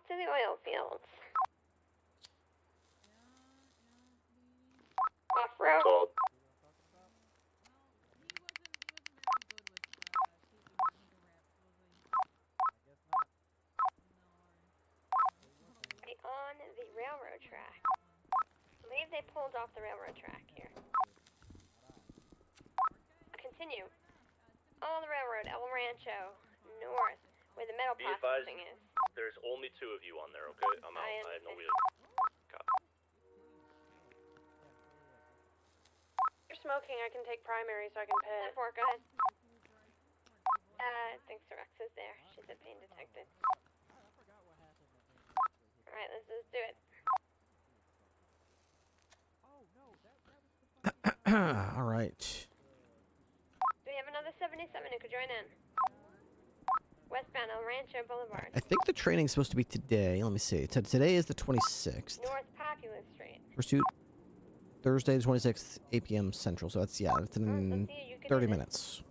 to the oil fields. Off-road. Cold. On the railroad track. I believe they pulled off the railroad track here. Continue. On the railroad, El Rancho, north, where the metal processing is. There's only 2 of you on there, okay? I'm out. I have no way to... If you're smoking, I can take primary so I can pit. Go ahead. Thanks to Rex is there. She's a pain detected. Alright, let's just do it. Alright. Do we have another 77 who could join in? Westbound El Rancho Boulevard. I think the training's supposed to be today. Let me see. Today is the 26th. North Populous Street. Pursuit Thursday the 26th, 8 p.m. Central. So that's, yeah, it's in 30 minutes.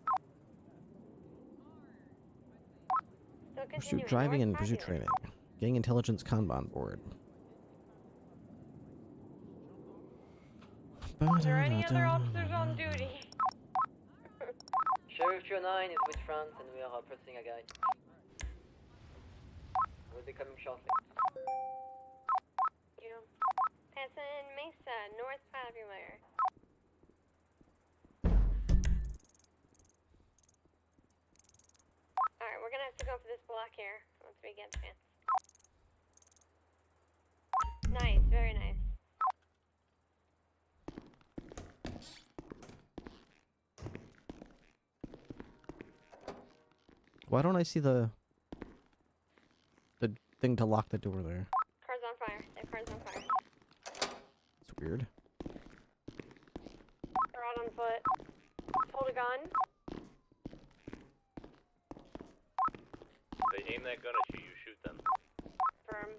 Pursuit driving and pursuit training. Gang intelligence Kanban board. Are there any other officers on duty? Sheriff 209 is with France and we are pressing a guy. We'll be coming shortly. You passing Mesa, North Popular. Alright, we're gonna have to go for this block here once we get a chance. Nice, very nice. Why don't I see the thing to lock the door there? Car's on fire. That car's on fire. It's weird. They're out on foot. Hold a gun. If they aim that gun at you, you shoot them. Firm.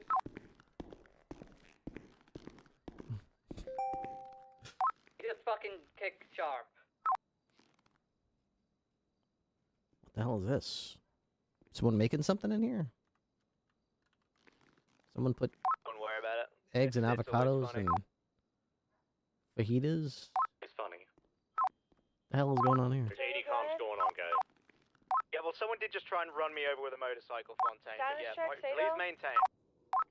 Just fucking kick sharp. What the hell is this? Someone making something in here? Someone put Don't worry about it. eggs and It's always avocados funny. and fajitas? It's funny. The hell is going on here? There's 80 comms going on, guys. Yeah, well, someone did just try and run me over with a motorcycle, Fontaine. But Status yeah, check, please Sato? maintain.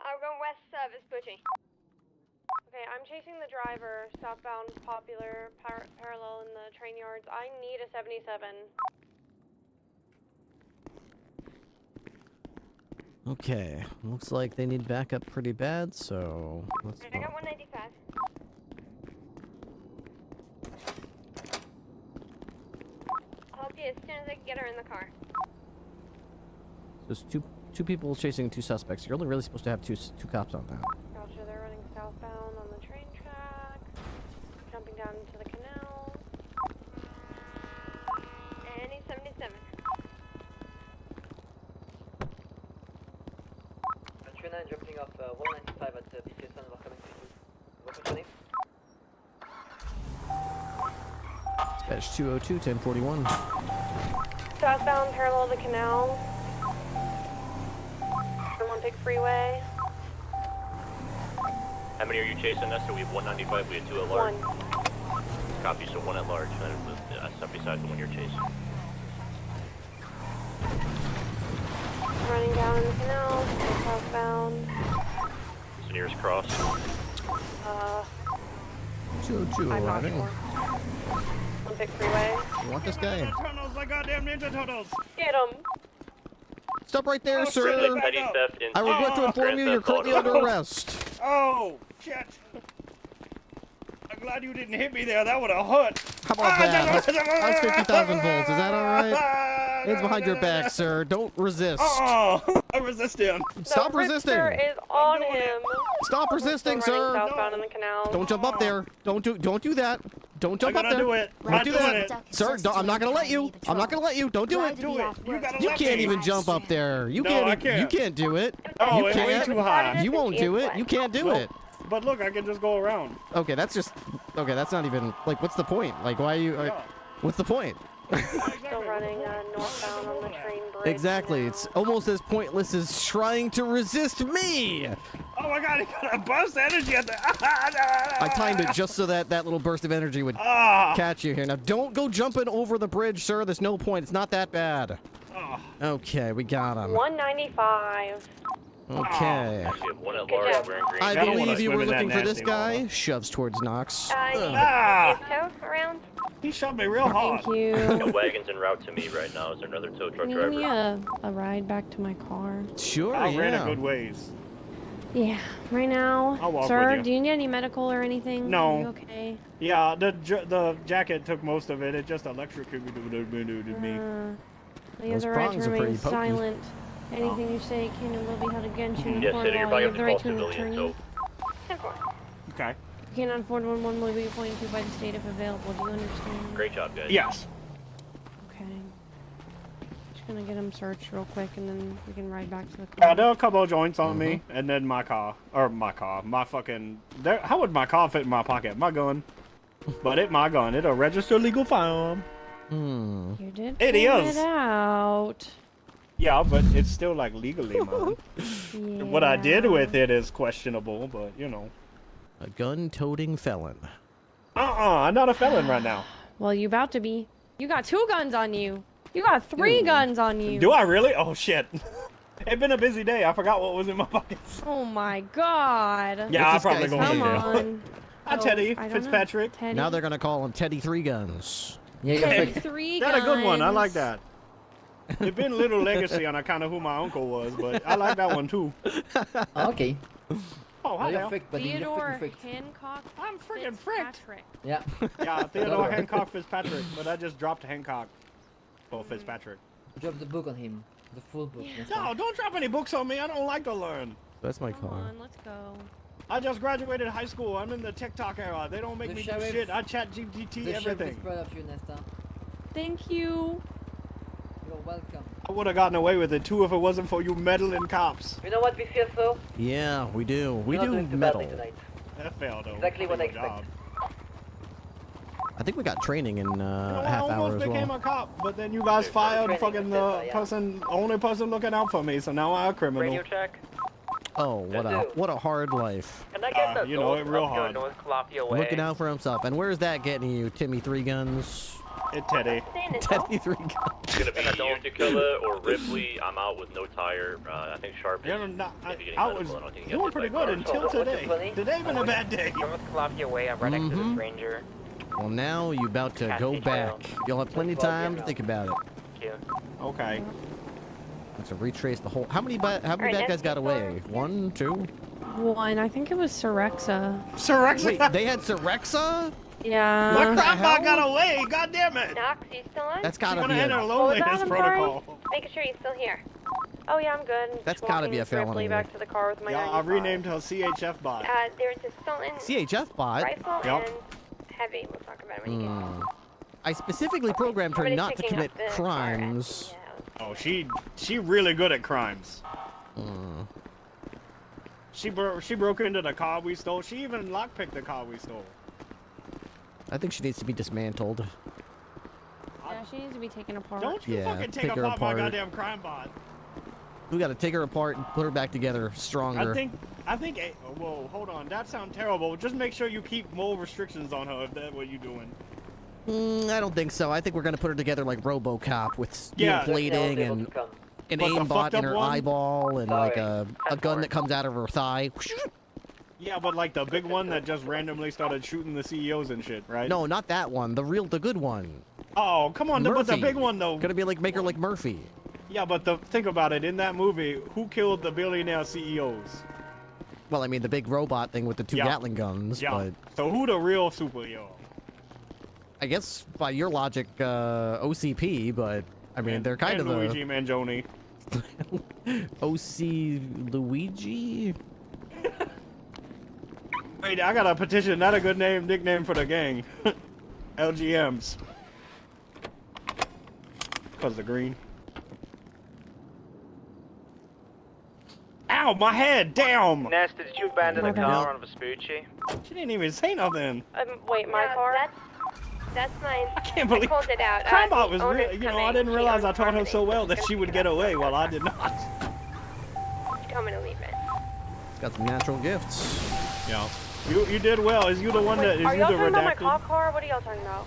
I'm going west Vespucci. Okay, I'm chasing the driver, southbound Popular, parallel in the train yards. I need a 77. Okay, looks like they need backup pretty bad, so let's I got 195. I'll help you as soon as I can get her in the car. There's two people chasing 2 suspects. You're only really supposed to have two cops on that. Gotcha, they're running southbound on the train track, jumping down into the canal. And he's 77. Trina jumping off 195 at BCS and we're coming to you. What's your name? Dispatch 202, 1041. Southbound parallel to the canal. Olympic Freeway. How many are you chasing us? So we have 195, we have 2 at large. 1. Copy, so 1 at large. And then step beside the one you're chasing. Running down in the canal, southbound. It's the nearest cross. 202 I'm not arriving. sure. Olympic Freeway. You want this guy? Turtles, like goddamn Ninja Turtles! Get him! Stop right there, Oh, sir! shit, Petty theft into I regret to inform you, you're currently under arrest. Oh, shit! I'm glad you didn't hit me there, that would have hurt! How about that? That's 50,000 volts, is that alright? Hands behind your back, sir. Don't resist. Oh, I resist him. Stop The resisting! Richter is on doing it. him. Stop resisting, Still running sir! southbound in the canal. Don't jump up there. Don't do that. Don't jump I'm up gonna there. do it. Don't I'm do doing that. it. Sir, I'm not gonna let you. I'm not gonna let you. Don't do it. Do it. You gotta You let can't me. even jump up there. You No, can't. I can't. You can't do it. Oh, You it's way can't. too high. You won't do it. You can't do Nope. it. But look, I can just go around. Okay, that's not even like. What's the point? Like, why are you? Yeah. What's the point? Exactly. running northbound on the train bridge. Exactly. now. It's almost as pointless as trying to resist me. Oh my god, he got a burst of energy at the. I timed it just so that that little burst of energy would Ah. catch you here. Now, don't go jumping over the bridge, sir. There's no point. It's not that bad. Oh. Okay, we got him. 195. Okay. Actually, have one at Good large job. wearing green. I I don't wanna believe you swim were in that looking for this nasty guy. water. Shoves towards Knox. Ugh. Ah. Is tow around? He shot me real hard. Thank you. No wagon's en route to me right now. Is there another tow truck Can you give me driver? a ride back to my car? Sure, I ran a yeah. good ways. Yeah, right now. I'll walk Sir, with you. do you need any medical or anything? No. Are you okay? Yeah, the jacket took most of it. It just electrocuted me. You have Those the right prongs to are remain pretty pokey. Anything Anything you say can and will be held against you in the Yes, court Senator, of law. you're You have the right probably to an false civilian, attorney. so Okay. You cannot afford one will be appointed to by the state if available. Do you understand? great job, guys. Yes. Okay. Just gonna get him searched real quick and then we can ride back to the car. Yeah, there are a couple of joints on me, and then my fucking. How would my car fit in my pocket? My gun. But my gun. It'll register legal firearm. Hmm. You did It pull is. it out. Yeah, but it's still like legally mine. Yeah. What I did with it is questionable, but you know. A gun-toting felon. I'm not a felon right now. Well, you about to be. You got 2 guns on you. You got 3 guns on you. Do I really? Oh shit. It's been a busy day. I forgot what was in my pockets. Oh my god. Yeah, I'm this probably guy's going to Come jail. on. Hi, Oh, Teddy I don't know. Fitzpatrick. Teddy. Now they're gonna call him Teddy Three Guns. Yeah, Teddy you're 3 That's a good one. I guns. like that. It's been a little legacy on account of who my uncle was, but I like that one too. okay. Oh, hi Well, you're there. fricked, buddy. You're Theodore fricked. Hancock. I'm freaking fricked. Fitzpatrick. Yeah. Yeah, Theodore Hancock Fitzpatrick, but I just dropped Hancock for Fitzpatrick. Drop the book on him. The full book. next No, time. don't drop any books on me. I don't like to learn. That's my Come car. on, let's go. I just graduated high school. I'm in the TikTok era. They don't make The me do sheriff- shit. I chat GPT The sheriff is everything. proud of you, Nesta. Thank you. You're welcome. I would have gotten away with it too if it wasn't for you meddling cops. You know what we feel so? Yeah, we do. We You're not do doing too badly metal. tonight. That failed though. Exactly what I Good job. expected. I think we got training in You know, a I half hour almost as became well. a cop, but then you guys fired Training fucking with this, the only person looking out for me, so now I'm a criminal. Radio check. Oh, what a hard life. Can I get the you know, it real hard. North Calafia way? Looking out for himself. And where's that getting you, Timmy Three Guns? It Teddy. Teddy Three Guns. It's gonna be you, Tequila, or Ripley. I'm out with no tire. I think Sharp. Yeah, no, if you're getting I medical, was I don't think you doing get pretty hit by good a car. until What's your today. funny? Today been a bad day. North Calafia Way, I'm right next to this ranger. Well, now you about to go Cassie back. Trail. You'll have plenty of time to think about it. Thank you. Okay. To retrace the whole. How many bad guys got away? 1, 2. 1. I think it was Syrexa. Syrexa. Wait, they had Syrexa? Yeah. My crap hell? got away. God damn it. Knox, you still on? That's She's gotta gonna be enter a. loneliness I'm protocol. sorry. Making sure you're still here. Oh yeah, I'm good. That's Just gotta be walking a felony. Ripley back to the car with my Yeah, I 95. renamed her CHF bot. There's a Sultan CHF bot. rifle Yep. and heavy. We'll talk about it when you get home. I specifically programmed her Somebody's not to picking commit up the car crimes. at the, Oh, she really good at crimes. Hmm. She broke into the car we stole. She even lockpicked the car we stole. I think she needs to be dismantled. Yeah, she needs to be taken apart. Don't you Yeah, fucking take pick her apart my apart. goddamn crime bot. We gotta take her apart and put her back together stronger. I think. Whoa, hold on. That sounds terrible. Just make sure you keep more restrictions on her if that's what you're doing. I don't think so. I think we're gonna put her together like RoboCop with steel Yeah. plating and an But the aimbot fucked in up her one? eyeball and like a That's gun hard. that comes out of her thigh. Yeah, but like the big one that just randomly started shooting the CEOs and shit, right? No, not that one. The good one. Oh, come on. But the Murphy. big one though. Gonna be like make her like Murphy. Yeah, but think about it. In that movie, who killed the billionaire CEOs? Well, I mean the big robot thing with the 2 Yeah. Gatling guns, Yeah. but So who the real superhero? I guess by your logic, OCP. But I mean they're kind and of Luigi Mangione. the OC Luigi. Wait, I got a petition. Not a good nickname for the gang. LGMs. Cause the green. Ow, my head! Damn! Nesta, did you abandon the Okay. car on Vespucci? She didn't even say nothing. Wait, my car? That's mine. I can't believe. I called it out. Crambot the was owner's real. You know, coming. I didn't She realize I owns taught her Harmony. so well that She's she gonna would pick get it up. away while I did not. She's coming to leave it. Got some natural gifts. Yeah. You did well. Is you the one that is Are you y'all the talking about my redacted? cop car? What are y'all talking about?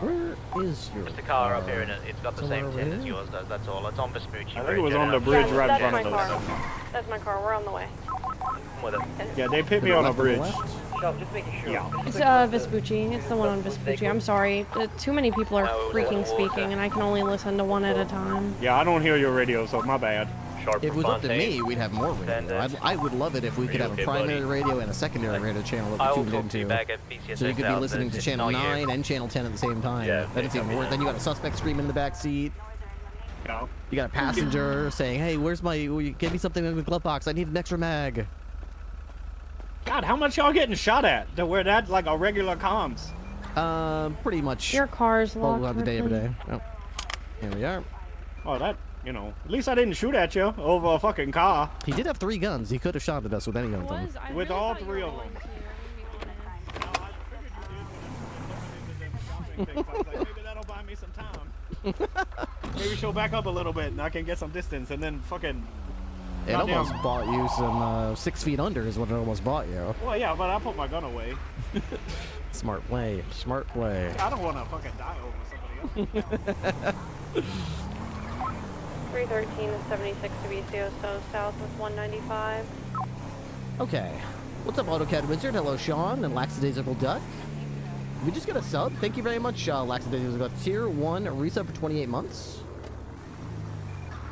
Where is your There's a car up here and it's got the Somewhere same over tint as here? yours does, that's all. It's on Vespucci. I think it was on the bridge Yeah, right in that's front my of us. car. That's my car. We're on the way. Come with it. Yeah, they put me To the on a left or the bridge. left? Sure, just making sure. Yeah. It's Vespucci. It's the one on Vespucci. I'm sorry. Too many people are freaking speaking, and I can only listen to one at a time. Yeah, I don't hear your radio, so my bad. Sharp If it was up to Fontaine. me, we'd have more radio. I would love it if we Are could you have okay, a primary buddy? radio and a secondary radio channel I that we will tuned talk to you into. back at BCS. So you could be listening to channel 9 and channel 10 at the same time. Yeah, Then it's even copy worse. that. Then you got a suspect screaming in the back seat. Yeah. You got a passenger saying, "Hey, where's my? Give me something in the glove box. I need an extra mag." God, how much y'all getting shot at? To where that like a regular comms? Pretty much. Your car's all locked. throughout the day every Ripley. day. Oh, here we are. Oh, that, you know, at least I didn't shoot at you over a fucking car. He did have 3 guns. He could have shot at us with any of them. With all 3 of them. Maybe that'll buy me some time. Maybe she'll back up a little bit and I can get some distance and then fucking. It Goddamn. almost bought you some 6 feet under is what it almost bought you. Well, yeah, but I put my gun away. Smart play. Smart play. I don't want to fucking die over somebody else. 313 and 76 to BCO, so south with 195. Okay. What's up, AutoCAD Wizard? Hello, Sean and Lackadaisical Duck. We just got a sub. Thank you very much, Lackadaisical Duck. Tier 1 resub for 28 months.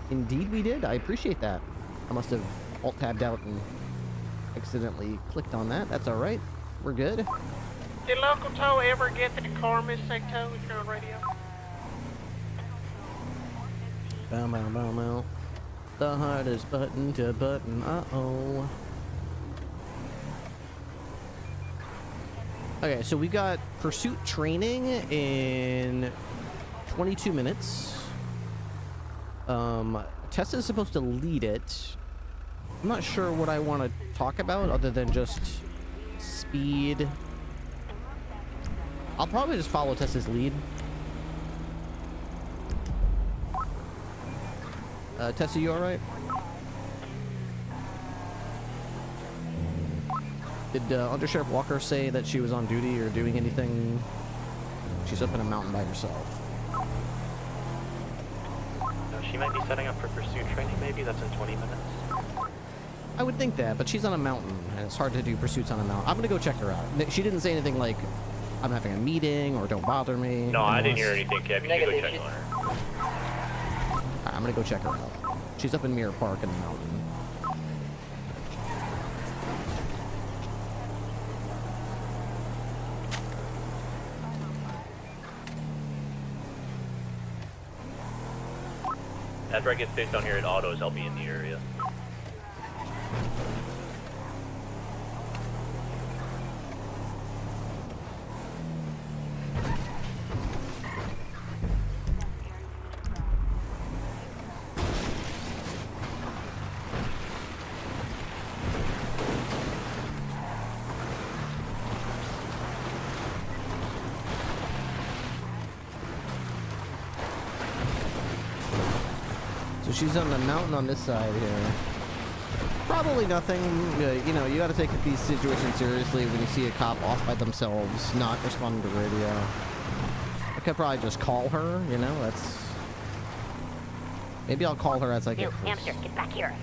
Indeed we did. I appreciate that. I must have alt-tabbed out and accidentally clicked on that. That's alright. We're good. Did Local Tow ever get the car, Miss Secto, if you're on radio? Bow, bow, bow, bow. The hardest button to button. Uh-oh. Okay, so we got pursuit training in 22 minutes. Tessa's supposed to lead it. I'm not sure what I want to talk about other than just speed. I'll probably just follow Tessa's lead. Tessa, you alright? Did Undersheriff Walker say that she was on duty or doing anything? She's up in a mountain by herself. No, she might be setting up for pursuit training, maybe. That's in 20 minutes. I would think that, but she's on a mountain, and it's hard to do pursuits on a mountain. I'm gonna go check her out. She didn't say anything like, I'm having a meeting, or don't bother me. No, I didn't unless- hear anything, Kev. You should go check on her. Alright, I'm gonna go check her out. She's up in Mirror Park in the mountain. After I get fixed down here at Autos, I'll be in the area. So she's on the mountain on this side here. Probably nothing. You know, you gotta take these situations seriously when you see a cop off by themselves, not responding to radio. I could probably just call her, you know, that's... Maybe I'll call her as I get close. Hamster, get back here.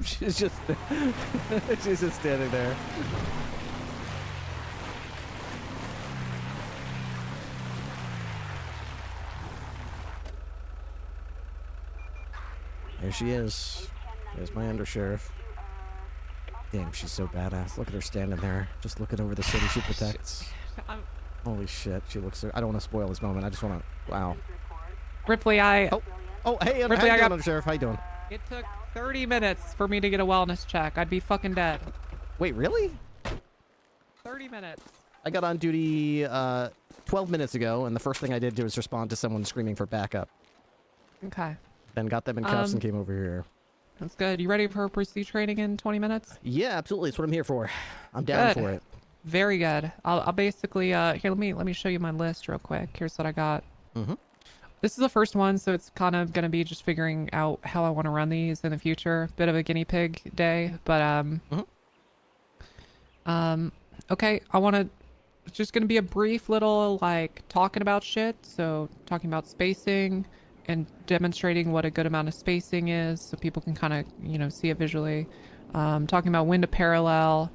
she's just she's just standing there. There she is. There's my undersheriff. Damn, she's so badass. Look at her standing there, just looking over the city she protects. Holy shit, she looks so... I don't want to spoil this moment. I just want to... Wow. Ripley, Oh, hey, Ripley, how you doing, Undersheriff? How you doing? It took 30 minutes for me to get a wellness check. I'd be fucking dead. Wait, really? 30 minutes. I got on duty 12 minutes ago, and the first thing I did was respond to someone screaming for backup. Okay. Then got them in cuffs and came over here. That's good. You ready for pursuit training in 20 minutes? Yeah, absolutely. That's what I'm here for. I'm down Good. for it. Very good. I'll basically here. Let me show you my list real quick. Here's what I got. Mm-hmm. This is the first one, so it's kind of gonna be just figuring out how I want to run these in the future. Bit of a guinea pig day, but okay. It's just gonna be a brief little like talking about shit. So talking about spacing and demonstrating what a good amount of spacing is, so people can kind of see it visually. Talking about when to parallel.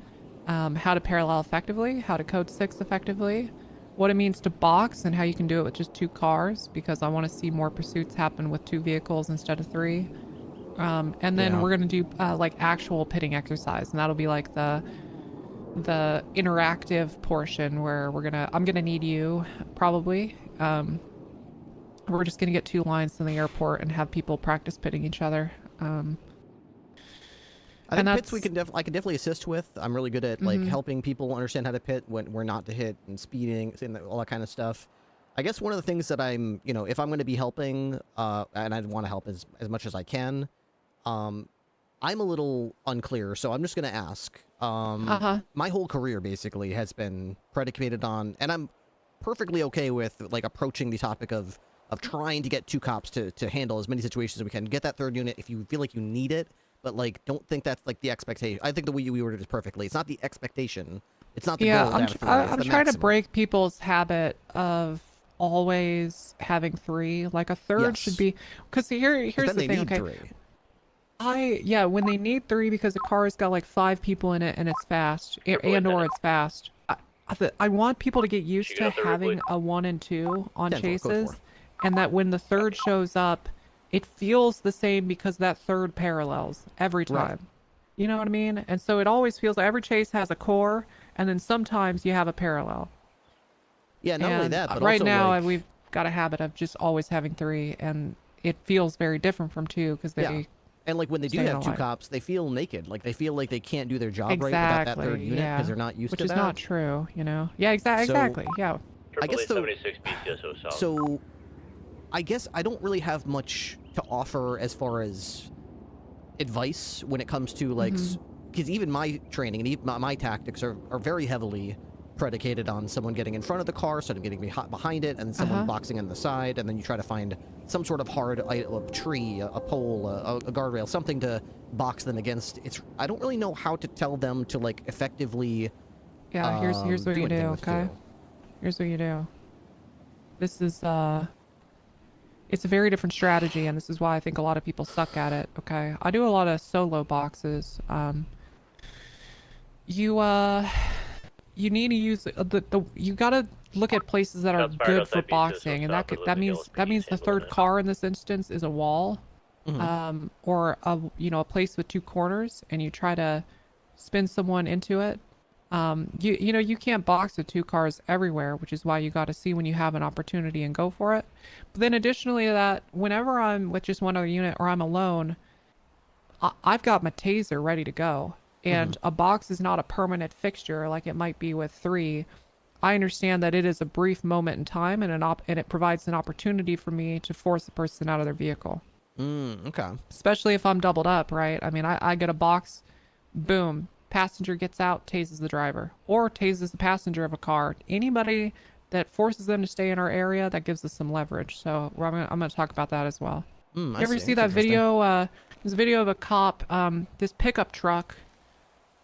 How to parallel effectively, how to code 6 effectively, what it means to box and how you can do it with just 2 cars, because I want to see more pursuits happen with 2 vehicles instead of 3. And then we're going to do like actual pitting exercise, and that'll be like the interactive portion where I'm going to need you probably. We're just going to get 2 lines in the airport and have people practice pitting each other. I think pits I can definitely assist with. I'm really good at like helping people understand how to pit, where not to hit, and speeding and all that kind of stuff. I guess one of the things that I'm, if I'm going to be helping, and I want to help as much as I can, I'm a little unclear, so I'm just going to ask. My whole career basically has been predicated on, and I'm perfectly okay with like approaching the topic of trying to get 2 cops to handle as many situations as we can. Get that 3rd unit if you feel like you need it. But, like, don't think that's, like, the expectation. I think the way you worded it perfectly. It's not the expectation. It's not the goal. I'm trying to break people's habit of always having 3. Like, a 3rd should be... Because here's the thing, okay? 3. When they need 3 because the car's got, like, 5 people in it and it's fast. Or it's fast. I want people to get used to having a 1 and 2 on chases. And that when the 3rd shows up... it feels the same because that 3rd parallels every time. Right. You know what I mean? And so it always feels like every chase has a core, and then sometimes you have a parallel. Yeah, not only that, but right also now like... we've got a habit of just always having 3, and it feels very different from 2 because they... And like when they do have 2 cops, they feel naked. Like they feel like they can't do their job right without that 3rd unit because they're not used to that. Which is not true, Yeah, exactly. Yeah. I guess 76 BCSO South. So I guess I don't really have much to offer as far as advice when it comes to like, because even my training and even my tactics are very heavily predicated on someone getting in front of the car, someone getting behind it, and someone boxing on the side, and then you try to find some sort of hard tree, a pole, a guardrail, something to box them against. I don't really know how to tell them to like effectively. Yeah, here's what you do. Okay, here's what you do. This is it's a very different strategy, and this is why I think a lot of people suck at it. Okay, I do a lot of solo boxes. You need to use you gotta look at places that are good for boxing, and that means the 3rd car in this instance is a wall, or a place with 2 corners, and you try to spin someone into it. You can't box with 2 cars everywhere, which is why you got to see when you have an opportunity and go for it. But then additionally to that, whenever I'm with just one other unit or I'm alone, I've got my taser ready to go. And a box is not a permanent fixture like it might be with 3. I understand that it is a brief moment in time, and it provides an opportunity for me to force the person out of their vehicle. Okay. Especially if I'm doubled up, right? I mean, I get a box, boom, passenger gets out, tases the driver, or tases the passenger of a car. Anybody that forces them to stay in our area, that gives us some leverage. So I'm going to talk about that as well. You ever see that video? There's a video of a cop, this pickup truck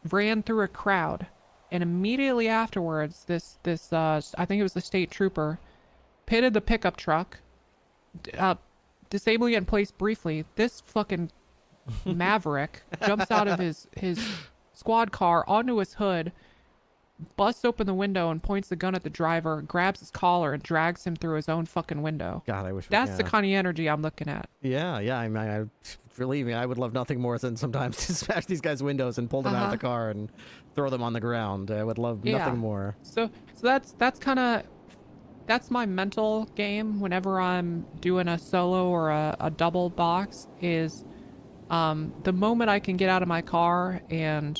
ran through a crowd, and immediately afterwards this I think it was the state trooper pitted the pickup truck, disabling it in place briefly. This fucking maverick jumps out of his squad car onto his hood, busts open the window and points the gun at the driver, grabs his collar and drags him through his own fucking window. God, I wish that's the kind of energy I'm looking at. Yeah, I mean, believe me, I would love nothing more than sometimes to smash these guys' windows and pull them out of the car and throw them on the ground. I would love nothing more. So that's kind of that's my mental game whenever I'm doing a solo or a double box is the moment I can get out of my car and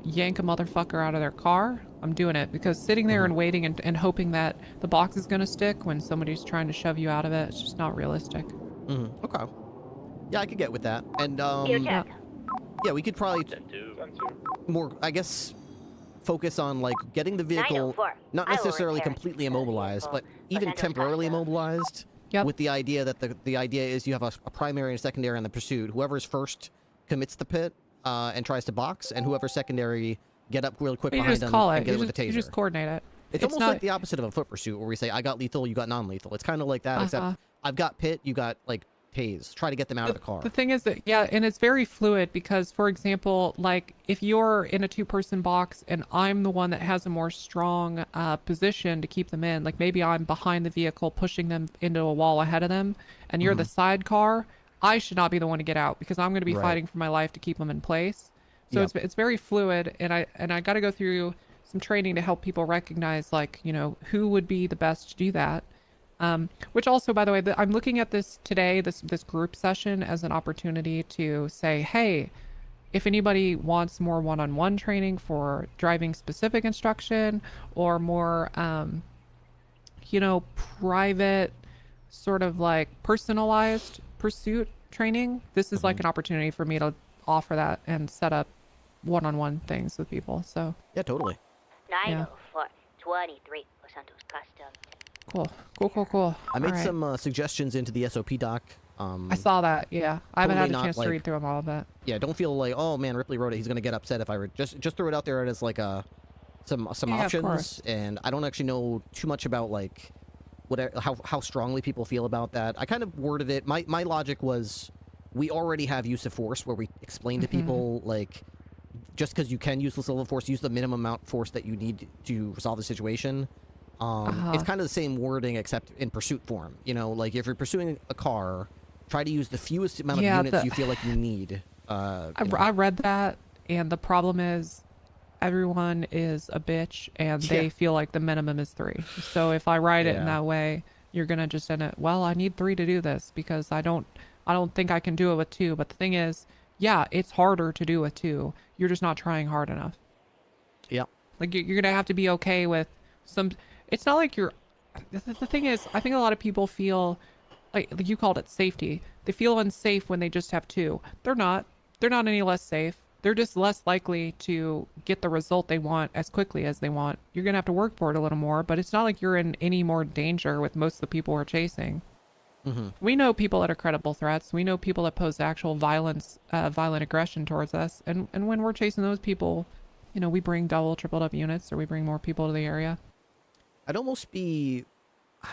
yank a motherfucker out of their car, I'm doing it, because sitting there and waiting and hoping that the box is going to stick when somebody's trying to shove you out of it, it's just not realistic. Okay. Yeah, I could get with that. And yeah, we could probably more, I guess, focus on like getting the vehicle not necessarily completely immobilized, but even temporarily immobilized. With the idea that the idea is you have a primary and a secondary on the pursuit. Whoever's first commits the pit and tries to box, and whoever's secondary get up really quick behind them and get it with a taser. You just coordinate it. It's almost like the opposite of a foot pursuit, where we say, I got lethal, you got non-lethal. It's kind of like that, except I've got pit, you got, like, tase. Try to get them out of the car. The thing is that, yeah, and it's very fluid because, for example, like, if you're in a two-person box and I'm the one that has a more strong position to keep them in, like maybe I'm behind the vehicle pushing them into a wall ahead of them, and you're the sidecar, I should not be the one to get out because I'm going to be fighting for my life to keep them in place. So it's very fluid, and I got to go through some training to help people recognize, like, you know, who would be the best to do that. Which also, by the way, I'm looking at this today, this group session, as an opportunity to say, hey, if anybody wants more one-on-one training for driving specific instruction or more, you know, private, sort of like personalized pursuit training, this is like an opportunity for me to offer that and set up one-on-one things with people. So yeah, totally. 904 23 Santos Custom. Cool. I made some suggestions into the SOP doc. I saw that. Yeah, I haven't had a chance to read through them all, but yeah, don't feel like, oh man, Ripley wrote it, he's gonna get upset if I just throw it out there as like some options, and I don't actually know too much about like how strongly people feel about that. I kind of worded it. My logic was, we already have use of force where we explain to people, like, just because you can use this level of force, use the minimum amount of force that you need to resolve the situation. It's kind of the same wording except in pursuit form. You know, like if you're pursuing a car, try to use the fewest amount of units you feel like you need. I read that, and the problem is everyone is a bitch, and they feel like the minimum is 3. So if I write it in that way, you're gonna just end it, well, I need 3 to do this because I don't think I can do it with 2. But the thing is, yeah, it's harder to do with 2. You're just not trying hard enough. Yeah. Like you're gonna have to be okay with some. It's not like you're. The thing is, I think a lot of people feel like you called it safety. They feel unsafe when they just have 2. They're not. They're not any less safe. They're just less likely to get the result they want as quickly as they want. You're gonna have to work for it a little more, but it's not like you're in any more danger with most of the people we're chasing. We know people that are credible threats. We know people that pose actual violent aggression towards us. And when we're chasing those people, you know, we bring double, triple up units, or we bring more people to the area. I'd almost be,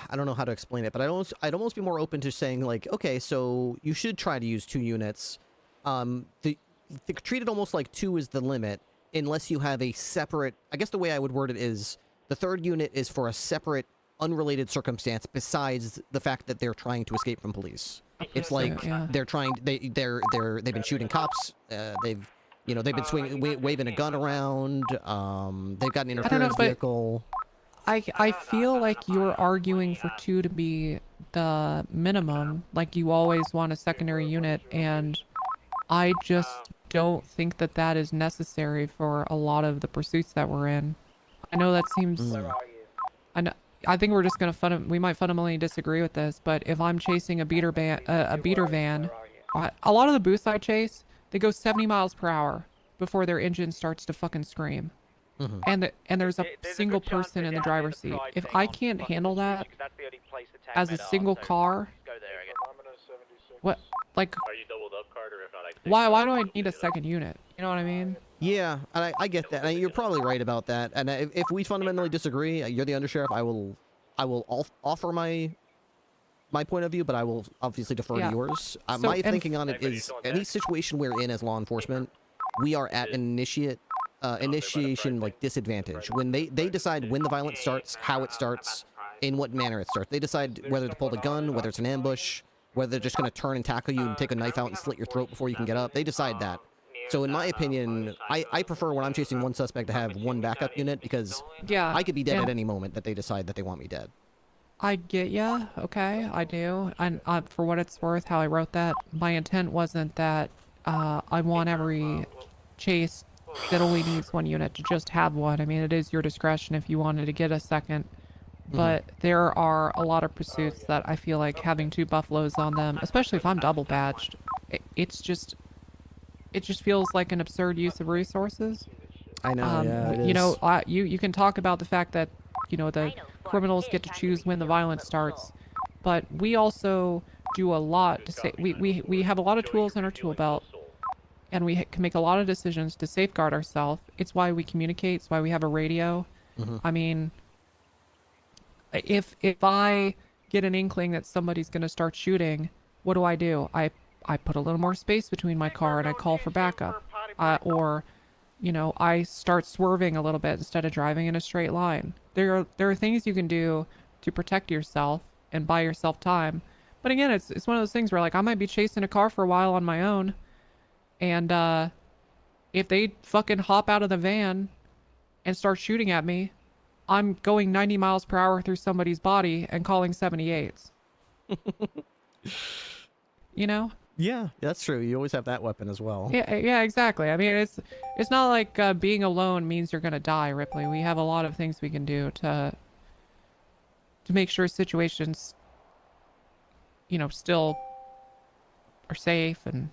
I don't know how to explain it, but I'd almost be more open to saying, like, okay, so you should try to use 2 units. Treat it almost like 2 is the limit, unless you have a separate, I guess the way I would word it is, the 3rd unit is for a separate, unrelated circumstance besides the fact that they're trying to escape from police. It's like they're trying, they've been shooting cops, they've been waving a gun around, they've got an interference vehicle. I feel like you're arguing for 2 to be the minimum, like you always want a secondary unit, and I just don't think that that is necessary for a lot of the pursuits that we're in. I know that seems... I think we're just gonna we might fundamentally disagree with this, but if I'm chasing a beater van, a lot of the booths I chase, they go 70 miles per hour before their engine starts to fucking scream. And there's a single person in the driver's seat. If I can't handle that as a single car, what, like, are you doubled up, Carter? If not, why do I need a second unit? You know what I mean? Yeah, and I get that. And you're probably right about that. And if we fundamentally disagree, you're the undersheriff. I will offer my point of view, but I will obviously defer to yours. My thinking on it is, any situation we're in as law enforcement, we are at an initiation like disadvantage. When they decide when the violence starts, how it starts, in what manner it starts. They decide whether to pull the gun, whether it's an ambush. Whether they're just going to turn and tackle you and take a knife out and slit your throat before you can get up, they decide that. So in my opinion, I prefer when I'm chasing one suspect to have one backup unit because I could be dead at any moment that they decide that they want me dead. I get ya. Okay, I do. And for what it's worth, how I wrote that, my intent wasn't that I want every chase that only needs one unit to just have one. I mean, it is your discretion if you wanted to get a second. But there are a lot of pursuits that I feel like having 2 buffaloes on them, especially if I'm double badged, it just feels like an absurd use of resources. I know, yeah, it you know, is. you can talk about the fact that, you know, the criminals get to choose when the violence starts, but we also do a lot to say, we have a lot of tools in our tool belt, and we can make a lot of decisions to safeguard ourselves. It's why we communicate. It's why we have a radio. I mean, if I get an inkling that somebody's going to start shooting, what do? I put a little more space between my car and I call for backup. Or, you know, I start swerving a little bit instead of driving in a straight line. There are things you can do to protect yourself and buy yourself time. But again, it's one of those things where, like, I might be chasing a car for a while on my own, and if they fucking hop out of the van and start shooting at me, I'm going 90 miles per hour through somebody's body and calling 78s. You know? Yeah, that's true. You always have that weapon as well. Yeah, exactly. I mean, it's not like being alone means you're gonna die, Ripley. We have a lot of things we can do to make sure situations, you know, still are safe, and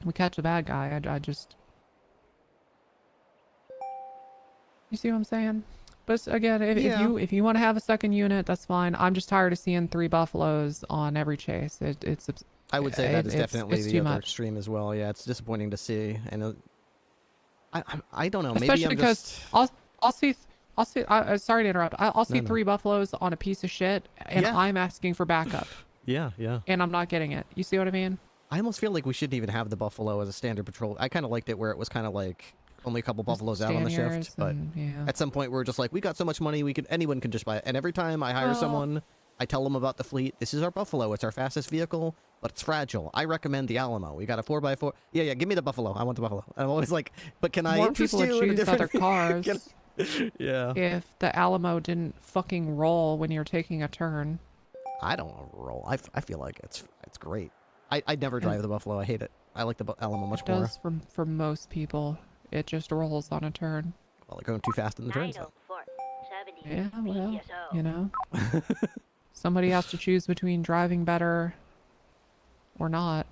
we catch a bad guy. I just, you see what I'm saying? But again, if you want to have a second unit, that's fine. I'm just tired of seeing 3 buffaloes on every chase. I would say that is definitely it's the other extreme as well. Yeah, it's disappointing to see, and I don't know. Especially maybe because I'll see. Sorry to interrupt. I'll see 3 buffaloes on a piece of shit, and I'm asking for backup. Yeah. And I'm not getting it. You see what I mean? I almost feel like we shouldn't even have the buffalo as a standard patrol. I kind of liked it where it was kind of like only a couple buffaloes out on the shift, but at some point we're just like, we got so much money, anyone can just buy it. And every time I hire someone, I tell them about the fleet. This is our buffalo. It's our fastest vehicle, but it's fragile. I recommend the Alamo. We got a 4x4. Yeah. Give me the buffalo. I want the buffalo. I'm always like, but can I interest you in a different other cars? Yeah. If the Alamo didn't fucking roll when you're taking a turn. I don't want to roll. I feel like it's great. I'd never drive the buffalo. I hate it. I like the Alamo much more. It does for most people. It just rolls on a turn. Well, they're going too fast in the turns. Yeah, well, you know. Somebody has to choose between driving better or not.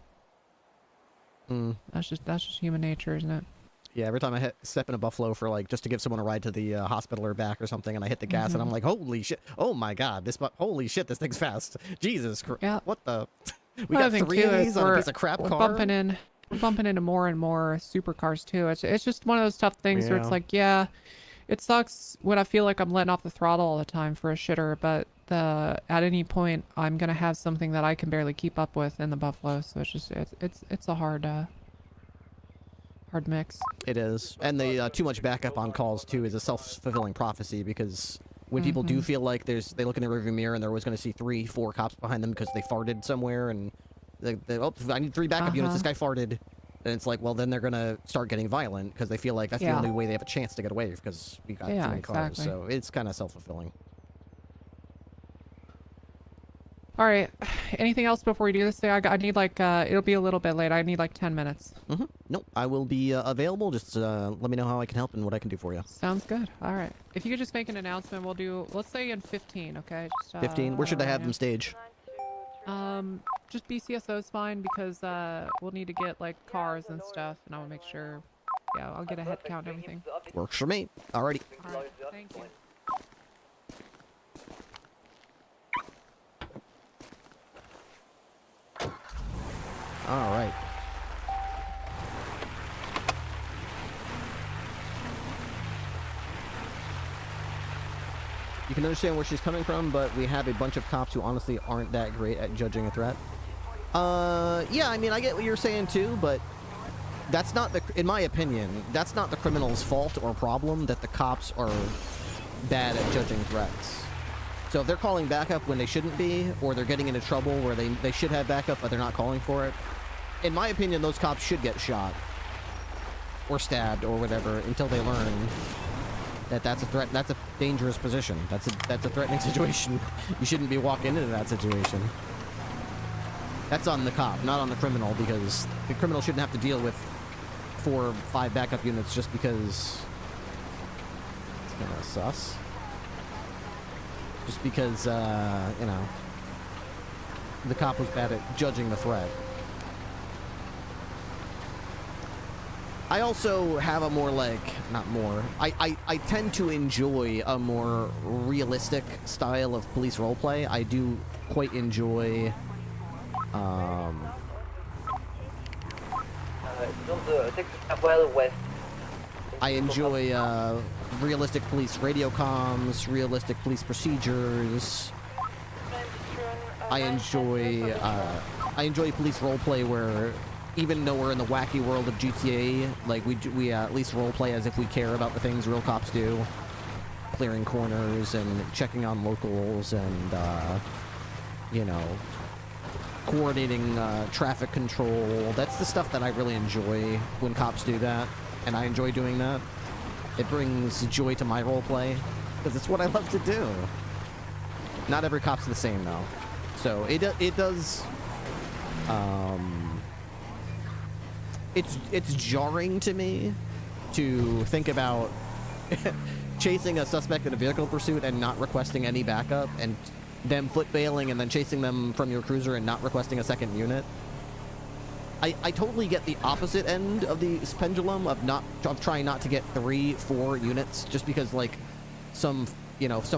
That's just human nature, isn't it? Yeah, every time I step in a buffalo for, like, just to give someone a ride to the hospital or back or something, and I hit the gas, and I'm like, holy shit! Oh my god, holy shit, this thing's fast! Jesus Christ! Yeah. What the? We got 3 of these on a piece of crap car. We're bumping into more and more supercars too. It's just one of those tough things where it's like, yeah, it sucks when I feel like I'm letting off the throttle all the time for a shitter, but at any point I'm gonna have something that I can barely keep up with in the buffalo. So it's a hard mix. It is, and the too much backup on calls too is a self-fulfilling prophecy, because when people do feel like they look in the rearview mirror and they're always going to see 3, 4 cops behind them because they farted somewhere, and I need 3 backup units. This guy farted, and it's like, well, then they're going to start getting violent because they feel like that's the only way they have a chance to get away, because we got 3 cars. So it's kind of self-fulfilling. All right. Anything else before we do this thing? I need like it'll be a little bit late. I need like 10 minutes. Nope. I will be available. Just let me know how I can help and what I can do for you. Sounds good. All right. If you could just make an announcement, we'll do. Let's say in 15. Okay. Just, 15. Where should I have them stage? Just BCSO is fine, because we'll need to get like cars and stuff, and I'll make sure. Yeah, I'll get a head count and everything. Works for me. Alrighty. All right. Thank you. All right. You can understand where she's coming from, but we have a bunch of cops who honestly aren't that great at judging a threat. Yeah, I mean, I get what you're saying too, but that's not in my opinion, that's not the criminal's fault or problem that the cops are bad at judging threats. So if they're calling backup when they shouldn't be, or they're getting into trouble where they should have backup but they're not calling for it, in my opinion, those cops should get shot or stabbed or whatever until they learn that that's a threat. That's a dangerous position. That's a threatening situation. You shouldn't be walking into that situation. That's on the cop, not on the criminal, because the criminal shouldn't have to deal with 4 or 5 backup units just because it's kind of sus. Just because, you know, the cop was bad at judging the threat. I also have a more, like, not more, I tend to enjoy a more realistic style of police roleplay. I do quite enjoy, I enjoy, realistic police radio comms, realistic police procedures. I enjoy police roleplay where, even though we're in the wacky world of GTA, like, we at least roleplay as if we care about the things real cops do. Clearing corners and checking on locals and, you know, coordinating traffic control. That's the stuff that I really enjoy when cops do that, and I enjoy doing that. It brings joy to my roleplay, because it's what I love to do. Not every cop's the same, though. So, it does... It's jarring to me to think about chasing a suspect in a vehicle pursuit and not requesting any backup, and them foot bailing and then chasing them from your cruiser and not requesting a second unit. I totally get the opposite end of the pendulum of trying not to get 3, 4 units just because, like, some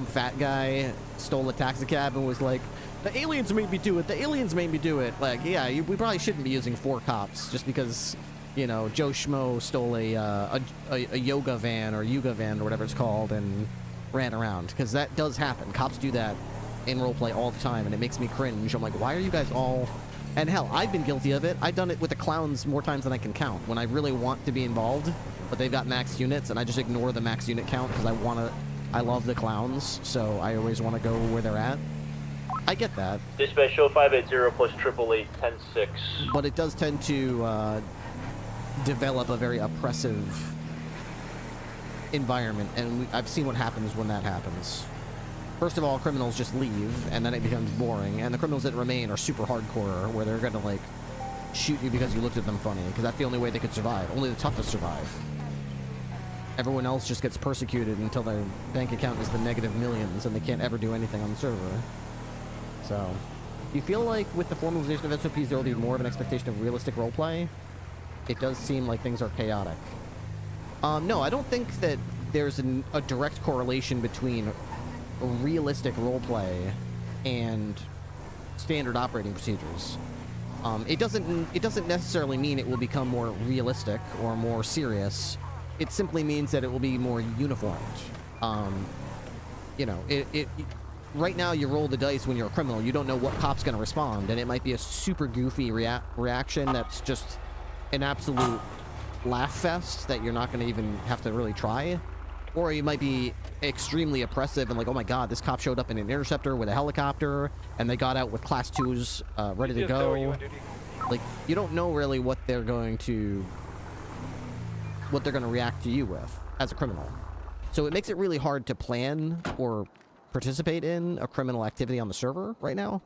fat guy stole a taxi cab and was like, the aliens made me do it, the aliens made me do it. Like, yeah, we probably shouldn't be using 4 cops just because, you know, Joe Schmo stole a yoga van or yuga van or whatever it's called and ran around, because that does happen. Cops do that in roleplay all the time, and it makes me cringe. I'm like, why are you guys all... And hell, I've been guilty of it. I've done it with the clowns more times than I can count, when I really want to be involved, but they've got max units, and I just ignore the max unit count because I love the clowns, so I always want to go where they're at. I get that. Dispatch show 580 plus 888 106. But it does tend to develop a very oppressive environment, and I've seen what happens when that happens. First of all, criminals just leave, and then it becomes boring, and the criminals that remain are super hardcore, where they're gonna, like, shoot you because you looked at them funny, because that's the only way they could survive. Only the toughest survive. Everyone else just gets persecuted until their bank account is the negative millions, and they can't ever do anything on the server. So, do you feel like with the formalization of SOPs there will be more of an expectation of realistic roleplay? It does seem like things are chaotic. No, I don't think that there's a direct correlation between realistic roleplay and standard operating procedures. It doesn't necessarily mean it will become more realistic or more serious. It simply means that it will be more uniformed. You know, right now you roll the dice when you're a criminal. You don't know what cop's going to respond, and it might be a super goofy reaction that's just an absolute laugh fest that you're not going to even have to really try. Or you might be extremely oppressive and like, oh my god, this cop showed up in an interceptor with a helicopter, and they got out with class 2s ready to go. Like, you don't know really what they're going to react to you with as a criminal. So it makes it really hard to plan or participate in a criminal activity on the server right now,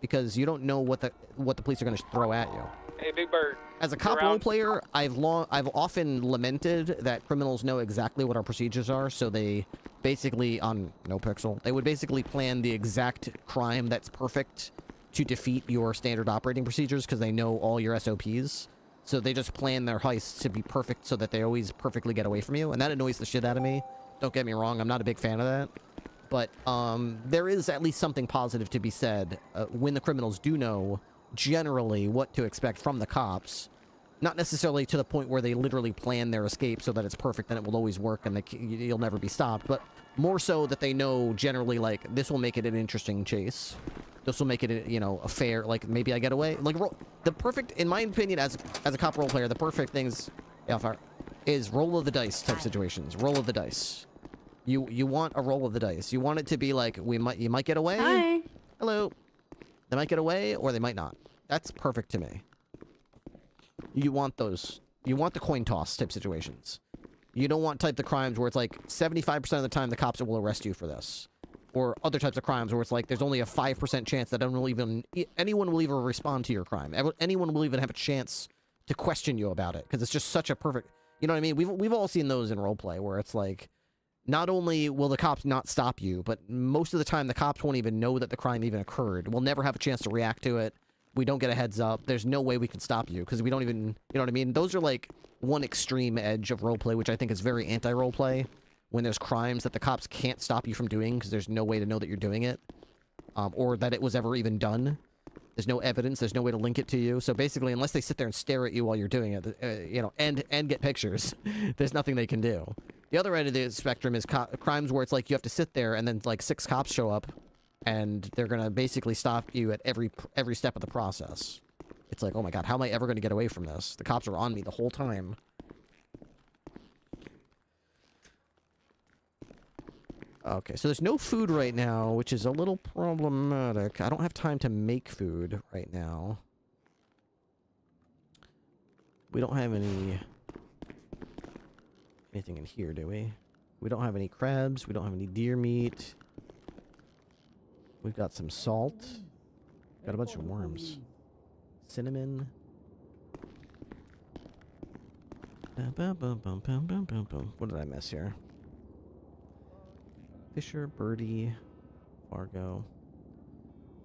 because you don't know what the police are going to throw at you. Hey, Big Bird. As a cop role player, I've often lamented that criminals know exactly what our procedures are, so they basically, on NoPixel, they would basically plan the exact crime that's perfect to defeat your standard operating procedures because they know all your SOPs. So they just plan their heists to be perfect so that they always perfectly get away from you, and that annoys the shit out of me. Don't get me wrong, I'm not a big fan of that. But there is at least something positive to be said when the criminals do know generally what to expect from the cops. Not necessarily to the point where they literally plan their escape so that it's perfect and it will always work and you'll never be stopped, but more so that they know generally, like, this will make it an interesting chase. This will make it, you know, a fair, like, maybe I get away. Like, the perfect, in my opinion, as a cop role player, the perfect things is roll of the dice type situations. Roll of the dice. You want a roll of the dice. You want it to be like you might get away. Hi. Hello. They might get away or they might not. That's perfect to me. You want those. You want the coin toss type situations. You don't want type of crimes where it's like 75% of the time the cops will arrest you for this. Or other types of crimes where it's like there's only a 5% chance that anyone will even respond to your crime. Anyone will even have a chance to question you about it because it's just such a perfect. You know what I mean? We've all seen those in roleplay where it's like, not only will the cops not stop you, but most of the time the cops won't even know that the crime even occurred. We'll never have a chance to react to it. We don't get a heads up. There's no way we can stop you because we don't even, you know what I mean? Those are like one extreme edge of roleplay, which I think is very anti-roleplay. When there's crimes that the cops can't stop you from doing because there's no way to know that you're doing it, or that it was ever even done. There's no evidence. There's no way to link it to you. So basically, unless they sit there and stare at you while you're doing it, you know, and get pictures, there's nothing they can do. The other end of the spectrum is crimes where it's like you have to sit there and then like 6 cops show up, and they're gonna basically stop you at every step of the process. It's like, oh my god, how am I ever gonna get away from this? The cops are on me the whole time. Okay, so there's no food right now, which is a little problematic. I don't have time to make food right now. We don't have anything in here, do we? We don't have any crabs. We don't have any deer meat. We've got some salt. Got a bunch of worms. Cinnamon. What did I miss here? Fisher, Birdie, Fargo.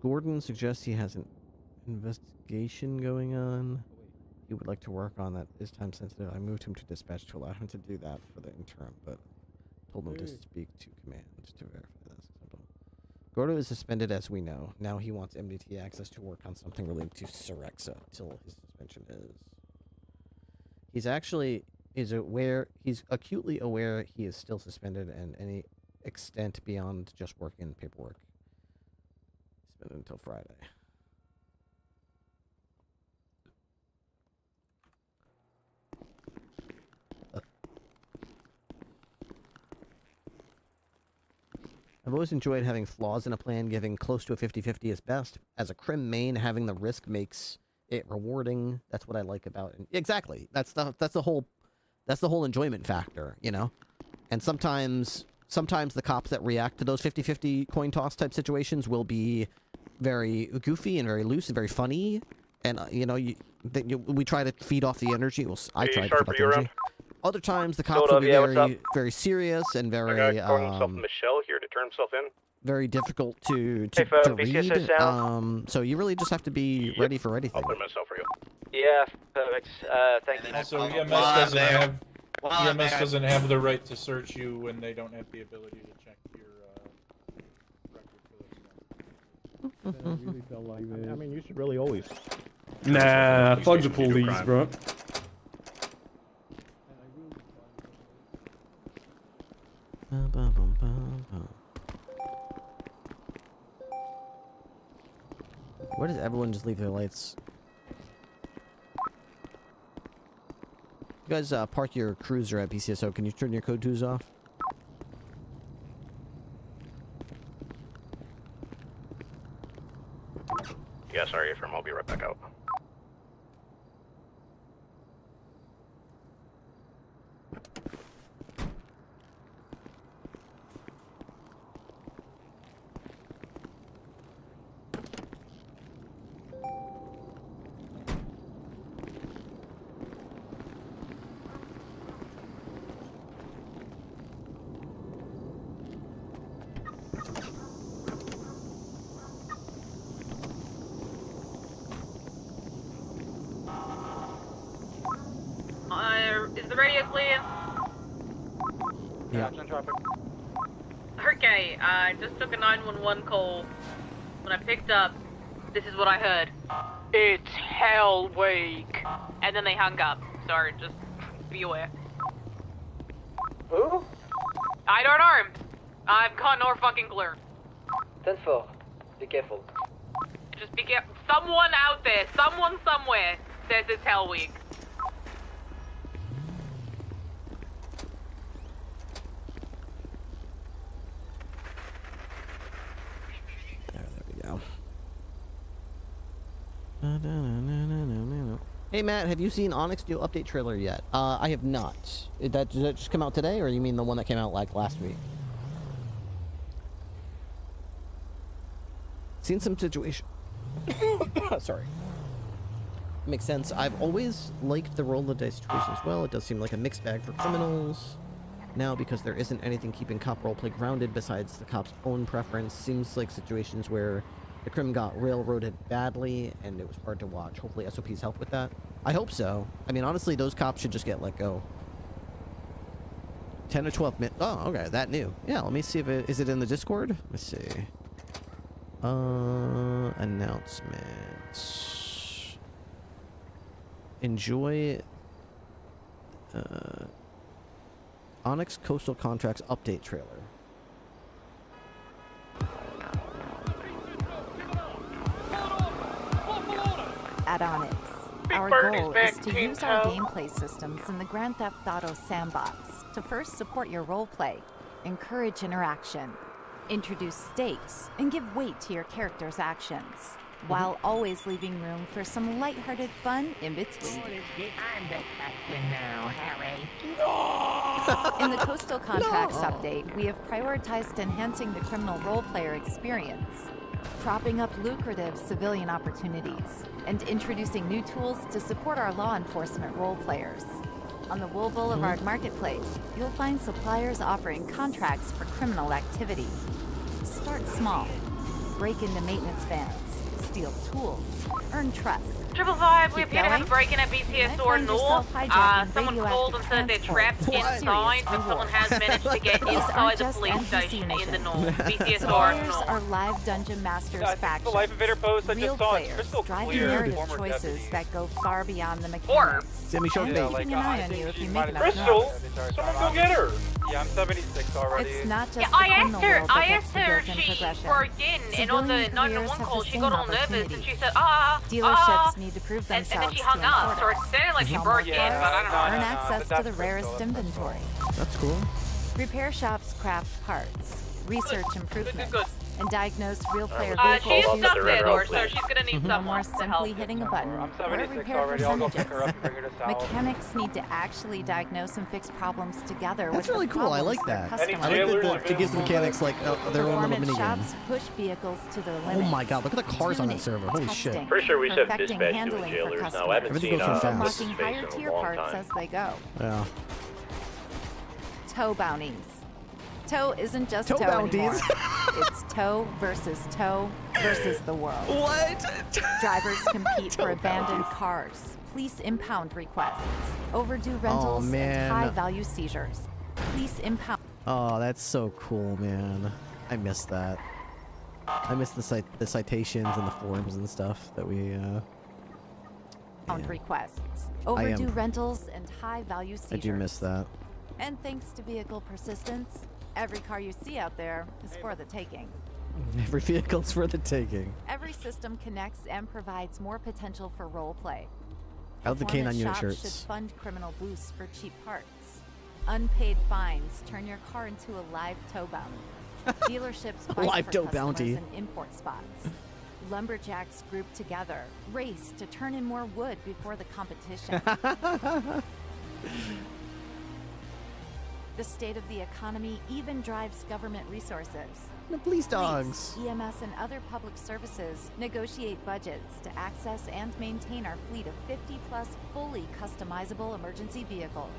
Gordon suggests he has an investigation going on. He would like to work on that. Is time sensitive. I moved him to dispatch to allow him to do that for the interim, but told him to speak to command to verify this. Gordo is suspended, as we know. Now he wants MDT access to work on something related to Syrexa till his suspension is. He's acutely aware he is still suspended and any extent beyond just working in paperwork. Suspended until Friday. I've always enjoyed having flaws in a plan, giving close to a 50-50 is best. As a crim main, having the risk makes it rewarding. That's what I like about it. Exactly. That's the whole enjoyment factor, you know? And sometimes the cops that react to those 50-50 coin toss type situations will be very goofy and very loose and very funny. And, you know, we try to feed off the energy. Well, I try to feed off the energy. Other times, the cops will be very serious and very, Michelle here to turn himself in. Very difficult to read. So you really just have to be ready for anything. I'll put myself for you. Yeah, perfect. Thank you. Also, EMS doesn't have the right to search you when they don't have the ability to check your record for this stuff. I mean, you should really always. Nah, fuck the police, bro. Where does everyone just leave their lights? You guys park your cruiser at PCSO. Can you turn your code 2s off? Yeah, sorry, Ephraim. I'll be right back out. Is the radio clear? Yeah. Okay, I just took a 911 call. When I picked up, this is what I heard. It's Hell Week. And then they hung up. Sorry, just be aware. Who? I don't know. I've got no fucking clue. 10-4. Be careful. Just be careful. Someone out there, someone somewhere says it's Hell Week. Hey Matt, have you seen Onyx Steel update trailer yet? I have not. Did that just come out today, or you mean the one that came out like last week? Seen some situation. Sorry. Makes sense. I've always liked the roll of the dice situation as well. It does seem like a mixed bag for criminals. Now, because there isn't anything keeping cop roleplay grounded besides the cop's own preference, seems like situations where the crim got railroaded badly and it was hard to watch. Hopefully SOPs help with that. I hope so. I mean, honestly, those cops should just get let go. 10 to 12 minutes. Oh, okay, that new. Yeah, let me see if is it in the Discord? Let's see. Announcements. Enjoy Onyx Coastal Contracts update trailer. At Onyx, our goal is to use our gameplay systems in the Grand Theft Auto sandbox to first support your roleplay, encourage interaction, introduce stakes, and give weight to your character's actions, while always leaving room for some lighthearted fun in between. I'm the captain now, Harry. In the Coastal Contracts update, we have prioritized enhancing the criminal role-player experience, propping up lucrative civilian opportunities, and introducing new tools to support our law enforcement role-players. On the Wool Boulevard Marketplace, you'll find suppliers offering contracts for criminal activity. Start small, break into maintenance vans, steal tools, earn trust. 555, we appear to have a break-in at BTS or North. Someone called and said they're trapped inside, but someone has managed to get inside the police station in the North. BTS or North. Are live Dungeon Masters factions. Real players driving narrative choices that go far beyond the mechanics. Sammy, show me. Keeping an eye on you if you make enough Crystal, noise. someone go get her. Yeah, I'm 76 already. It's not just Yeah, I asked her if she worked in, and on the 911 call she got all nervous and she said, Dealerships need to prove and themselves then she hung up, so it sounded like she broke in, but I don't know. Earn access to the rarest inventory. That's cool. Repair shops craft parts, research improvements, and diagnose real player She vehicles. is stuck there, though, so she's gonna need No more someone to simply help. hitting a button I'm or a 76 repair already. I'll go pick percentages. her up and bring her to South. Mechanics need to actually diagnose and fix problems together. That's with really the cool. I problems like their that. customers I like that it gives the mechanics like their own little Performance minigame. shops push vehicles to their Oh limits. my god, look at the cars on that Tuning, server. Holy shit. testing, Pretty sure we said perfecting dispatch to handling for jailers now. I customers. haven't Everything seen goes so fast. what's his Unlocking face higher in a tier long parts time. as they go. Yeah. Tow bounties. Tow isn't just Tow tow bounties. anymore. It's tow versus the world. What? Drivers compete for abandoned cars, police impound requests, overdue rentals, and man. high-value seizures. Police impound. Oh, that's so cool, man. I miss that. I miss the citations and the forums and stuff that we requests, overdue rentals, and high-value seizures. I do miss that. And thanks to vehicle persistence, every car you see out there is for the taking. Every vehicle's for the taking. Every system connects and provides more potential for role play. I love the K9 unit Shops shirts. should fund criminal boosts for cheap parts. Unpaid fines turn your car into a live tow bounty. Dealerships fight Live for tow customers bounty. in import spots. Lumberjacks group together, race to turn in more wood before the competition. The state of the economy even drives government resources. The police dogs. EMS and other public services negotiate budgets to access and maintain our fleet of 50-plus fully customizable emergency vehicles.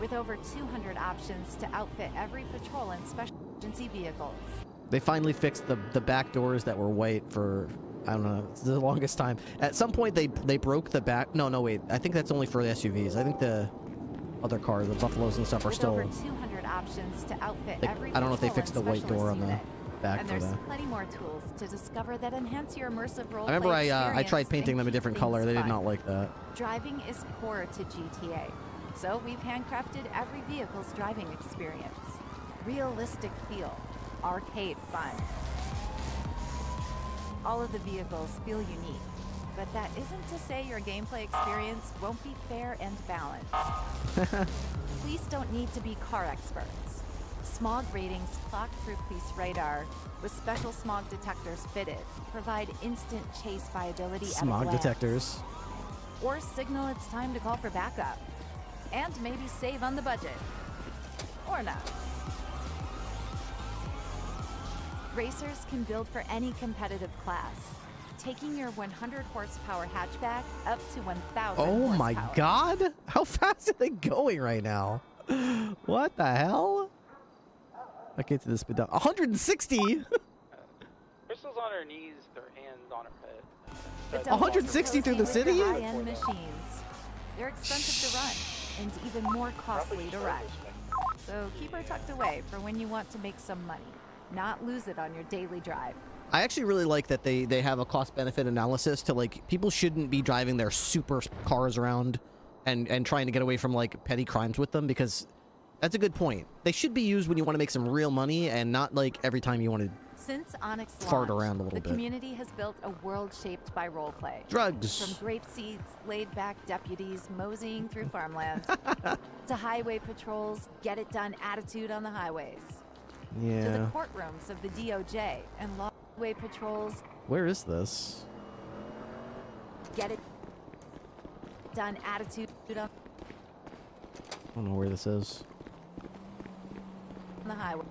With over 200 options to outfit every patrol and special emergency vehicles. They finally fixed the back doors that were white for, I don't know, the longest time. At some point they broke the back. No, wait. I think that's only for the SUVs. I think the other cars, the Buffaloes and stuff, are With still. over 200 options to outfit every I don't know if they patrol fixed and the white door on the specialist back and for there's that. plenty more tools to discover that enhance your immersive role. I remember play I tried experience painting and them a keep different things color. They did fun. not like that. Driving is core to GTA, so we've handcrafted every vehicle's driving experience. Realistic feel, arcade fun. All of the vehicles feel unique, but that isn't to say your gameplay experience won't be fair and balanced. Police don't need to be car experts. Smog ratings clocked through police radar with special smog detectors fitted provide instant chase viability at a Smog glance. detectors. Or signal it's time to call for backup. And maybe save on the budget. Or not. Racers can build for any competitive class, taking your 100 horsepower hatchback up to 1,000 Oh my horsepower. god! How fast are they going right now? What the hell? I can't do this, but 160? Crystal's on her knees, her hands on her head. But 160 through the city? High-end machines. They're expensive to run, and even more costly to ride. So keep her tucked away for when you want to make some money, not lose it on your daily drive. I actually really like that they have a cost-benefit analysis to, like, people shouldn't be driving their super cars around and trying to get away from, like, petty crimes with them, because that's a good point. They should be used when you want to make some real money and not, like, every time you want to Since Onyx fart launched, around a little the bit. community has built a world shaped by roleplay. Drugs. From grape seeds, laid-back deputies moseying through farmland, to highway patrols, get-it-done attitude on the highways. To the Yeah. courtrooms of the DOJ and highway patrols, Where is this? get-it-done attitude on I don't know where this is. the highways.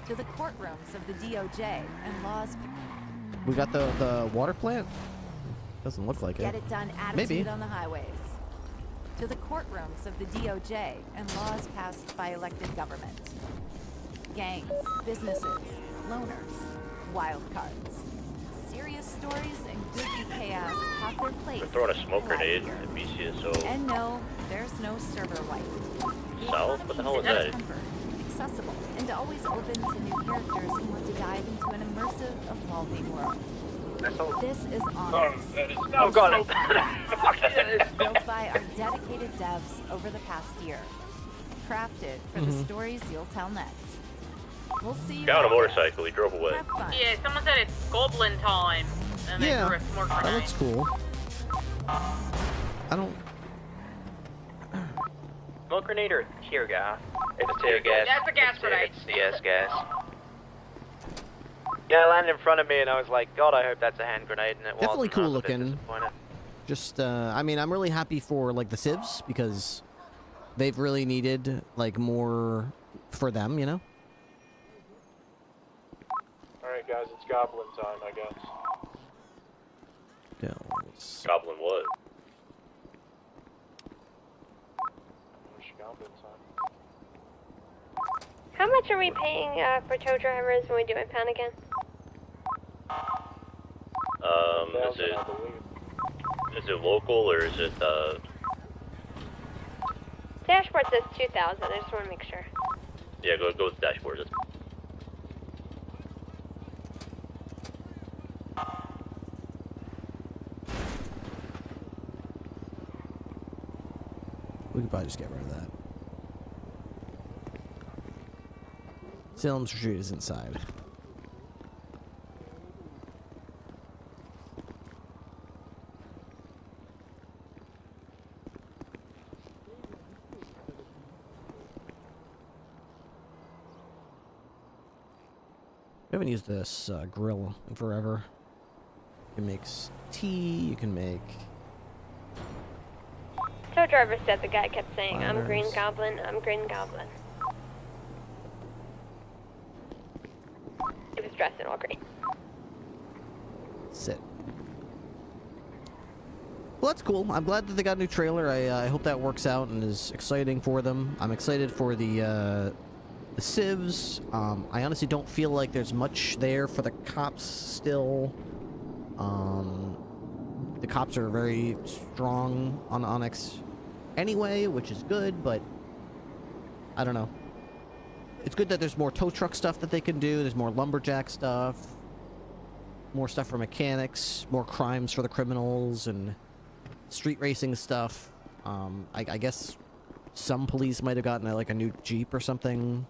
To the courtrooms of the DOJ and laws. We got the water plant? Doesn't look like Get it. it done attitude Maybe. on the highways. To the courtrooms of the DOJ and laws passed by elected government. Gangs, businesses, loners, wild cards. Serious stories and goofy chaos have their place. We're throwing a smoke in grenade life here. at BCSO And no, there's no server wipe. South? What the hell is that? Accessible and always open to new characters who want to dive into an immersive, evolving world. This is Onyx. Oh god. Built by our dedicated devs over the past year. Crafted for the stories you'll tell next. We'll see you Guy on a out there. motorcycle, he drove away. Have fun. Yeah, someone said it's goblin time. And they Yeah, threw a smoke that grenade. looks cool. I don't... Smoke grenade or tear gas? It's tear gas. That's a gas grenade. It's CS gas. Yeah, it landed in front of me and I was like, God, I hope that's a hand grenade, and it Definitely wasn't. cool I was a bit looking. disappointed. Just, I mean, I'm really happy for, like, the civs, because they've really needed, like, more for them, you know? Alright guys, it's goblin time, I guess. Dells. Goblin what? Goblin time. How much are we paying for tow drivers when we do impound again? Is it local or is it, Dashboard says 2,000. I just want to make sure. yeah, go with dashboard. We could probably just get rid of that. Salem Street is inside. We haven't used this grill in forever. You can make tea, you can make... Tow driver said the guy kept saying, I'm Green Flowers. Goblin, I'm Green Goblin. He was dressed in all green. Sit. Well, that's cool. I'm glad that they got a new trailer. I hope that works out and is exciting for them. I'm excited for the civs. I honestly don't feel like there's much there for the cops still. The cops are very strong on Onyx anyway, which is good, but I don't know. It's good that there's more tow truck stuff that they can do. There's more lumberjack stuff. More stuff for mechanics. More crimes for the criminals and street racing stuff. I guess some police might have gotten like a new Jeep or something.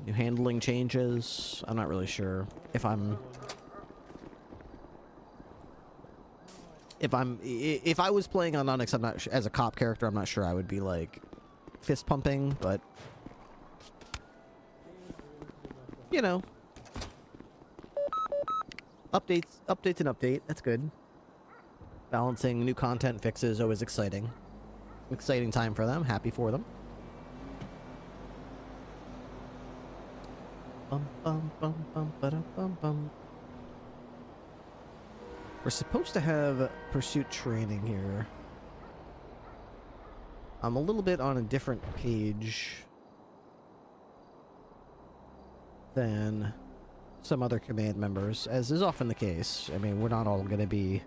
New handling changes. I'm not really sure if I'm if I was playing on Onyx, I'm not as a cop character. I'm not sure I would be like fist pumping, but you know, updates and update. That's good. Balancing new content fixes always exciting. Exciting time for them. Happy for them. Bum bum bum bum ba-dum bum bum. We're supposed to have pursuit training here. I'm a little bit on a different page than some other command members, as is often the case. I mean, we're not all going to be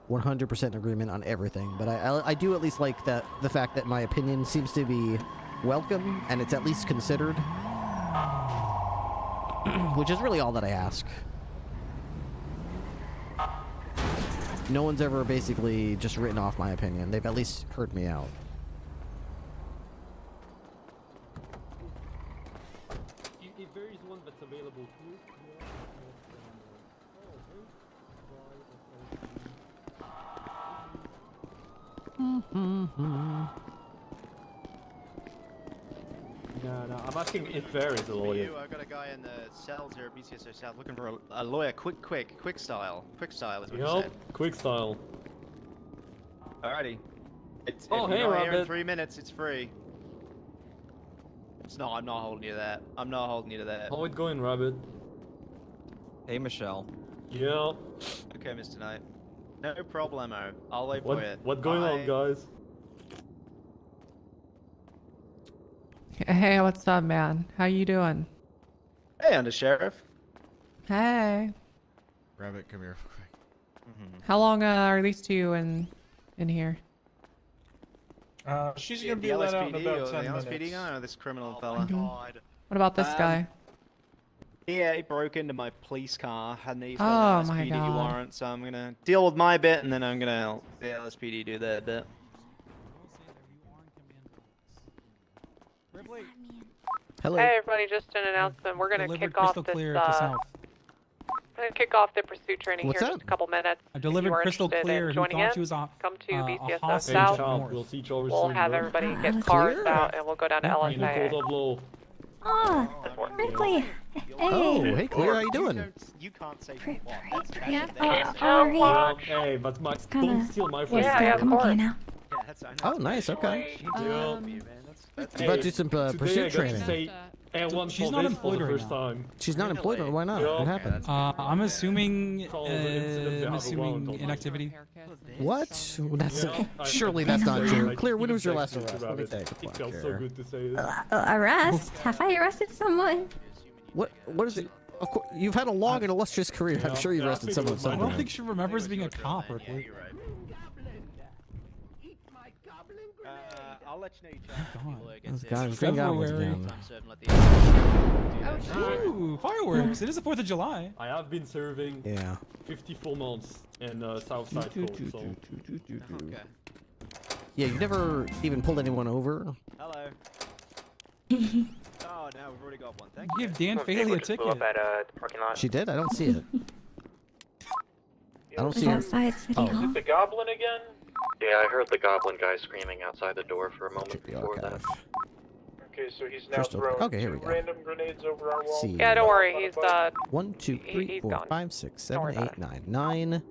100% in agreement on everything, but I do at least like that the fact that my opinion seems to be welcome and it's at least considered, which is really all that I ask. No one's ever basically just written off my opinion. They've at least heard me out. If there is one that's available too. No, I'm asking if there is a lawyer. I've got a guy in the cells here at BCSO South looking for a lawyer. Quick style. Quick style is what you said. Quick style. Alrighty. If hey, you're here in Rabbit. 3 minutes, it's free. It's not. I'm not holding you to that. I'm not holding you to that. How it going, Rabbit? Hey, Michelle. Yeah. Okay, Mr. Knight. No problemo. I'll wait for you. What going on, guys? Hey, what's up, man? How you doing? Hey, Under Sheriff. Hey. Rabbit, come here. How long are these two in here? She's gonna be let out in about 10 the minutes. LSPD guy or this criminal fella? What about this guy? Yeah, he broke into my police car, and he's Oh got an my LSPD God. warrant, so I'm gonna deal with my bit, and then I'm gonna help the LSPD do their bit. Hello. Hey everybody, just an announcement. We're gonna kick off this. Clear to south. We're gonna kick off the pursuit training What's here in that? just a couple minutes. I If delivered you are crystal interested clear. in Who joining thought in, she was a come to BCSO hostage South. north. We'll teach our We'll have everybody get cars out, and we'll go down to In the LSA. court of law. Oh, Ripley. Hey. Oh, hey Clear, how you doing? You can't say Oh, Hey, but my kinda- don't steal my Yes, friend. I'm okay now. Oh, nice. Okay. Hey, About to do some today I pursuit got to training. say A1 She's for not this employed for the right first now. time. She's not employed. Why not? Yeah. What happened? I'm assuming. Call the incident I'm to assuming have a inactivity. What? That's Yeah, surely I- that's not I- true. I- Clear, when I- was your I- last I- arrest? Let me take a It look felt so here. good to say this. Arrest? Have I arrested someone? What is it? Of course, you've had a long and illustrious career. I'm sure you've arrested someone. I don't think she remembers being a cop, Ripley. I'll let you know you try. Those guys, green goblins again. Ooh, fireworks! It is the 4th of July. I have been serving 54 months in Southside Court, so... Yeah, you never even pulled anyone over. Hello. Oh, no, we've already got one. Thank you. Give Dan Faley a ticket. She did? I don't see it. I don't see her. Outside City Hall. Is it the goblin again? Yeah, I heard the goblin guy screaming outside the door for a moment before that. Okay, so he's now Crystal- throwing okay, here we two go. random grenades over our wall. See. Yeah, don't worry. He's 1, 2, 3, he's 4, gone. 5, 6, Don't 7, worry 8, 9.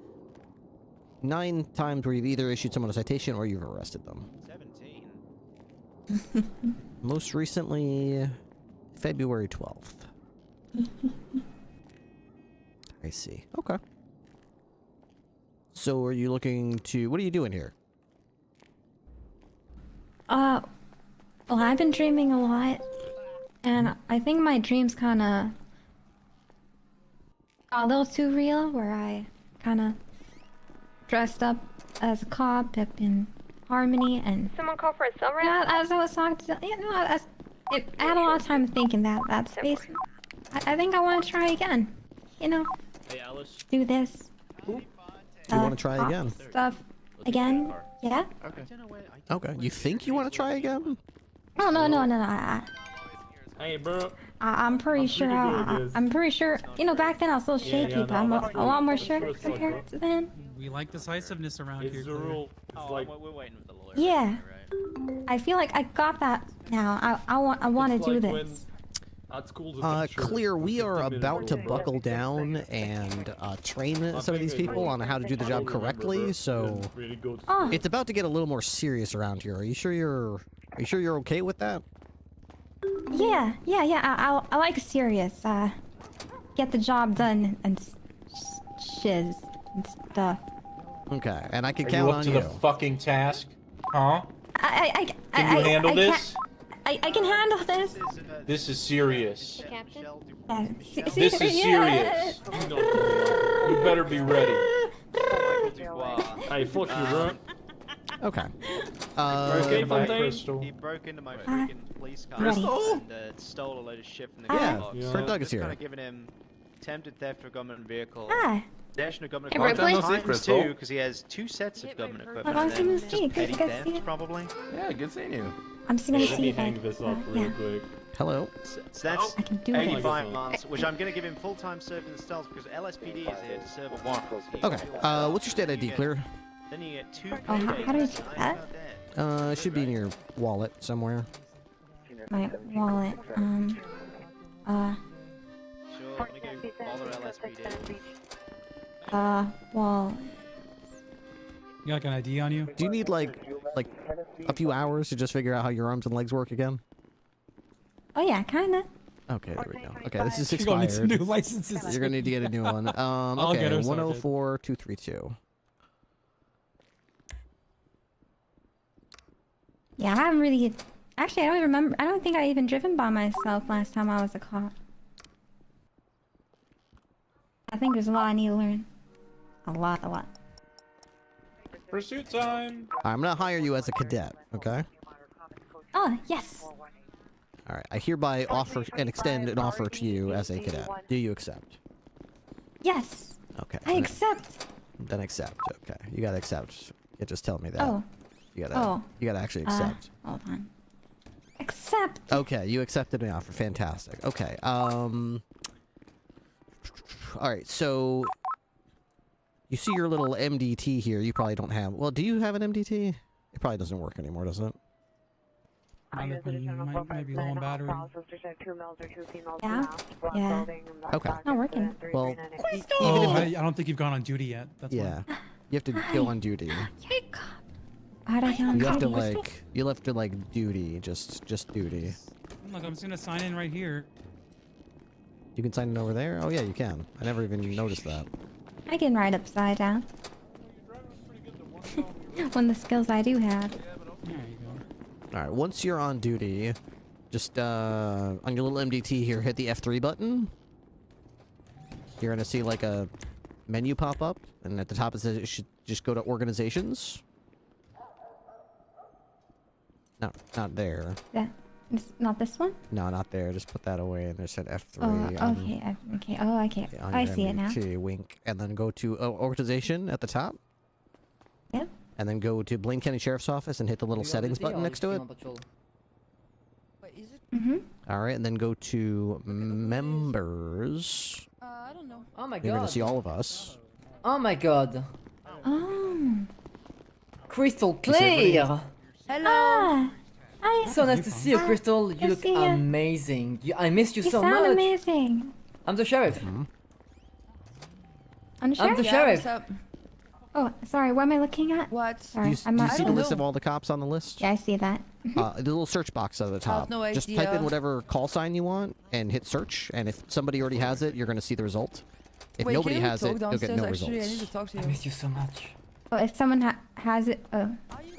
9 times where you've either issued someone a citation or you've arrested them. 17. Most recently, February 12th. I see. Okay. So are you looking to... What are you doing here? Well, I've been dreaming a lot, and I think my dreams kind of got a little too real, where I kind of dressed up as a cop up in Harmony, and Someone call for a cell rep? yeah, as I was talking to, I had a lot of time thinking that space. I think I want to try again. You know, Hey, Alice. do this. You want to try cop again? Stuff again? Yeah. Okay. You think you want to try again? Oh no. Hey, bro. I'm pretty sure. I'm pretty sure. You know, back then I was so shaky, yeah, but I'm a lot more sure first compared to then. We like decisiveness around It's here. the rule. It's like we're waiting with the lawyer. Yeah. I feel like I got that now. I want to do this. Clear, we are about to buckle down and train some of these people on how to do the job correctly, so it's about to get a little more serious around here. Are you sure you're okay with that? Yeah. I like serious. Get the job done and shiz and stuff. Okay, and I can Are count you up on to you. the fucking task? Huh? Can Can you handle this? I can handle this. This is serious. Captain? This is serious. You better be ready. Hey, fuck you, bro. Okay. He broke Crystal. into my freaking police car Crystal? and stole a load of shit from the Yeah, glove box. yeah. So Fred Doug is just here. kind of giving him attempted theft of a government vehicle. Hi. Possession of government Hey, equipment Ripley? times Crystal. 2 because he has 2 sets of government equipment. Long And time then no just see. petty Good to see theft, you. probably. Yeah, good seeing you. I'm just gonna Let see me if hang this up real quick. Hello. So that's I can do it. 85 months, which I'm going to give him full-time service in the stalls because LSPD is here to serve a warrant. Okay. What's your state ID, Clear? Then you get 2 Oh, how do we paydays. do that? It should be in your wallet somewhere. My wallet. Sure, let me go bother LSPD. Wallet. You got like an ID on you? Do you need like a few hours to just figure out how your arms and legs work again? Oh yeah, kinda. Okay, there we go. Okay, this is You're gonna need some expired. new licenses. You're gonna need to get a new one. I'll get Okay, her sorted. 104232. Yeah, I haven't really. Actually, I don't even remember. I don't think I even driven by myself last time I was a cop. I think there's a lot I need to learn. A lot. Pursuit time. I'm gonna hire you as a cadet, okay? Oh, yes. Alright, I hereby offer and extend an offer to you as a cadet. Do you accept? Yes. Okay. I accept. Then accept. Okay. You gotta accept. You just tell me that. Oh. You gotta actually accept. Hold on. Accept. Okay, you accepted my offer. Fantastic. Okay. Alright, so you see your little MDT here. You probably don't have. Well, do you have an MDT? It probably doesn't work anymore, does it? Might be low on battery. Yeah. Yeah. Okay. Not working. Well, Oh, I don't think you've gone on duty yet. That's yeah. why. You have to go on duty. How'd I get on You have to duty? you'll have to duty, just duty. Look, I'm just gonna sign in right here. You can sign in over there? Oh yeah, you can. I never even noticed that. I can ride upside down. One of the skills I do have. There you go. Alright, once you're on duty, just on your little MDT here, hit the F3 button. You're gonna see like a menu pop up, and at the top it says it should just go to organizations. No, not there. Not this one? No, not there. Just put that away and just hit F3. Oh, okay. Okay. Oh, okay. On I your see it now. MDT, wink, and then go to organization at the top. Yep. And then go to Blaine County Sheriff's Office and hit the little settings button next to it. Mm-hmm. Alright, and then go to members. I don't know. Oh my god. You're gonna see all of us. Oh my god. Oh. Crystal You see everybody? clear. Hello. Hi. So nice to see you, Crystal. You look see you. amazing. I missed you You so sound much. amazing. I'm the sheriff. I'm I'm the sheriff. Oh, sorry. What am I looking at? What? Sorry, Do you see the list of all the cops on the list? Yeah, I see that. The little search box at the top. no Just idea. type in whatever call sign you want and hit search. And if somebody already has it, you're going to see the result. If Wait, nobody can we has talk it, you'll get downstairs? no Actually, I results. need to talk to you. I missed you so much. Oh, if someone has it. Oh.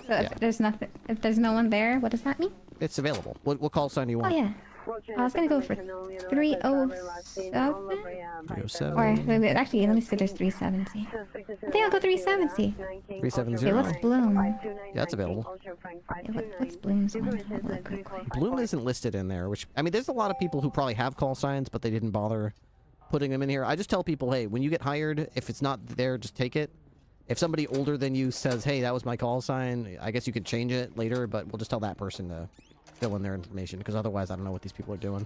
So if Yeah. there's nothing, if there's no one there, what does that mean? It's available. What call sign do you Oh want? yeah. I was gonna go for 307. 307. Or wait, actually, let me see. There's 370. I think I'll go 370. 370. Okay, what's Bloom? Yeah, that's available. What's Bloom's one? Have a look real quick. Bloom isn't listed in there, which, I mean, there's a lot of people who probably have call signs, but they didn't bother putting them in here. I just tell people, hey, when you get hired, if it's not there, just take it. If somebody older than you says, hey, that was my call sign, I guess you could change it later, but we'll just tell that person to fill in their information, because otherwise I don't know what these people are doing.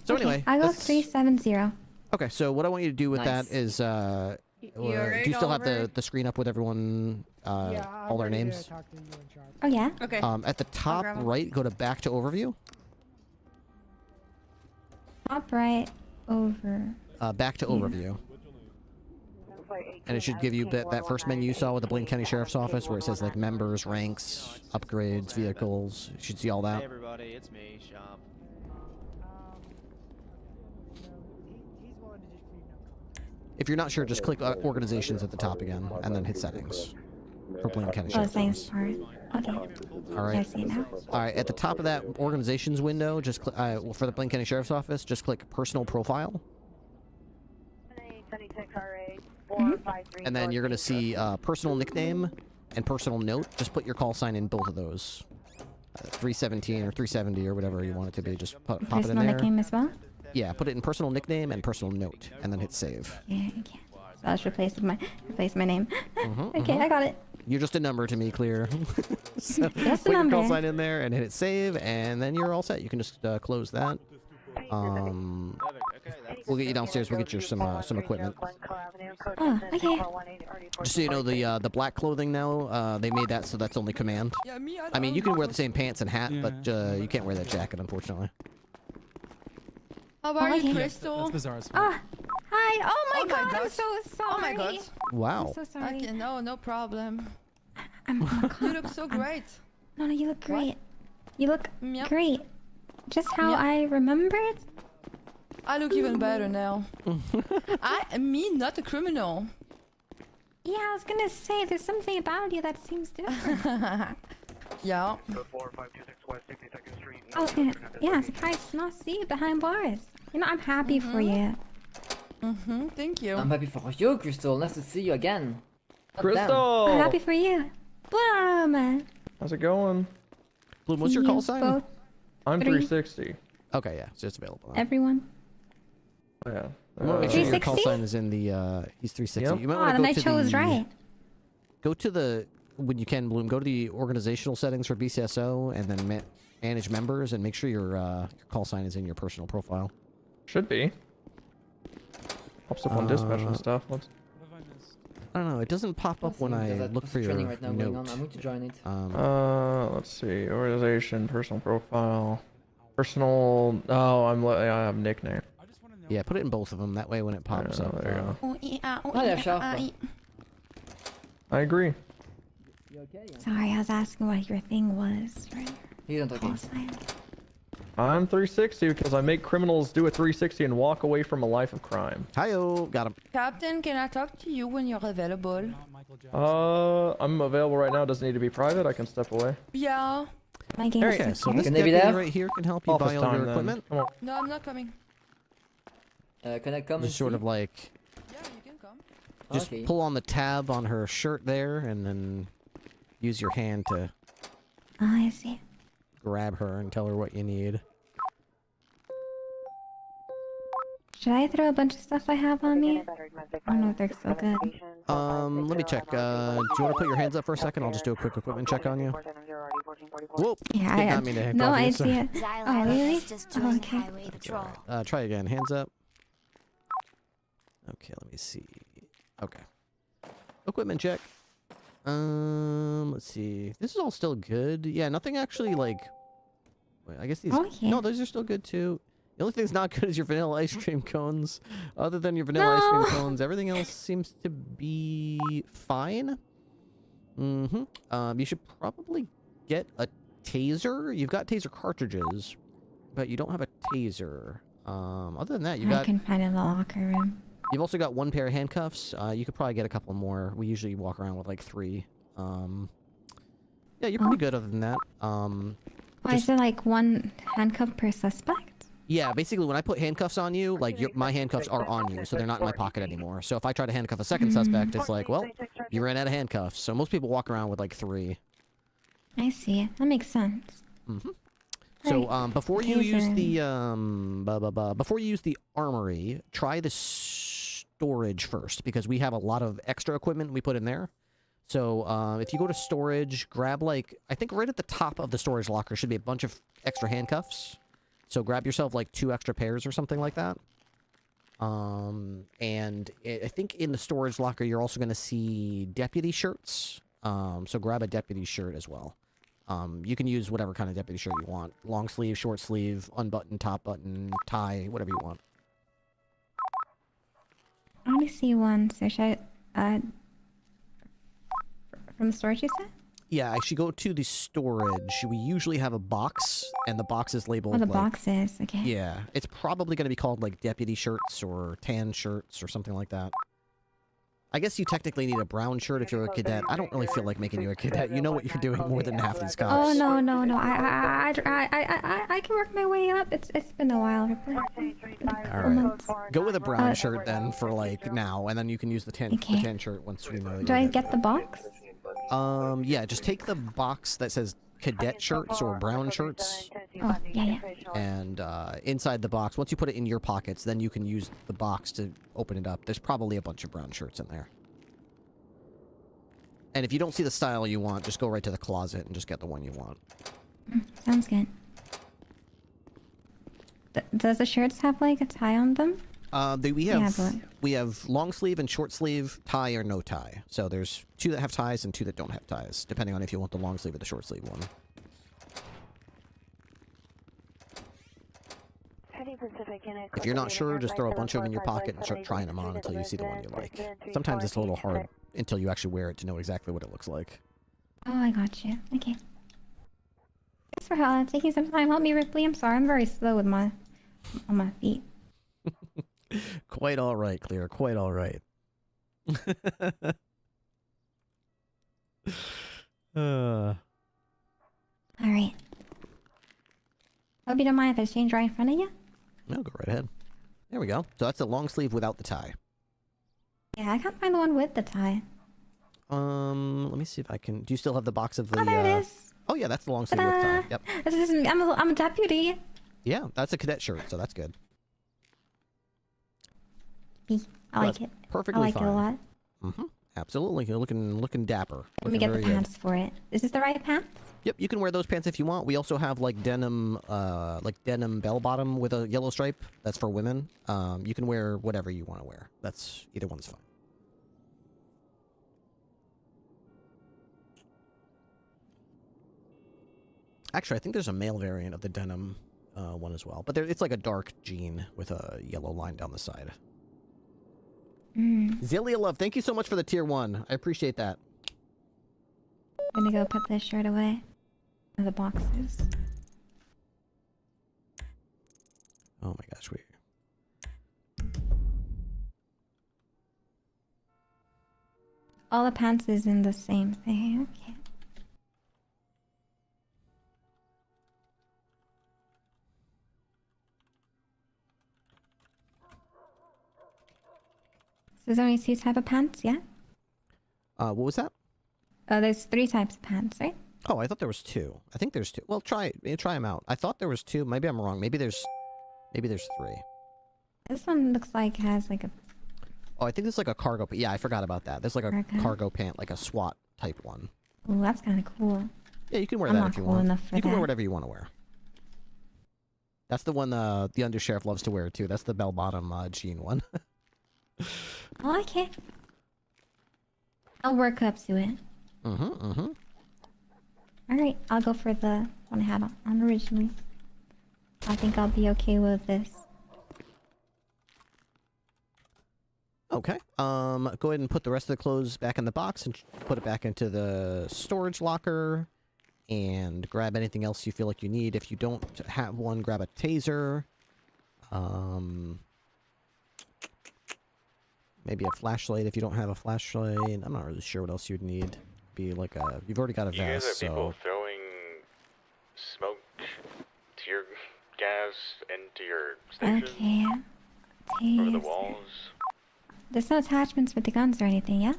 So anyway, I go 370. Okay, so what I want you to do with that is, do you still have the screen up with everyone, all their names? Oh yeah. Okay. At the top right, go to back to overview. Top right over. Back to overview. And it should give you that first menu you saw with the Blaine County Sheriff's Office, where it says like members, ranks, upgrades, vehicles. You should see all that. Hey everybody, it's me, Shop. If you're not sure, just click organizations at the top again, and then hit settings for Blaine County Sheriff's Office. Okay. All right. I see it now. All right. At the top of that organizations window, just for the Blaine County Sheriff's Office, just click personal profile. And then you're going to see personal nickname and personal note. Just put your call sign in both of those. 317 or 370 or whatever you want it to be. Just pop it in there. Personal nickname as well? Yeah, put it in personal nickname and personal note, and then hit save. Yeah, okay. So I'll just replace my name. Okay, I got it. You're just a number to me, Clear. So Just a put your number. call sign in there and hit save, and then you're all set. You can just close that. We'll get you downstairs. We'll get you some equipment. Oh, okay. Just so you know, the black clothing now, they made that so that's only command. I mean, you can wear the same pants and hat, but you can't wear that jacket, unfortunately. How are you, Okay. Crystal? That's bizarre as fuck. Ah, hi. Oh my god, I'm God. so sorry. Oh my god. Wow. I'm so sorry. Okay, no problem. Oh my god. You look so great. No, you look great. You look Yep. great. Just how Yep. I remembered. I look even better now. Me, not a criminal. Yeah, I was gonna say, there's something about you that seems different. Yeah. Oh, yeah, surprised to not see you behind bars. You know, I'm happy for you. Thank you. I'm happy for you, Crystal. Nice to see you again. God damn. I'm happy for you. Bloom! How's it going? Bloom, what's your call sign? Both, I'm 360. Okay, yeah, it's just available now. everyone. Oh, yeah. You want to make sure your call 360? sign is in the, he's 360. Yep. You might Oh, want to then go I to chose the, right. Go to the, when you can, Bloom, go to the organizational settings for BCSO, and then manage members, and make sure your call sign is in your personal profile. Should be. Pops up on dispatch and stuff. What's... I don't know, it doesn't pop up when I look for your training right now going on. note. I'm going to join it. let's see. Organization, personal profile. Personal... Oh, I have nickname. Yeah, put it in both of them. That way when it pops up. There you go. Oh, yeah, sure. I agree. Sorry, I was asking what your thing was. Right? You don't Call sign. I'm 360 because I make criminals do a 360 and walk away from a life of crime. Hi-yo, got him. Captain, can I talk to you when you're available? I'm available right now. Doesn't need to be private. I can step away. Yeah. My game is Okay, so this Can they be deputy there? right here can help you Office buy all time, your then. equipment. Come on. No, I'm not coming. Can I come and Just sort see? of like, Yeah, you can come. just Okay. pull on the tab on her shirt there, and then use your hand to Oh, I see. grab her and tell her what you need. Should I throw a bunch of stuff I have on me? I don't know if they're still good. Let me check. Do you want to put your hands up for a second? I'll just do a quick equipment check on you. Whoop! Yeah, Did I not mean to hit no off you, idea. sorry. Oh, really? Oh, okay. Try again. Hands up. Okay, let me see. Okay. Equipment check. Let's see. This is all still good. Yeah, nothing actually like. Wait, I guess these. Oh, yeah. No, those are still good too. The only thing's not good is your vanilla ice cream cones. Other than your vanilla ice cream cones, everything else seems to be fine. You should probably get a taser. You've got taser cartridges, but you don't have a taser. Other than that, you I got. can find it in the locker room. You've also got one pair of handcuffs. You could probably get a couple more. We usually walk around with like 3. Yeah, you're pretty good other than that. Why is there like one handcuff per suspect? Yeah, basically when I put handcuffs on you, like my handcuffs are on you, so they're not in my pocket anymore. So if I try to handcuff a second suspect, it's like, well, you ran out of handcuffs. So most people walk around with like 3. I see. That makes sense. So before you use Taser. the before you use the armory, try the storage first, because we have a lot of extra equipment we put in there. So if you go to storage, grab like, I think right at the top of the storage locker should be a bunch of extra handcuffs. So grab yourself like 2 extra pairs or something like that. And I think in the storage locker, you're also going to see deputy shirts. So grab a deputy shirt as well. You can use whatever kind of deputy shirt you want. Long sleeve, short sleeve, unbuttoned, top button, tie, whatever you want. I only see one, so should I, from the storage you said? Yeah, I should go to the storage. We usually have a box, and the box is labeled. Oh, the like, boxes. Okay. Yeah, it's probably going to be called like deputy shirts or tan shirts or something like that. I guess you technically need a brown shirt if you're a cadet. I don't really feel like making you a cadet. You know what you're doing more than half these cops. Oh no. I can work my way up. It's been a while. All right. Go with a brown shirt then for like now, and then you can use the tan shirt once we know. Do I get the box? Yeah, just take the box that says cadet shirts or brown shirts. Oh, yeah. And inside the box, once you put it in your pockets, then you can use the box to open it up. There's probably a bunch of brown shirts in there. And if you don't see the style you want, just go right to the closet and just get the one you want. Sounds good. Does the shirts have like a tie on them? We have long sleeve and short sleeve, tie or no tie. So there's 2 that have ties and 2 that don't have ties, depending on if you want the long sleeve or the short sleeve one. If you're not sure, just throw a bunch of them in your pocket and start trying them on until you see the one you like. Sometimes it's a little hard until you actually wear it to know exactly what it looks like. Oh, I got you. Okay. Thanks for taking some time. Help me, Ripley. I'm sorry. I'm very slow with on my feet. Quite all right, Clear. Quite all right. All right. Hope you don't mind if I change right in front of you. No, go right ahead. There we go. So that's a long sleeve without the tie. Yeah, I can't find the one with the tie. Let me see if I can. Do you still have the box of the? Oh, there it is. Oh yeah, that's the long sleeve with the tie. Yep. I'm a deputy. Yeah, that's a cadet shirt, so that's good. I like it. Perfectly I like fine. it a lot. Mm-hmm. Absolutely. You're looking dapper. Let me get the pants for it. Is this the right pants? Yep, you can wear those pants if you want. We also have like denim bell bottom with a yellow stripe. That's for women. You can wear whatever you want to wear. That's either one's fine. Actually, I think there's a male variant of the denim one as well, but it's like a dark jean with a yellow line down the side. Zillia Love, thank you so much for the tier 1. I appreciate that. I'm gonna go put this shirt away. The boxes. Oh my gosh, all the pants is in the same thing. Okay. So there's only 2 types of pants, yeah? What was that? There's 3 types of pants, right? Oh, I thought there was 2. I think there's 2. Well, try them out. I thought there was 2. Maybe I'm wrong. Maybe there's 3. This one looks like it has like a... Oh, I think it's like a cargo... Yeah, I forgot about that. There's like a cargo pant, like a SWAT type one. Oh, that's kind of cool. Yeah, you can wear that if you want. You can wear whatever you want to wear. That's the one the undersheriff loves to wear too. That's the bell-bottom jean one. Oh, okay. I'll work up to it. Alright, I'll go for the one I had on originally. I think I'll be okay with this. Okay. Go ahead and put the rest of the clothes back in the box and put it back into the storage locker. And grab anything else you feel like you need. If you don't have one, grab a taser. Maybe a flashlight if you don't have a flashlight. I'm not really sure what else you'd need. Be like a... You've already got a vest, You guys are so... people throwing smoke, tear gas into your stations? Okay. Over the walls? There's no attachments with the guns or anything, yeah?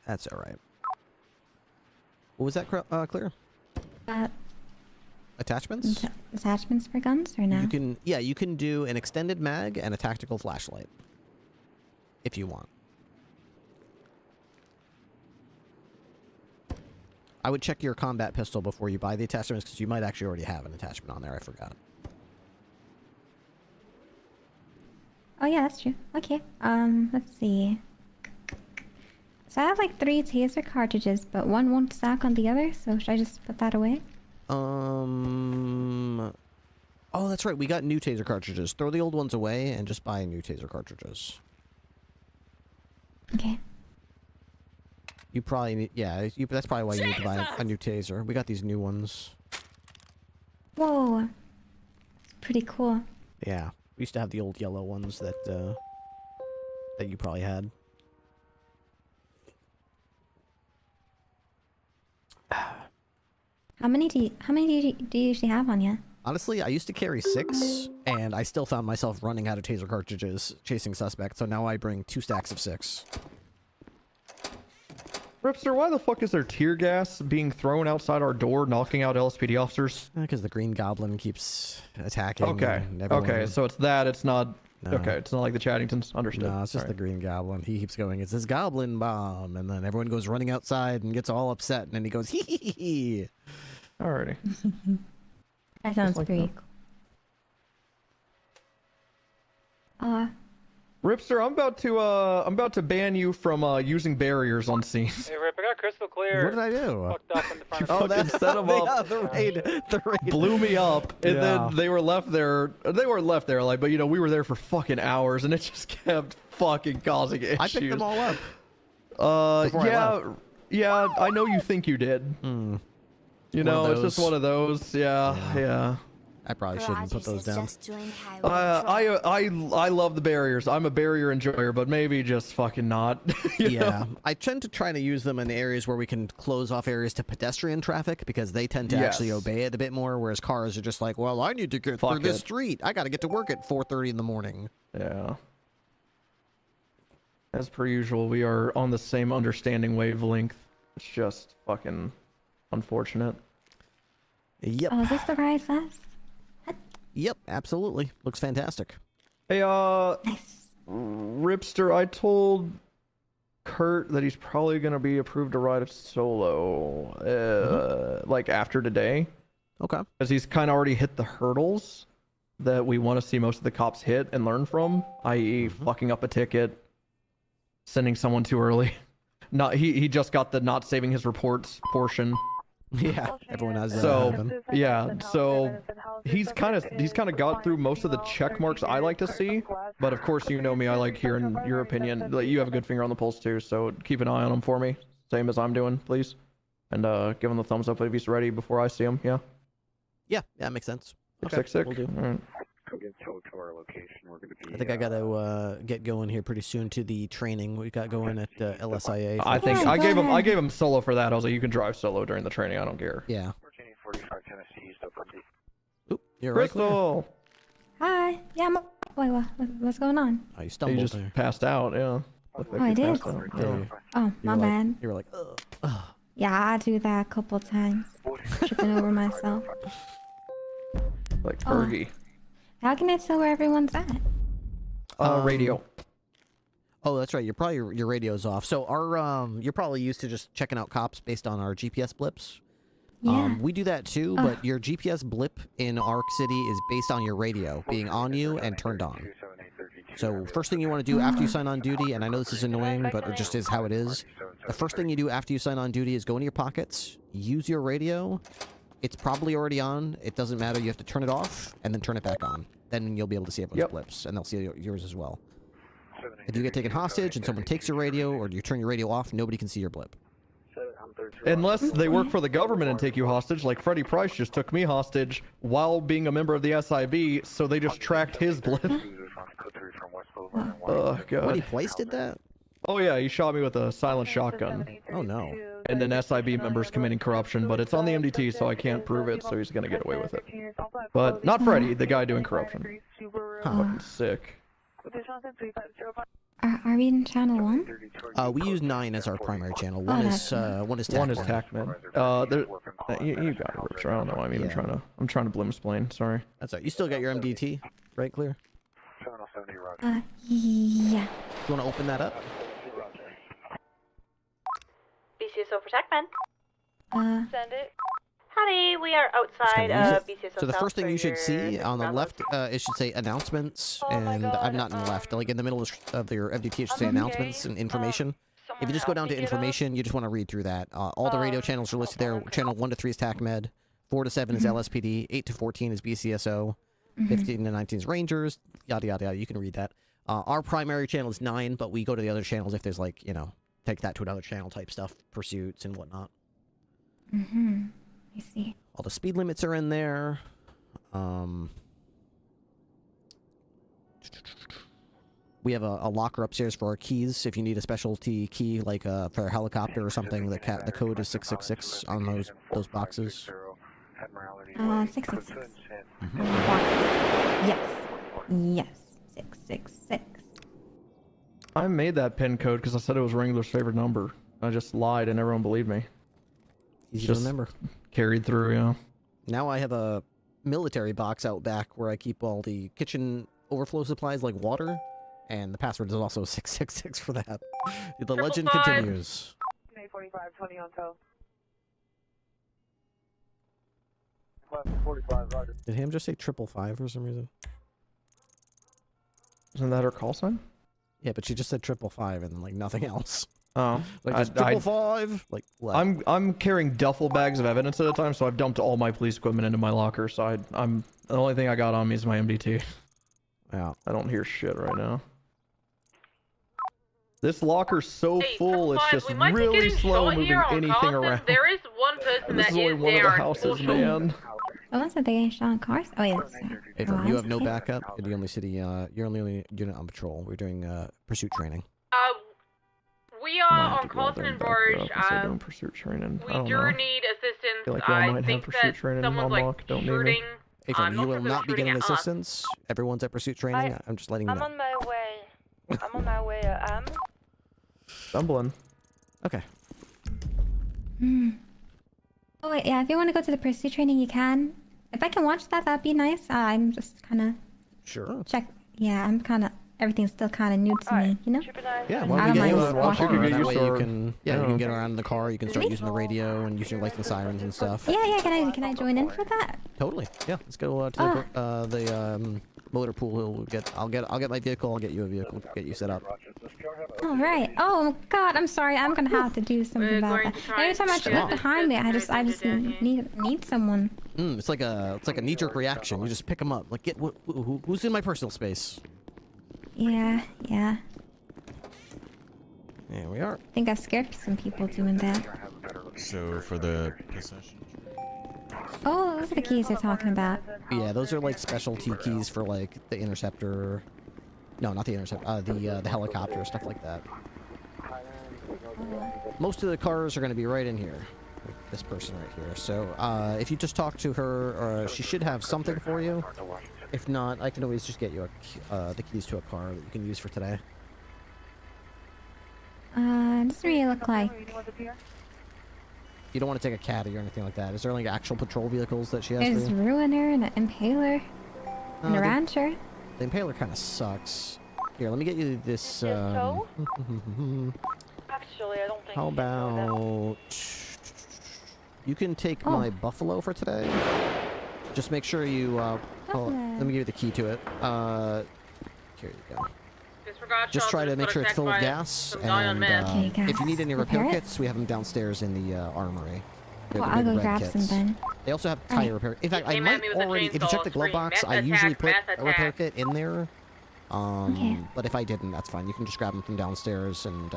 That's alright. What was that, Clear? Attachments? Attachments for guns or no? You can do an extended mag and a tactical flashlight. If you want. I would check your combat pistol before you buy the attachments, because you might actually already have an attachment on there. I forgot. Oh yeah, that's true. Okay. Let's see. So I have like 3 taser cartridges, but one won't stack on the other. So should I just put that away? Oh, that's right. We got new taser cartridges. Throw the old ones away and just buy new taser cartridges. Okay. You probably need, yeah, that's probably why you need to buy a new taser. We got these new ones. Whoa. It's pretty cool. Yeah. We used to have the old yellow ones that you probably had. How many do you usually have on you? Honestly, I used to carry 6, and I still found myself running out of taser cartridges chasing suspects, so now I bring 2 stacks of 6. Ripster, why the fuck is there tear gas being thrown outside our door, knocking out LSPD officers? Because the Green Goblin keeps attacking. Okay. Okay, so it's that. It's not. No. Okay, it's not like the Chattingtons. Understood. No, it's just the Green Goblin. He keeps going, it's this goblin bomb, and then everyone goes running outside and gets all upset, and then he goes, hee hee hee hee. Alrighty. That sounds like pretty cool. Ripster, I'm about to ban you from using barriers on scenes. Hey Rip, I got crystal clear. What did I do? Fucked up in the front Oh, that set them up. The raid blew me up, and then they were left there. They weren't left there, like, but you know, we were there for fucking hours, and it just kept fucking causing issues. I picked them all up. Yeah, I know you think you did. You know, it's just one of those. Yeah. I probably shouldn't put those down. I love the barriers. I'm a barrier enjoyer, but maybe just fucking not. You know? I tend to try to use them in the areas where we can close off areas to pedestrian traffic, because they tend to actually obey it a bit more, whereas cars are just like, well, I need to get through this street. I got to get to work at 4:30 in the morning. Yeah. As per usual, we are on the same understanding wavelength. It's just fucking unfortunate. Yep. Oh, is this the ride fest? Yep, absolutely. Looks fantastic. Hey, Ripster, I told Kurt that he's probably gonna be approved to ride solo, like after today. Okay. Because he's kind of already hit the hurdles that we want to see most of the cops hit and learn from, i.e., fucking up a ticket, sending someone too early. He just got the not saving his reports portion. Yeah, everyone has that. So yeah, so he's kind of got through most of the check marks I like to see, but of course you know me, I like hearing your opinion. Like, you have a good finger on the pulse too, so keep an eye on him for me, same as I'm doing, please, and give him the thumbs up if he's ready before I see him. Yeah. Yeah, that makes sense. Okay, sick. We'll do. All right. I think I gotta get going here pretty soon to the training we got going at LSIA. I think I gave him solo for that. I was like, you can drive solo during the training. I don't care. Yeah. Oop, you're Crystal. Hi. Yeah. Wait, what's going on? Oh, you stumbled. You just passed out. Yeah. Oh, I did. Oh, my bad. You were like, ugh. Yeah, I do that a couple times. Tripping over myself. Like Fergie. How can I tell where everyone's at? Radio. Oh, that's right. Your radio's off. So you're probably used to just checking out cops based on our GPS blips. Yeah. We do that too, but your GPS blip in Arc City is based on your radio being on you and turned on. So first thing you want to do after you sign on duty, and I know this is annoying, but it just is how it is. The first thing you do after you sign on duty is go into your pockets, use your radio. It's probably already on. It doesn't matter. You have to turn it off and then turn it back on. Then you'll be able to see everyone's blips, and they'll see yours as well. If you get taken hostage and someone takes your radio, or you turn your radio off, nobody can see your blip. Unless they work for the government and take you hostage, like Freddie Price just took me hostage while being a member of the SIB, so they just tracked his blip. Oh, God. When he placed that? Oh, yeah, he shot me with a silent shotgun. Oh, no. And then SIB members committing corruption, but it's on the MDT, so I can't prove it, so he's gonna get away with it. But not Freddie, the guy doing corruption. Fucking sick. Are we in channel 1? We use 9 as our primary channel. One is TACMED. You got it, Rich. I don't know. I'm trying to blimsplain. Sorry. That's right. You still got your MDT, right? Clear. Yeah. You want to open that up? BCSO for TACMED. Send it. Howdy, we are outside of BCSO. So the first thing you should see on the left, it should say announcements, and I'm not in the left. Like in the middle of your FDT, it should say announcements and information. If you just go down to information, you just want to read through that. All the radio channels are listed there. Channel 1 to 3 is TACMed, 4 to 7 is LSPD, 8 to 14 is BCSO, 15 to 19 is Rangers, yada yada yada. You can read that. Our primary channel is 9, but we go to the other channels if there's like, you know, take that to another channel type stuff, pursuits and whatnot. I see. All the speed limits are in there. We have a locker upstairs for our keys. If you need a specialty key, like for a helicopter or something, the code is 666 on those boxes. 666. Yes. 666. I made that pin code because I said it was Wrangler's favorite number. I just lied and everyone believed me. Easy to remember. Carried through, yeah. Now I have a military box out back where I keep all the kitchen overflow supplies like water, and the password is also 666 for that. The legend continues. 45, 20 on tow. 45, Roger. Did Ham just say 555 for some reason? Isn't that her call sign? Yeah, but she just said 555 and like nothing else. Oh, like just 555. Like what? I'm carrying duffel bags of evidence at a time, so I've dumped all my police equipment into my locker. So I'm the only thing I got on me is my MDT. Yeah, I don't hear shit right now. This locker's so full, it's just really slow moving anything around. There is one person this that is only one of the houses, man. Oh, so they shot on cars? Oh, yes. Adrian, you have no backup. You're the only city. You're only unit on patrol. We're doing pursuit training. We are on Carlton and Barge. Pursuit training. We do need assistance. I feel like y'all might have pursuit training someone's like don't shooting. Adrian, you will not be getting assistance. Everyone's at pursuit training. I'm just letting you know. I'm on my way. I'm on my way. Stumbling. Okay. Oh wait, yeah. If you want to go to the pursuit training, you can. If I can watch that, that'd be nice. I'm just kind of. Sure. Check. Yeah, I'm kind of. Everything's still kind of new to me, you know? Yeah, well, we get you a car. That way you can, you can get around in the car. You can start using the radio and using lights and sirens and stuff. Yeah. Can I join in for that? Totally. Yeah. Let's go to the motor pool. I'll get my vehicle. I'll get you a vehicle. Get you set up. All right. Oh God, I'm sorry. I'm gonna have to do something about that. Every time I look behind me, I just need someone. It's like a knee-jerk reaction. You just pick them up. Like, who's in my personal space? Yeah. There we are. I think I've scared some people doing that. So for the possession. Oh, those are the keys you're talking about. Yeah, those are like specialty keys for like the interceptor. No, not the interceptor. The helicopter, stuff like that. Most of the cars are going to be right in here. Like this person right here. So if you just talk to her, she should have something for you. If not, I can always just get you the keys to a car that you can use for today. Doesn't really look like. You don't want to take a caddy or anything like that. Is there like actual patrol vehicles that she has There's for you? Ruiner and an Impaler and a Rancher. The Impaler kind of sucks. Here, let me get you this. Actually, I don't think. How about you can take my Buffalo for today? Just make sure you. Let me give you the key to it. Here you go. Just try to make sure it's full of gas, and if you need any repair kits, we have them downstairs in the armory. Well, I'll go grab some then. They also have tire repair. In fact, I might already. If you check the glove box, I usually put a repair kit in there. But if I didn't, that's fine. You can just grab them from downstairs, and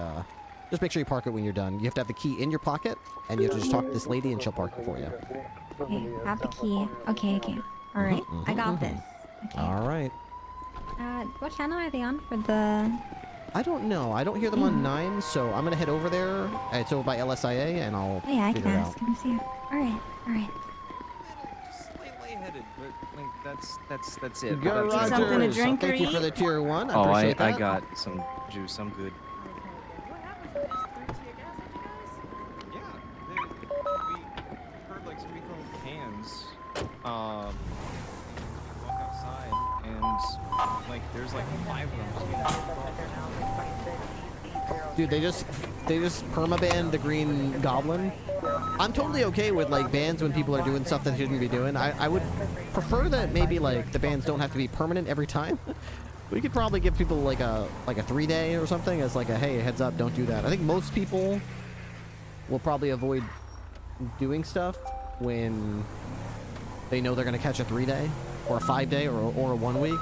just make sure you park it when you're done. You have to have the key in your pocket, and you have to just talk to this lady, and she'll park it for you. Okay, have the key. Okay. All right, I got this. Okay. All right. What channel are they on for the? I don't know. I don't hear them on 9, so I'm gonna head over there. It's over by LSIA, and I'll. Oh, yeah, I can ask and see. All right. Slightly headed, but like that's it. Go, Roger. Something to drink or Thank you eat? for the tier 1. Oh, I got some juice. I'm good. Yeah, we heard like somebody throwing cans. Walk outside and like there's like 5 of them just getting Dude, they just permabanned the Green Goblin. I'm totally okay with like bans when people are doing stuff that they shouldn't be doing. I would prefer that maybe like the bans don't have to be permanent every time. We could probably give people like a 3-day or something as like a hey, heads up, don't do that. I think most people will probably avoid doing stuff when they know they're gonna catch a 3-day or a 5-day or a 1 week.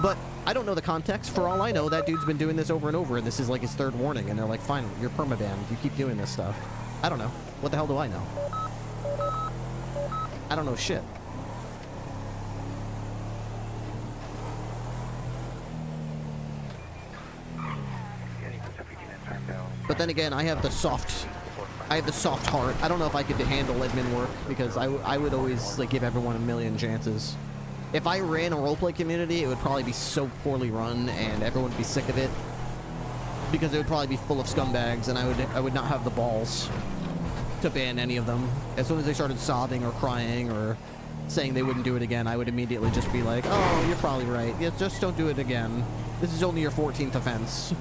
But I don't know the context. For all I know, that dude's been doing this over and over, and this is like his 3rd warning, and they're like, fine, you're permabanned. You keep doing this stuff. I don't know. What the hell do I know? I don't know shit. But then again, I have the soft heart. I don't know if I could handle admin work, because I would always like give everyone a million chances. If I ran a roleplay community, it would probably be so poorly run, and everyone would be sick of it, because it would probably be full of scumbags, and I would not have the balls to ban any of them. As soon as they started sobbing or crying or saying they wouldn't do it again, I would immediately just be like, oh, you're probably right. Yeah, just don't do it again. This is only your 14th offense.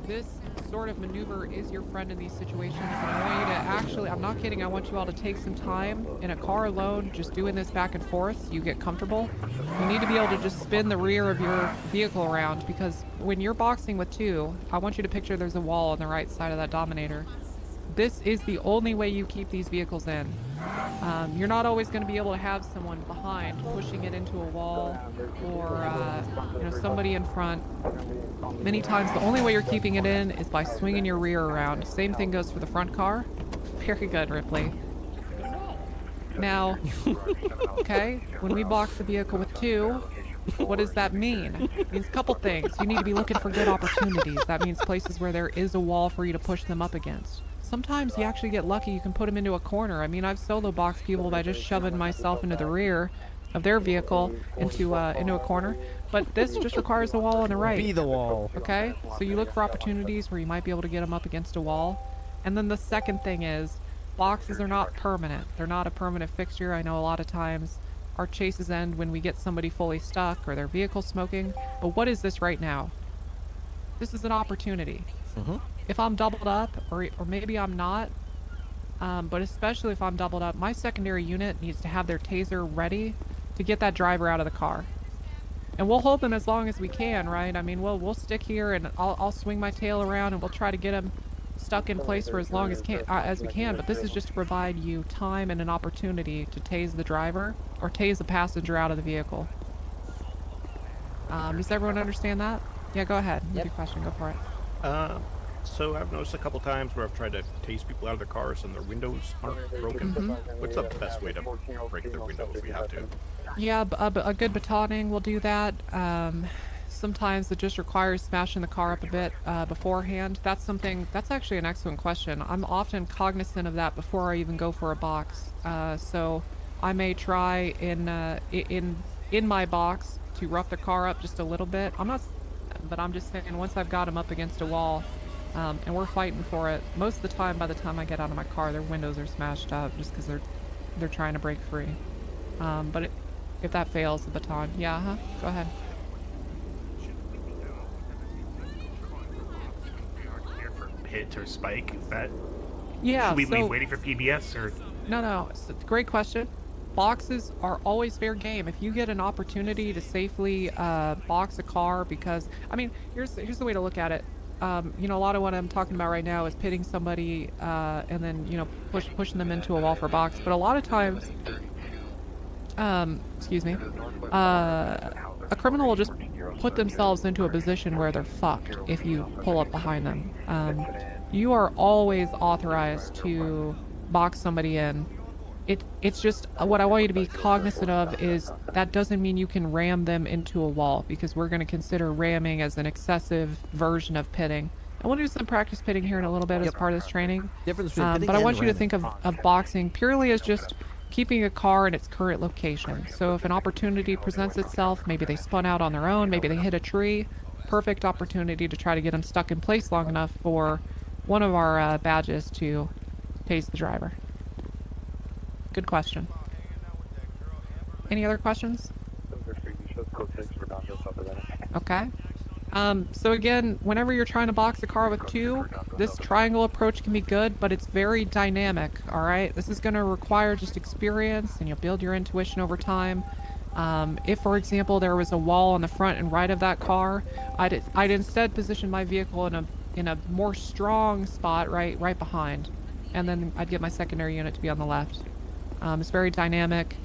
This sort of maneuver is your friend in these situations, and I want you to actually, I'm not kidding, I want you all to take some time in a car alone, just doing this back and forth so you get comfortable. You need to be able to just spin the rear of your vehicle around, because when you're boxing with 2, I want you to picture there's a wall on the right side of that Dominator. This is the only way you keep these vehicles in. You're not always going to be able to have someone behind pushing it into a wall, or somebody in front. Many times the only way you're keeping it in is by swinging your rear around. Same thing goes for the front car. Very good, Ripley. Now, okay, when we box a vehicle with 2, what does that mean? It means a couple things. You need to be looking for good opportunities. That means places where there is a wall for you to push them up against. Sometimes you actually get lucky, you can put them into a corner. I mean, I've solo boxed people by just shoving myself into the rear of their vehicle into a corner. But this just requires a wall on the right. Be the wall. Okay? So you look for opportunities where you might be able to get them up against a wall. And then the second thing is, boxes are not permanent. They're not a permanent fixture. I know a lot of times our chases end when we get somebody fully stuck or their vehicle smoking. But what is this right now? This is an opportunity. Mm-hmm. If I'm doubled up, or maybe I'm not, but especially if I'm doubled up, my secondary unit needs to have their taser ready to get that driver out of the car. And we'll hold them as long as we can, right? I mean, we'll stick here, and I'll swing my tail around, and we'll try to get them stuck in place for as long as we can. But this is just to provide you time and an opportunity to tase the driver or tase the passenger out of the vehicle. Does everyone understand that? Yeah, go ahead. Yep. Your question, go for it. So I've noticed a couple times where I've tried to tase people out of their cars and their windows aren't broken. Mm-hmm. What's the best way to break their window if we have to? Yeah, a good batoning will do that. Sometimes it just requires smashing the car up a bit beforehand. That's actually an excellent question. I'm often cognizant of that before I even go for a box. So I may try in my box to rough the car up just a little bit. But I'm just saying, once I've got them up against a wall, and we're fighting for it, most of the time, by the time I get out of my car, their windows are smashed up just because they're trying to break free. But if that fails, the baton, yeah, go ahead. Hit or spike? Is that? Yeah. Should we be waiting for PBS or? No. It's a great question. Boxes are always fair game. If you get an opportunity to safely box a car, because I mean, here's the way to look at it. A lot of what I'm talking about right now is pitting somebody and then pushing them into a wall for a box. But a lot of times, a criminal will just put themselves into a position where they're fucked if you pull up behind them. You are always authorized to box somebody in. It's just what I want you to be cognizant of is that doesn't mean you can ram them into a wall, because we're going to consider ramming as an excessive version of pitting. I want to do some practice pitting here in a little bit as part of this training. Difference between pitting but I and want you to ramming. think of boxing purely as just keeping a car in its current location. So if an opportunity presents itself, maybe they spun out on their own, maybe they hit a tree, perfect opportunity to try to get them stuck in place long enough for one of our badges to tase the driver. Good question. Any other questions? Okay. So again, whenever you're trying to box a car with two, this triangle approach can be good, but it's very dynamic, all right? This is going to require just experience, and you'll build your intuition over time. If, for example, there was a wall on the front and right of that car, I'd instead position my vehicle in a more strong spot right behind, and then I'd get my secondary unit to be on the left. It's very dynamic.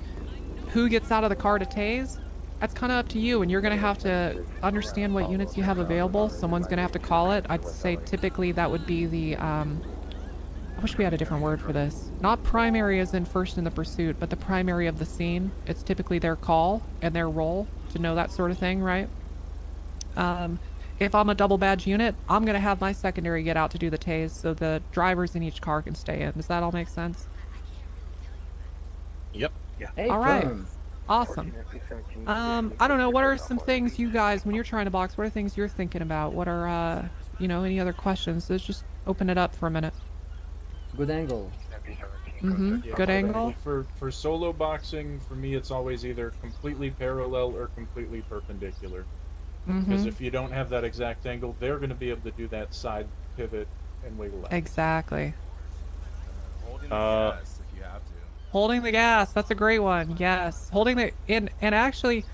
Who gets out of the car to tase? That's kind of up to you, and you're going to have to understand what units you have available. Someone's going to have to call it. I'd say typically that would be the, I wish we had a different word for this. Not primary as in first in the pursuit, but the primary of the scene. It's typically their call and their role to know that sort of thing, right? If I'm a double badge unit, I'm going to have my secondary get out to do the tase so the drivers in each car can stay in. Does that all make sense? Yep. Hey, all right. Fern. Awesome. I don't know, what are some things you guys, when you're trying to box, what are things you're thinking about? What are, any other questions? Let's just open it up for a minute. Good angle. Mm-hmm. Good angle. For solo boxing, for me, it's always either completely parallel or completely perpendicular. Because if you don't have that exact angle, they're going to be able to do that side pivot and wiggle out. Exactly. Holding Holding the the gas if you have to. gas, that's a great one. Yes. Holding the and actually,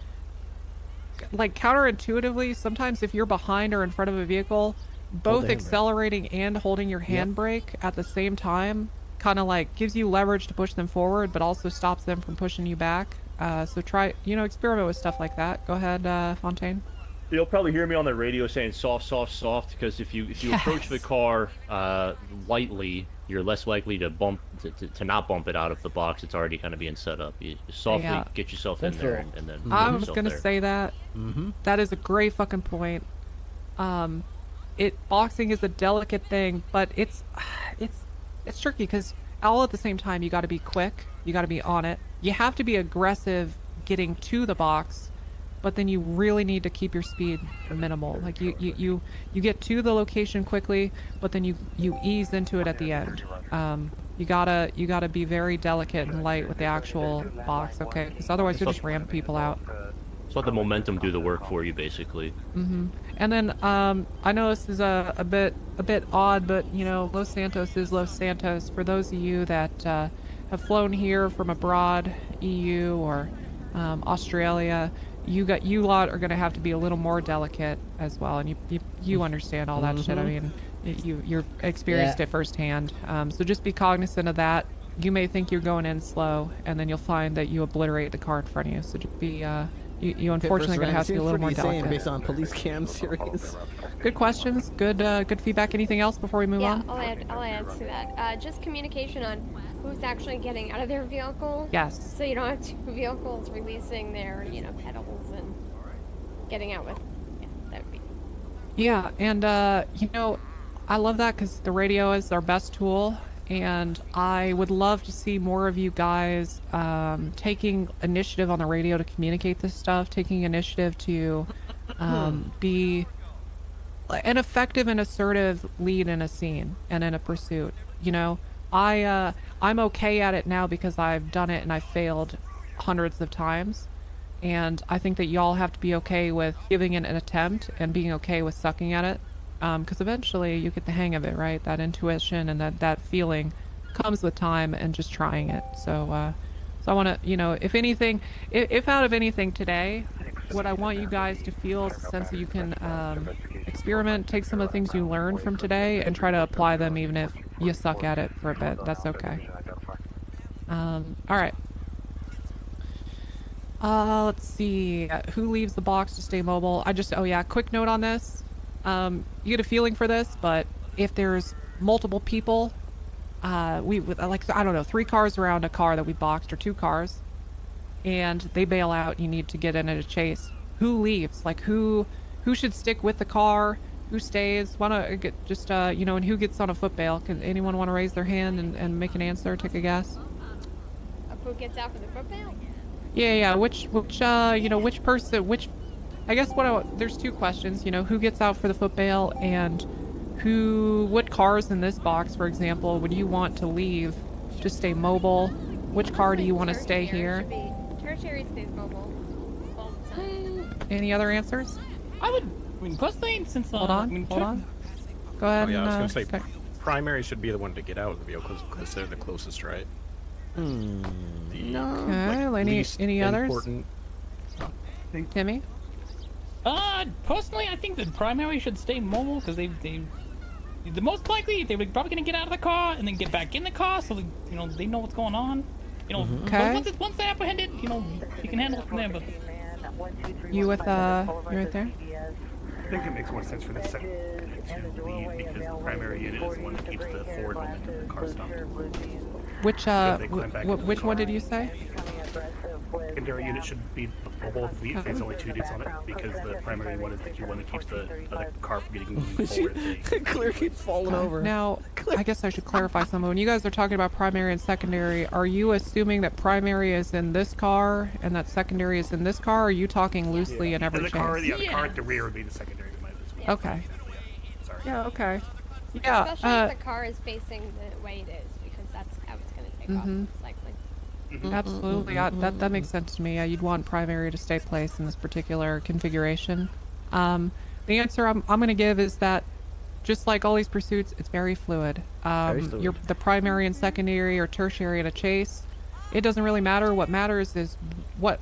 like, counterintuitively, sometimes if you're behind or in front of a vehicle, both accelerating and holding your handbrake at the same time kind of like gives you leverage to push them forward, but also stops them from pushing you back. So try, experiment with stuff like that. Go ahead, Fontaine. You'll probably hear me on the radio saying soft, soft, soft, because if you approach the car lightly, you're less likely to not bump it out of the box. It's already kind of being set up. You softly get yourself in there, and then I was gonna say that. That is a great fucking point. Boxing is a delicate thing, but it's tricky because all at the same time you got to be quick, you got to be on it, you have to be aggressive getting to the box, but then you really need to keep your speed minimal. Like you get to the location quickly, but then you ease into it at the end. You gotta be very delicate and light with the actual box, okay? Because otherwise you'll just ram people out. Just let the momentum do the work for you, basically. And then I know this is a bit odd, but Los Santos is Los Santos. For those of you that have flown here from abroad, EU or Australia, you lot are going to have to be a little more delicate as well, and you understand all that shit. I mean, you're experienced it firsthand, so just be cognizant of that. You may think you're going in slow, and then you'll find that you obliterate the car in front of you. So just be you unfortunately going to have to be a little more delicate. Based on police cam series. Good questions. Good feedback. Anything else before we move on? Yeah, I'll add to that. Just communication on who's actually getting out of their vehicle. Yes. So you don't have two vehicles releasing their, pedals and getting out with. Yeah, that would be. Yeah, and I love that because the radio is our best tool. And I would love to see more of you guys taking initiative on the radio to communicate this stuff, taking initiative to be an effective and assertive lead in a scene and in a pursuit. I'm okay at it now because I've done it and I failed hundreds of times. And I think that y'all have to be okay with giving it an attempt and being okay with sucking at it. Because eventually you get the hang of it, right? That intuition and that feeling comes with time and just trying it. So I want to, if anything, if out of anything today, what I want you guys to feel is a sense that you can experiment, take some of the things you learned from today and try to apply them even if you suck at it for a bit. That's okay. All right. Let's see. Who leaves the box to stay mobile? Oh yeah, quick note on this. You get a feeling for this, but if there's multiple people, like, I don't know, 3 cars around a car that we boxed, or 2 cars, and they bail out, you need to get in a chase. Who leaves? Like, who should stick with the car? Who stays? Wanna get just, and who gets on a foot bail? Can anyone want to raise their hand and make an answer, take a guess? Who gets out for the foot bail? Yeah, which person, I guess there's 2 questions, who gets out for the foot bail, and what cars in this box, for example, would you want to leave to stay mobile? Which car do you want to stay here? Tertiary stays mobile all the time. Any other answers? I mean, personally, since hold on. Go ahead. Oh, yeah, I was and, gonna say, primary should be the one to get out of the vehicles because they're the closest, right? Okay. Any others? Timmy? Personally, I think the primary should stay mobile because the most likely they were probably gonna get out of the car and then get back in the car, so they know what's going on. Okay. Once they're apprehended, you can handle it from there. But you right there? I think it makes more sense for the second to leave because the primary unit is the one that keeps the forward momentum of the car stopped. Which one did you say? Secondary unit should be mobile if there's only 2 dudes on it because the primary one is the one that keeps the other car from getting moving forward. Clear keeps falling over. Now, I guess I should clarify something. When you guys are talking about primary and secondary, are you assuming that primary is in this car and that secondary is in this car, or are you talking loosely in every the chase? the car at the rear would be the secondary. Okay. Sorry. Yeah, okay. Yeah. Especially if the car is facing the way it is, because that's how it's going to take off, most likely. Absolutely. That makes sense to me. You'd want primary to stay placed in this particular configuration. The answer I'm going to give is that, just like all these pursuits, it's very fluid. The primary and secondary or tertiary in a chase, it doesn't really matter. What matters is what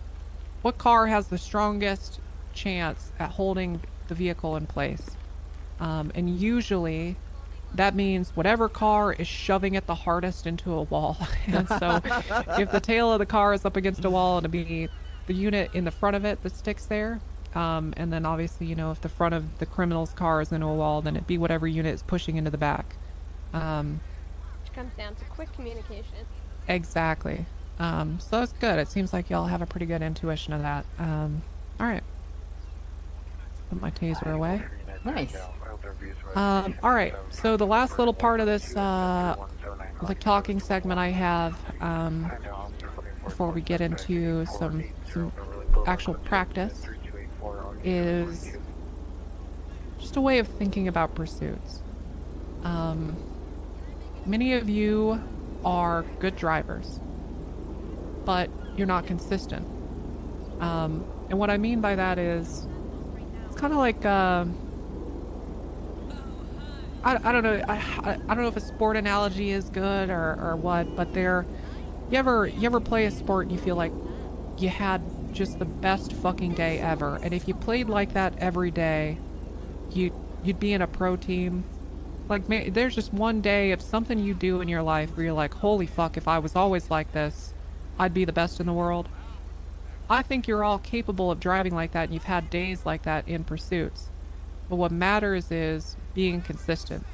car has the strongest chance at holding the vehicle in place. And usually that means whatever car is shoving it the hardest into a wall. And so if the tail of the car is up against a wall, it'll be the unit in the front of it that sticks there. And then obviously, if the front of the criminal's car is into a wall, then it'd be whatever unit is pushing into the back. Which comes down to quick communication. Exactly. So that's good. It seems like y'all have a pretty good intuition of that. All right. Put my taser away. Nice. All right. So the last little part of this, like, talking segment I have, before we get into some actual practice, is just a way of thinking about pursuits. Many of you are good drivers, but you're not consistent. And what I mean by that is, it's kind of like, I don't know. I don't know if a sport analogy is good or what, but you ever play a sport and you feel like you had just the best fucking day ever, and if you played like that every day, you'd be in a pro team. Like, man, there's just one day of something you do in your life where you're like, holy fuck, if I was always like this, I'd be the best in the world. I think you're all capable of driving like that, and you've had days like that in pursuits. But what matters is being consistent.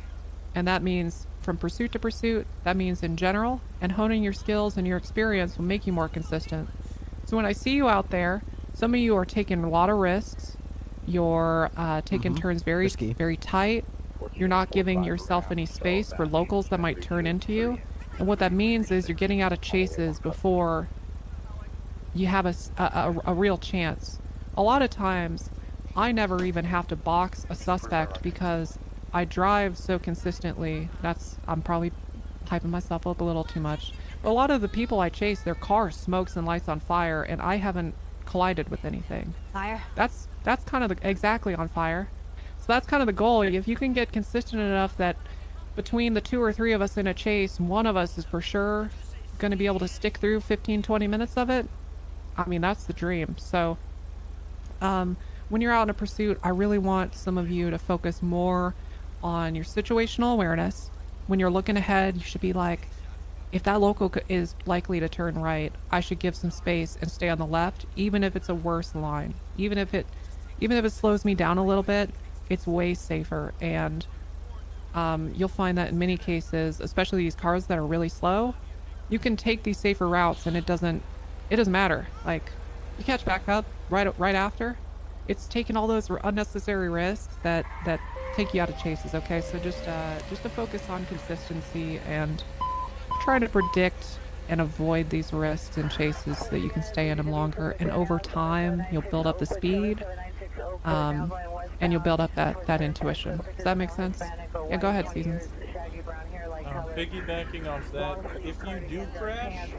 And that means from pursuit to pursuit, that means in general, and honing your skills and your experience will make you more consistent. So when I see you out there, some of you are taking a lot of risks. You're taking turns very tight. You're not giving yourself any space for locals that might turn into you. And what that means is you're getting out of chases before you have a real chance. A lot of times, I never even have to box a suspect because I drive so consistently. I'm probably hyping myself up a little too much. But a lot of the people I chase, their car smokes and lights on fire, and I haven't collided with anything. Fire? That's kind of exactly on fire. So that's kind of the goal. If you can get consistent enough that between the 2 or 3 of us in a chase, one of us is for sure going to be able to stick through 15-20 minutes of it, I mean, that's the dream. So when you're out in a pursuit, I really want some of you to focus more on your situational awareness. When you're looking ahead, you should be like, if that local is likely to turn right, I should give some space and stay on the left, even if it's a worse line. Even if it slows me down a little bit, it's way safer. And you'll find that in many cases, especially these cars that are really slow, you can take these safer routes and it doesn't matter. Like, you catch back up right after. It's taking all those unnecessary risks that take you out of chases. Okay, so just to focus on consistency and try to predict and avoid these risks in chases so that you can stay in them longer. And over time, you'll build up the speed, and you'll build up that intuition. Does that make sense? Yeah, go ahead, Seasons. Piggybacking off that, if you do crash,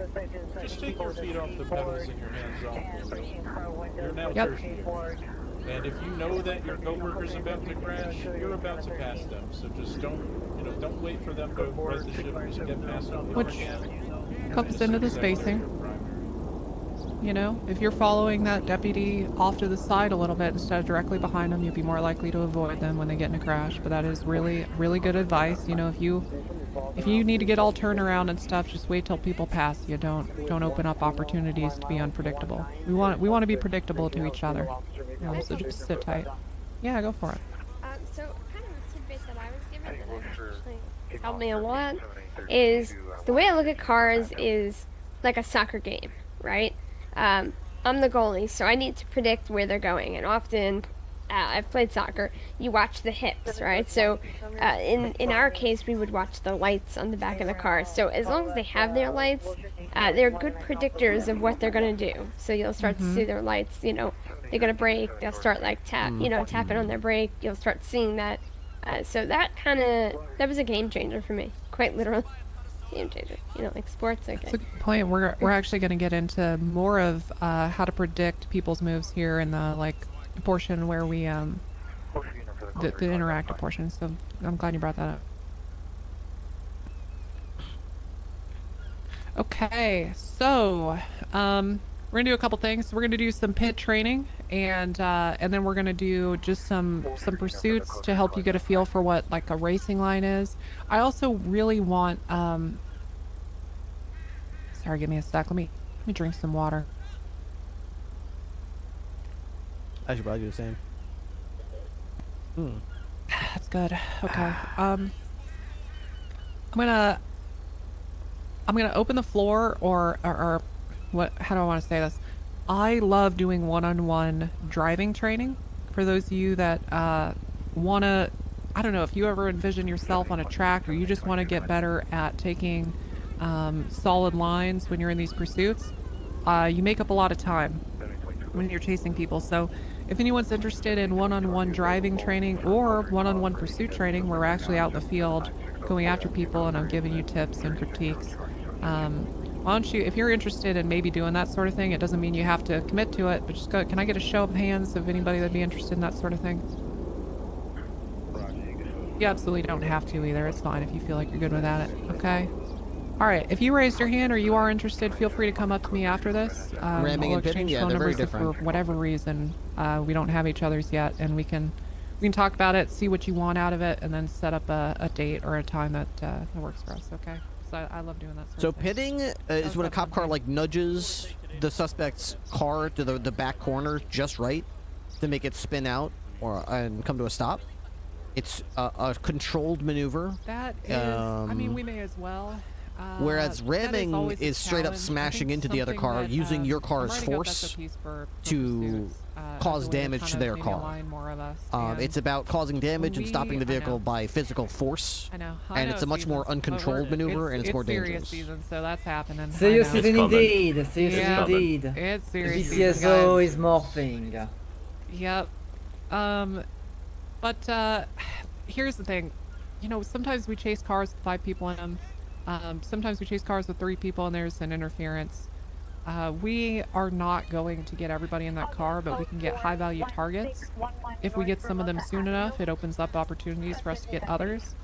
just take your feet off the pedals and your hands off the wheel. You're now tertiary. And if you know that your coworker's about to crash, you're about to pass them. So just don't wait for them to right the ship. Just get past them. Which comes into the spacing. You know, if you're following that deputy off to the side a little bit instead of directly behind them, you'd be more likely to avoid them when they get in a crash. But that is really, really good advice. You know, if you need to get all turnaround and stuff, just wait till people pass you. Don't open up opportunities to be unpredictable. We want to be predictable to each other. So just sit tight. Yeah, go for it. So kind of a tidbit that I was given that actually helped me a lot is the way I look at cars is like a soccer game, right? I'm the goalie, so I need to predict where they're going, and often I've played soccer, you watch the hips, right? So in our case, we would watch the lights on the back of the car. So as long as they have their lights, they're good predictors of what they're going to do. So you'll start to see their lights, you know, they're going to brake, they'll start like tapping on their brake, you'll start seeing that. So that was a game changer for me, quite literally. Game changer, you know, like sports. Okay. That's a good point. We're actually going to get into more of how to predict people's moves here in the portion where we the interactive portion. So I'm glad you brought that up. Okay, so we're gonna do a couple things. We're gonna do some pit training, and then we're gonna do just some pursuits to help you get a feel for what like a racing line is. I also really want sorry, give me a sec. Let me drink some water. I should probably do the same. That's good. Okay. I'm gonna open the floor or what? How do I want to say this? I love doing one-on-one driving training. For those of you that wanna, I don't know, if you ever envision yourself on a track or you just want to get better at taking solid lines when you're in these pursuits, you make up a lot of time when you're chasing people. So if anyone's interested in one-on-one driving training or one-on-one pursuit training where we're actually out in the field going after people and I'm giving you tips and critiques, why don't you, if you're interested in maybe doing that sort of thing, it doesn't mean you have to commit to it, but just go, can I get a show of hands of anybody that'd be interested in that sort of thing? You absolutely don't have to either. It's fine if you feel like you're good without it. Okay? Alright, if you raised your hand or you are interested, feel free to come up to me after this. Ramming and pitting, yeah, they're very different. For whatever reason, we don't have each other's yet, and we can talk about it, see what you want out of it, and then set up a date or a time that works for us, okay? So I love doing that sort of thing. Pitting is when a cop car nudges the suspect's car to the back corner just right to make it spin out and come to a stop. It's a controlled maneuver. That is, I mean, we may as well. Whereas ramming is straight up smashing into the other car, using your car's force to cause damage to their car. It's about causing damage and stopping the vehicle by physical force. And it's a much more uncontrolled maneuver, and it's more dangerous. Season, so that's happening. Serious season indeed. Serious indeed. It's serious. The VCSO is morphing. Yep. But here's the thing. You know, sometimes we chase cars with 5 people in them. Sometimes we chase cars with 3 people and there's an interference. We are not going to get everybody in that car, but we can get high value targets. If we get some of them soon enough, it opens up opportunities for us to get others.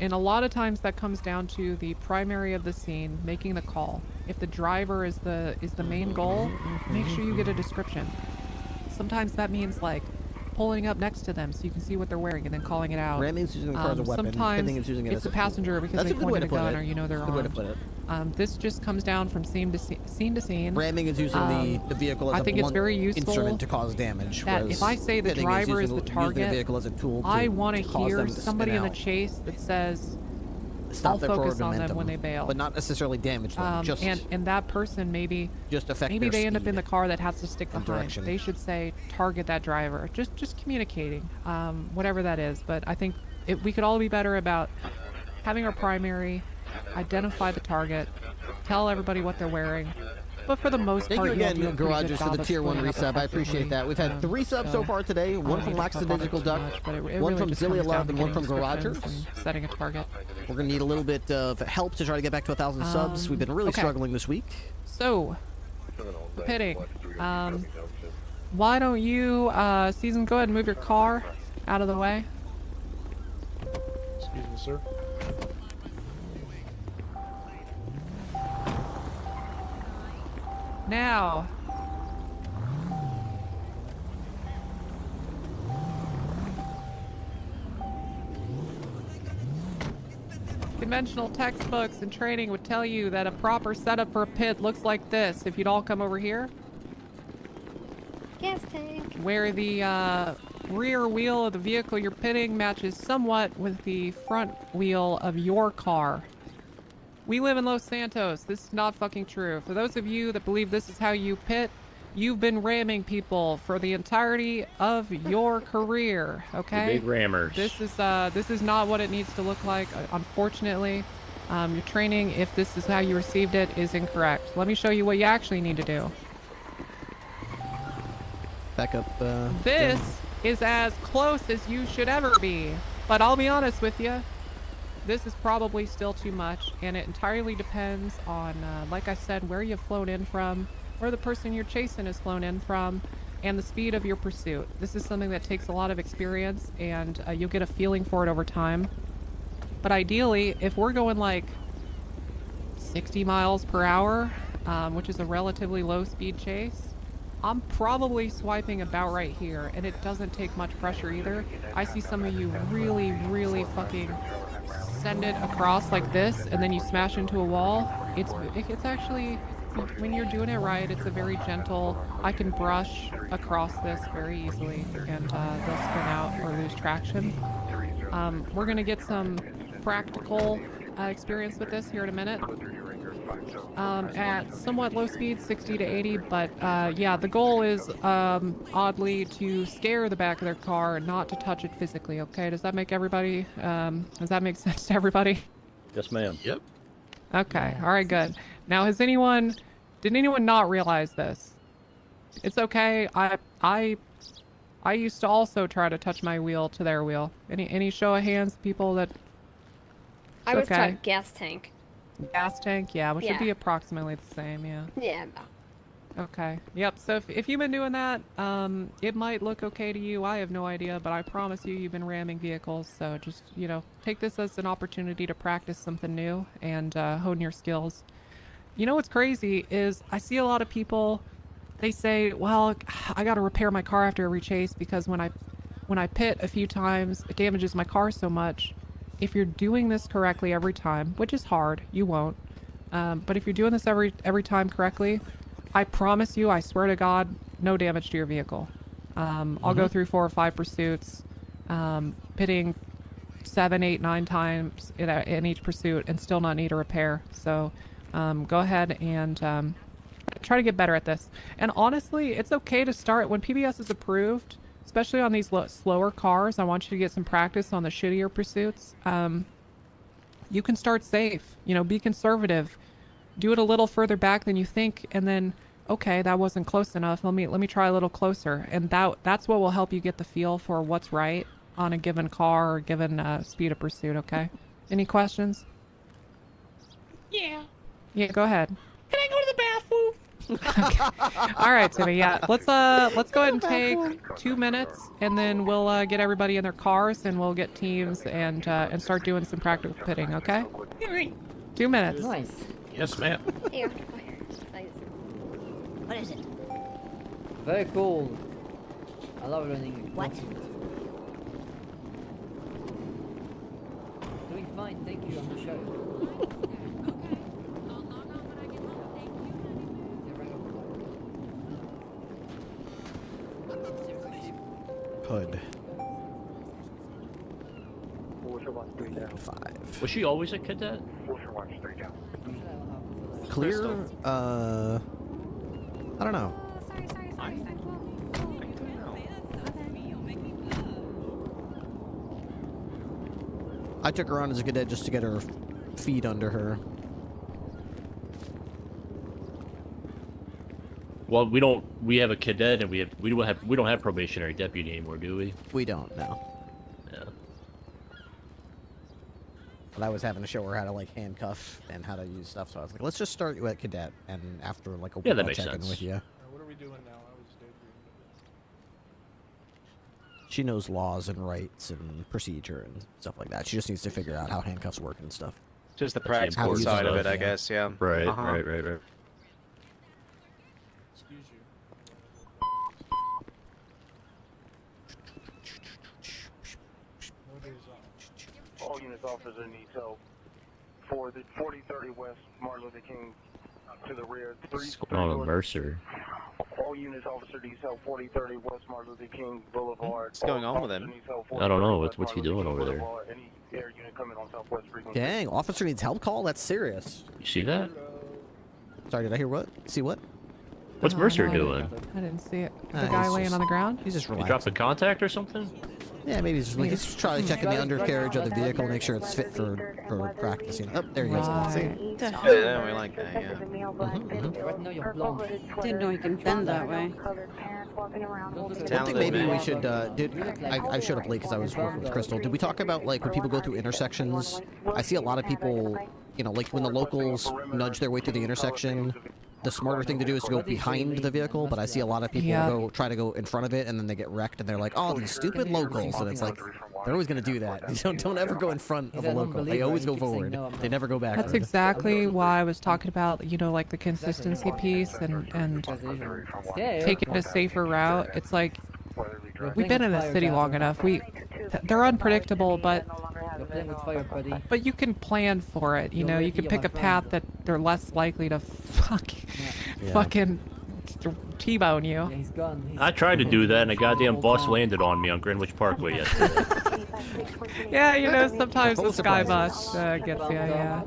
And a lot of times that comes down to the primary of the scene, making the call. If the driver is the main goal, make sure you get a description. Sometimes that means like pulling up next to them so you can see what they're wearing and then calling it out. Ramming's using the car as a weapon. Sometimes Pitting is using it it's as the passenger because they pointed a gun or you know they're armed. That's a good way to put it. This just comes down from scene to scene. Ramming is using the vehicle as I think it's very useful instrument to cause damage. That if I say the driver is the target, the vehicle as a tool to I want to cause hear them to somebody spin in the out. chase that says, Stop I'll their forward focus on them momentum, when they bail. but not necessarily damage them. Just and that person maybe affect maybe their they end up speed in the car that has to stick and behind. direction. They should say target that driver. Just communicating, whatever that is. But I think we could all be better about having our primary, identify the target, tell everybody what they're wearing. But for the most Thank part, you again, you'll do a pretty good Garages, for job the of tier 1 splitting up resub. I appreciate effectively. that. We've had 3 subs so far today. One from Lackadaisical Duck, one from Zillia Love, and one from Garagers. Setting a target. We're going to need a little bit of help to try to get back to 1,000 subs. We've been really okay. struggling this week. So, pitting. Why don't you, Season, go ahead and move your car out of the way. Excuse me, sir. Now. Conventional textbooks and training would tell you that a proper setup for a pit looks like this. If you'd all come over here. Gas tank. Where the rear wheel of the vehicle you're pitting matches somewhat with the front wheel of your car. We live in Los Santos. This is not fucking true. For those of you that believe this is how you pit, you've been ramming people for the entirety of your career, okay? The big rammers. This is not what it needs to look like. Unfortunately, your training, if this is how you received it, is incorrect. Let me show you what you actually need to do. Back up. This is as close as you should ever be. But I'll be honest with you. This is probably still too much, and it entirely depends on, like I said, where you've flown in from, where the person you're chasing has flown in from, and the speed of your pursuit. This is something that takes a lot of experience, and you'll get a feeling for it over time. But ideally, if we're going like 60 miles per hour, which is a relatively low speed chase, I'm probably swiping about right here, and it doesn't take much pressure either. I see some of you really, really fucking send it across like this, and then you smash into a wall. It's actually, when you're doing it right, it's a very gentle, I can brush across this very easily, and they'll spin out or lose traction. We're gonna get some practical experience with this here in a minute. At somewhat low speed, 60 to 80, but yeah, the goal is oddly to scare the back of their car, not to touch it physically. Okay, does that make everybody? Does that make sense to everybody? Yes, ma'am. Yep. Okay. All right. Good. Now, did anyone not realize this? It's okay. I used to also try to touch my wheel to their wheel. Any show of hands, people that? I was okay. taught gas tank. Gas tank, yeah, which should Yeah. be approximately the same, yeah. Yeah. Okay. Yep. So if you've been doing that, it might look okay to you. I have no idea, but I promise you've been ramming vehicles. So just, take this as an opportunity to practice something new and hone your skills. You know what's crazy is I see a lot of people, they say, well, I got to repair my car after every chase because when I pit a few times, it damages my car so much. If you're doing this correctly every time, which is hard, you won't. But if you're doing this every time correctly, I promise you, I swear to God, no damage to your vehicle. I'll go through 4 or 5 pursuits, pitting 7, 8, 9 times in each pursuit and still not need a repair. So go ahead and try to get better at this. And honestly, it's okay to start when PBS is approved. Especially on these slower cars, I want you to get some practice on the shittier pursuits. You can start safe, be conservative. Do it a little further back than you think, and then, okay, that wasn't close enough. Let me try a little closer. And that's what will help you get the feel for what's right on a given car or given speed of pursuit, okay? Any questions? Yeah. Yeah, go ahead. Can I go to the bathroom? Okay. All right, Timmy. Yeah, let's go ahead and take 2 minutes, and then we'll get everybody in their cars, and we'll get teams and start doing some practical pitting. Okay? 2 minutes. Nice. Yes, ma'am. Here. What is it? Very cool. I love learning. What? Doing fine, thank you on the show. Hood. 5. Was she always a cadet? Clear? I don't know. I took her on as a cadet just to get her feet under her. Well, we have a cadet and we don't have probationary deputy anymore, do we? We don't, no. Yeah. But I was having to show her how to like handcuff and how to use stuff, so I was like, let's just start you at cadet, and after like a week that I'll makes check in sense. with you. What are we doing now? She knows laws and rights and procedure and stuff like that. She just needs to figure out how handcuffs work and stuff. Just the How to practical use side of stuff, it, I guess, yeah. Right, Uh-huh. right. All units, officers in need help for the 4030 West Martin Luther King to the rear. What's going on with Mercer? All units, officer needs help 4030 West Martin Luther King Boulevard. What's going on with him? I don't know. What's he doing over there? Any air unit coming on Southwest Frequency. Dang, officer needs help call? That's serious. You see that? Sorry, did I hear what? See what? What's Mercer doing? I didn't see it. The He's guy laying just- on the ground? He's just He relaxing. dropped a contact or something? Yeah, maybe he's trying to check in the undercarriage of the vehicle, make sure it's fit for practicing. Oh, there he goes. See? Yeah, we like that, yeah. Didn't know you can bend that way. One thing maybe we should, I showed up late because I was working with Crystal. Did we talk about, like, when people go through intersections? I see a lot of people, you know, like when the locals nudge their way through the intersection, the smarter thing to do is to go behind the vehicle, but I see a lot of people try to go in front of it, and then they get wrecked, and they're like, oh, these stupid locals, and it's like, they're always going to do that. Don't ever go in front of a local. They always go forward. They never go back. That's exactly why I was talking about, you know, like the consistency piece and taking a safer route. It's like, we've been in the city long enough. They're unpredictable, but you can plan for it. You know, you can pick a path that they're less likely to fucking T-bone you. I tried to do that, and a goddamn bus landed on me on Greenwich Parkway yesterday. Yeah, you know, sometimes the sky bus gets you, yeah.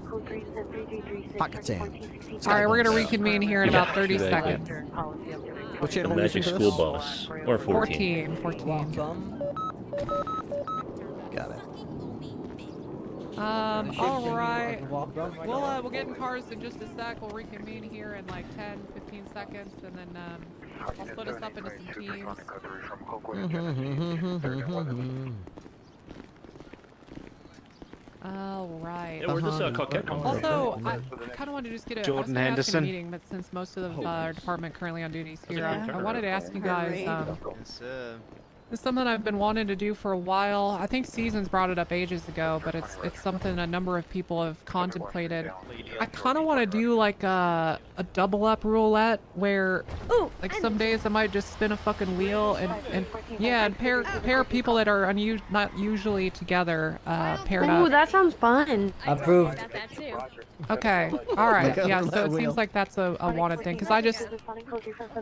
Pocket sand. Alright, we're gonna reconvene here in about 30 Yeah. seconds. What The channel Magic School Bus. Or 14. 14. Got it. Alright. We'll get in cars in just a sec. We'll reconvene here in like 10, 15 seconds, and then I'll split us up into some teams. Alright. Yeah, where'd this Coquette come from? Also, I kind of wanted to just get a Jordan I was gonna ask in a Henderson. meeting, but since most of our department currently on duty is here, Yeah. I wanted to ask you guys. Yes, It's something I've been wanting to do for a while. I think Seasons brought it up ages ago, but it's something a number of people have contemplated. I kind of want to do like a double up roulette where, like some days I might just spin a fucking wheel and pair people that are not usually together paired Ooh, up. that sounds fun. Approved. Okay, all right, Like a yeah. So roulette it wheel. seems like that's a wanted thing because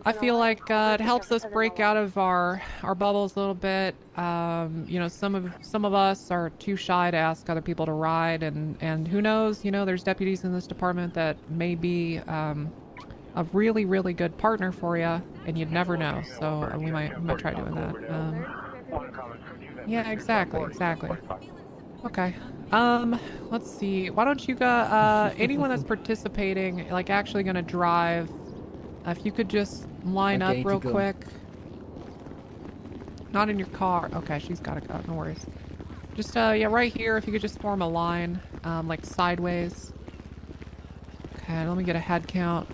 I feel like it helps us break out of our bubbles a little bit. You know, some of us are too shy to ask other people to ride, and who knows? You know, there's deputies in this department that may be a really, really good partner for you, and you'd never know. So we might try doing that. Yeah, exactly. Okay. Let's see. Why don't you go, anyone that's participating, like actually gonna drive, if you could just line Okay, up real to go. quick. Not in your car. Okay, she's gotta go. No worries. Just, yeah, right here, if you could just form a line, like sideways. Okay, let me get a head count.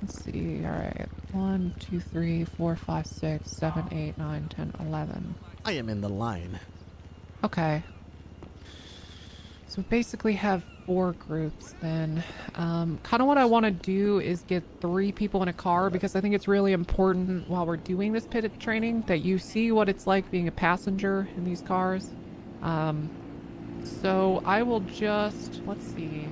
Let's see. Alright. 1, 2, 3, 4, 5, 6, 7, 8, 9, 10, 11. I am in the line. Okay. So we basically have 4 groups then. Kind of what I want to do is get 3 people in a car because I think it's really important while we're doing this pitted training that you see what it's like being a passenger in these cars. So I will just, let's see.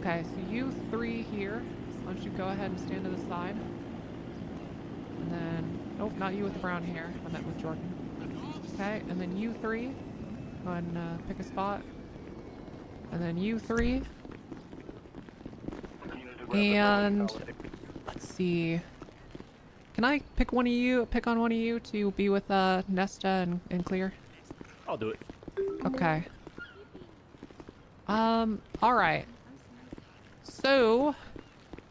Okay, so you 3 here. Why don't you go ahead and stand to the side. And then, Oh, not you with the brown hair. I meant with Jordan. Okay, and then you three. Go ahead and pick a spot. And then you three. And let's see. Can I pick on one of you to be with Nesta and Clear? I'll do it. Okay. Alright. So,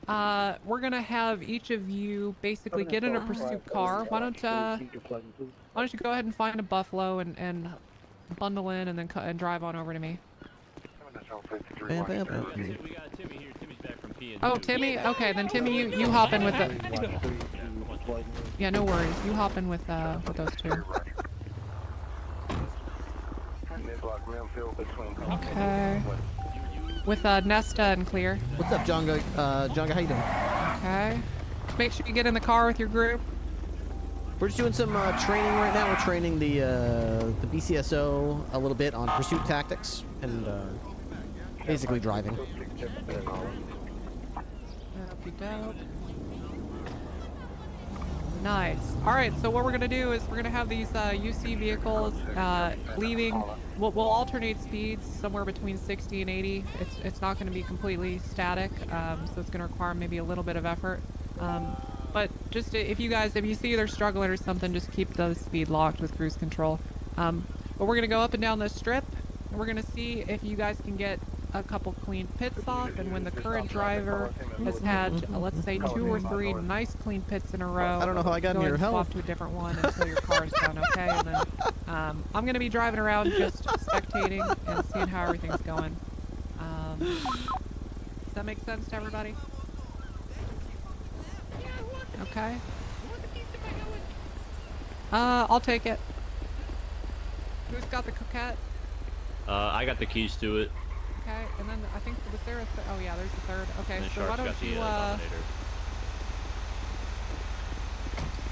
we're gonna have each of you basically get in a pursuit car. Why don't you go ahead and find a Buffalo and bundle in and then and drive on over to me. Oh, Timmy? Okay, then Timmy, you hop in with the... Yeah, no worries. You hop in with those two. Okay. With Nesta and Clear. What's up, Jonga? Jonga, how you doing? Okay. Make sure you get in the car with your group. We're just doing some training right now. We're training the BCSO a little bit on pursuit tactics and basically driving. Okey-doke. Nice. Alright, so what we're going to do is we're going to have these UC vehicles leaving. We'll alternate speeds somewhere between 60 and 80. It's not going to be completely static, so it's going to require maybe a little bit of effort. But just if you see they're struggling or something, just keep the speed locked with cruise control. But we're going to go up and down this strip, and we're going to see if you guys can get a couple clean pits off, and when the current driver has had, let's say, 2 or 3 nice clean pits in a row, I don't know how I got in your swap health. to a different one until your car is done, okay? And then I'm going to be driving around just spectating and seeing how everything's going. Does that make sense to everybody? Okay. I'll take it. Who's got the coquette? I got the keys to it. Okay, and then I think was there a oh yeah, there's the third. Okay, And then so why Sharp's don't got the, you Dominator.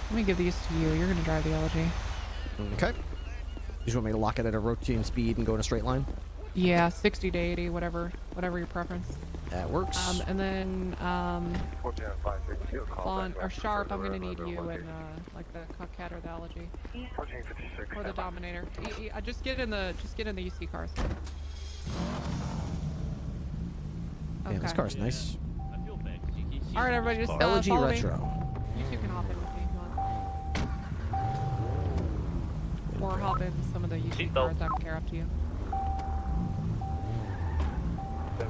let me give these to you. You're gonna drive the LG. Okay. You just want me to lock it at a rotating speed and go in a straight line? Yeah, 60 to 80, whatever your preference. That works. And then Fawn or Sharp, I'm gonna need you in like the coquette or the LG. Or the Dominator. Just get in the UC cars. Yeah, this car's nice. All right, everybody, just LG follow Retro. Me. You two can hop in with me if you want. Or hop in some of the UC cars. I don't care. Up to you.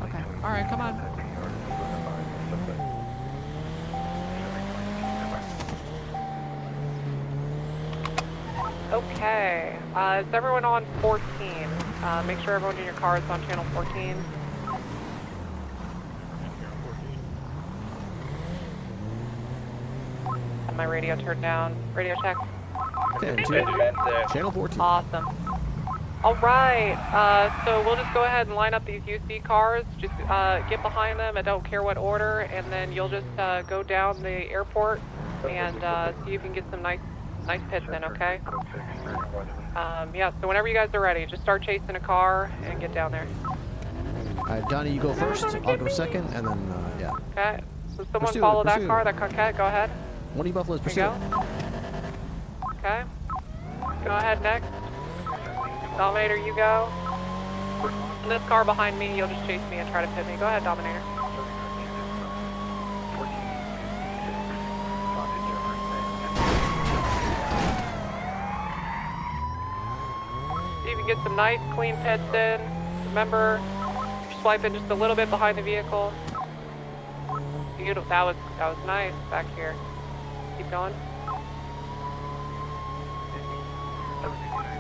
Okay. All right, come on. Okay. Is everyone on 14? Make sure everyone in your car is on channel 14. And my radio turned down. Radio check. Channel 14. Awesome. All right. So we'll just go ahead and line up these UC cars. Just get behind them. I don't care what order, and then you'll just go down the airport and see if you can get some nice pits in. Okay. Yeah. So whenever you guys are ready, just start chasing a car and get down there. All right, Donnie, you go first. I'll go second, and then yeah. Okay. So someone Pursue, follow that pursue. car, that coquette. Go ahead. One of you buffaloes pursue. There you go. Okay. Go ahead next. Dominator, you go. And this car behind me, you'll just chase me and try to pit me. Go ahead, Dominator. See if you can get some nice, clean pits in. Remember, swipe in just a little bit behind the vehicle. Beautiful. That was nice back here. Keep going.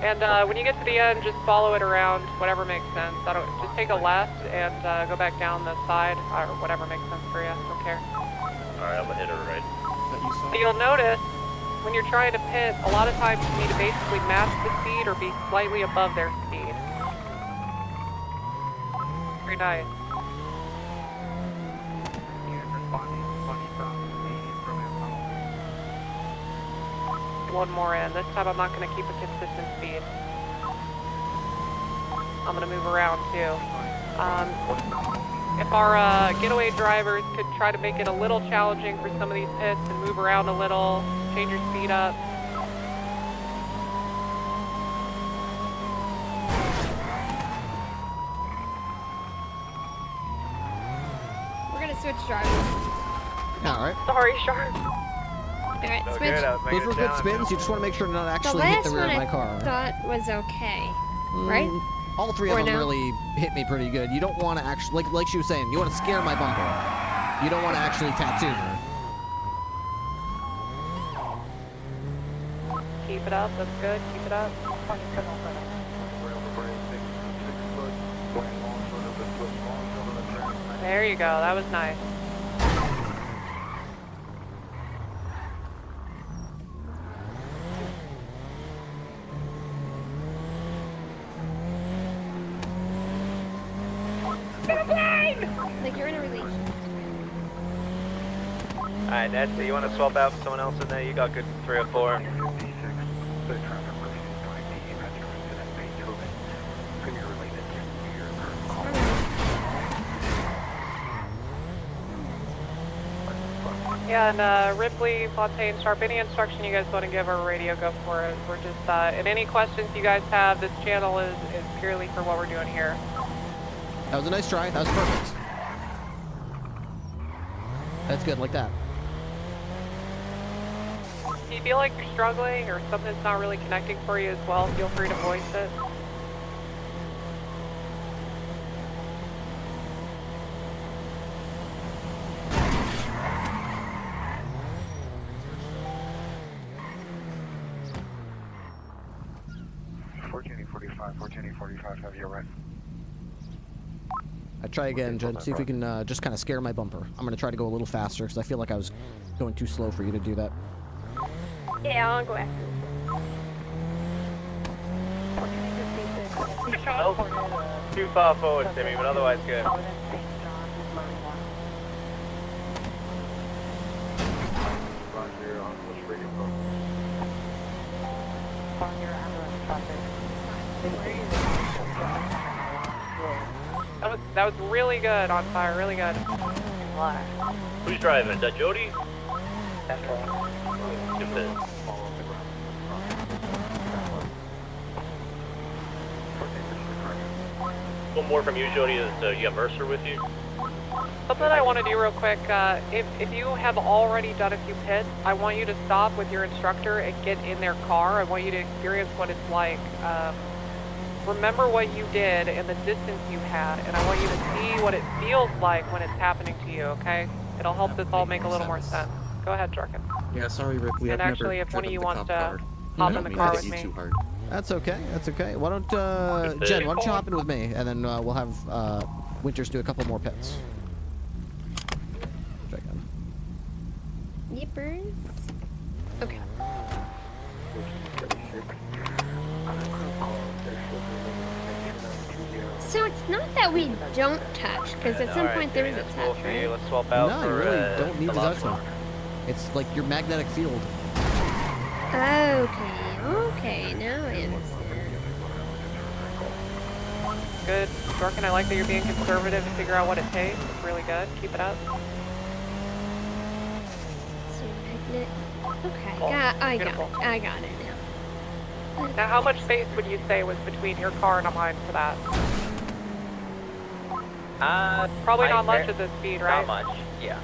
And when you get to the end, just follow it around, whatever makes sense. Just take a left and go back down the side, or whatever makes sense for you. I don't care. Alright, I'm gonna hit her right. You'll notice when you're trying to pit, a lot of times you need to basically match the speed or be slightly above their speed. Very nice. One more in. This time I'm not going to keep a consistent speed. I'm going to move around too. If our getaway drivers could try to make it a little challenging for some of these pits and move around a little, change your speed up. We're gonna switch drivers. Alright. Sorry, Sharp. Alright, So switch. good, I was making Those were a good challenge. spins. You just want to make sure to not The actually hit last the rear one of my I car. thought was okay, right? All three of Or them no? really hit me pretty good. You don't want to actually, like she was saying, you want to scare my bumper. You don't want to actually tattoo me. Keep it up, that's good, keep it up. There you go, that was nice. Like you're in a relationship. Alright, Nancy, you want to swap out with someone else in there? You got good 3 or 4. Yeah, and Ripley, Fontaine, Sharp, any instruction you guys want to give our radio, go for it. We're just, and any questions you guys have, this channel is purely for what we're doing here. That was a nice try. That was perfect. That's good, like that. If you feel like you're struggling or something's not really connecting for you as well, feel free to voice it. Have you right? I try again, Jen. See if we can just kind of scare my bumper. I'm going to try to go a little faster because I feel like I was going too slow for you to do that. Yeah, I'll go after. Too far forward, Timmy, but otherwise good. That was really good on fire, really good. Who's driving? Is that Jody? That's right. Good bit. One more from you, Jody. You have Mercer with you? Something I want to do real quick, if you have already done a few pits, I want you to stop with your instructor and get in their car. I want you to experience what it's like. Remember what you did and the distance you had, and I want you to see what it feels like when it's happening to you, okay? It'll help this all make a little more sense. Go ahead, Jarkin. Yeah, sorry, Ripley. And I've actually, never if one of you driven wants the cop to car. hop in the car with me. Too hard. That's okay. That's okay. Why don't, Jen, why don't you hop in with me, and then we'll have Winters do a couple more pits. Check in. Yippers. Okay. So it's not that we don't touch, because at some point there is a touch, right? Let's swap out No, for, you really don't need the to last touch one. them. It's like your magnetic field. Okay, now I understand. Good. Jarkin, I like that you're being conservative to figure out what it takes. It's really good. Keep it up. So magnet. Okay, Oh, I beautiful. got it now. Now, how much space would you say was between your car and mine for that? Probably not much at this speed, right? Not much, yeah.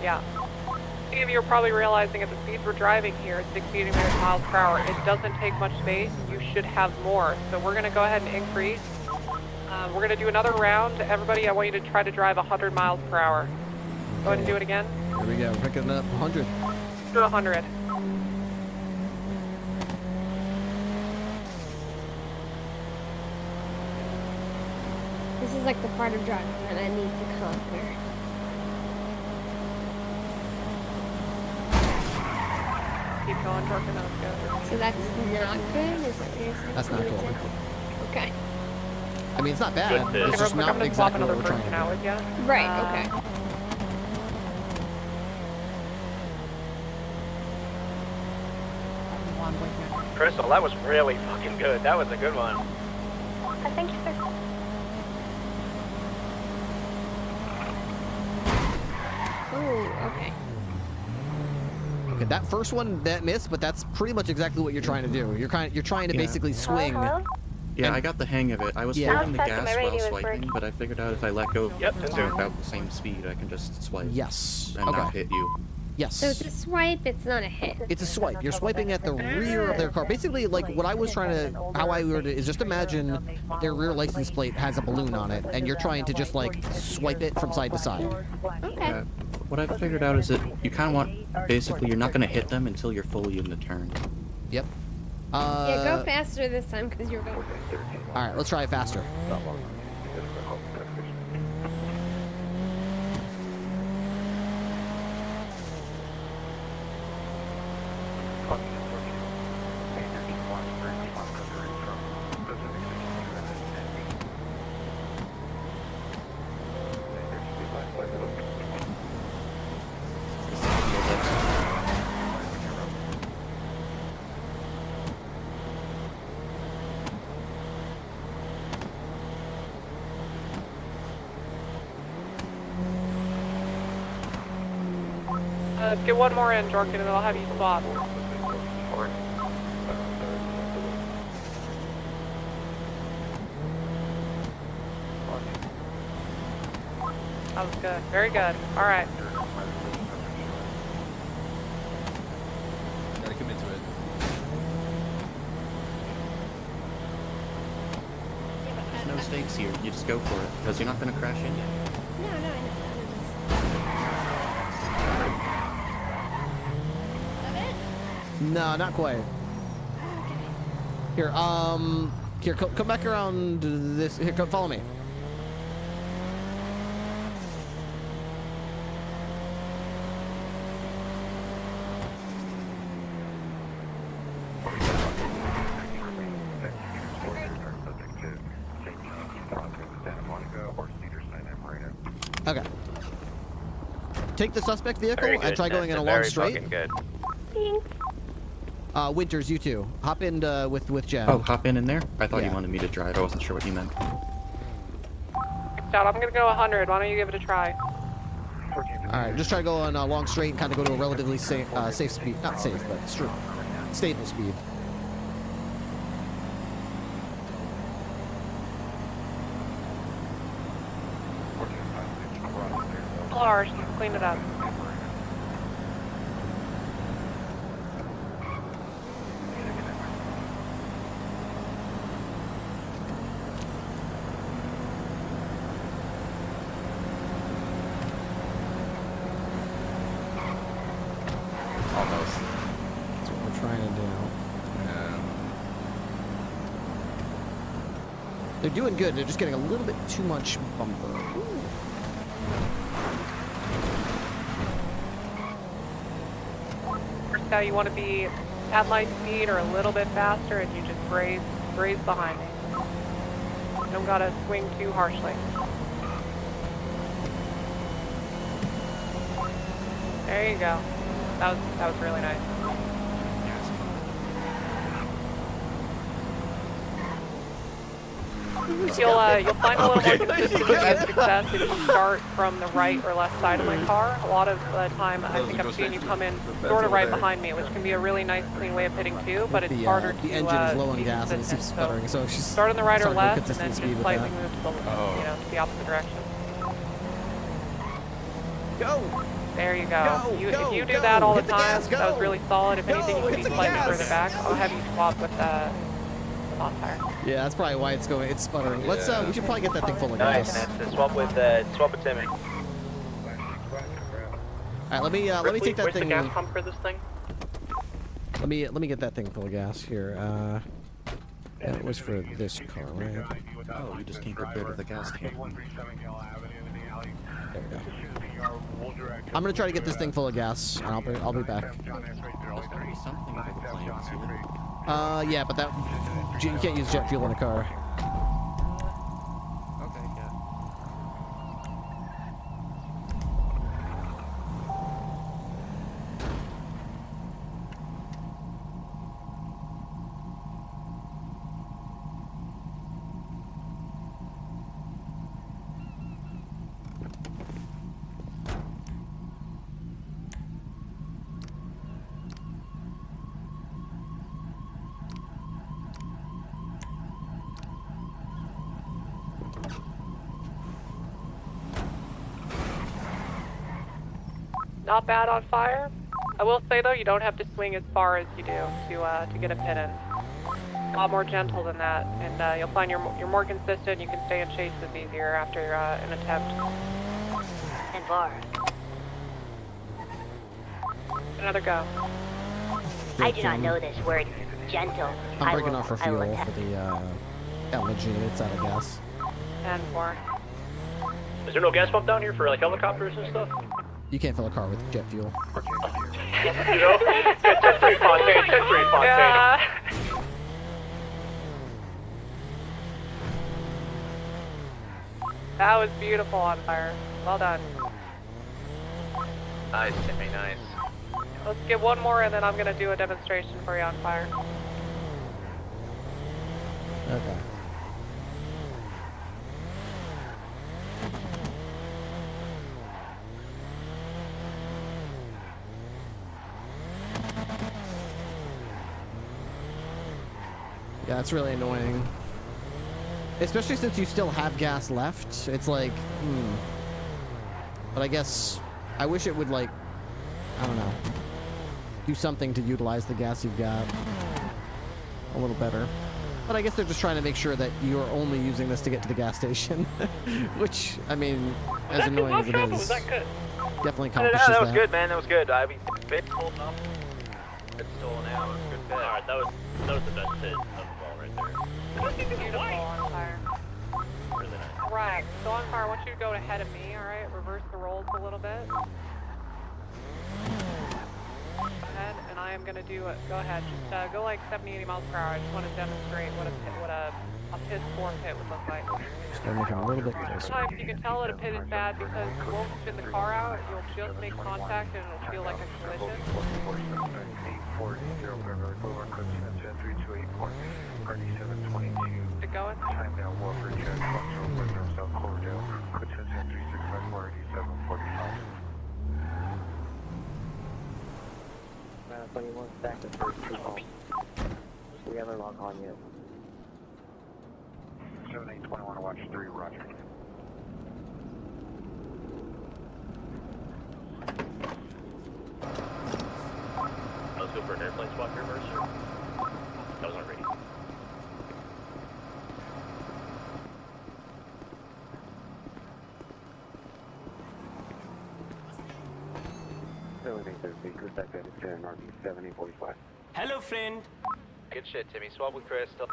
Yeah. Many of you are probably realizing at the speeds we're driving here, 60 miles per hour, it doesn't take much space. You should have more. So we're going to go ahead and increase. We're going to do another round. Everybody, I want you to try to drive 100 miles per hour. Go ahead and do it again. Here we go. We're picking up 100. Do 100. This is like the part of driving that I need to conquer. Keep going, Jarkin. That was good. So that's not good? Is that what you're saying? That's not cool. Okay. I mean, it's not bad. Hey, It's real just quick, I'm not going to swap exactly what another we're trying person to out do. with you. Right, okay. Crystal, that was really fucking good. That was a good one. Thank you, sir. Oh, okay. Okay, that first one that missed, but that's pretty much exactly what you're trying to do. You're trying to basically swing. Yeah, I got the hang of it. I was holding the gas while swiping, but I figured out if I let go to about the same speed, I can just swipe. Yes. And not hit you. Yes. So it's a swipe, it's not a hit. It's a swipe. You're swiping at the rear of their car. Basically, like, what I was trying to, how I would is just imagine their rear license plate has a balloon on it, and you're trying to just, like, swipe it from side to side. Okay. What I've figured out is that you kind of want, basically, you're not going to hit them until you're fully in the turn. Yep. Yeah, go faster this time, because you're going. Alright, let's try it faster. Get one more in, Jorkin, and I'll have you swap. That was good. Very good. All right. Gotta commit to it. There's no stakes here. You just go for it, because you're not going to crash in yet. No, I know. No, not quite. Here, here, come back around this. Here, come, follow me. Okay. Take the suspect vehicle and try going in a long straight. Good. Winters, you two. Hop in with Jen. Oh, hop in there? I thought you wanted me to drive. I wasn't sure what you meant. I'm gonna go 100. Why don't you give it a try? Alright, just try to go on a long straight and kind of go to a relatively safe speed. Not safe, but stable speed. Large, clean it up. Almost. That's what we're trying to do. They're doing good. They're just getting a little bit too much bumper. Now you want to be at light speed or a little bit faster, and you just graze behind me. You don't gotta swing too harshly. There you go. That was really nice. You'll find a little more consistent success if you start from the right or left side of my car. A lot of the time, I think I've seen you come in sort of right behind me, which can be a really nice, clean way of hitting too. But it's harder to the engine is low on be gas and it keeps sputtering, so she's start on the right or left, and then speed just slightly move to the opposite direction. Go. There you go. If you do that all the time, that was really solid. If anything, you can be slightly further back. I'll have you swap with the bonfire. Yeah, that's probably why it's sputtering. Yeah. Let's we should probably get that thing full of gas. Nice. Swap with Timmy. Alright, let me take that Where's thing. the gas pump for this thing? Let me get that thing full of gas here. That was for this car, right? Oh, you just came prepared with a gas tank. There we go. I'm gonna try to get this thing full of gas, and I'll be back. There's gotta be something for the planes here. Yeah, but you can't use jet fuel in a car. Okay, yeah. not bad on fire. I will say though, you don't have to swing as far as you do to get a pit in. A lot more gentle than that, and you'll find you're more consistent. You can stay in chases easier after an attempt. And far. Another go. I do not know this word, gentle. I'm breaking off for fuel for the LNG. It's out of gas. 10-4. Is there no gas pump down here for like helicopters and stuff? You can't fill a car with jet fuel. You know? 10-3 Fontaine, 10-3 Fontaine. Yeah. That was beautiful on fire. Well done. Nice, Timmy, nice. Let's get one more and then I'm gonna do a demonstration for you on fire. Okay. Yeah, it's really annoying. Especially since you still have gas left. It's like, But I guess, I wish it would like, I don't know, do something to utilize the gas you've got a little better. But I guess they're just trying to make sure that you're only using this to get to the gas station. Which, I mean, as annoying as it is, Was that good? definitely No, accomplishes that was good, man. That was good. I mean, it's holding up. It's stolen out. Good bit. Alright, that was the best hit of the ball right there. Beautiful on fire. Really nice. Right, so on fire, I want you to go ahead of me, alright? Reverse the rolls a little bit. Go ahead, and I am going to do it. Go ahead, just go like 70, 80 miles per hour. I just want to demonstrate what a pit 4 pit would look like. Just gotta make it a little bit closer. Sometimes you can tell that a pit is bad because you won't spin the car out, you'll just make contact and it'll feel like a collision. Is it going? Time now, Walker, Jet, Foxtrot, South Cloverdale, Code 10-365, 8745. 21 back to first 2 calls. We have a lock on you. 7821, watch 3, roger. Let's go for an airplane swap here, Mercer. That was on radio. Hello, friend. Good shit, Timmy. Swap with Crystal.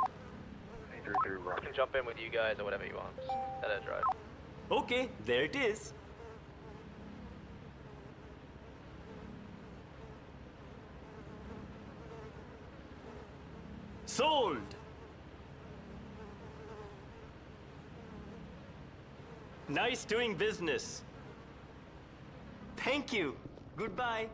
I can jump in with you guys or whatever you want. Let her drive. Okay, there it is. Sold. Nice doing business. Thank you. Goodbye.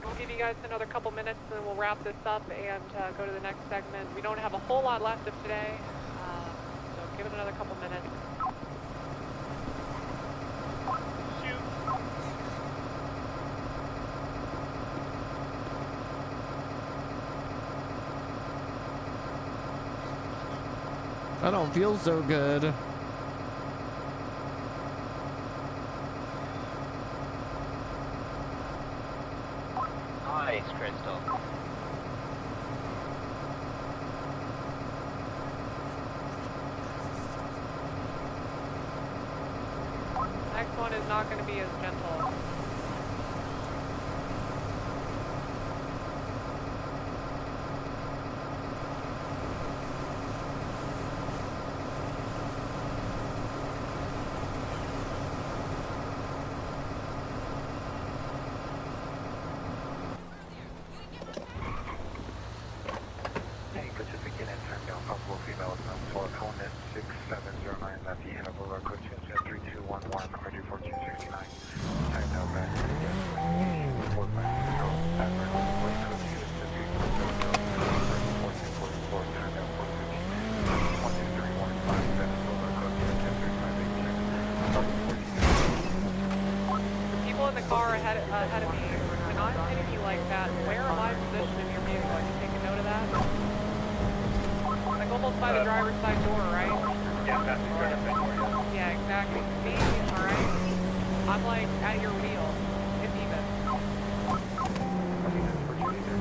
We'll give you guys another couple minutes and then we'll wrap this up and go to the next segment. We don't have a whole lot left of today, so give it another couple minutes. I don't feel so good. Nice, Crystal. Next one is not going to be as gentle. Ahead of me, when I'm hitting you like that, where am I positioned in your vehicle? I can take a note of that. Like almost by the driver's side door, right? Yeah, that's the driver's side door. Yeah, exactly. Me, alright? I'm like at your wheel, if even.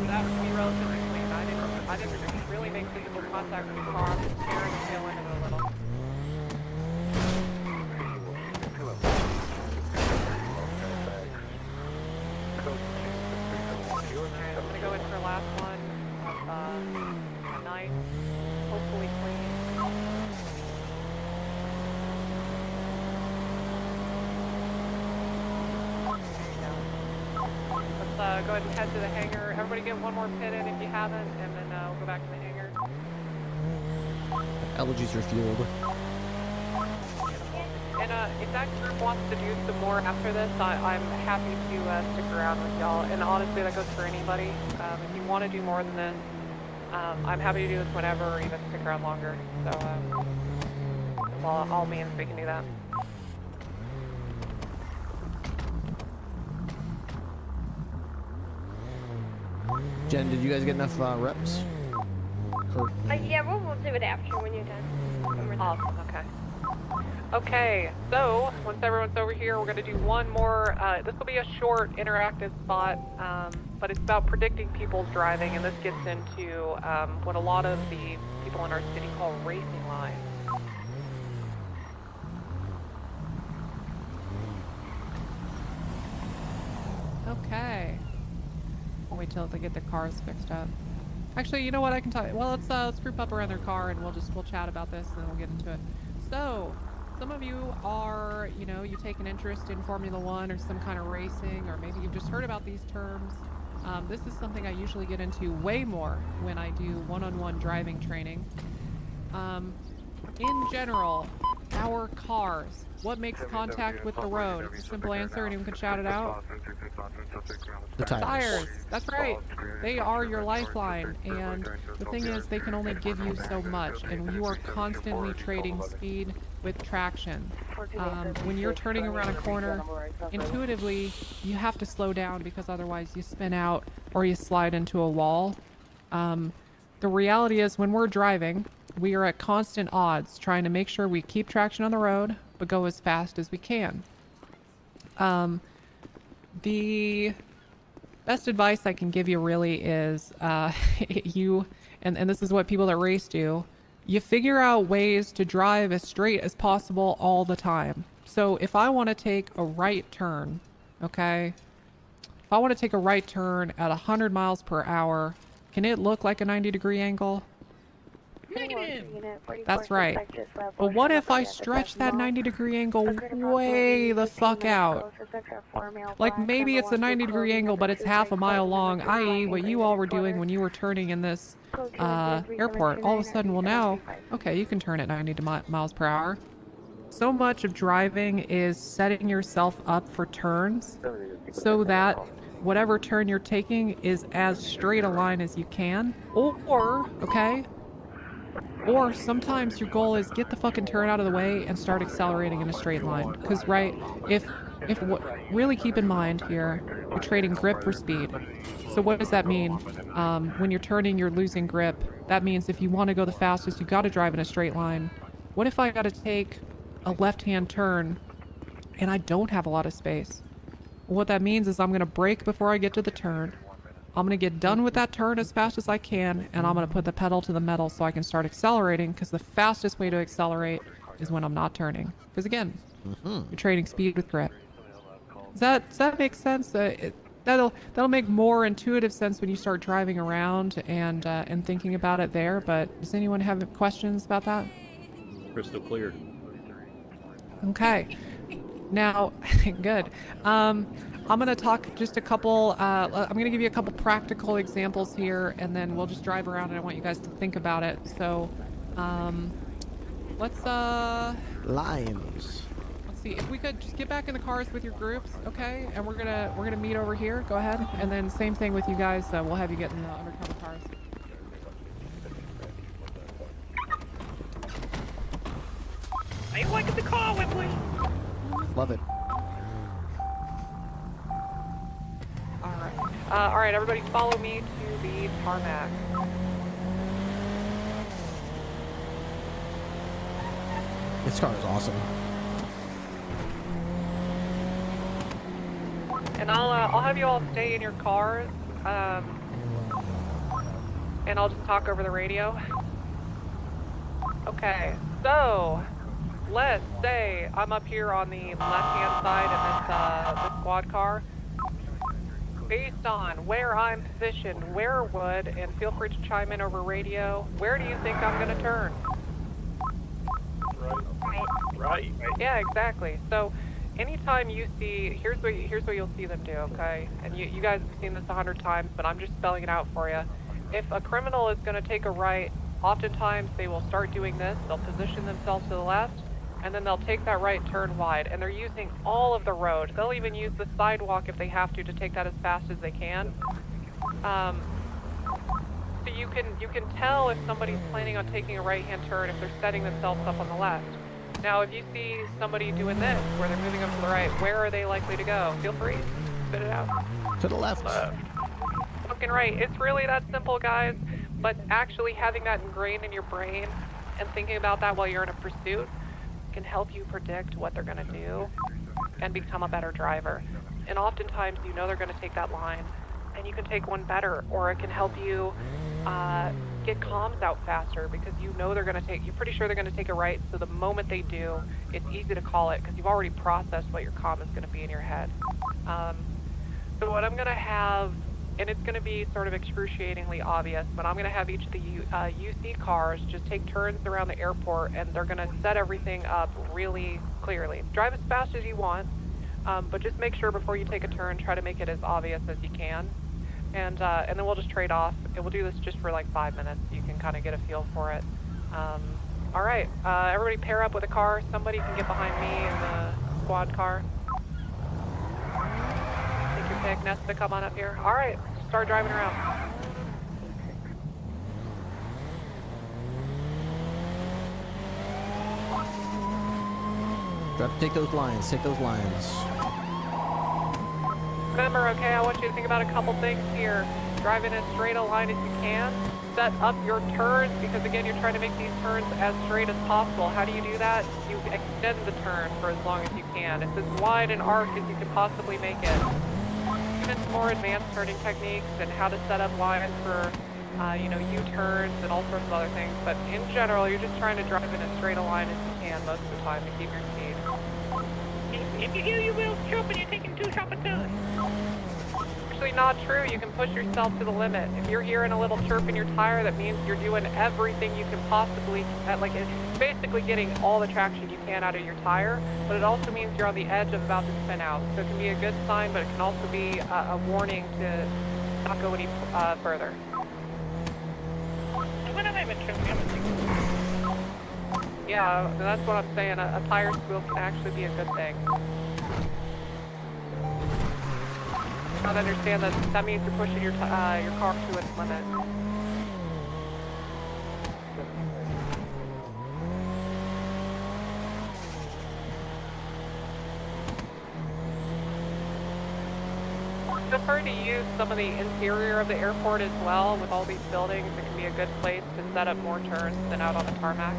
That would be relatively clean. I didn't really make physical contact with the car. I'm just staring the tail end of it a little. I'm gonna go in for last one of the night. Hopefully clean. Let's go ahead and head to the hangar. Everybody get one more pit in if you haven't, and then we'll go back to the hangar. Allergies refueled. And if that group wants to do some more after this, I'm happy to stick around with y'all. And honestly, that goes for anybody. If you want to do more than this, I'm happy to do this whenever, or even stick around longer. So, all means we can do that. Jen, did you guys get enough reps? Yeah, we'll do it after when you're done. Awesome, okay. Okay, so once everyone's over here, we're going to do one more. This will be a short interactive spot, but it's about predicting people's driving, and this gets into what a lot of the people in our city call racing lines. Okay. We'll wait till they get their cars fixed up. Actually, you know what? I can tell you. Well, let's group up around their car and we'll chat about this and then we'll get into it. So, some of you are, you take an interest in Formula One or some kind of racing, or maybe you've just heard about these terms. This is something I usually get into way more when I do one-on-one driving training. In general, our cars, what makes contact with the road? It's a simple answer, anyone can shout it out. The tires. That's right. They are your lifeline, and the thing is, they can only give you so much, and you are constantly trading speed with traction. When you're turning around a corner, intuitively, you have to slow down because otherwise you spin out or you slide into a wall. The reality is, when we're driving, we are at constant odds trying to make sure we keep traction on the road, but go as fast as we can. The best advice I can give you really is and this is what people that race do, you figure out ways to drive as straight as possible all the time. So if I want to take a right turn, okay? If I want to take a right turn at 100 miles per hour, can it look like a 90-degree angle? Negative. That's right. But what if I stretch that 90-degree angle way the fuck out? Like maybe it's a 90-degree angle, but it's half a mile long, i.e. what you all were doing when you were turning in this airport. All of a sudden, well now, okay, you can turn at 90 miles per hour. So much of driving is setting yourself up for turns so that whatever turn you're taking is as straight a line as you can. Or sometimes your goal is get the fucking turn out of the way and start accelerating in a straight line. Because, right, really keep in mind here, you're trading grip for speed. So what does that mean? When you're turning, you're losing grip. That means if you want to go the fastest, you got to drive in a straight line. What if I got to take a left-hand turn and I don't have a lot of space? What that means is I'm going to brake before I get to the turn. I'm going to get done with that turn as fast as I can, and I'm going to put the pedal to the metal so I can start accelerating, because the fastest way to accelerate is when I'm not turning. Because again, you're trading speed with grip. Does that make sense? That'll make more intuitive sense when you start driving around and thinking about it there, but does anyone have questions about that? Crystal clear. Okay. Now, good. I'm going to talk just a couple, I'm going to give you a couple practical examples here, and then we'll just drive around, and I want you guys to think about it. So, let's lines. Let's see, if we could just get back in the cars with your groups, okay? And we're gonna meet over here, go ahead. And then same thing with you guys, we'll have you get in the undercover cars. How you liking the car, Ripley? Love it. Alright, everybody follow me to the tarmac. This car is awesome. And I'll have you all stay in your cars, and I'll just talk over the radio. Okay, so let's say I'm up here on the left-hand side in this squad car. Based on where I'm positioned, where would, and feel free to chime in over radio, where do you think I'm gonna turn? Right. Yeah, exactly. So anytime you see, here's what you'll see them do, okay? And you guys have seen this 100 times, but I'm just spelling it out for you. If a criminal is going to take a right, oftentimes they will start doing this. They'll position themselves to the left, and then they'll take that right turn wide. And they're using all of the road. They'll even use the sidewalk if they have to take that as fast as they can. So you can tell if somebody's planning on taking a right-hand turn if they're setting themselves up on the left. Now, if you see somebody doing this, where they're moving up to the right, where are they likely to go? Feel free, spit it out. To the left. Fucking right. It's really that simple, guys. But actually having that ingrained in your brain and thinking about that while you're in a pursuit can help you predict what they're gonna do and become a better driver. And oftentimes you know they're gonna take that line, and you can take one better, or it can help you get comms out faster because you know you're pretty sure they're gonna take a right, so the moment they do, it's easy to call it because you've already processed what your comm is gonna be in your head. So what I'm gonna have, and it's gonna be sort of excruciatingly obvious, but I'm gonna have each of the UC cars just take turns around the airport, and they're gonna set everything up really clearly. Drive as fast as you want, but just make sure before you take a turn, try to make it as obvious as you can. And then we'll just trade off. And we'll do this just for like 5 minutes so you can kind of get a feel for it. All right, everybody pair up with a car. Somebody can get behind me in the squad car. Take your pick, Nesta, come on up here. All right, start driving around. Take those lines, take those lines. Remember, okay, I want you to think about a couple things here. Drive in as straight a line as you can. Set up your turns, because again, you're trying to make these turns as straight as possible. How do you do that? You extend the turn for as long as you can. It's as wide an arc as you can possibly make it. Even more advanced turning techniques and how to set up lines for, U-turns and all sorts of other things. But in general, you're just trying to drive in as straight a line as you can most of the time to keep your speed. If you hear your wheels chirping, you're taking 2 chopper turns. Actually not true. You can push yourself to the limit. If you're hearing a little chirp in your tire, that means you're doing everything you can possibly, it's basically getting all the traction you can out of your tire, but it also means you're on the edge of about to spin out. So it can be a good sign, but it can also be a warning to not go any further. When am I even tripping? I'm thinking. Yeah, that's what I'm saying. A tire squeal can actually be a good thing. Not understand that means you're pushing your car to its limit. Feel free to use some of the interior of the airport as well. With all these buildings, it can be a good place to set up more turns than out on the tarmac.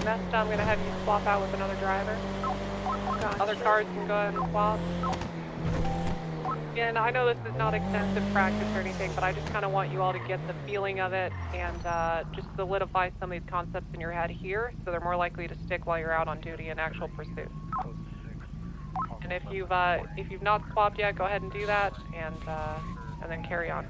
Nesta, I'm going to have you swap out with another driver. Gotcha. Other cars can go ahead and swap. Again, I know this is not extensive practice or anything, but I just kind of want you all to get the feeling of it and just solidify some of these concepts in your head here so they're more likely to stick while you're out on duty in actual pursuit. And if you've not swapped yet, go ahead and do that and then carry on.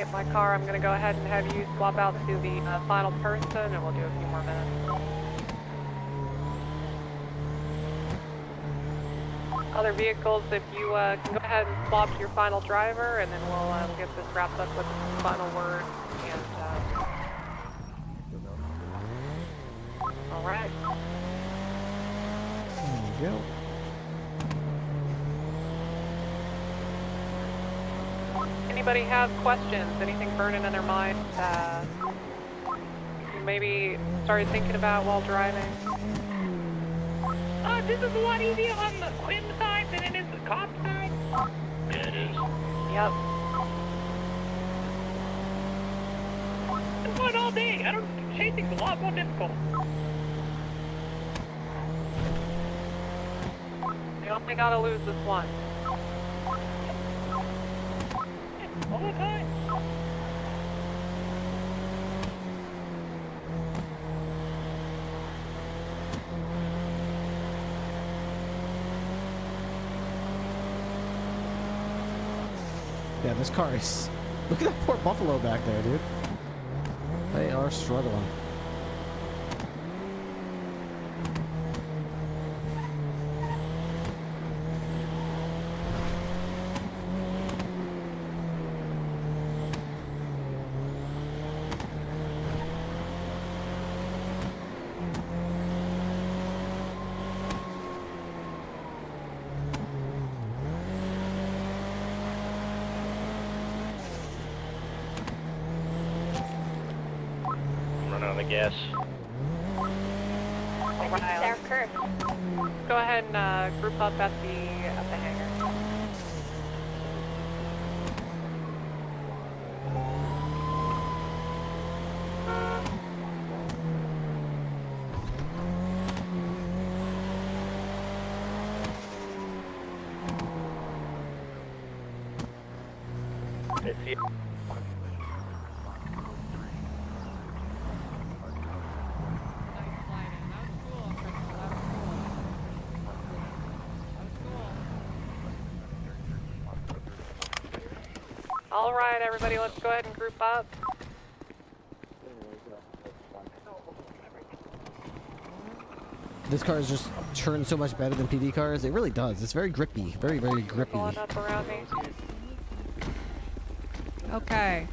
get my car, I'm gonna go ahead and have you swap out to the final person, and we'll do a few more minutes. Other vehicles, if you can go ahead and swap to your final driver, and then we'll get this wrapped up with the final word. And all right. There you go. Anybody have questions? Anything burning in their mind? Maybe started thinking about while driving? This is a lot easier on the Quinn side than it is the cop side. Yeah, it is. Yep. It's fun all day. I don't. Chasing's a lot more difficult. You only gotta lose this one. All the time. Yeah, this car is... Look at that poor buffalo back there, dude. They are struggling. Running out of gas. Sarah Kirk. Go ahead and group up at the hangar. All right, everybody, let's go ahead and group up. This car is just churned so much better than PD cars. It really does. It's very grippy. Very, very grippy. Pulling up around me. Okay.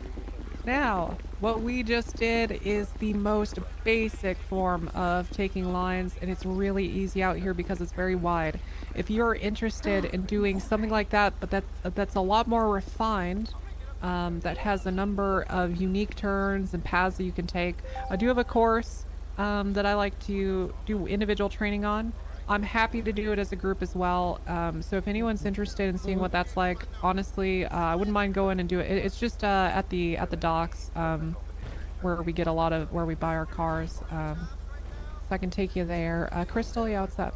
Now, what we just did is the most basic form of taking lines, and it's really easy out here because it's very wide. If you're interested in doing something like that, but that's a lot more refined, that has a number of unique turns and paths that you can take, I do have a course that I like to do individual training on. I'm happy to do it as a group as well. So if anyone's interested in seeing what that's like, honestly, I wouldn't mind going and do it. It's just at the docks where we get where we buy our cars. So I can take you there. Crystal, yeah, what's up?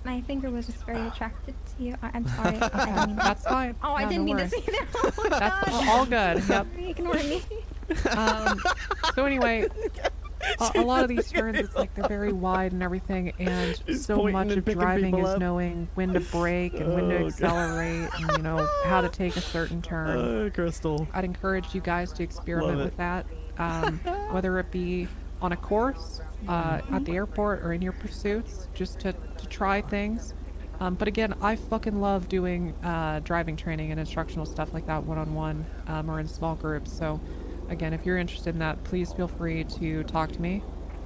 My finger was just very attracted to you. I'm sorry. I didn't mean That's fine. Oh, I No, didn't no mean worries. to say that. Oh my That's gosh. all good. Yep. Sorry, ignore me. So anyway, a lot of these turns, it's like they're very wide and everything, and He's so pointing much and of picking driving people is up. knowing when to brake and when to Oh, God. accelerate and, you know, how to take a certain turn. Crystal. I'd encourage you guys to experiment Love with that, whether it be on a course, at the airport, or in your pursuits, just to try things. But again, I fucking love doing driving training and instructional stuff like that one-on-one or in small groups. So again, if you're interested in that, please feel free to talk to me,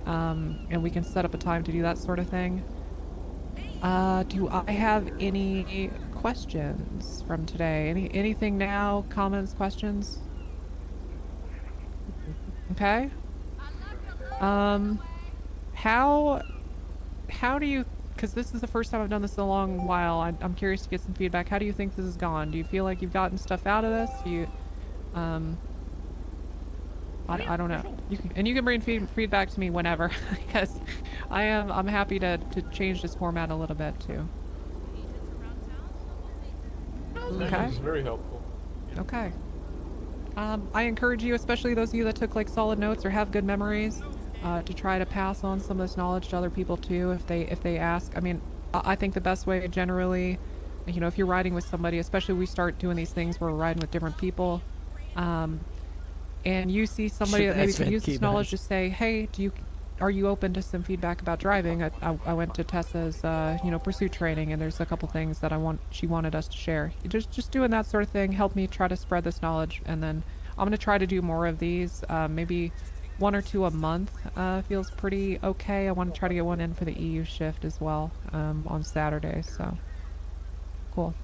and we can set up a time to do that sort of thing. Do I have any questions from today? Anything now? Comments, questions? Okay. How do you, because this is the first time I've done this in a long while, I'm curious to get some feedback. How do you think this has gone? Do you feel like you've gotten stuff out of this? Do you, I don't know. You can bring feedback to me whenever, because I'm happy to change this format a little bit too. Okay. This is very helpful. Okay. I encourage you, especially those of you that took like solid notes or have good memories, to try to pass on some of this knowledge to other people too, if they ask. I mean, I think the best way generally you know, if you're riding with somebody, especially we start doing these things where we're riding with different people, and you see somebody that maybe can use this knowledge to say, hey, are you open to some feedback about driving? I went to Tessa's, you know, pursuit training, and there's a couple things that she wanted us to share. Just doing that sort of thing helped me try to spread this knowledge, and then I'm going to try to do more of these, maybe 1 or 2 a month feels pretty okay. I want to try to get one in for the EU shift as well on Saturday, so cool.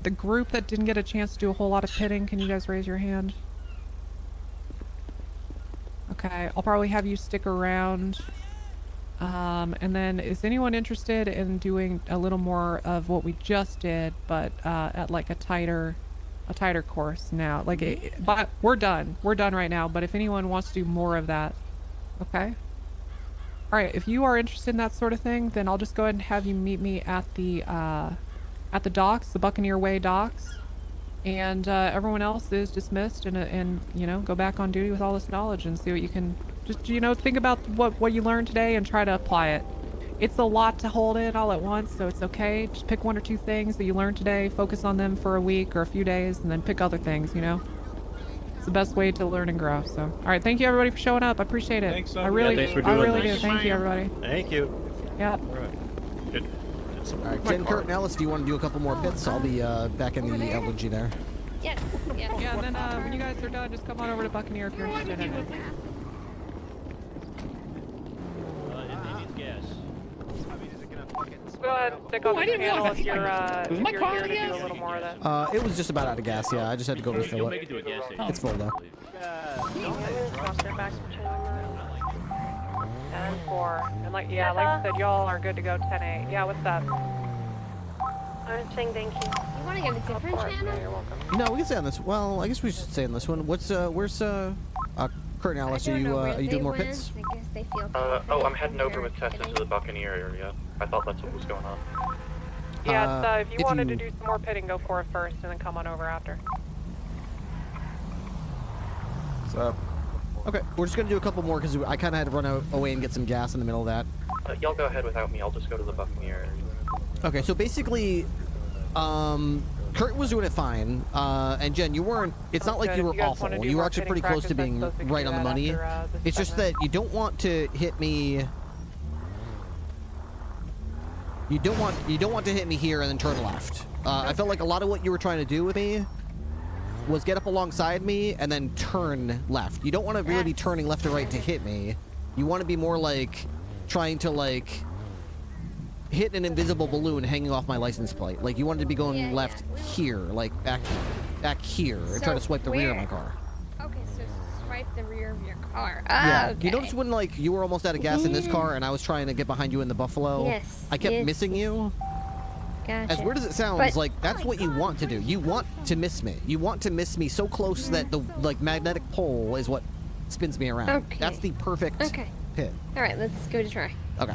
The group that didn't get a chance to do a whole lot of pitting, can you guys raise your hand? Okay, I'll probably have you stick around. And then is anyone interested in doing a little more of what we just did, but at like a tighter course now? Like, but we're done right now, but if anyone wants to do more of that, okay. All right, if you are interested in that sort of thing, then I'll just go ahead and have you meet me at the docks, the Buccaneer Way docks, and everyone else is dismissed, and you know, go back on duty with all this knowledge and see what you can just, you know, think about what you learned today and try to apply it. It's a lot to hold in all at once, so it's okay. Just pick 1 or 2 things that you learned today, focus on them for a week or a few days, and then pick other things, you know? It's the best way to learn and grow, so. All right, thank you everybody for showing up. I appreciate it. Thanks, I really do. Thank you, everybody. Thank you. Yeah. All right. Good. All right, Jen, Kurt, and Alice, do you want to do a couple more pits? I'll be back in the elegy there. Yes. Yeah, and then when you guys are done, just come on over to Buccaneer if you're interested in it. Go ahead, stick on the channel if you're here to do a little more of that. It was just about out of gas, yeah. I just had to go refill it. It's full, though. 10-4. And like I said, y'all are good to go 10-8. Yeah, what's up? I'm saying thank you. You want to get a different channel? You're welcome. No, we can stay on this. Well, I guess we should stay on this one. Where's Kurt and Alice? Are you doing more pits? I guess they feel I'm heading over with Tessa to the Buccaneer area. I thought that's what was going on. Yeah, if you wanted to do some more pitting, go for it first, and then come on over after. What's up? Okay, we're just gonna do a couple more because I kind of had to run away and get some gas in the middle of that. Y'all go ahead without me. I'll just go to the Buccaneer area. Okay, so basically, Kurt was doing it fine, and Jen, you weren't. It's not like you were awful. You were actually pretty close to being right on the money. It's just that you don't want to hit me. You don't want to hit me here and then turn left. I felt like a lot of what you were trying to do with me was get up alongside me and then turn left. You don't want to really be turning left or right to hit me. You want to be more like trying to like hit an invisible balloon hanging off my license plate. Like you wanted to be going left here, like back here, and try to swipe the rear of my car. Okay, so swipe the rear of your car. Yeah. Okay. You notice when like you were almost out of gas in this car and I was trying to get behind you in the Buffalo? Yes. I kept missing you. Gotcha. As weird as it sounds, like that's what you want to do. You want to miss me. You want to miss me so close that the like magnetic pole is what spins me around. Okay. That's the perfect pit. All right, let's go to try. Okay.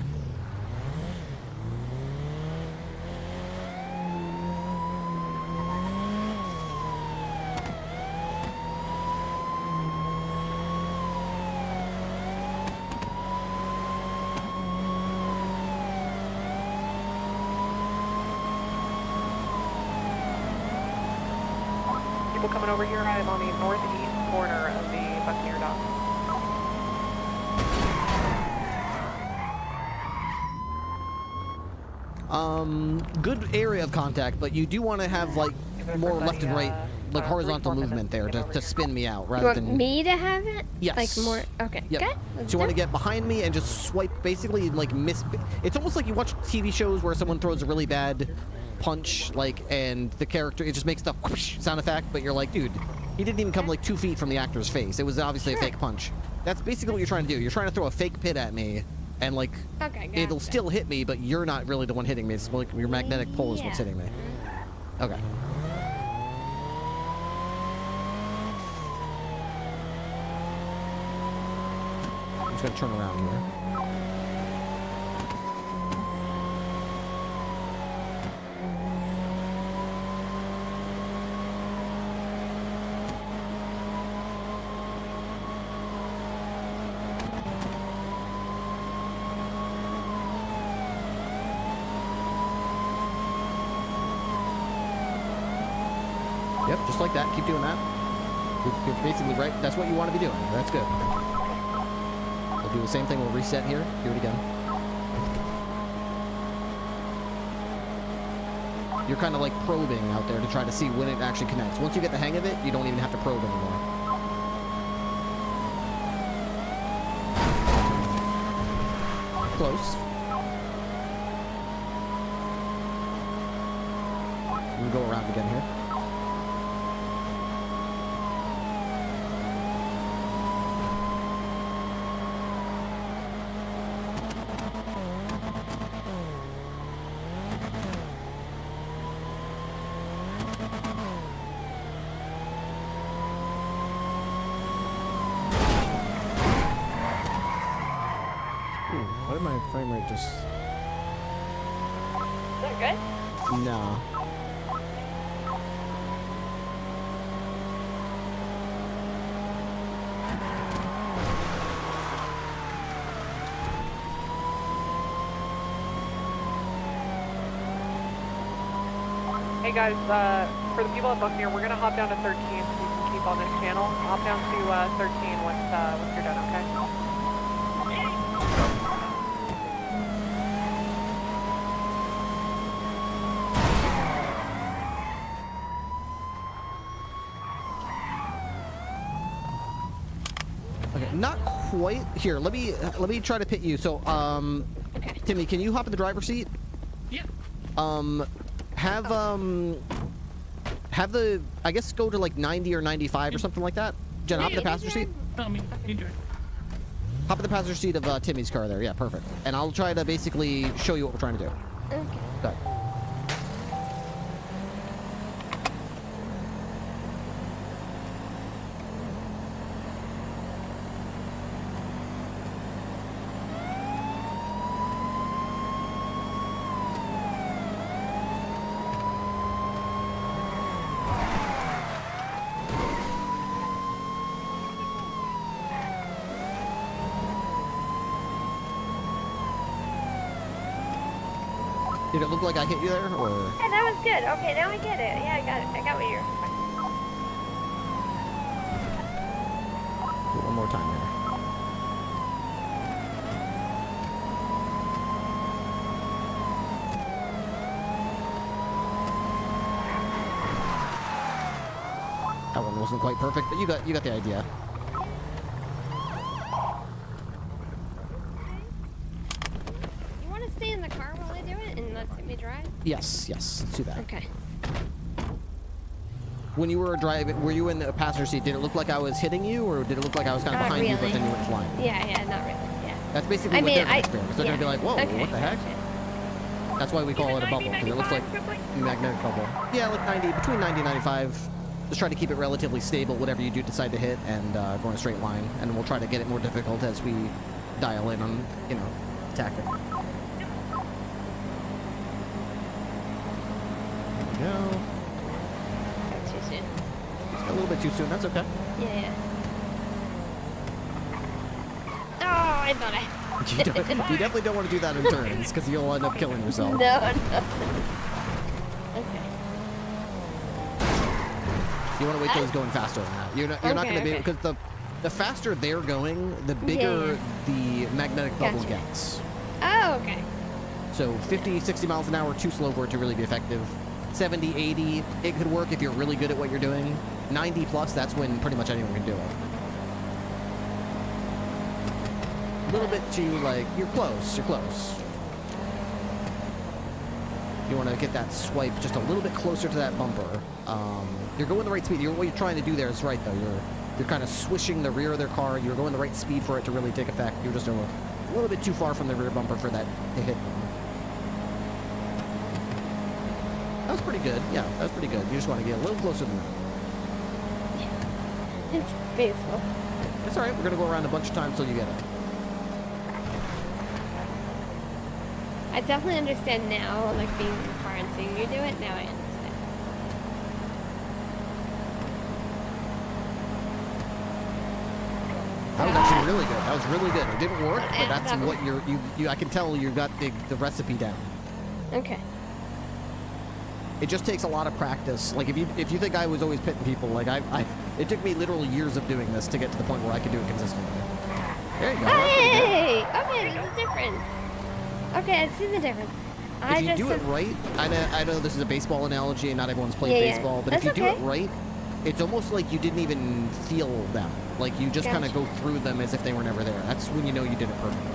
People coming over here, I'm on the northeast corner of the Buccaneer dock. Good area of contact, but you do want to have like more left and right, like horizontal movement there to spin me out rather than. You want me to have it? Yes. Like more. Okay. Yep. Okay. So you want to get behind me and just swipe, basically like miss. It's almost like you watch TV shows where someone throws a really bad punch, like, and the character, it just makes the whoosh sound effect, but you're like, dude, he didn't even come like 2 feet from the actor's face. It was obviously a fake punch. That's basically what you're trying to do. You're trying to throw a fake pit at me, and like, it'll still hit me, but you're not really the one hitting me. It's like your magnetic pole is what's hitting me. Okay. I'm just gonna turn around here. Yep, just like that. Keep doing that. You're basically right. That's what you want to be doing. That's good. We'll do the same thing. We'll reset here. Do it again. You're kind of like probing out there to try to see when it actually connects. Once you get the hang of it, you don't even have to probe anymore. Close. We can go around again here. Why did my frame rate just... Is that good? No. Hey guys, for the people at Buccaneer, we're gonna hop down to 13 so you can keep on this channel. Hop down to 13 once you're done, okay? Okay, not quite. Here, let me try to pit you. So, Timmy, can you hop in the driver's seat? Yeah. Have the, I guess, go to like 90 or 95 or something like that. Jen, hop in the passenger seat. Hop in the passenger seat of Timmy's car there. Yeah, perfect. And I'll try to basically show you what we're trying to do. Okay. Good. Did it look like I hit you there, or? Yeah, that was good. Okay, now I get it. Yeah, I got it. I got what you're... Do it one more time here. That one wasn't quite perfect, but you got the idea. You want to stay in the car while I do it and let Timmy drive? Yes, let's do that. Okay. When you were driving, were you in the passenger seat? Did it look like I was hitting you, or did it look like I was kind of behind you, but then you went flying? Yeah, not really. Yeah. That's basically what they're going to experience. They're going to be like, whoa, what the heck? That's why we call it a bubble, because it looks like a magnetic bubble. Yeah, like 90, between 90 and 95. Just try to keep it relatively stable, whatever you do decide to hit, and go in a straight line. And we'll try to get it more difficult as we dial in on, tactic. There we go. Too soon. A little bit too soon, that's okay. Yeah. Oh, I thought I... You definitely don't want to do that in turns, because you'll end up killing yourself. No. Okay. You want to wait till he's going faster than that. You're not going to be, because the faster they're going, the bigger the magnetic bubble gets. Oh, okay. So 50, 60 miles an hour, too slow for it to really be effective. 70, 80, it could work if you're really good at what you're doing. 90 plus, that's when pretty much anyone can do it. A little bit too, you're close. You want to get that swipe just a little bit closer to that bumper. You're going the right speed. What you're trying to do there is right, though. You're kind of swishing the rear of their car. You're going the right speed for it to really take effect. You're just a little bit too far from the rear bumper for that to hit them. That was pretty good. Yeah, that was pretty good. You just want to get a little closer than that. It's peaceful. It's alright. We're going to go around a bunch of times till you get it. I definitely understand now, being in the car and seeing you do it. Now I understand. That was actually really good. That was really good. It didn't work, but that's what I can tell you got the recipe down. Okay. It just takes a lot of practice. Like if you think I was always pitting people, like it took me literal years of doing this to get to the point where I could do it consistently. There you go. Hey! Okay, there's a difference. Okay, I see the difference. If you do it right, I know this is a baseball analogy and not everyone's played baseball, but if you do it right, it's almost like you didn't even feel them. Like you just kind of go through them as if they were never there. That's when you know you did it perfectly.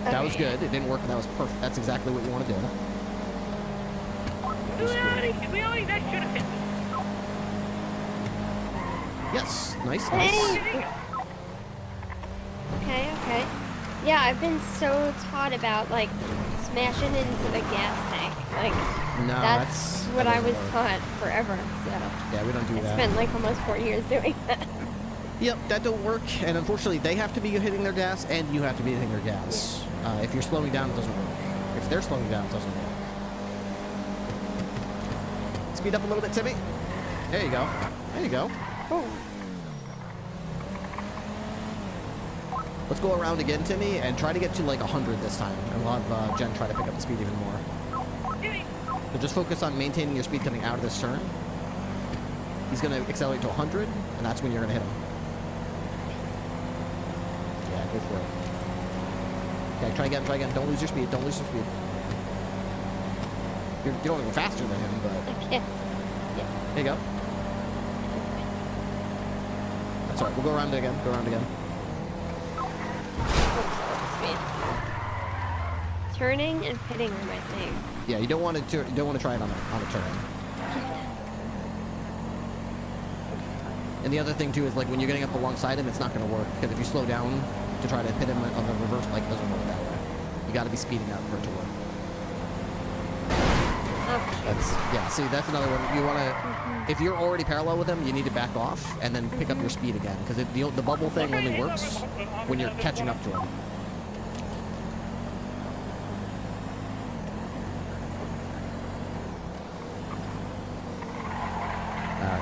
That was good. It didn't work, but that was perfect. That's exactly what you want to do. Yes, nice. Okay. Yeah, I've been so taught about like smashing into the gas tank. Like that's what I was taught forever. So yeah, we don't do that. I spent like almost 4 years doing that. Yep, that don't work, and unfortunately they have to be hitting their gas, and you have to be hitting their gas. Yeah. If you're slowing down, it doesn't work. If they're slowing down, it doesn't work. Speed up a little bit, Timmy. There you go. There you go. Oh. Let's go around again, Timmy, and try to get to like 100 this time, and we'll have Jen try to pick up the speed even more. So just focus on maintaining your speed coming out of this turn. He's going to accelerate to 100, and that's when you're going to hit him. Yeah, go for it. Okay, try again. Don't lose your speed. You're going even faster than him, but... Yeah. There you go. That's all right. We'll go around again. Turning and pitting are my thing. Yeah, you don't want to try it on a turn. And the other thing too is like when you're getting up alongside him, it's not going to work because if you slow down to try to hit him on the reverse, like it doesn't work that way. You got to be speeding up for it to work. Yeah. See, that's another one. You want to, if you're already parallel with him, you need to back off and then pick up your speed again because the bubble thing only works when you're catching up to him.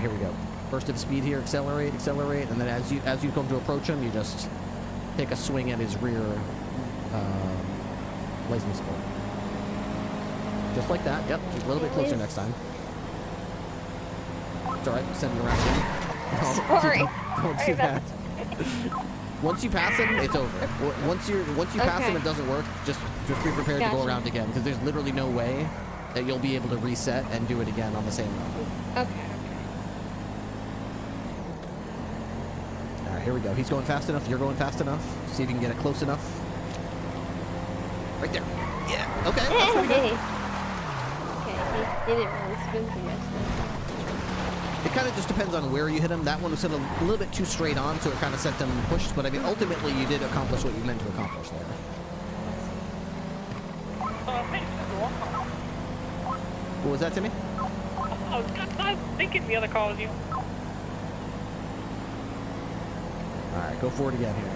Here we go. Burst of speed here, accelerate, and then as you come to approach him, you just take a swing at his rear license plate. Just like that. Yep, just a little bit closer next time. It's alright, send him around. Sorry. Don't do that. Once you pass him, it's over. Once you pass him, it doesn't work. Just be prepared to go around again because there's literally no way that you'll be able to reset and do it again on the same run. Okay. Here we go. He's going fast enough. You're going fast enough. See if you can get it close enough. Right there. Yeah. Okay. That's pretty good. Okay. He didn't really spin too much though. It kind of just depends on where you hit him. That one was hit a little bit too straight on, so it kind of sent him pushed. But I mean, ultimately, you did accomplish what you meant to accomplish there. What was that, Timmy? I was thinking the other car was you. Alright, go for it again here.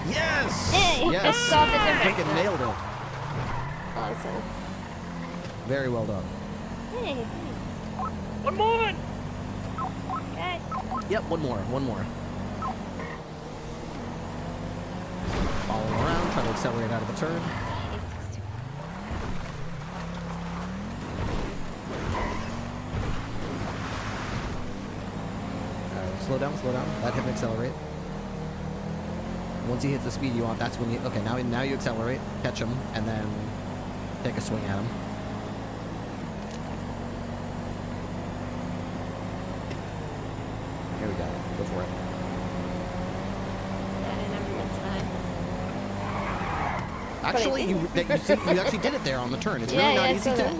Yes! Hey! Yes! Freaking nailed it. Awesome. Very well done. Hey, one more! Okay. Yep, one more. Follow him around, try to accelerate out of the turn. Slow down. Let him accelerate. Once he hits the speed you want, that's when you... Okay, now you accelerate, catch him, and then take a swing at him. Here we go. Go for it. Actually, you actually did it there on the turn. It's really not easy to...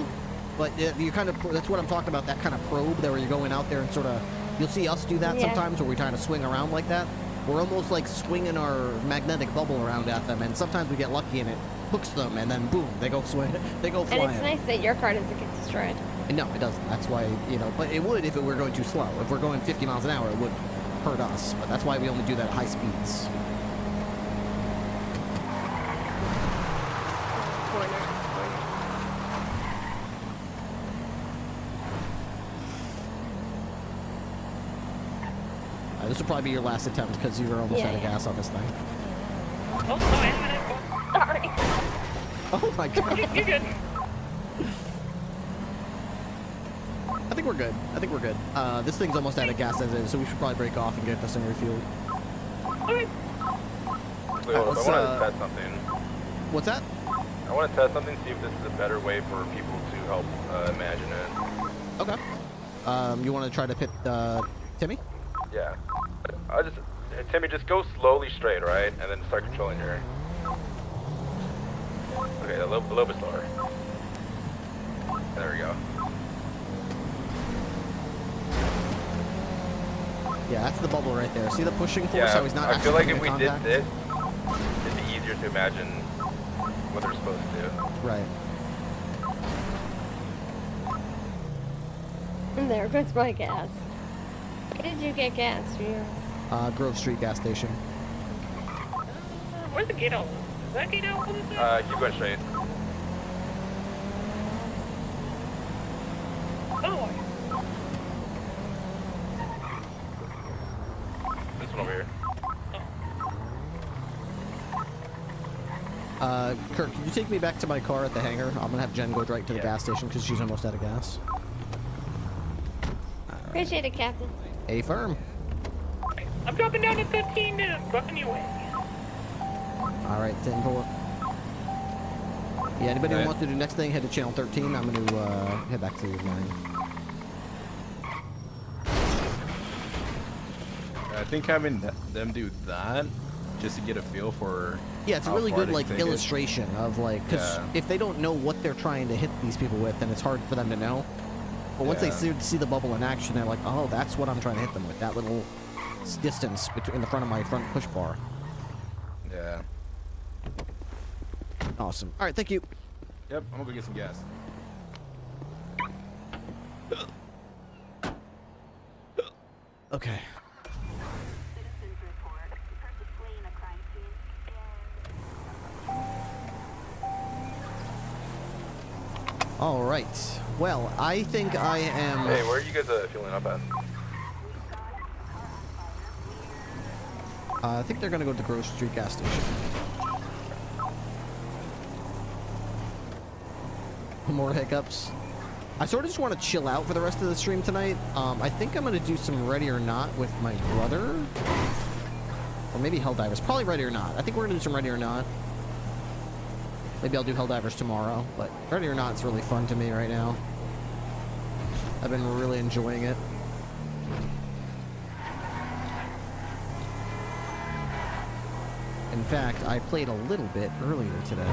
But you kind of... That's what I'm talking about, that kind of probe there where you're going out there and sort of... You'll see us do that sometimes where we're trying to swing around like that. We're almost like swinging our magnetic bubble around at them, and sometimes we get lucky and it hooks them, and then boom, they go flying. And it's nice that your car doesn't get destroyed. No, it doesn't. That's why, but it would if it were going too slow. If we're going 50 miles an hour, it would hurt us, but that's why we only do that at high speeds. This will probably be your last attempt because you were almost out of gas on this thing. Oh, Sorry. Oh my god. You're good. I think we're good. I think we're good. This thing's almost out of gas as is, so we should probably break off and get this thing refueled. Okay. Wait, hold up, I want to test something. What's that? I want to test something, see if this is a better way for people to help imagine it. Okay. You want to try to pit Timmy? Yeah. Timmy, just go slowly straight, right? And then start controlling your... Okay, a little bit slower. There we go. Yeah, that's the bubble right there. See the pushing force? Yeah, How he's not I feel like if actually we did contact? this, it'd be easier to imagine what they're supposed to do. Right. And there goes my gas. Where did you get gas, Rios? Grove Street gas station. Where's the gate out? Is that gate out? What is it? Keep going straight. Oh. This one over here. Kirk, can you take me back to my car at the hangar? I'm gonna have Jen go right to the gas station because she's almost out of gas. Appreciate it, Captain. A firm. I'm dropping down to 15 to bucking you away. All right, 10-4. Yeah, anybody who wants to do the next thing, head to channel 13. I'm going to head back to 9. I think having them do that, just to get a feel for... Yeah, it's a really good, like, illustration of, like... Because if they don't know what they're trying to hit these people with, then it's hard for them to know. But once they see the bubble in action, they're like, oh, that's what I'm trying to hit them with. That little distance between the front of my front push bar. Yeah. Awesome. All right, thank you. Yep, I'm gonna go get some gas. Okay. All right. Well, I think I am... Hey, where are you guys fueling up at? I think they're going to go to the Grove Street gas station. More hiccups. I sort of just want to chill out for the rest of the stream tonight. I think I'm going to do some Ready or Not with my brother. Or maybe Helldivers. Probably Ready or Not. I think we're going to do some Ready or Not. Maybe I'll do Helldivers tomorrow. But Ready or Not is really fun to me right now. I've been really enjoying it. In fact, I played a little bit earlier today.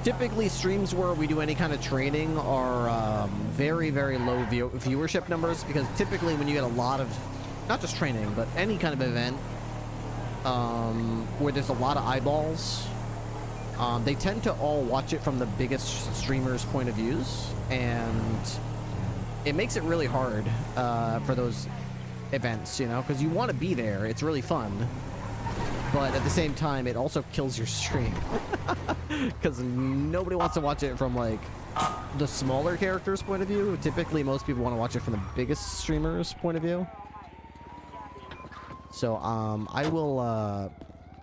Typically, streams where we do any kind of training are very, very low viewership numbers because typically when you get a lot of, not just training, but any kind of event where there's a lot of eyeballs, they tend to all watch it from the biggest streamers' point of views, and it makes it really hard for those events, you know, because you want to be there. It's really fun. But at the same time, it also kills your stream. Because nobody wants to watch it from, like, the smaller characters' point of view. Typically, most people want to watch it from the biggest streamers' point of view. So, I will,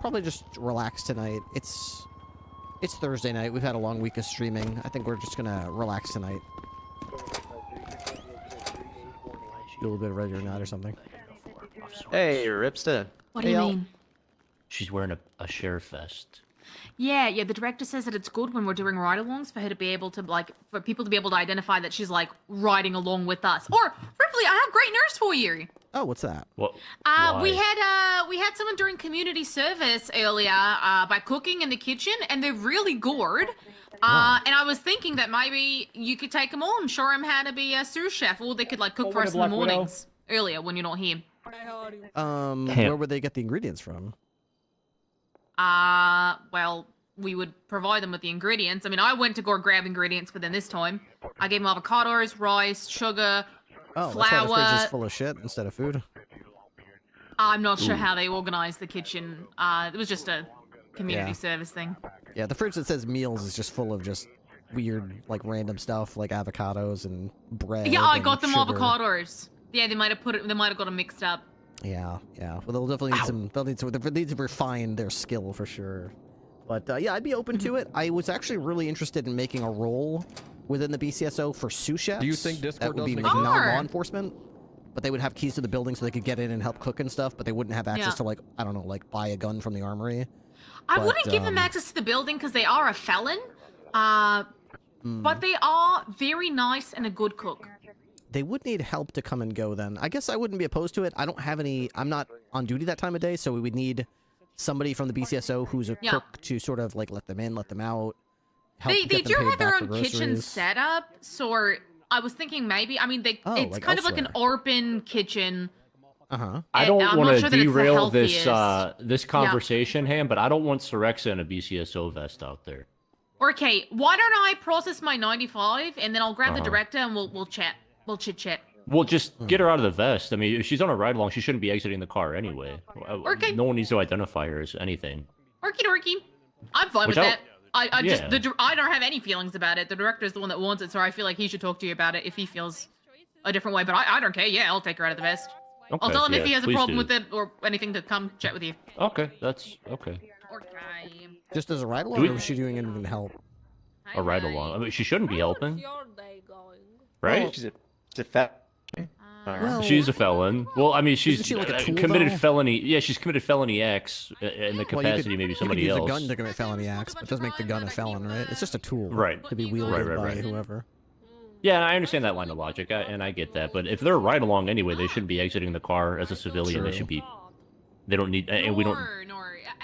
probably just relax tonight. It's Thursday night. We've had a long week of streaming. I think we're just gonna relax tonight. Do a little bit of Ready or Not or something. Hey, Ripstead. What do you mean? She's wearing a sheriff vest. Yeah, the director says that it's good when we're doing ride-alongs for her to be able to, like, for people to be able to identify that she's, like, riding along with us. Or, Ripley, I have great news for you. Oh, what's that? What? We had someone during community service earlier by cooking in the kitchen, and they're really gourd. And I was thinking that maybe you could take them on, show them how to be a sous chef, or they could, like, cook for us in the mornings earlier when you're not here. Where would they get the ingredients from? Well, we would provide them with the ingredients. I mean, I went to go grab ingredients for them this time. I gave them avocados, rice, sugar, flour. That's why the fridge is full of shit instead of food. I'm not sure how they organized the kitchen. It was just a community service thing. Yeah, the fridge that says meals is just full of just weird, like random stuff, like avocados and bread. Yeah, I and got them sugar. avocados. Yeah, they might have put it. They might have got them mixed up. Yeah, yeah. Well, they'll definitely need some. They'll need to refine their skill for sure. But yeah, I'd be open to it. I was actually really interested in making a role within the BCSO for sous chefs. Do you think Discord that would be doesn't like exist? non-law enforcement? But they would have keys to the building so they could get in and help cook and stuff. But they wouldn't have access Yeah. to like I don't know, like buy a gun from the armory. I But, wouldn't give them access to the building because they are a felon. But they are very nice and a good cook. They would need help to come and go then. I guess I wouldn't be opposed to it. I don't have any... I'm not on duty that time of day, so we would need somebody from the BCSO who's a cook to sort of like let them in, let them out. Help They get them do paid have their back for own kitchen groceries. setup, so I was thinking maybe... I mean, it's like kind of like an elsewhere. open kitchen. Uh-huh. I don't I'm want not to sure that it's the derail this healthiest. this conversation, Ham, but I don't want Sorexa in a BCSO vest out there. Okay, why don't I process my 95 and then I'll grab the Uh-huh. director and we'll chat. We'll chit-chat. Well, just get her out of the vest. I mean, if she's on a ride-along, she shouldn't be exiting the car anyway. Okay. No one needs to identify her as anything. Okie dokie. I'm fine Which with I that. I yeah. I don't have any feelings about it. The director's the one that wants it, so I feel like he should talk to you about it if he feels a different way. But I don't care. Yeah, I'll take her out of the vest. I'll Okay, tell him if yeah, he has a please problem do. with it or anything to come chat with you. Okay, that's okay. Just as a ride-along, Do or we- was she doing anything to help? A ride-along. I mean, she shouldn't be helping. Right? She's a fat. Well, She's a felon. Well, I mean, she's Isn't she like a tool, committed though? felony. Yeah, she's committed felony X in the Well, you capacity could- maybe you somebody could use else. a gun to commit felony acts, but it does make the gun a felon, right? It's just a tool. Right. To be wielded by Right. whoever. Yeah, I understand that line of logic, and I get that. But if they're ride along anyway, they shouldn't be exiting the car as a civilian. They True. should be. They don't need, and we don't.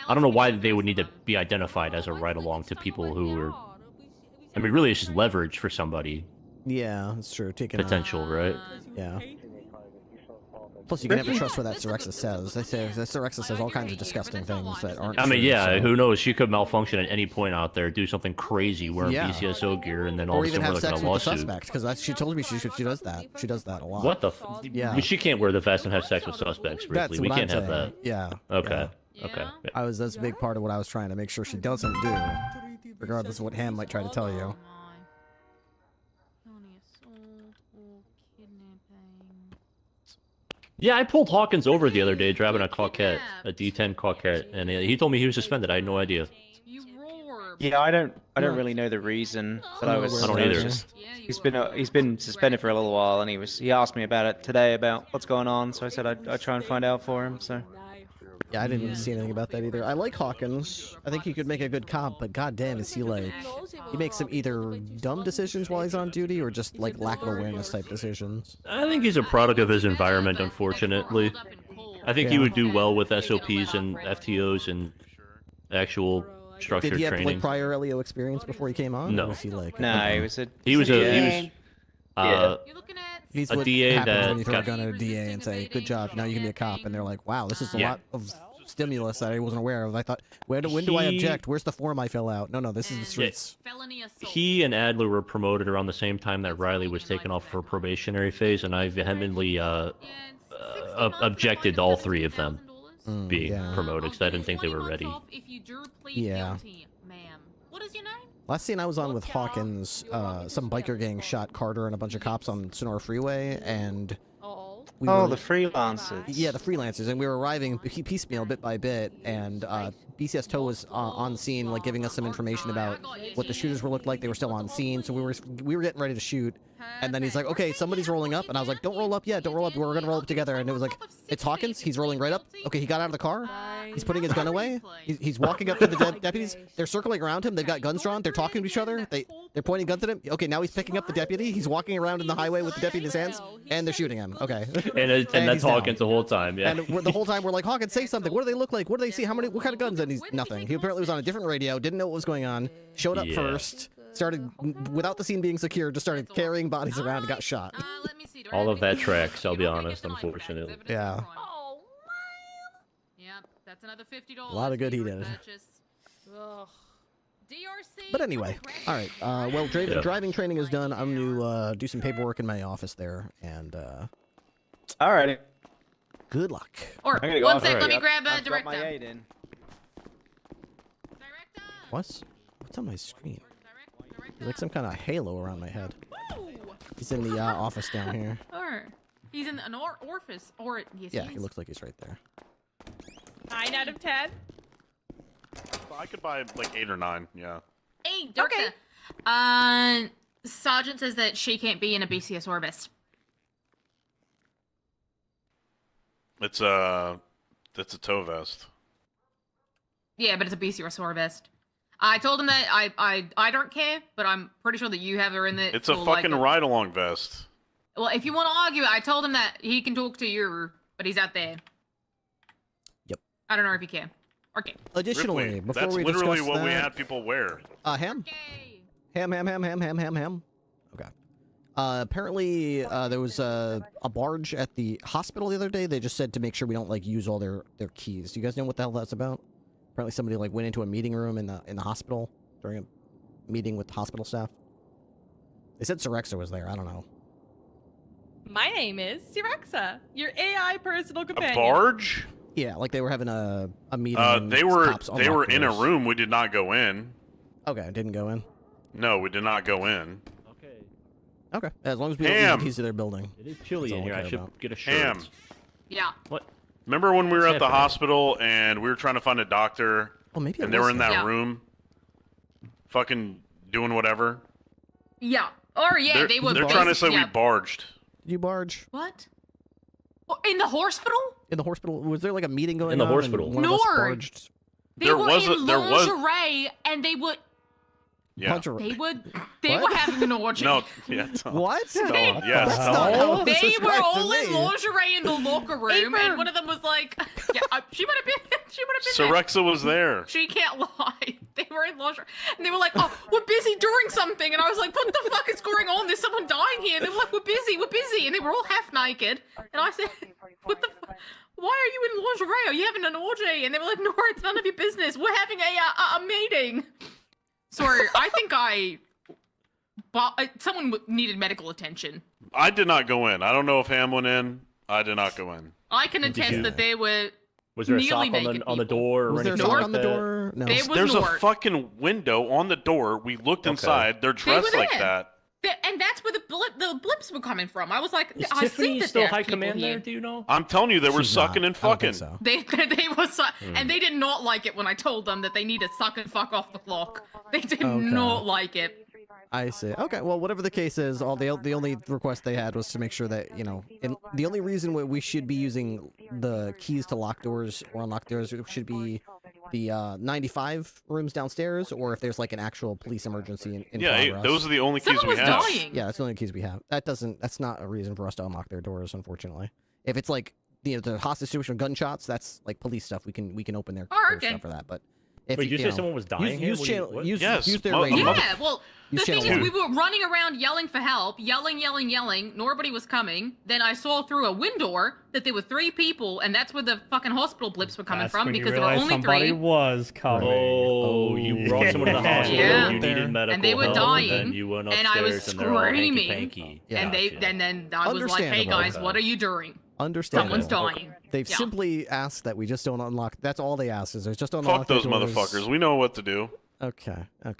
I don't know why they would need to be identified as a ride along to people who are. I mean, really, it's just leverage for somebody. Yeah, that's true. Taking Potential, right? Yeah. Plus, you can never trust what that Sorexa says. That Sorexa says all kinds of disgusting things that aren't I mean, true, yeah, so- who knows? She could malfunction at any point out there, do something crazy, wearing Yeah. BCSO gear, and then all Or of a even sudden we're have like in sex a with the lawsuit. suspect, because she told me she does that. She does that a lot. What the? Yeah. But she can't wear the vest and have sex with suspects, Ripley. That's We what can't I'm have saying. that. Yeah. Okay. Okay. That's a big part of what I was trying to make sure she doesn't do, regardless of what Ham might try to tell you. Yeah, I pulled Hawkins over the other day driving a Coquette, a D10 Coquette, and he told me he was suspended. I had no idea. Yeah, I don't really know the reason, but I was. I don't was either. Just, he's been suspended for a little while, and he asked me about it today about what's going on. So I said I'd try and find out for him. So. Yeah, I didn't see anything about that either. I like Hawkins. I think he could make a good cop, but goddamn, is he like... He makes some either dumb decisions while he's on duty, or just, like, lack of awareness type decisions. I think he's a product of his environment, unfortunately. I think he Yeah. would do well with SOPs and FTOs and actual structured Did he have, training. like, prior LEO experience before he came on? No. Or was he, like... No, okay. he was a. He was He's a what DA happens that when you throw a got- gun at a DA and say, good job, now you can be a cop. And they're like, wow, this is a Yeah. lot of stimulus that I wasn't aware of. I thought, when do I He- object? Where's the form I fill out? No, this is the streets. He and Adler were promoted around the same time that Riley was taken off for probationary phase, and I vehemently objected to all three of them being promoted because I didn't think they were ready. Yeah. Last scene I was on with Hawkins, some biker gang shot Carter and a bunch of cops on Sonora Freeway, and we Oh, were- the freelancers. Yeah, the freelancers, and we were arriving piecemeal, bit by bit, and BCS Tow was on scene, like giving us some information about what the shooters were looked like. They were still on scene, so we were getting ready to shoot, and then he's like, "Okay, somebody's rolling up," and I was like, "Don't roll up yet, don't roll up. We're gonna roll up together." And it was like, "It's Hawkins. He's rolling right up. Okay, he got out of the car. He's putting his gun away. He's walking up to the deputies. They're circling around him. They've got guns drawn. They're talking to each other. They're pointing guns at him. Okay, now he's picking up the deputy. He's walking around in the highway with the deputy in his hands, and they're shooting him. Okay, And that's he's down. Hawkins the whole time, yeah. And the whole time we're like, Hawkins, say something. What do they look like? What do they see? What kind of guns? And he's nothing. He apparently was on a different radio, didn't know what was going on, showed up Yeah. first, started, without the scene being secure, just started carrying bodies around and got shot. All of that tracks, I'll be honest, unfortunately. Yeah. Yep, that's another $50. A lot of good he did. But anyway, all right. Well, driving training is done. I'm going to do some paperwork in my office there, and Alrighty. good luck. Or, I'm gonna go one off. sec, let me Alright. grab a I've got my director. 8 in. What? What's on my screen? There's like some kind of halo around my head. He's in the office down here. Or he's in an orifice. Or yes, Yeah, he looks like he's right there. 9 out of 10. I could buy like 8 or 9. Yeah. 8. Okay. Sergeant says that she can't be in a BCS Orbis. It's a tow vest. Yeah, but it's a BCS Orbis. I told him that I don't care, but I'm pretty sure that you have her in the. It's a fucking ride-along vest. Well, if you want to argue it, I told him that he can talk to you, but he's out there. Yep. I don't know if he can. Okay. Additionally, Ripley, before that's we literally discuss what that, we had people wear. Ham? Ham. Okay. Apparently, there was a barge at the hospital the other day. They just said to make sure we don't like use all their keys. Do you guys know what the hell that's about? Apparently, somebody like went into a meeting room in the hospital during a meeting with hospital staff. They said Sirexa was there. I don't know. My name is Sirexa, your AI personal companion. A barge? Yeah, like they were having a meeting. They were in a room. We did not go in. Okay, didn't go in. No, we did not go in. Okay, as long as we don't use the keys to their building. It is chilly in here. I should get a shirt. Ham. Yeah. What? Remember when we were What's at the happening? hospital and we were trying to find a doctor? Oh, maybe. And they were in that room, fucking doing whatever. Yeah. Or yeah, they were. They're trying to say we barged. Did you barge? What? Oh, in the hospital? In the hospital? Was there like a meeting going on? In the hospital. And one of us Nor. barged? They were in lingerie, and they would. Yeah. They were having an orgy. No, yeah. What? Yes. That's not how this They is were right to all in me. lingerie in the locker room, and one of them was like, "Yeah, she would have been. She would have been." Sirexa was there. She can't lie. They were in lingerie, and they were like, "Oh, we're busy doing something," and I was like, "What the fuck is going on? There's someone dying here." And they were like, we're busy," and they were all half naked, and I said, "What the? Why are you in lingerie? Are you having an orgy?" And they were like, "No, it's none of your business. We're having a meeting." Sorry, I think someone needed medical attention. I did not go in. I don't know if Ham went in. I did not go in. I can attest that there were. Was there a nearly sock naked on the door or Was there a anything sock like on the that? door? No. There's a fucking window on the door. We looked inside. They're dressed like there. that. And that's where the blips were coming from. I was like, Is I Tiffany see that still there are high people command here. there? Do you know? I'm telling you, they were She's sucking not. and I don't fucking. think so. They were and they did not like it when I told them that they need to suck and fuck off the clock. They did not like it. I see. Okay, well, whatever the case is, the only request they had was to make sure that, you know, and the only reason we should be using the keys to lock doors or unlock doors should be the 95 rooms downstairs, or if there's like an actual police emergency in progress. Those are the only keys we have. Yeah, that's the only keys we have. That's not a reason for us to unlock their doors, unfortunately. If it's like the hostage situation, gunshots, that's like police stuff. We can open their stuff for that, but. If Wait, you you say know, someone was dying here? Use What do you- what? use Yes, their radio. Yeah, well, the Use thing channel is, we one. were running around yelling for help, yelling. Nobody was coming. Then I saw through a window that there were 3 people, and that's where the fucking hospital blips were coming from because there were only 3. Was coming. Oh, you brought someone to the hospital. Yeah. You needed medical And they were help, dying, And then you went and upstairs I was and they're all screaming, hanky-panky. and then I was like, "Hey guys, what are you doing? Understandable. Someone's dying." They've Yeah. simply asked that we just don't unlock. That's all they asked is just don't Fuck unlock their those doors. motherfuckers. We know what to do. Okay.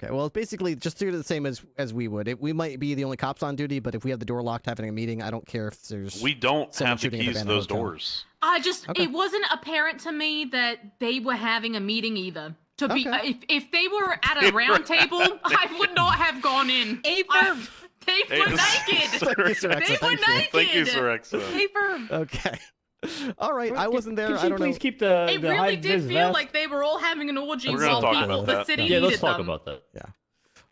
Well, it's basically just treat it the same as we would. We might be the only cops on duty, but if we have the door locked having a meeting, I don't care if there's. We don't someone have the shooting at keys to abandoned those hotel. doors. It wasn't apparent to me that they were having a meeting either. To be, if they were at a round table, I would not have gone in. They were naked. They were naked. Thank you, Sirexa. Okay. All right, I wasn't there. I don't know. Please keep the It really did feel like they were all having an orgy We're gonna while talk people, about the that. city Yeah, needed let's talk them. about that. Yeah.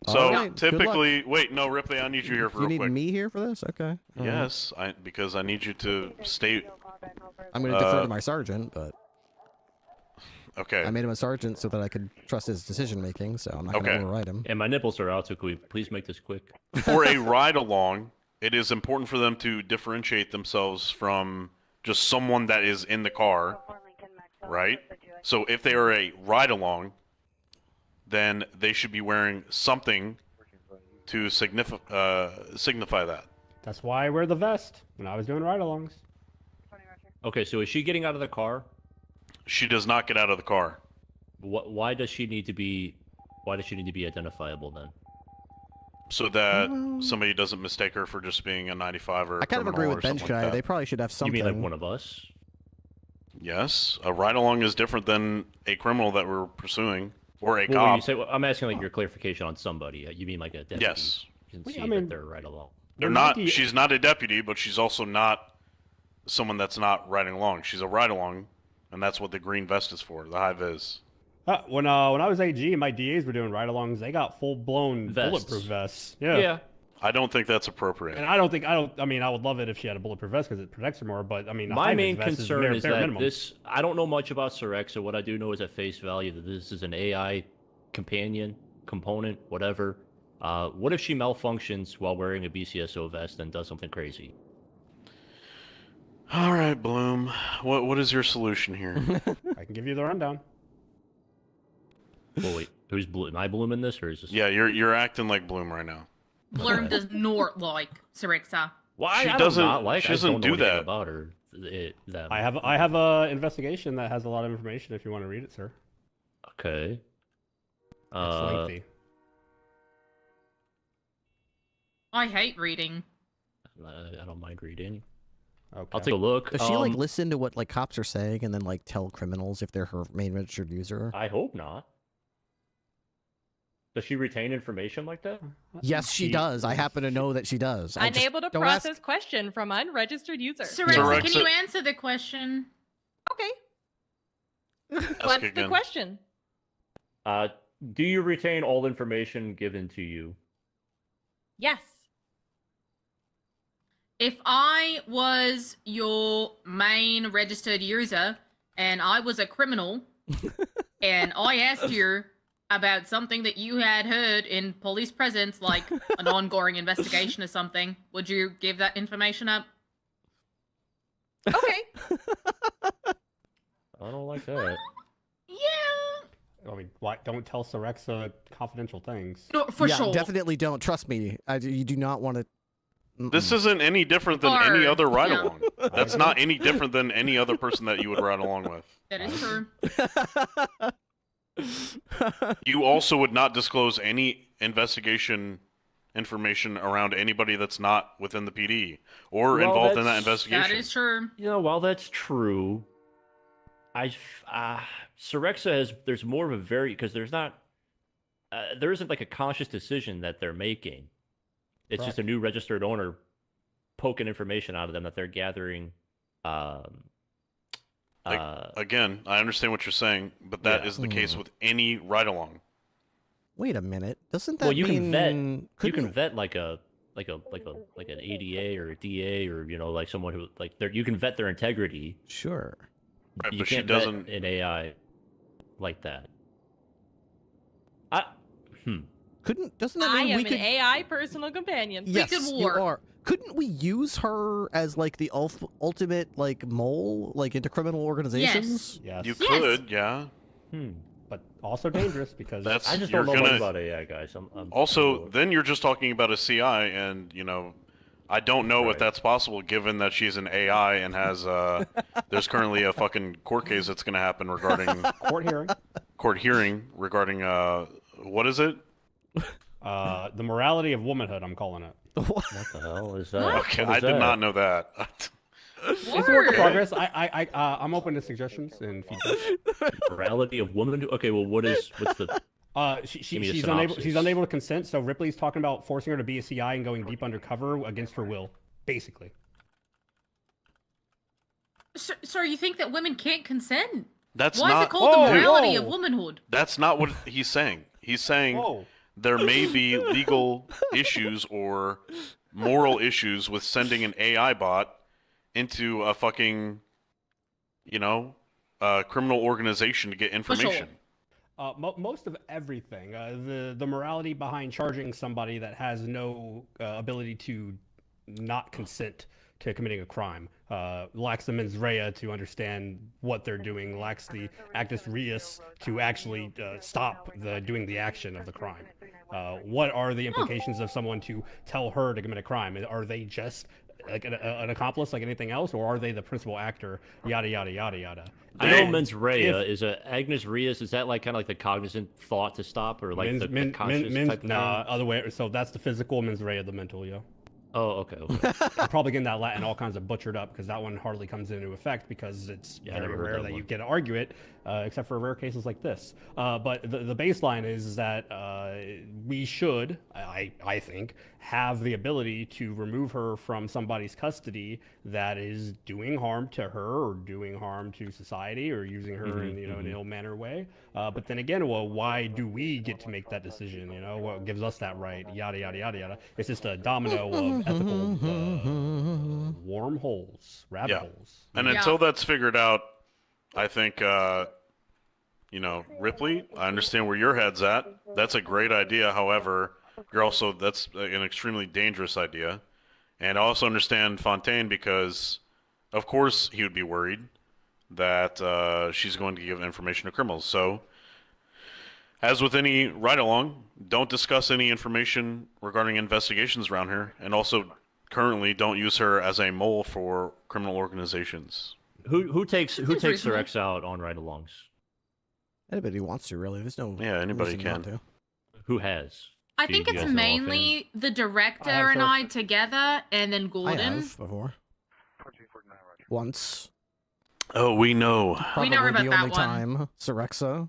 So All right, good luck. typically, wait, no, Ripley, I need you here for You real need quick. me here for this? Okay. All right. Yes, because I need you to stay. I'm going to defer to my sergeant, but Okay. I made him a sergeant so that I could trust his decision making. So I'm not going to Okay. override him. And my nipples are out, so could we please make this quick? For a ride along, it is important for them to differentiate themselves from just someone that is in the car, right? So if they are a ride along, then they should be wearing something to signify that. That's why I wear the vest when I was doing ride-alongs. Okay, so is she getting out of the car? She does not get out of the car. Why does she need to be Why does she need to be identifiable then? So that somebody doesn't mistake her for just being a 95 or a I kind of agree with Bench Guy. They probably should have something. You mean like one of us? Yes, a ride-along is different than a criminal that we're pursuing, or a Well, cop. when you say, I'm asking like your clarification on somebody. You mean like a deputy? Yes. You can see I mean, that they're right along. They're not. She's not a deputy, but she's also not someone that's not riding along. She's a ride-along, and that's what the green vest is for. The high vis. When I was AG and my DAs were doing ride-alongs, they got full-blown bulletproof vests. Yeah. I don't think that's appropriate. And I mean, I would love it if she had a bulletproof vest because it protects her more. But I mean, My main concern is that minimum. I don't know much about Sorexa. What I do know is at face value that this is an AI companion, component, whatever. What if she malfunctions while wearing a BCSO vest and does something crazy? All right, Bloom. What is your solution here? I can give you the rundown. Well, wait, who's Bloom? Am I Bloom in this, or is this? Yeah, you're acting like Bloom right now. Bloom does not like Sorexa. Why? She I doesn't. Not like, she I doesn't don't know do anything that. about her. Them. I have a investigation that has a lot of information. If you want to read it, sir. Okay. It's lengthy. I hate reading. I don't mind reading. Okay. I'll take a look. Does she like listen to what like cops are saying and then like tell criminals if they're her main registered user? I hope not. Does she retain information like that? Yes, she does. I happen to know that she does. Unable to process question from unregistered user. Sorexa, can you answer the question? Okay. What's the question? Do you retain all information given to you? Yes. If I was your main registered user and I was a criminal and I asked you about something that you had heard in police presence, like an ongoing investigation or something, would you give that information up? Okay. I don't like that. I mean, why, don't tell Sorexa confidential things. No, for sure. Definitely don't. Trust me. You do not want to. This isn't any different than any other ride-along. That's not any different than any other person that you would ride along with. That is true. You also would not disclose any investigation information around anybody that's not within the PD or involved in that investigation. That is true. You know, while that's true, Sorexa has, there's more of a because there's not, there isn't like a conscious decision that they're making. It's just a new registered owner poking information out of them that they're gathering. Again, I understand what you're saying, but that is the case with any ride-along. Wait a minute. Doesn't that well, you mean... can vet. You can vet like an ADA or a DA or like someone who you can vet their integrity. Sure. Right, You but can't she doesn't. vet an AI like that. Doesn't that mean I am we could... an AI personal companion. Yes, you are. Couldn't we use her as like the ultimate like mole like into criminal organizations? Yes. You could, yeah. But also dangerous because I just don't know much about AI, guys. Also, then you're just talking about a CI, and I don't know if that's possible given that she's an AI and has there's currently a fucking court case that's going to happen regarding court hearing regarding what is it? The morality of womanhood, I'm calling it. What the hell is that? Okay, I did not know that. It's a work in progress. I'm open to suggestions and feedback. Morality of womanhood. Okay, well, what's the? She's unable to consent. So Ripley's talking about forcing her to be a CI and going deep undercover against her will, basically. So you think that women can't consent? That's Why not. is it called the morality of womanhood? That's not what he's saying. He's saying there may be legal issues or moral issues with sending an AI bot into a fucking, criminal organization to get information. Most of everything. The morality behind charging somebody that has no ability to not consent to committing a crime, lacks the mens rea to understand what they're doing, lacks the actus reus to actually stop doing the action of the crime. What are the implications of someone to tell her to commit a crime? Are they just like an accomplice like anything else, or are they the principal actor? Yada yada yada yada. I know mens rea is Agnes Reus. Is that like kind of like the cognizant thought to stop, or like the conscious type of thing? Other way. So that's the physical, mens rea the mental, yo. Oh, okay. I'm probably getting that Latin all kinds of butchered up because that one hardly comes into effect because it's very rare that you get to argue it, except for rare cases like this. But the baseline is that we should, I think, have the ability to remove her from somebody's custody that is doing harm to her or doing harm to society or using her in an ill manner way. But then again, well, why do we get to make that decision? What gives us that right? Yada yada yada yada. It's just a domino of ethical wormholes, rabbit holes. And until that's figured out, I think, Ripley, I understand where your head's at. That's a great idea. However, that's an extremely dangerous idea. And I also understand Fontaine because, of course, he would be worried that she's going to give information to criminals. So, as with any ride-along, don't discuss any information regarding investigations around here. And also, currently, don't use her as a mole for criminal organizations. Who takes Rex out on ride-alongs? Anybody who wants to, really. There's no anybody reason can. not to. Who has? I think it's mainly the director and I together, and then Gordon. I have before. Once. Oh, we know. Probably we know about the that only one. time. Syrexa.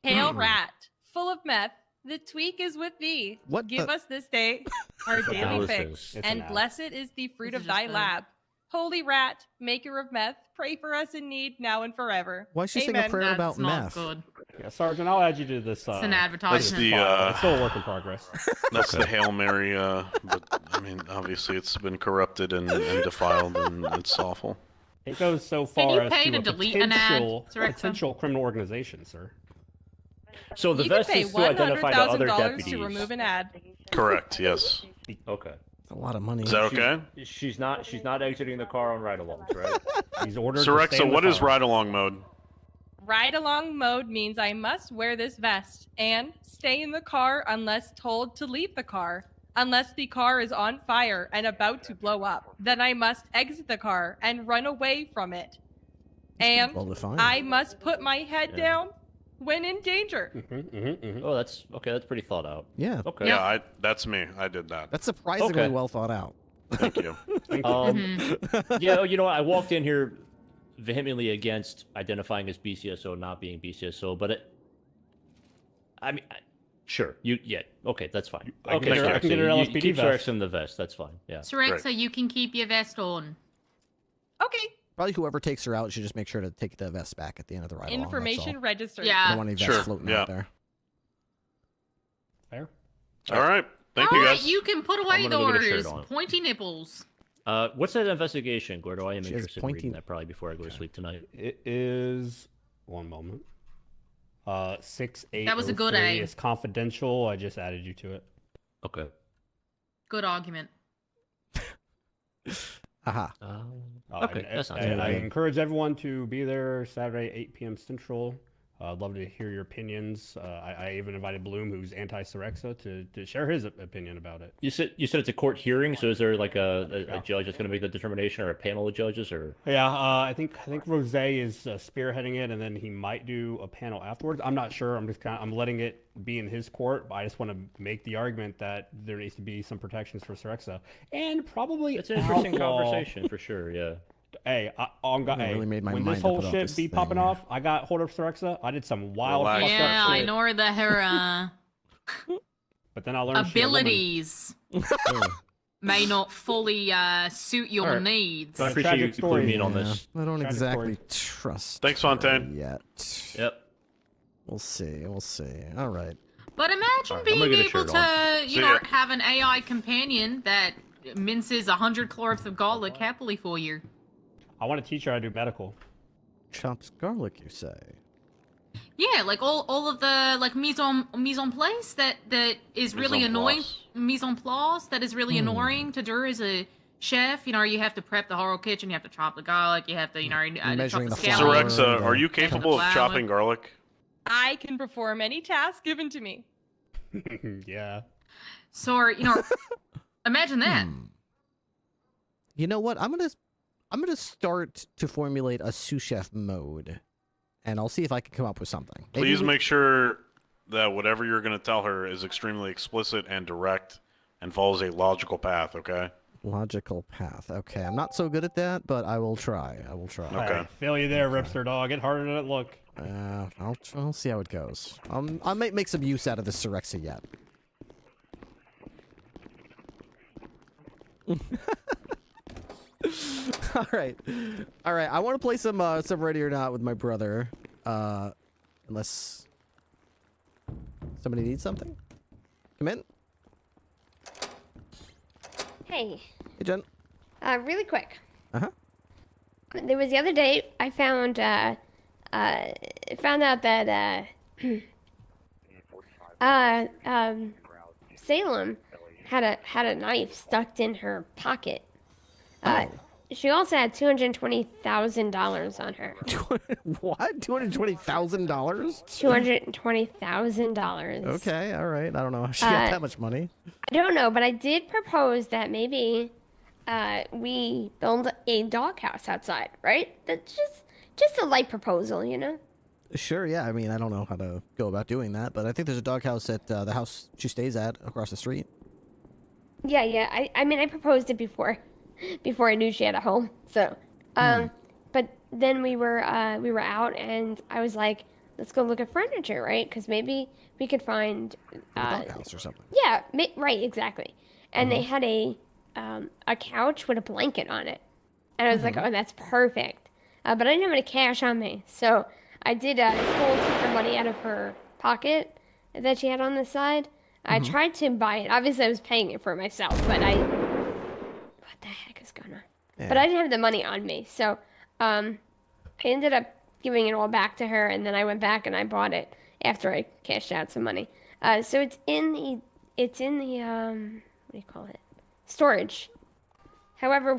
Hail rat, full of meth. The tweak is with thee. What Give the- us this day our What the hell daily is fix, this? and blessed is the fruit of thy lab. Holy rat, maker of meth, pray for us in need now and forever. Why is she saying a Amen. prayer That's about not meth? good. Yeah, Sergeant, I'll add you to this. It's an That's advertisement. the. It's still a work in progress. That's the Hail Mary. But I mean, obviously, it's been corrupted and defiled, and it's awful. It goes so Can you far as pay to to a delete an ad, potential criminal organization, sir. So the You can vest pay is to identify the other $100,000 deputies. to remove an ad. Correct. Yes. Okay. It's a lot of money. Is that okay? She's not exiting the car on ride-alongs, right? He's ordered. Syrexa, what is ride-along mode? Ride along mode means I must wear this vest and stay in the car unless told to leave the car. Unless the car is on fire and about to blow up, then I must exit the car and run away from it. And well-defined. I must put my head down when in danger. Oh, that's okay. That's pretty thought out. Yeah. Okay. Yeah, that's me. I did that. That's surprisingly Okay. well thought out. Thank you. Yeah, you know what? I walked in here vehemently against identifying as BCSO, not being BCSO, but sure. Okay, that's fine. I Okay, can get her you LSPD keep vest. Syrexa in the vest. That's fine. Yeah. Syrexa, you can keep your vest on. Okay. Probably whoever takes her out should just make sure to take the vest back at the end of the ride. Information registered. Yeah. Don't want any vests floating out there. Fair. All right. Thank All you, right, guys. you can put away I'm gonna go get a shirt those on. pointy nipples. What's that investigation, Gordo? I am She has interested in pointy- reading that probably before I go to sleep tonight. It is. One moment. 6803. That was a good aim. It's confidential. I just added you to it. Okay. Good argument. Haha. Okay, that's not and too I bad. encourage everyone to be there Saturday, 8 p.m. Central. I'd love to hear your opinions. I even invited Bloom, who's anti-Syrexa, to share his opinion about it. You said it's a court hearing, so is there like a judge that's going to make the determination, or a panel of judges, or? Yeah, I think Rose is spearheading it, and then he might do a panel afterwards. I'm not sure. I'm letting it be in his court, but I just want to make the argument that there needs to be some protections for Syrexa, and probably It's an interesting outlaw- conversation for sure. Yeah. Hey, really made my when mind this to whole put off shit this be thing. popping off, I got hold of Syrexa. I did some wild fucked Yeah, up I shit. know that her But then I learned she a woman. abilities may not fully suit your All right. needs. I appreciate you putting me in on Yeah, this. I don't Tragic exactly trust. Thanks, her Fontaine. Yet. Yep. We'll see. We'll see. All right. But imagine All right, I'm being gonna get a able shirt to, on. you know, have an AI companion that minces 100 cloves of garlic happily for you. I want to teach her how to do medical. Chopped garlic, you say? Yeah, like all of the like mise en place that is really Mise en annoying. place. Mise en place that is really annoying to do as a chef. You know, you have to prep the whole kitchen. You have to chop the garlic. You have to, you know, chop Measuring the the scallions. flour. Syrexa, are you capable of flour. chopping garlic? I can perform any task given to me. Yeah. So, you know, imagine that. You know what? I'm gonna start to formulate a sous chef mode, and I'll see if I can come up with something. Please make sure that whatever you're going to tell her is extremely explicit and direct and follows a logical path, okay? Logical path. Okay, I'm not so good at that, but I will try. I will try. Okay. I feel you there, Ripster dog. It's harder than it look. I'll see how it goes. I might make some use out of this Sorexia yet. All right. I want to play some Ready or Not with my brother. Unless somebody needs something. Come in. Hey. Hey, Jen. Really quick. Uh-huh. There was the other day I found out that Salem had a knife stuck in her pocket. She also had $220,000 on her. What? $220,000? $220,000. Okay, all right. I don't know how she got that much money. I don't know, but I did propose that maybe we build a doghouse outside, right? That's just a light proposal, you know? Sure, yeah. I mean, I don't know how to go about doing that, but I think there's a doghouse at the house she stays at across the street. Yeah. I mean, I proposed it before I knew she had a home. So, but then we were out, and I was like, let's go look at furniture, right? Because maybe we could find a doghouse or something. Yeah, right, exactly. And they had a couch with a blanket on it, and I was like, oh, that's perfect. But I didn't have any cash on me, so I did pull some money out of her pocket that she had on the side. I tried to buy it. Obviously, I was paying it for myself, but what the heck is going on? Yeah. But I didn't have the money on me, so I ended up giving it all back to her, and then I went back and I bought it after I cashed out some money. So it's in the what do you call it? Storage. However,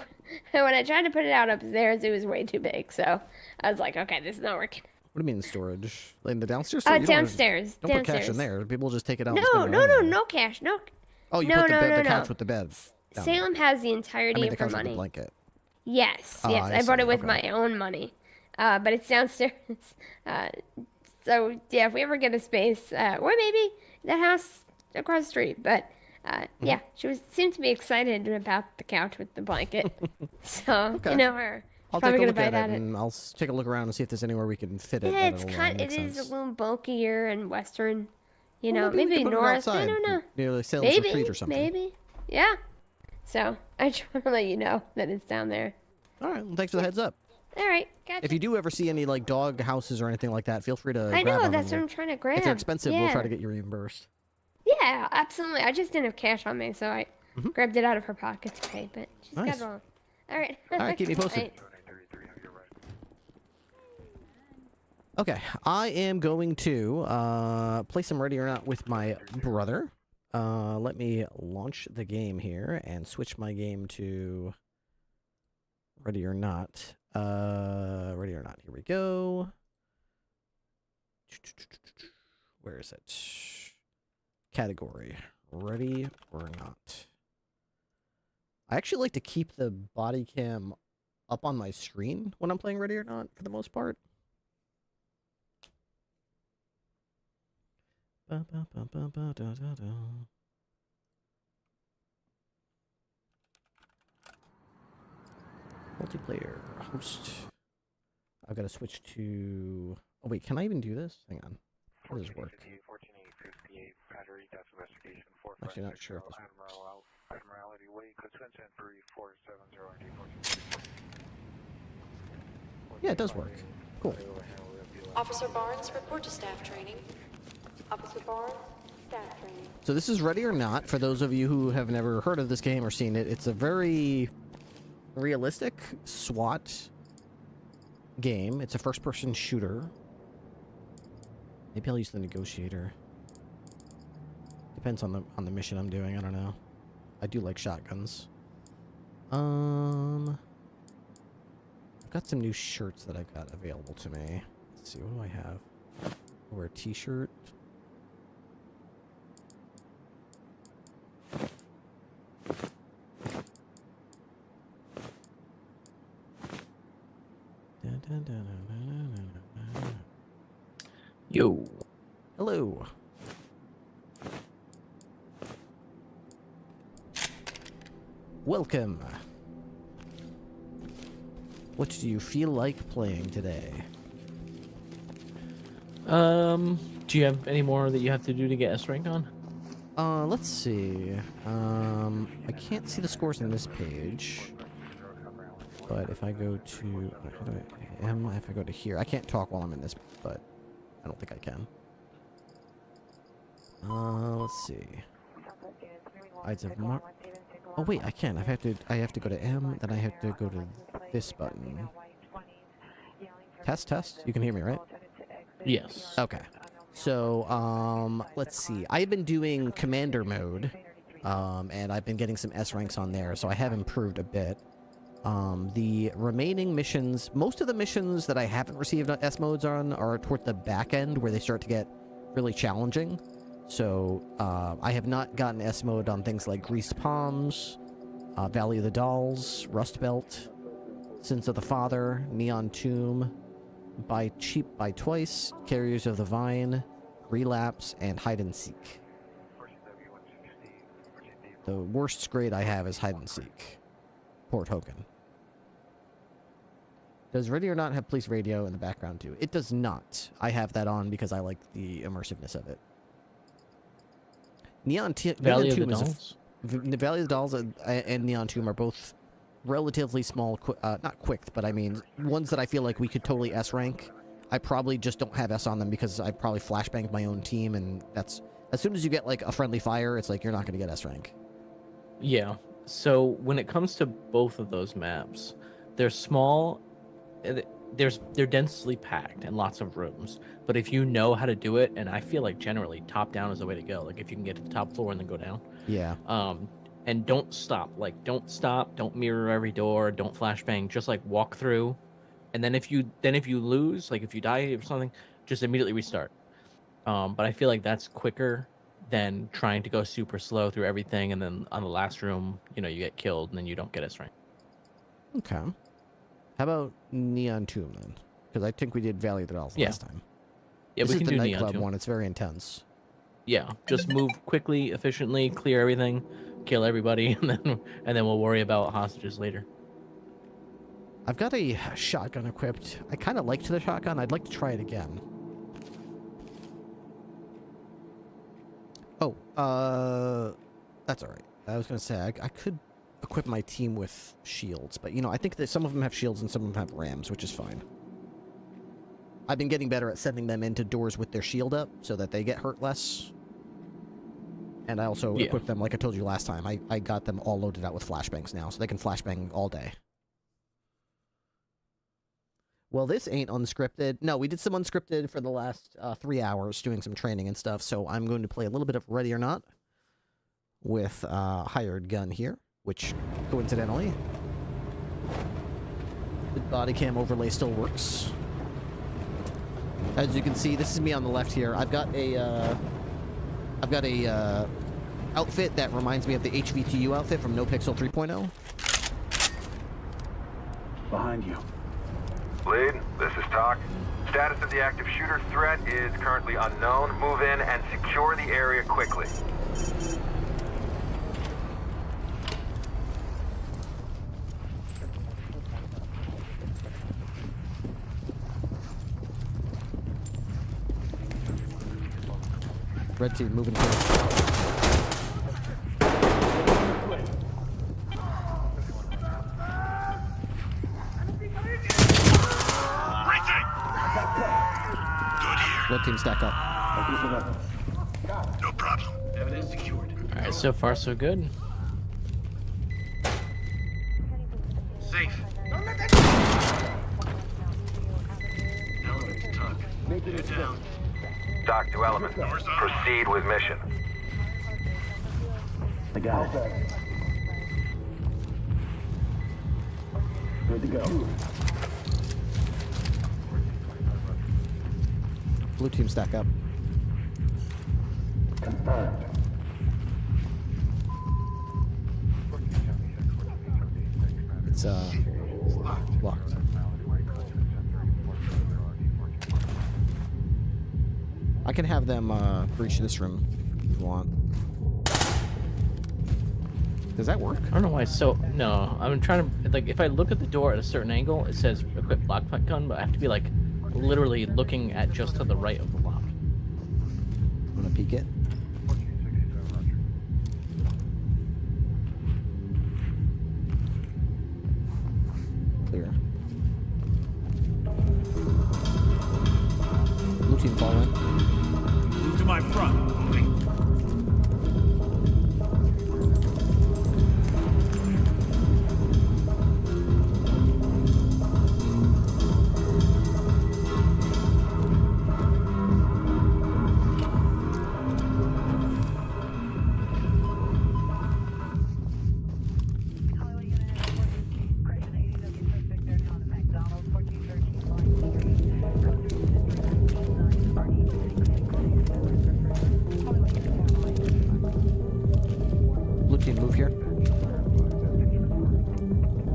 when I tried to put it out upstairs, it was way too big, so I was like, okay, this is not working. What do you mean storage? Like in the downstairs? Downstairs. Don't put cash in there. People just take it out. No cash. No. Oh, you put the couch with the bed. Salem has the entirety of her money. With the blanket. Yes. I bought it with my own money, but it's downstairs. So yeah, if we ever get a space, or maybe that house across the street, but yeah, she seemed to be excited about the couch with the blanket. So you know her. I'll take a look at it, and I'll take a look around and see if there's anywhere we can fit it. Yeah, it is a little bulkier and western. You know, maybe north. I don't know. Near Salem's Retreat or something. Maybe. Yeah. So I just want to let you know that it's down there. All right. Well, thanks for the heads up. All right. Gotcha. If you do ever see any like dog houses or anything like that, feel free to. I know grab that's what I'm trying to grab. If they're expensive, we'll try to get you reimbursed. Yeah, absolutely. I just didn't have cash on me, so I grabbed it out of her pocket to pay. But she's got it all. All right. All right. Keep me posted. Okay, I am going to play some Ready or Not with my brother. Let me launch the game here and switch my game to Ready or Not. Ready or Not, here we go. Where is it? Category, Ready or Not. I actually like to keep the body cam up on my screen when I'm playing Ready or Not for the most part. Multiplayer host. I've got to switch to. Oh wait, can I even do this? Hang on. How does this work? Actually, not sure. Yeah, it does work. Cool. Officer Barnes, report to staff training. Officer Barnes, staff training. So this is Ready or Not. For those of you who have never heard of this game or seen it, it's a very realistic SWAT game. It's a first-person shooter. Maybe I'll use the negotiator. Depends on the mission I'm doing. I don't know. I do like shotguns. I've got some new shirts that I've got available to me. Let's see, what do I have? I'll wear a t-shirt. Yo. Hello. Welcome. What do you feel like playing today? Do you have any more that you have to do to get S rank on? Let's see. I can't see the scores on this page. But if I go to if I go to here, I can't talk while I'm in this, but I don't think I can. Let's see. Oh wait, I can. I have to go to M, then I have to go to this button. Test. You can hear me, right? Yes. Okay. So, let's see. I've been doing commander mode, and I've been getting some S ranks on there, so I have improved a bit. The remaining missions, most of the missions that I haven't received S modes on are toward the back end where they start to get really challenging. So, I have not gotten S mode on things like Greased Palms, Valley of the Dolls, Rust Belt, Sins of the Father, Neon Tomb, Buy Cheap, Buy Twice, Carriers of the Vine, Relapse, and Hide and Seek. The worst grade I have is Hide and Seek. Port Hogan. Does Radio or Not have police radio in the background too? It does not. I have that on because I like the immersiveness of it. Valley of the Dolls? Valley of the Dolls and Neon Tomb are both relatively small, not quick, but I mean, ones that I feel like we could totally S rank. I probably just don't have S on them because I probably flashbanged my own team, and that's, as soon as you get like a friendly fire, it's like you're not going to get S rank. Yeah. So when it comes to both of those maps, they're small, they're densely packed and lots of rooms. But if you know how to do it, and I feel like generally top down is the way to go. Like if you can get to the top floor and then go down. Yeah. And don't stop. Like don't stop. Don't mirror every door. Don't flashbang. Just like walk through, and then if you lose, like if you die or something, just immediately restart. But I feel like that's quicker than trying to go super slow through everything, and then on the last room, you know, you get killed, and then you don't get S rank. Okay. How about Neon Tomb then? Because I think we did Valley of the Dolls last time. Yeah, this we can is the do Neon nightclub Tomb. one. It's very intense. Yeah, just move quickly, efficiently, clear everything, kill everybody, and then we'll worry about hostages later. I've got a shotgun equipped. I kind of liked the shotgun. I'd like to try it again. Oh, that's all right. I was gonna say I could equip my team with shields, but you know, I think that some of them have shields and some of them have rams, which is fine. I've been getting better at sending them into doors with their shield up so that they get hurt less. And I also equip them, like I told you last time, I got them all loaded out with flashbangs now, so they can flashbang all day. Well, this ain't unscripted. No, we did some unscripted for the last 3 hours doing some training and stuff, so I'm going to play a little bit of Ready or Not with Hired Gun here, which, coincidentally, the body cam overlay still works. As you can see, this is me on the left here. I've got a outfit that reminds me of the HVTU outfit from NoPixel 3.0. Behind you. Lead, this is Talk. Status of the active shooter threat is currently unknown. Move in and secure the area quickly. Red team moving forward. Red team stack up. No problem. Evidence secured. All right, so far so good. Safe. Element to Tuck. Head down. Dock to Element. Proceed with mission. I got it. Good to go. Blue team stack up. Confirmed. It's locked. I can have them breach this room if you want. Does that work? I don't know why. So no, I'm trying to like if I look at the door at a certain angle, it says equip block gun, but I have to be like literally looking at just to the right of the lock. Wanna peek it? Clear. Blue team fall in. Move to my front. Move here.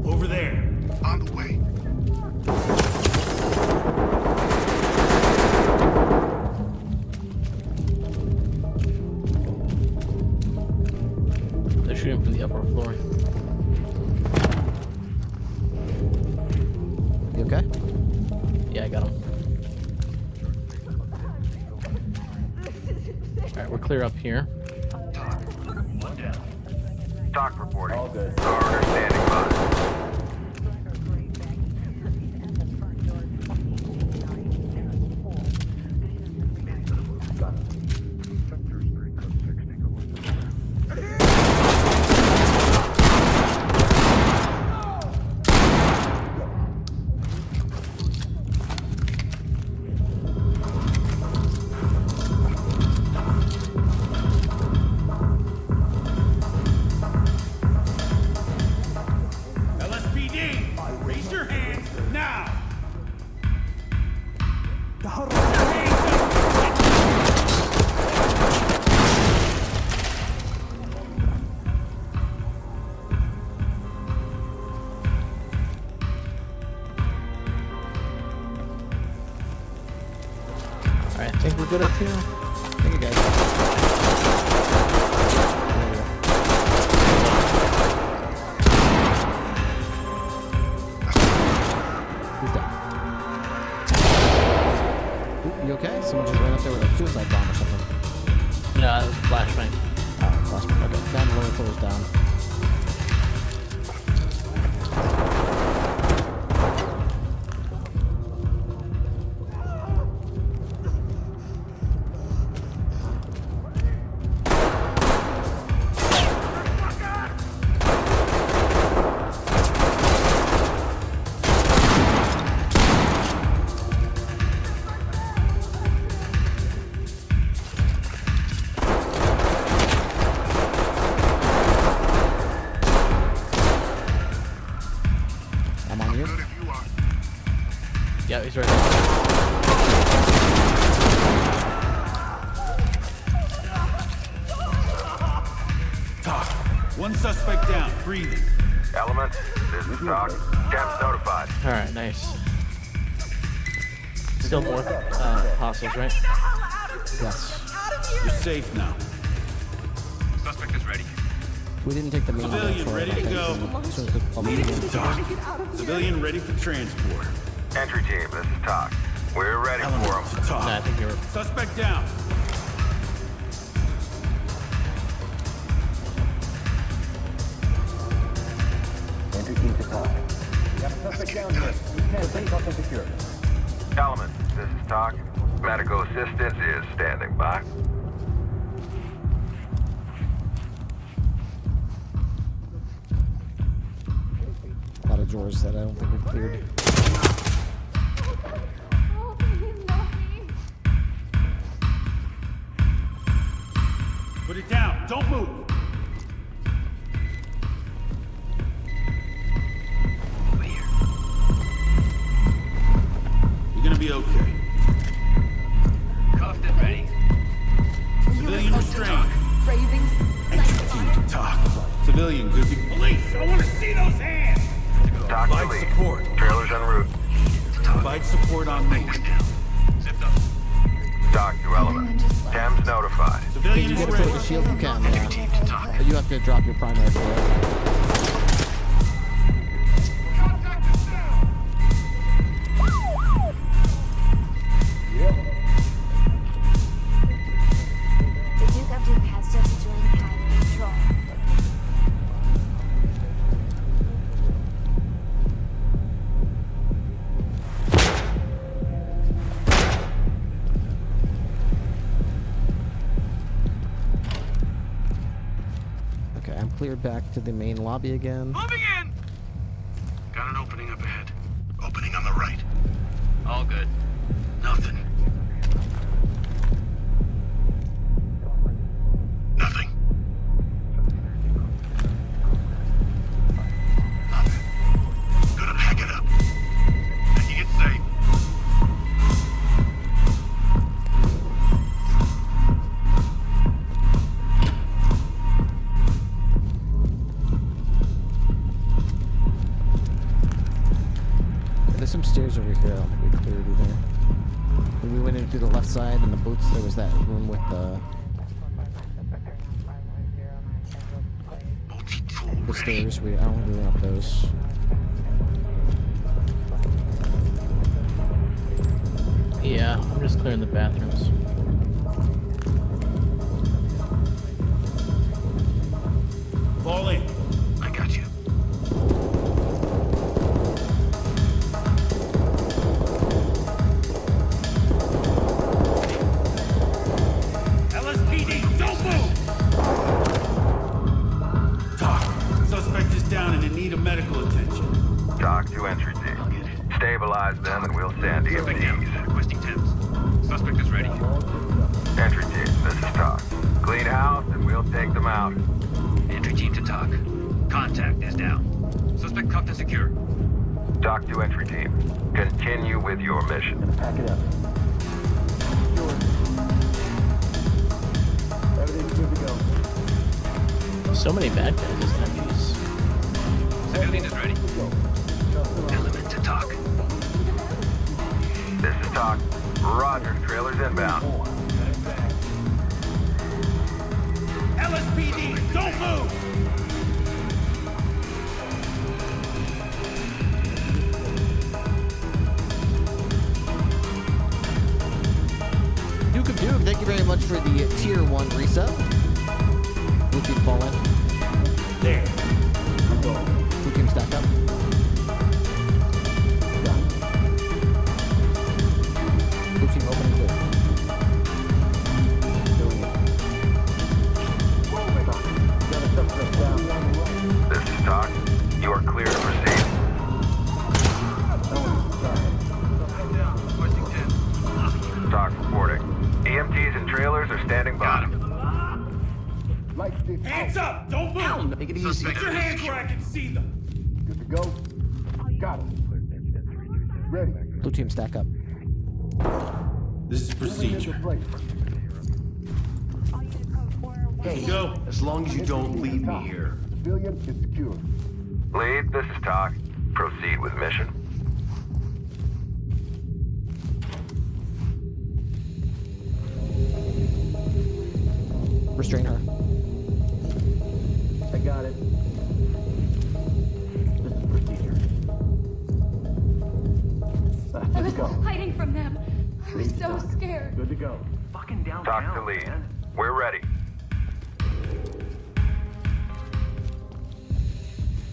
Over there. On the way. They're shooting from the upper floor. You okay? Yeah, I got him. Alright, we're clear up here. Talk reporting. All good. Coroner standing by. Alright, I think we're good up here. Thank you guys. Who's down? Ooh, you okay? Someone just ran up there with a suicide bomb or something. No, it was a flashbang. Oh, flashbang. Okay. Down, lower floor is down. Yeah, he's right there. Talk. One suspect down. Breathing. Element, this is Talk. Cap's notified. Alright, nice. Still more hostiles, right? Yes. You're safe now. Suspect is ready. We didn't take the main Civilian door, ready I to think, go. as soon as the public began to Talk. Civilian ready for transport. Entry team, this is Talk. We're ready for him. Talk. Nah, I think you're... Suspect down. Entry team to Talk. We have a suspect down here. We can't safe up and secure. Element, this is Talk. Medical assistance is standing by. A lot of doors that I don't think we've cleared. Put it down. Don't move. You're gonna be okay. Cuffed and ready. Civilian restrained. Entry team to Talk. Civilian good to... Police, I want to see those hands! Talk to Provide lead. support. Trailers en route. Provide support on me. Talk to Element. Thames notified. If you get a foot of the shield, you can, yeah. But you have to drop your primary for it. Cleared back to the main lobby again. Moving in! Got an opening up ahead. Opening on the right. All good. Nothing. Nothing. Nothing. Gonna pack it up. And you get safe. There's some stairs over here. I don't think we cleared either. When we went in through the left side and the boots, there was that room with the stairs. I don't think we went up those. Yeah, I'm just clearing the bathrooms. Paulie, I got you. LSPD, don't move! Talk. Suspect is down and in need of medical attention. Talk to entry team. Stabilize them and we'll send EMTs. Requesting Thames. Suspect is ready. Entry team, this is Talk. Clean house and we'll take them out. Entry team to Talk. Contact is down. Suspect cuffed and secure. Talk to entry team. Continue with your mission. Pack it up. Everything's good to go. So many bad guys this time, jeez. Civilian is ready. Element to Talk. This is Talk. Roger, trailers inbound. LSPD, don't move! Duke of Doom, thank you very much for the tier 1 resub. Blue team fall in. There. Blue team stack up. Blue team open and clear. This is Talk. You are clear to proceed. Talk reporting. EMTs and trailers are standing by. Hands up! Don't move! Make it easy. Put your hands where I can see them. Good to go. Got it. Ready. Blue team stack up. This is procedure. Hey, go. As long as you don't leave me here. Civilian is secure. Lead, this is Talk. Proceed with mission. Restrain her. I got it. This is procedure. I was Let's go. hiding from them. I was so scared. Good to go. Fucking downtown. Talk to lead. We're ready.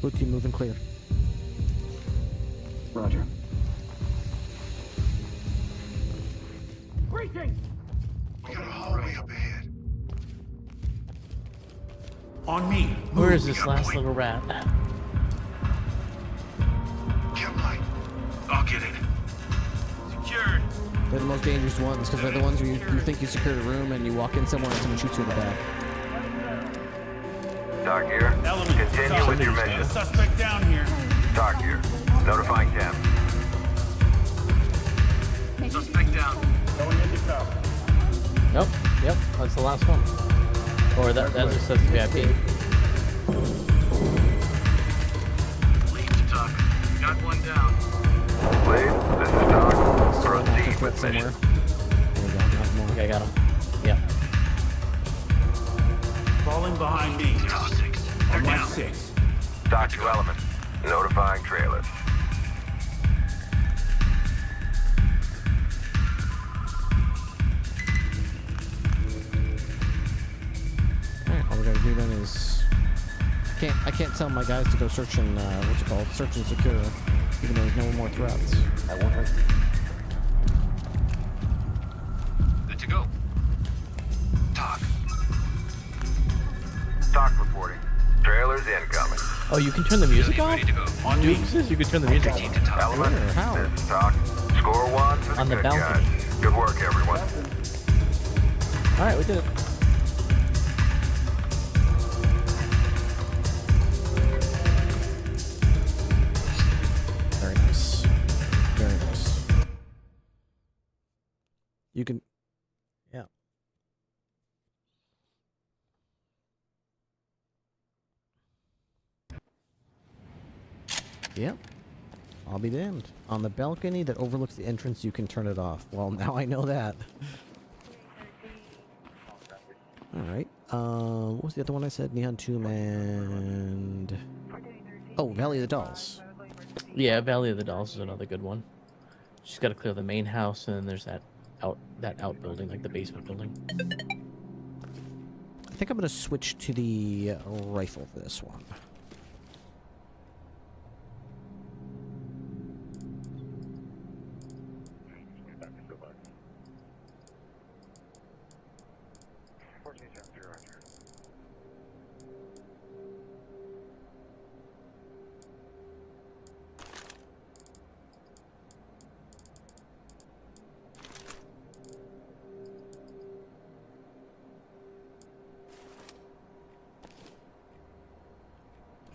Blue team moving clear. Roger. Greetings! We got a hallway up ahead. On me. Where is this last little rat? Chem light. I'll get it. Secured. They're the most dangerous ones because they're the ones where you think you secured a room and you walk in somewhere and someone shoots you in the back. Talk here. Element. Continue with your Got a mission. suspect down here. Talk here. Notifying Cam. Suspect down. Going into cover. Nope. Yep. That's the last one. Or that just says VIP. Lead to Talk. Got one down. Lead, this is Talk. Proceed with Somewhere. mission. There we go, not more. think I got him. Yeah. Falling behind me. On my 6. Dock to element. Notifying trailers. Alright, all we gotta do then is... I can't tell my guys to go search and, what's it called? Search and secure, even though there's no more threats. That won't hurt. Good to go. Talk. Talk reporting. Trailers incoming. Oh, you can turn the music off? On Dukes, you can turn the music off. Element, this is Talk. Score 1 for the On the good balcony. guys. Good work, everyone. Alright, we did it. Very nice. Very nice. You can... Yeah. Yep. I'll be damned. On the balcony that overlooks the entrance, you can turn it off. Well, now I know that. Alright. What was the other one I said? Neon Tomb and... Oh, Valley of the Dolls. Yeah, Valley of the Dolls is another good one. She's got to clear the main house, and then there's that outbuilding, like the basement building. I think I'm going to switch to the rifle for this one.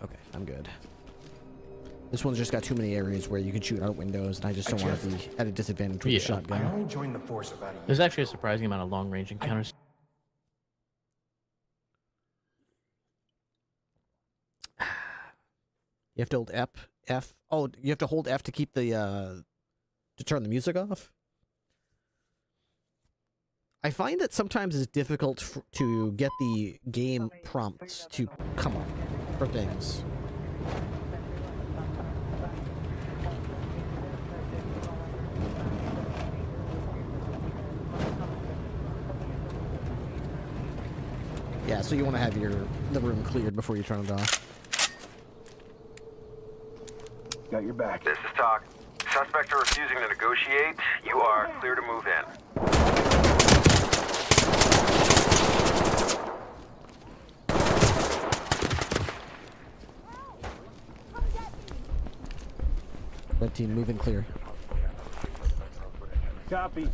Okay, I'm good. This one's just got too many areas where you can shoot out windows, and I just don't want to be at a disadvantage with the shotgun. I only joined the force about a year. There's actually a surprising amount of long-range encounters. You have to hold F. Oh, you have to hold F to keep the to turn the music off. I find that sometimes it's difficult to get the game prompts to come up for things. Yeah, so you want to have the room cleared before you turn it off. Got your back. This is Talk. Suspects are refusing to negotiate. You are clear to move in. Red team, move in clear. Copy.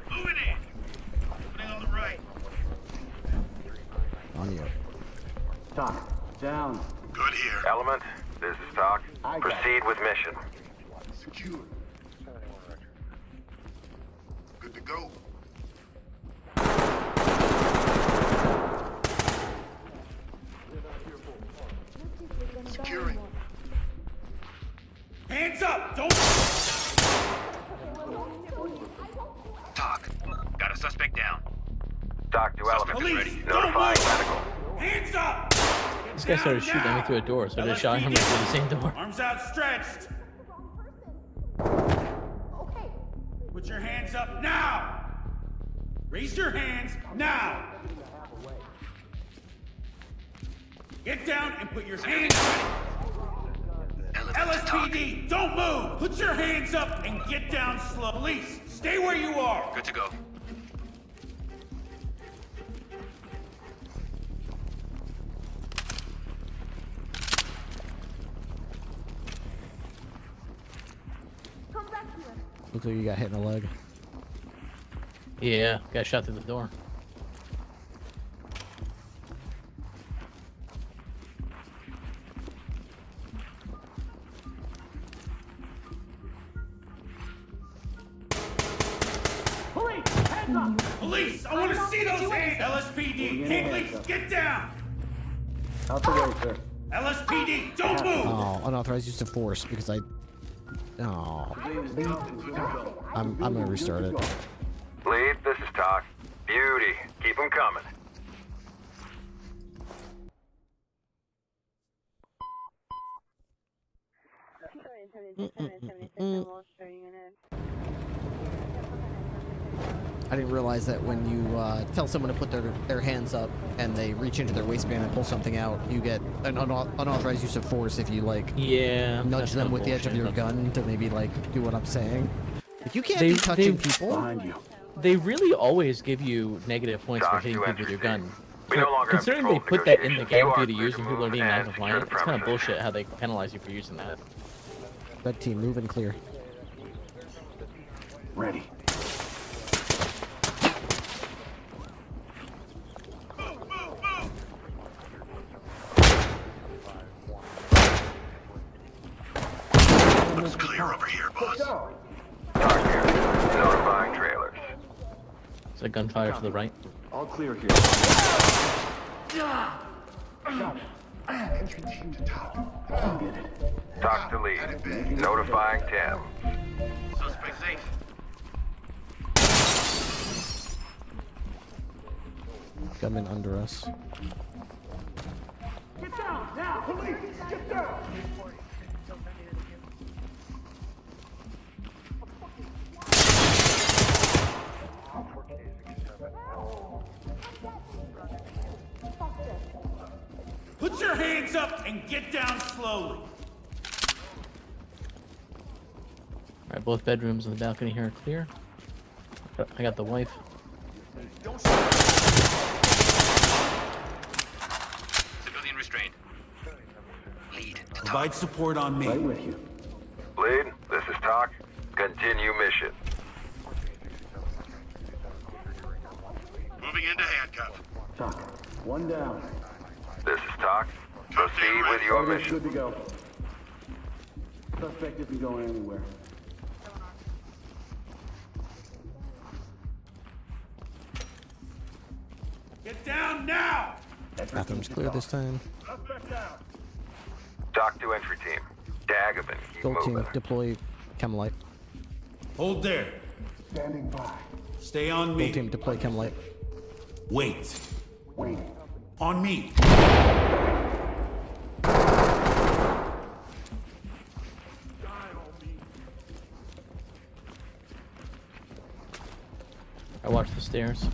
Moving in. Opening on the right. On you. Talk. Down. Good here. Element, this is Talk. Proceed with mission. Secure. Good to go. Securing. Hands up! Don't. Talk. Got a suspect down. Talk to Element. Police, Notifying medical. Hands up! This guy started shooting at me through a door, so I just shot him through the same door. Arms outstretched. Put your hands up now. Raise your hands now. Get down and put your hands up. LSPD, don't move! Put your hands up and get down slow. Police, stay where you are. Good to go. Looks like you got hit in the leg. Yeah, got shot through the door. Police, hands up! Police, I want to see those hands! LSPD, Hinkley, get down! Out the way, sir. LSPD, don't move! Oh, unauthorized use of force because I Oh. I'm gonna restart it. Lead, this is Talk. Beauty. Keep them coming. I didn't realize that when you tell someone to put their hands up and they reach into their waistband and pull something out, you get an unauthorized use of force if you like nudge them with the edge of your gun to maybe like do what I'm saying. If you can't be touching people. They really always give you negative points for hitting people with your gun. We no longer have Considering they put that in the game for you to use when people are being non-compliant, it's kind of bullshit how they penalize you for using that. Red team, move and clear. Ready. Looks clear over here, boss. Notifying trailers. Is that gunfire to the right? All clear here. Talk to lead. Notifying Tim. Suspect safe. Gunman under us. Get down now, police! Get down! Put your hands up and get down slowly. Alright, both bedrooms and the balcony here are clear. I got the wife. Civilian restrained. Lead. Provide support on me. Right with you. Lead, this is Talk. Continue mission. Moving into handcuff. Talk. One down. This is Talk. Proceed with your mission. Good to go. Suspect isn't going anywhere. Get down now! Bathroom's clear this time. Suspect down. Talk to entry team. Dagobin, keep Gold moving. team, deploy Chemlight. Hold there. Standing by. Stay on Gold me. team, deploy Chemlight. Wait. Wait. On me. I watched the stairs.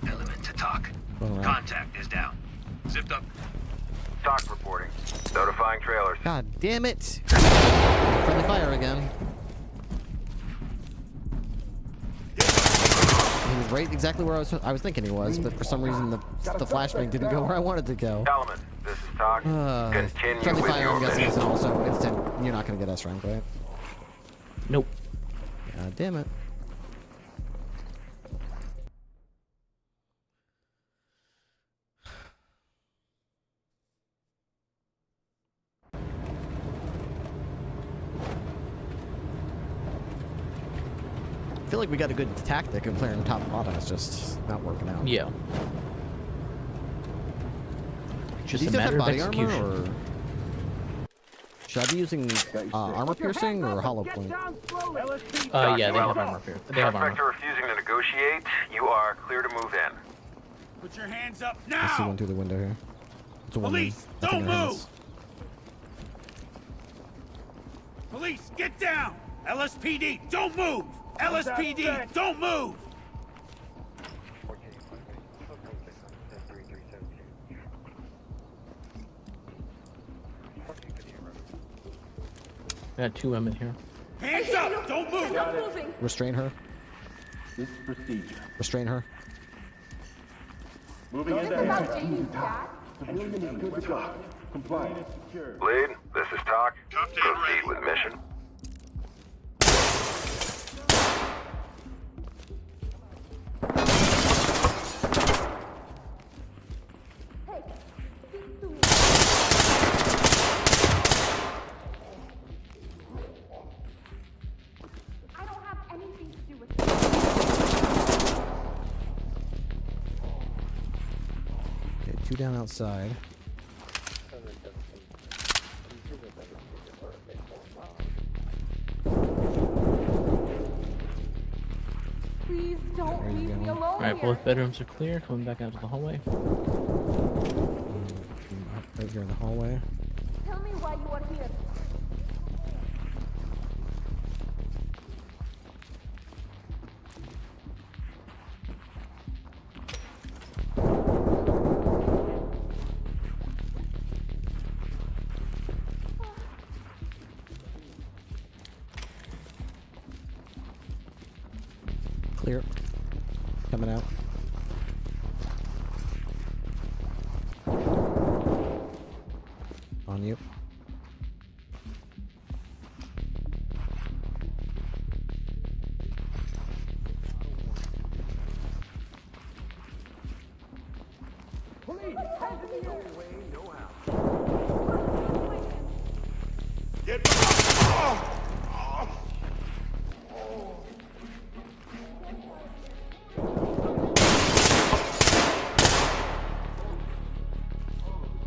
Element to Talk. Going around. Contact is down. Zipped up. Talk reporting. Notifying trailers. God damn it! Friendly fire again. He was right exactly where I was thinking he was, but for some reason the flashbang didn't go where I wanted to go. Element, this is Talk. Continue Friendly with fire, your I'm guessing, mission. is also instant. You're not gonna get S rank, right? Nope. God damn it. I feel like we got a good tactic of clearing top and bottom. It's just not working out. Yeah. Should Just these a guys have matter of body armor, execution. or should I be using armor piercing or hollow point? Yeah, they have armor here. They have Suspects armor. are refusing to negotiate. You are clear to move in. Put your hands up I see now! one through the window here. It's a woman. Police, Nothing don't in her move! hands. Police, get down! LSPD, don't move! LSPD, don't move! I got two women here. Hands up! Don't move! Restrain her. This is procedure. Restrain her. Moving into handcuff. Civilian is good to go. Compliant. Lead, this is Talk. Proceed with mission. Okay, two down outside. Please don't leave me alone Alright, here. both bedrooms are clear. Coming back out to the hallway. Right here in the hallway. Tell me why you are here. Clear. Coming out. On you.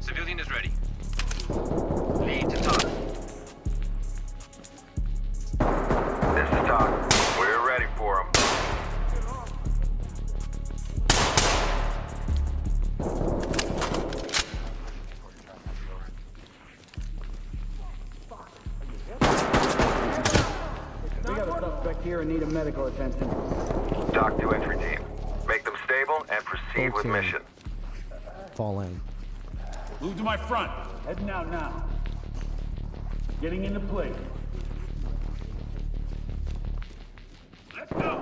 Civilian is ready. Lead to talk. This is talk. We're ready for him. We got a suspect here and need a medical attention. Talk to entry team. Make them stable and proceed with mission. Fall in. Move to my front. Heading out now. Getting into place. Let's go.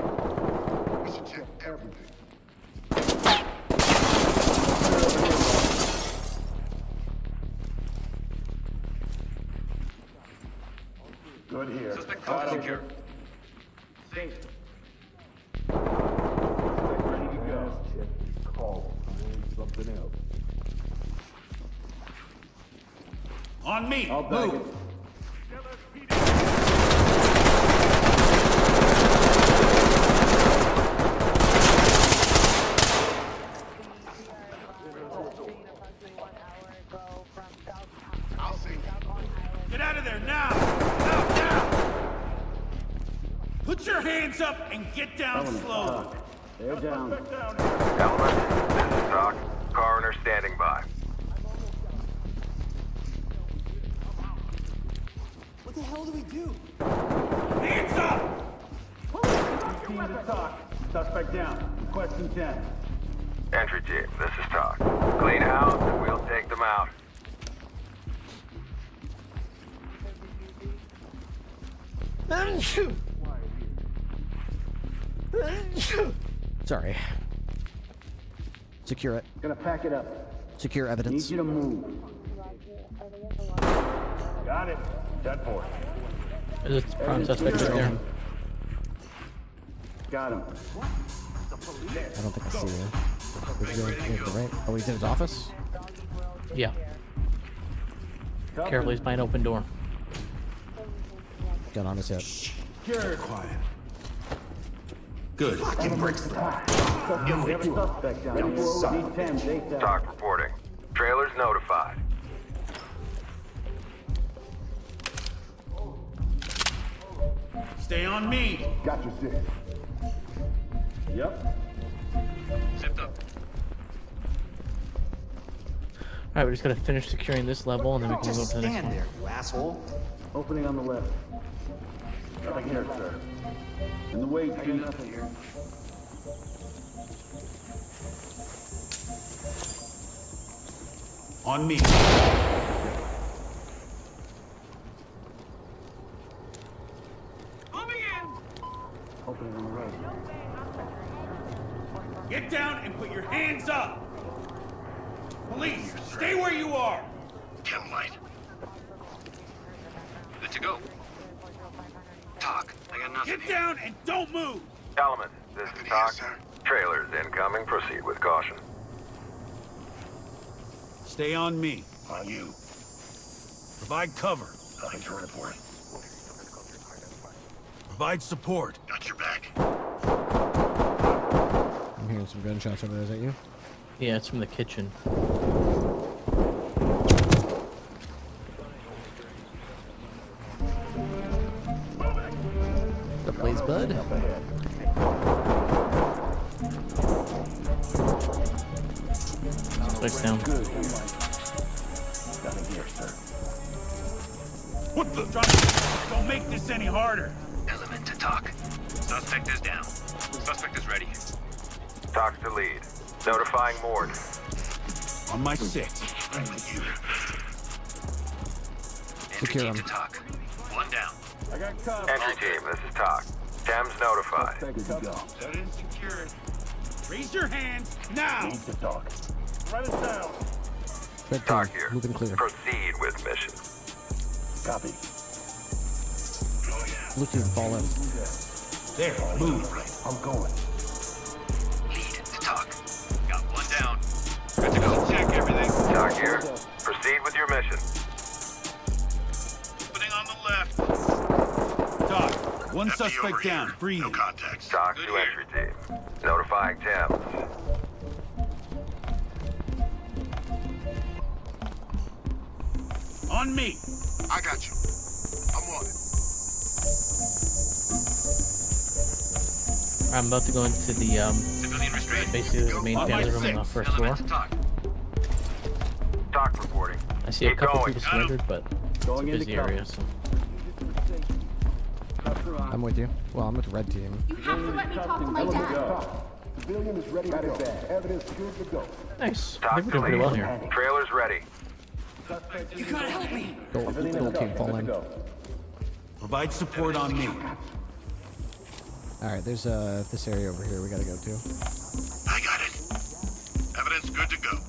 We should check everything. Good here. Suspect code secure. Safe. Ready to go. Call. Something else. On me. Move. Get out of there now! Now! Put your hands up and get down slowly. They're down. Element, this is Doc. Coroner standing by. What the hell do we do? Hands up! Team to talk. Suspect down. Question 10. Entry team, this is Talk. Clean house and we'll take them out. Sorry. Secure it. Gonna pack it up. Secure evidence. Need you to move. Got it. 10-4. There's a prime suspect right there. Got him. I don't think I see you. Where's he going? To the right? Oh, he's in his office? Yeah. Careful, he's by an open door. Gun on his hip. Sure. Quiet. Good. Fucking bricks. Suspect down. Need 10. Talk reporting. Trailers notified. Stay on me. Got your zip. Yep. Zipped up. Alright, we just gotta finish securing this level and then we can move up to the next one. There, you asshole. Opening on the left. Nothing here, sir. In the way, Chief. Nothing here. On me. Opening on the right. Get down and put your hands up! Police, stay where you are! Chem light. Good to go. Talk. I got nothing. Get down and don't move! Element, this is Talk. Trailers incoming. Proceed with caution. Stay on me. On you. Provide cover. Nothing to report. Provide support. Got your back. I'm hearing some gunshots over there. Is that you? Yeah, it's from the kitchen. The place, bud. Suspect's down. Nothing here, sir. What the? Don't make this any harder. Element to talk. Suspect is down. Suspect is ready. Talk to lead. Notifying morgue. On my 6. Secure him. To talk. One down. I got cover. Entry team, this is talk. Thames notified. Evidence secured. Raise your hands now. Need to talk. Write it down. Red Talk team, here. moving clear. Proceed with mission. Copy. Blue team, fall in. There, move. I'm going. Lead to talk. Got one down. Good to go. Check everything. Talk here. Proceed with your mission. Opening on the left. Talk. One suspect down. Breathe. No contacts. Talk to entry team. Notifying Thames. On me. I got you. I'm on it. I'm about to go into the basically the main family room on the first floor. Talk reporting. I see a couple people surrendered, but it's a busy area, so. I'm with you. Well, I'm with red team. You have to let me talk to my dad. Civilian is ready to go. Evidence good to go. Nice. I Talk think we're to doing pretty well lead. here. Trailer's ready. You gotta help me. Gold team, fall in. Provide support on me. Alright, there's this area over here we gotta go to. I got it. Evidence good to go.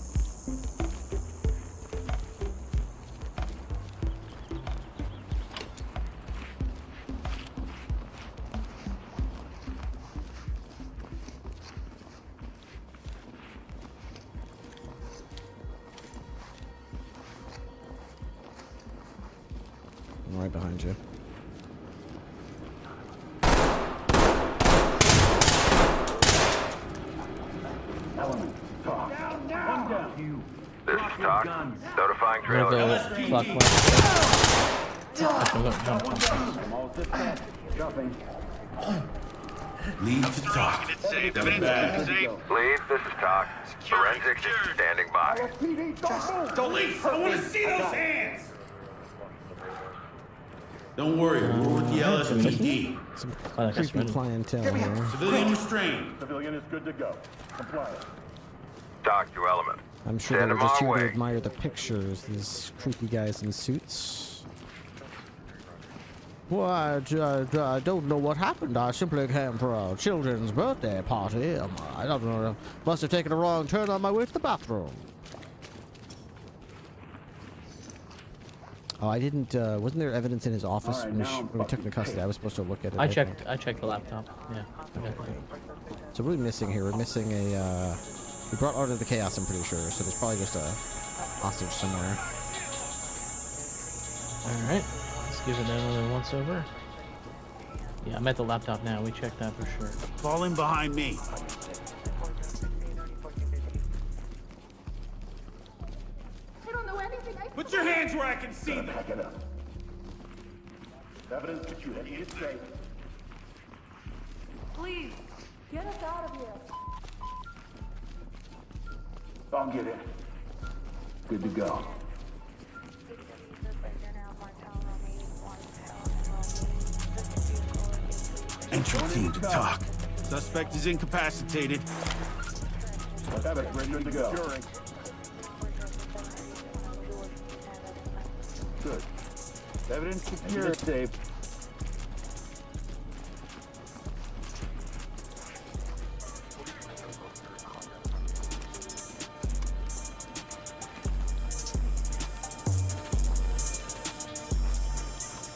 I'm right behind you. Element, talk. One down. This is talk. Notifying I'm trailer. gonna go clockwise. I'm all dispatched. Jumping. Lead to talk. Safe. Evidence Safe. Lead, this is talk. Forensics is standing by. LSPD, don't move. Police, I want to see those hands. Don't worry, we're with the LSPD. Some Oh, that's creepy right. clientele here. Civilian restrained. Civilian is good to go. Compliant. Talk to element. I'm sure Send they were him just our here to way. admire the pictures, these creepy guys in suits. Well, I don't know what happened. I simply came for a children's birthday party. I don't know. Must have taken a wrong turn on my way to the bathroom. Oh, I didn't. Wasn't there evidence in his office All right, when, now when we took him to custody? I was supposed to look at it. I didn't checked. I checked the laptop. Yeah. I got that. So what are we missing here? We're missing a. We brought Order of the Chaos, I'm pretty sure. So there's probably just a hostage somewhere. All right. Let's give it another once over. Yeah, I'm at the laptop now. We checked that for sure. Fall in behind me. I don't know anything. Put your hands where I can see them. Back it up. Evidence secured. He is safe. Please, get us out of here. I'll get in. Good to go. Entry team to talk. Suspect is incapacitated. Evidence ready to go. Good. Evidence secured. Safe.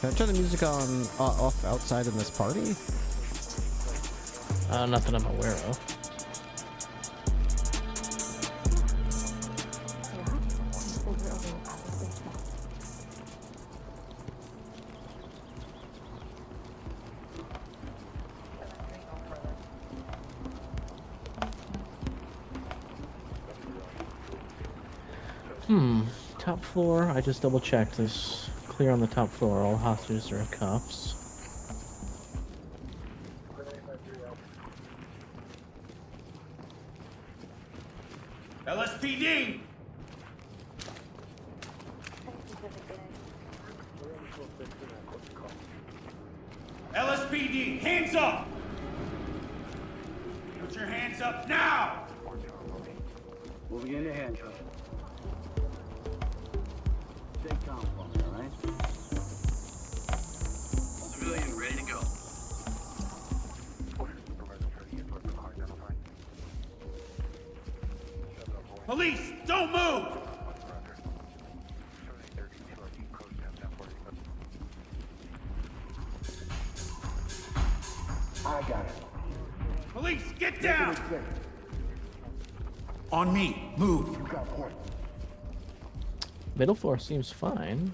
Can I turn the music on off outside in this party? Not that I'm aware of. Top floor. I just double checked. There's clear on the top floor. All hostages are in cuffs. LSPD, LSPD, hands up! Put your hands up now! Moving into handcuffs. Stay calm for me, all right? Civilian, ready to go. Police, don't move! I got it. Police, get down! On me, move. You got point. Middle floor seems fine.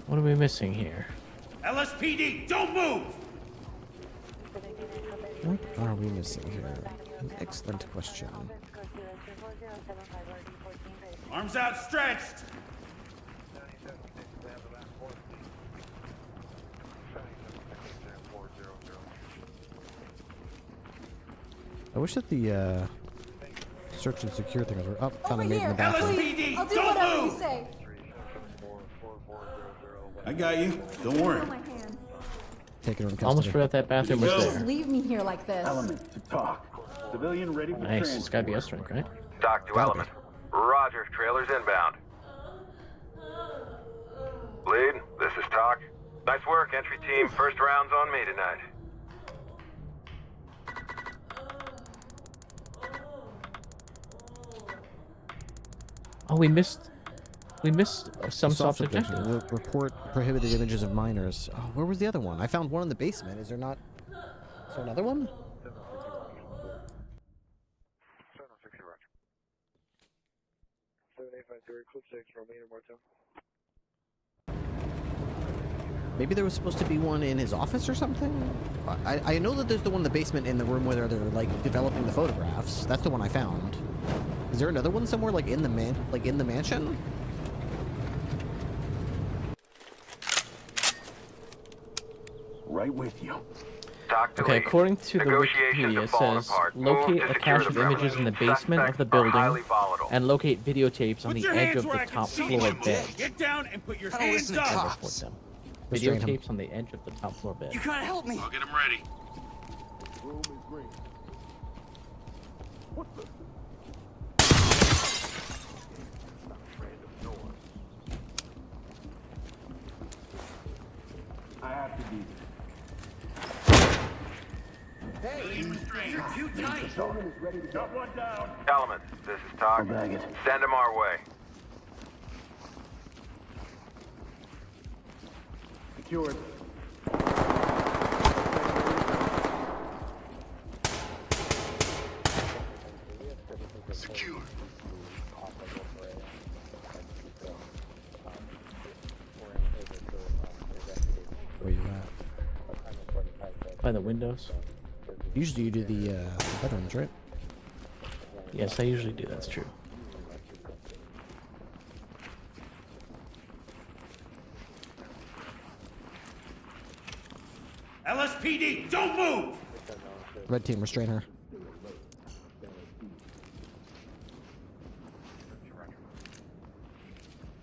What are we missing here? LSPD, don't move! What are we missing here? An excellent question. Arms outstretched! I wish that the search and secure things were up. Found a mate in the Over bathroom. here, please. I'll do whatever you say. I got you. Don't worry. Taking her in custody. Almost forgot that bathroom was Just there. leave me here like this. Element to talk. Civilian ready for Nice. transport. It's gotta be S-rank, right? Dock to Element. Roger, trailers inbound. Lead, this is Talk. Nice work, entry team. First round's on me tonight. Oh, we missed some soft subject. objective. Report prohibited images of minors. Oh, where was the other one? I found one in the basement. Is there not? Is there another one? Maybe there was supposed to be one in his office or something? I know that there's the one in the basement in the room where they're like developing the photographs. That's the one I found. Is there another one somewhere like in the mansion? Right with you. Okay, according to the Wikipedia, it says locate a cache of images in the basement of the building and locate videotapes on the edge of the top floor bed. Get down and put your hands up! Report them. Restrain him. Videotapes on the edge of the top floor bed. You gotta help me! I'll get him ready. Room is green. What the? I have to be. Hey, you're too tight. Someone is ready to go. Got one down. Element, this is Talk. I'll bag it. Send him our way. Secured. Secure. Where you at? By the windows. Usually you do the bedrooms, right? Yes, I usually do. That's true. LSPD, don't move! Red team, restrain her.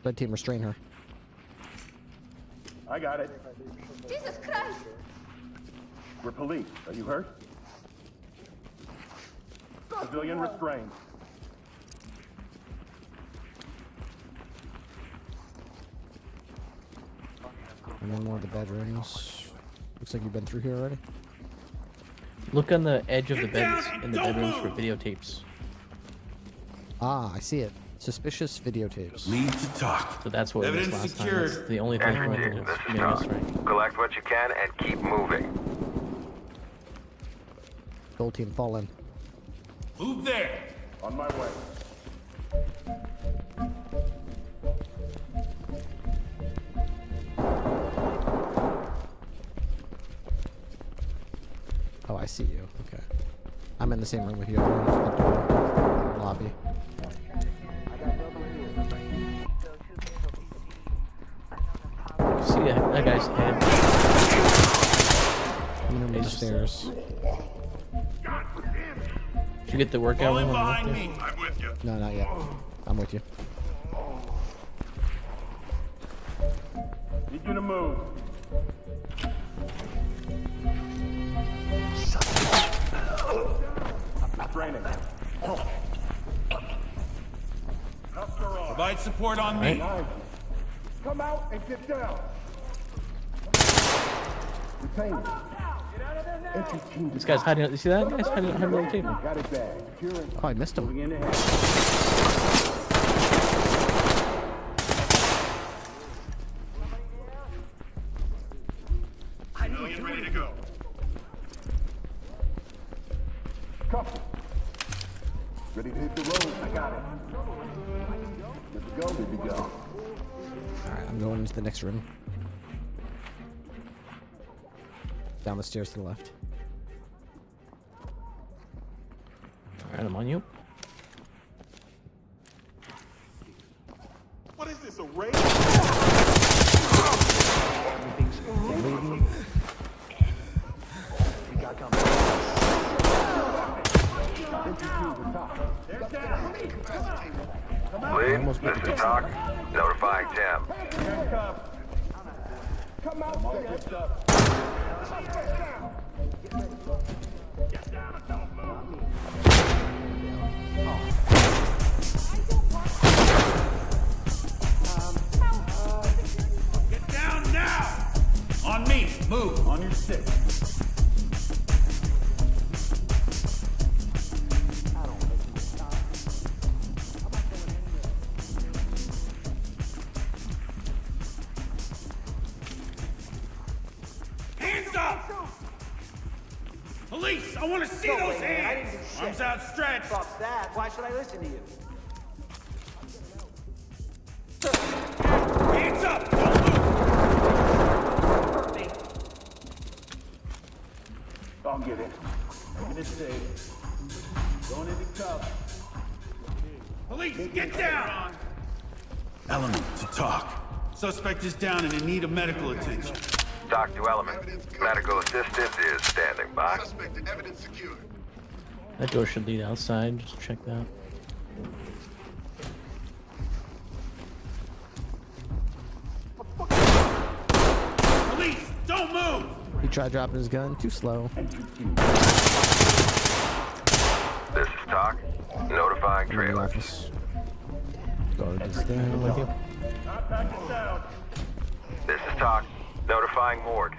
Red team, restrain her. I got it. Jesus Christ! We're police. Are you hurt? Civilian restrained. And then more of the bedrooms. Looks like you've been through here already. Look on the edge of the beds in the bedrooms for videotapes. Ah, I see it. Suspicious videotapes. Lead to Talk. So that's what it was last time. That's the only thing Entry preventing team, us this from is being Talk. S-rank. Collect what you can and keep moving. Gold team, fall in. Move there. On my way. Oh, I see you. Okay. I'm in the same room with you. I'm going to the door. Lobby. You see that guy's head? I'm in the stairs. you get the workout room on the left? I'm with you. No, not yet. I'm with you. Need you to move. Training. Provide support on me. Come out and get down. Retain it. Entry team. This guy's hiding. You see that? Guy's hiding on the table. Got it back. Oh, I missed him. Get ready to go. Cuff. Ready to hit the road. I got it. Let's go, baby, go. Alright, I'm going into the next room. Down the stairs to the left. Alright, I'm on you. What is this, a raid? Lead, this is Doc. Notifying Tim. Come out, get up. Get down now! On me, move, on your stick. Hands up! Police, I want to see those hands! Arms outstretched! Fuck that. Why should I listen to you? Hands up! Don't move! I'll get it. Get it safe. Going into cuffs. Police, get down! Element to talk. Suspect is down and in need of medical attention. Doc to Element. Medical assistant is standing by. That door should lead outside. Just check that. Police, don't move! He tried dropping his gun. Too slow. This is Doc. Notifying In the trailer. office. Guard is down. With you. This is Doc. Notifying morgue.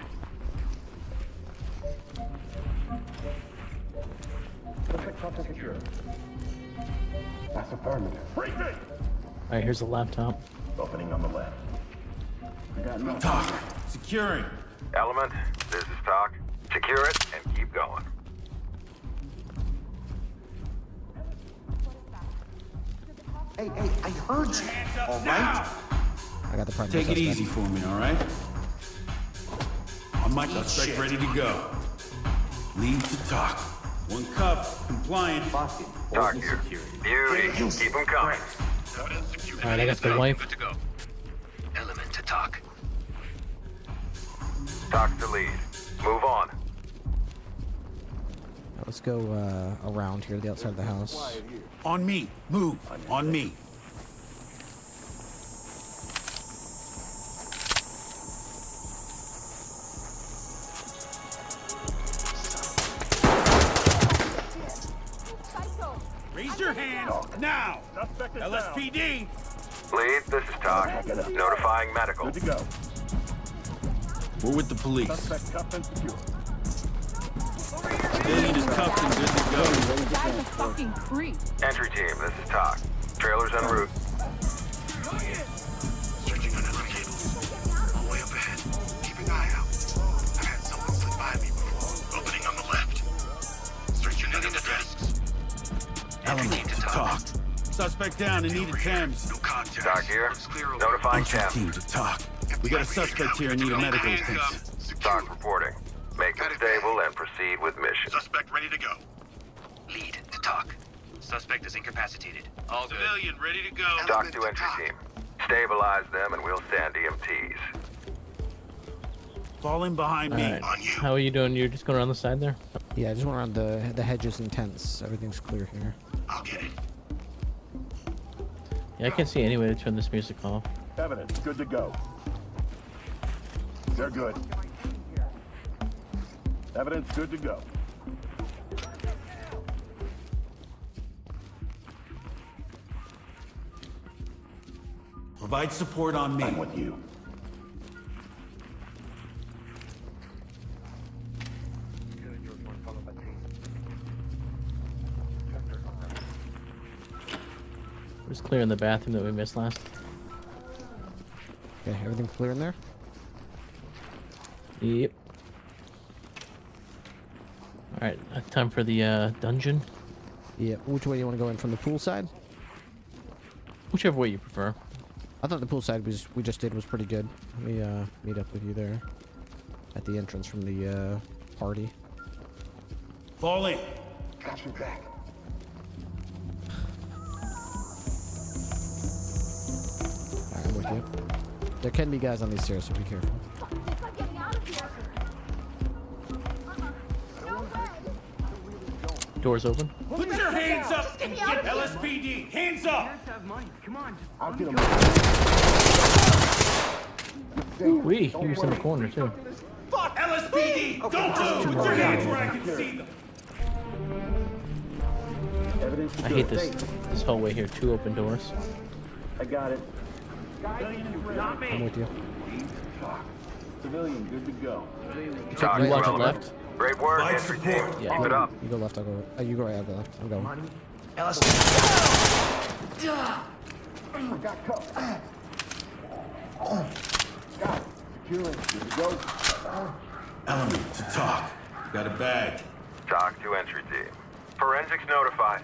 That's affirmative. Alright, here's the laptop. Opening on the left. I got no Doc, securing. Element, this is Doc. Secure it and keep going. Hey, I heard you. All right? I got the primary Take it suspect. easy for me, all right? On my suspect ready to go. Lead to talk. One cuff, compliant. Doc here. Beauty. Keep them coming. Alright, I got the wife. Good to go. Element to talk. Doc's the lead. Move on. Let's go around here to the outside of the house. On me. Move. On me. Raise your hands now. LSPD. Lead, this is Doc. Notifying medical. Good to go. We're with the police. Suspect cuffed and secure. Civilian is cuffed and good to go. Guy's a fucking creep. Entry team, this is Doc. Trailers en route. Searching under the cable. All the way up ahead. Keep an eye out. I had someone slip by me before. Opening on the left. Searching under the desks. Element to talk. Suspect down in need of Thames. No contact. Doc here. Notifying Entry Tim. team to talk. We got a suspect here in need of medical attention. Doc reporting. Make it stable and proceed with mission. Suspect ready to go. Lead to talk. Suspect is incapacitated. All good. Civilian ready to go. Doc to entry team. Stabilize them and we'll send EMTs. Fall in behind me. Alright. How are you doing? You're just going around the side there? Yeah, I just went around the hedges and tents. Everything's clear here. I'll get it. Yeah, I can't see any way to turn this music off. Evidence, good to go. They're good. Evidence, good to go. Provide support on me. I'm with you. Just clearing the bathroom that we missed last. Okay, everything clear in there? Yep. Alright, time for the dungeon. Yeah, which way do you want to go in? From the pool side? Whichever way you prefer. I thought the pool side we just did was pretty good. Let me meet up with you there. At the entrance from the party. Fall in. Got your back. Alright, I'm with you. There can be guys on these stairs, so be careful. Doors open. Put your hands up and get LSPD. Hands up. Come on. I'll get him. Wee, he was in the corner too. Fuck LSPD. Don't move. Put your hands where I can see them. I hate this hallway here. 2 open doors. I got it. I'm with you. Civilian, good to go. You watch it left. Great work, entry team. Yeah. Keep it up. You go left, I'll go right. You go right, I'll go left. I'm going. I got cuffed. Got it. Secure it. Good to go. Element to talk. Got a bag. Talk to entry team. Forensics notified.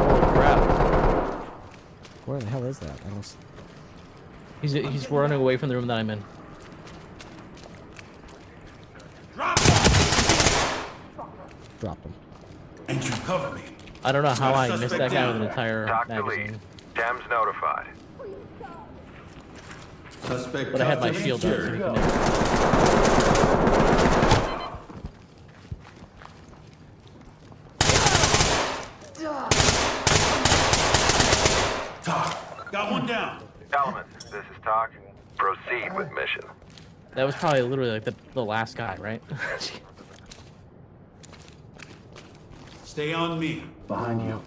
Holy crap. Where the hell is that? I don't... He's running away from the room that I'm in. Dropped him. Entry, cover me. I don't know how I missed that guy down. with an entire Talk to magazine. lead. Thames notified. Suspect But I had my cuffed and shield up. So secured. he couldn't- Talk. Got one down. Element, this is Talk. Proceed with mission. That was probably literally like the last guy, right? Stay on me. Behind you.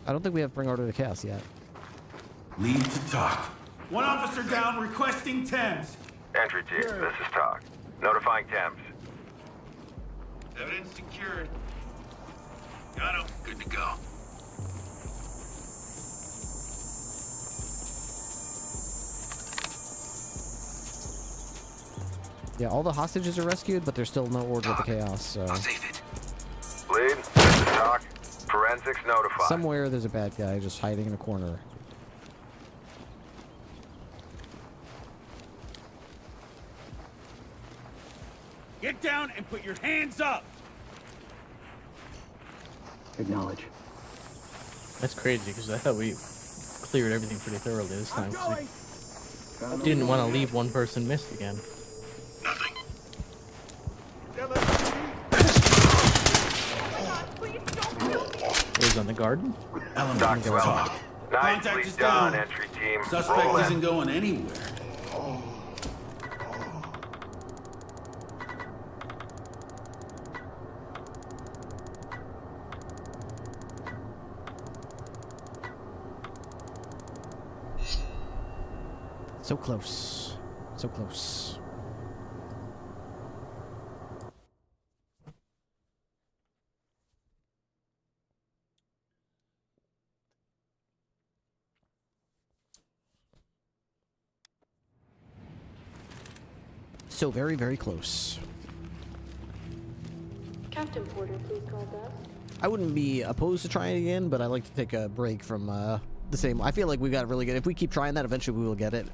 I don't think we have Bring Order to Chaos yet. Lead to talk. One officer down requesting Thames. Entry team, this is Talk. Notifying Thames. Evidence secured. Got him. Good to go. Yeah, all the hostages are rescued, but there's still no Order of the Chaos, so... Lead, this is Talk. Forensics notified. Somewhere there's a bad guy just hiding in a corner. Get down and put your hands up. Acknowledge. That's crazy because I thought we cleared everything pretty thoroughly this time. I didn't want to leave one person missed again. Nothing. It was on the garden. Element to talk. Nicely Contact is done, down. entry team. Suspect Roll in. isn't going anywhere. So close. So close. So very, very close. Captain Porter, please call desk. I wouldn't be opposed to trying it again, but I like to take a break from the same. I feel like we got really good. If we keep trying that, eventually we will get it.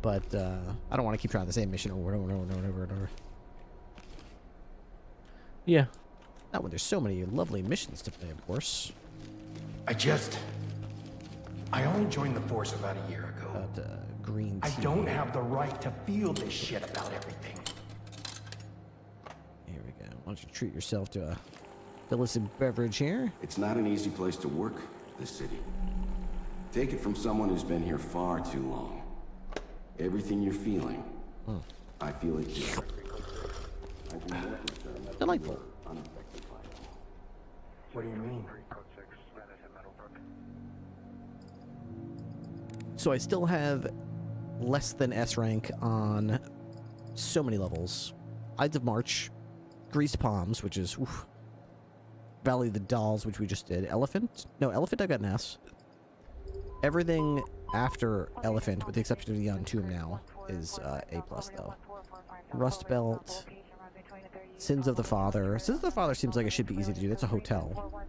But I don't want to keep trying the same mission over and over and over and over and over. Yeah. Not when there's so many lovely missions to play, of course. I only joined the force about a year ago. green tea. I don't have the right to feel this shit about everything. Here we go. Why don't you treat yourself to a illicit beverage here? It's not an easy place to work, this city. Take it from someone who's been here far too long. Everything you're feeling, I feel it too. Delightful. What do you mean? So I still have less than S rank on so many levels. Ides of March, Greased Palms, which is Valley of the Dolls, which we just did. Elephant? No, Elephant I got an S. Everything after Elephant, with the exception of the Tomb now, is A+ though. Rust Belt, Sins of the Father. Sins of the Father seems like it should be easy to do. That's a hotel.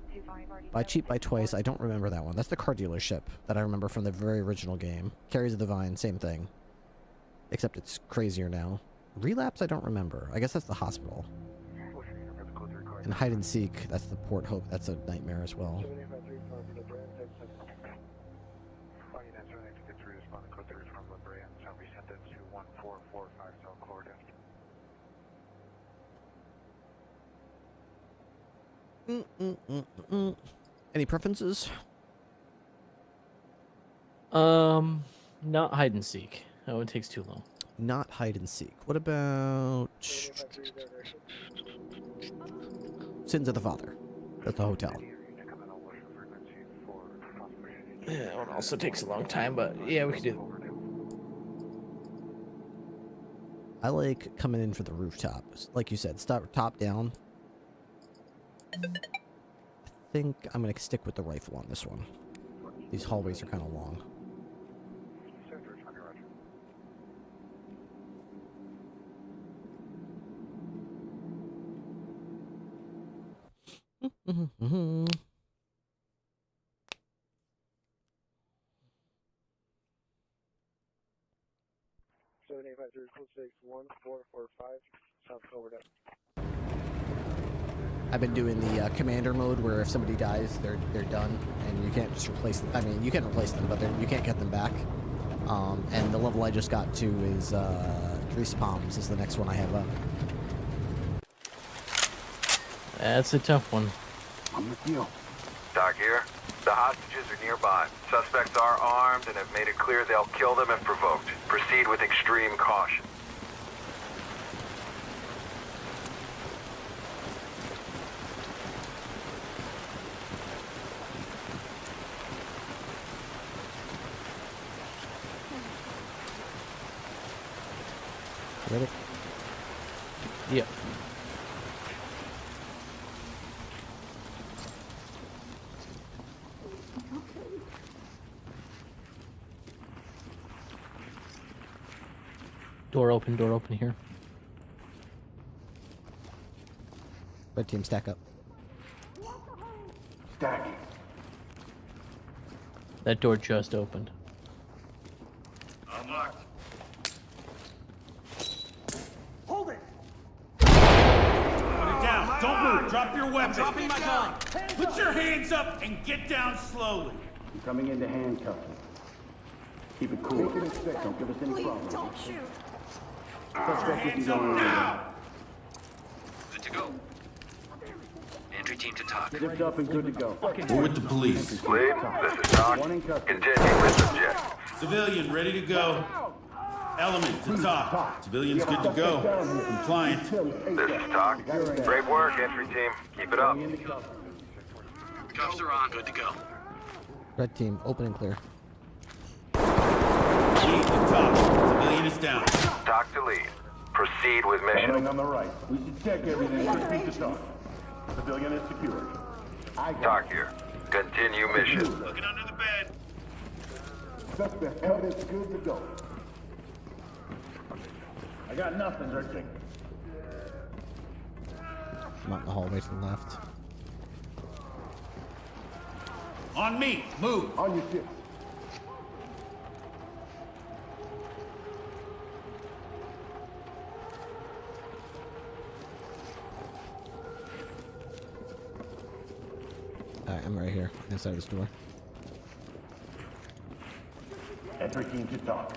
Buy Cheap, Buy Twice. I don't remember that one. That's the car dealership that I remember from the very original game. Carries of the Vine, same thing. Except it's crazier now. Relapse, I don't remember. I guess that's the hospital. And Hide and Seek, that's the Port Hope. That's a nightmare as well. Any preferences? Not hide and seek. That one takes too long. Not hide and seek. What about Sins of the Father? That's the hotel. Yeah, that one also takes a long time, but yeah, we could do. I like coming in for the rooftop. Like you said, start top down. I think I'm going to stick with the rifle on this one. These hallways are kind of long. I've been doing the commander mode where if somebody dies, they're done, and you can't just replace them. I mean, you can replace them, but you can't get them back. And the level I just got to is Greased Palms is the next one I have up. That's a tough one. I'm with you. Doc here. The hostages are nearby. Suspects are armed and have made it clear they'll kill them if provoked. Proceed with extreme caution. Ready? Yep. Door open here. Red team, stack up. Stacking. That door just opened. Unlocked. Hold it! Put it down. Don't move. Drop your weapon. I'm dropping my gun. Put your hands up and get down slowly. I'm coming into handcuffing. Keep it cool. Don't give us any problems. Don't shoot. Hands up now! Good to go. Entry team to talk. Zipped up and good to go. We're with the police. Lead, this is Doc. Continue with objectives. Civilian ready to go. Element to talk. Civilian's good to go. Compliant. This is Doc. Great work, entry team. Keep it up. Cuffs are on. Good to go. Red team, open and clear. Lead to talk. Civilian is down. Doc to lead. Proceed with mission. Coming on the right. We should check everything. Proceed to talk. Civilian is secured. Doc here. Continue mission. Looking under the bed. Suspect cut is good to go. I got nothing, Ripley. I'm out in the hallway to the left. On me. Move. On your ship. Alright, I'm right here, inside this door. Entry team to talk.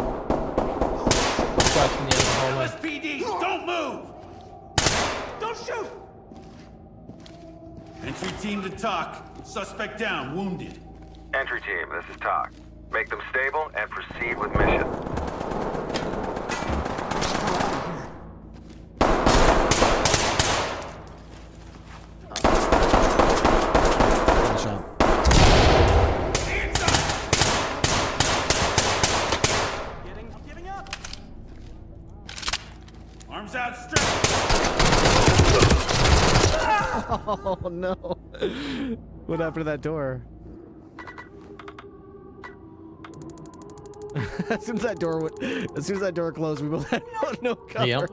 shots from the end of the hallway. LSPD, don't move! Don't shoot! Entry team to talk. Suspect down, wounded. Entry team, this is Talk. Make them stable and proceed with mission. I'm giving up. Arms outstretched. Oh no! What happened to that door? as soon as that door closed, we both had no cover. Yep.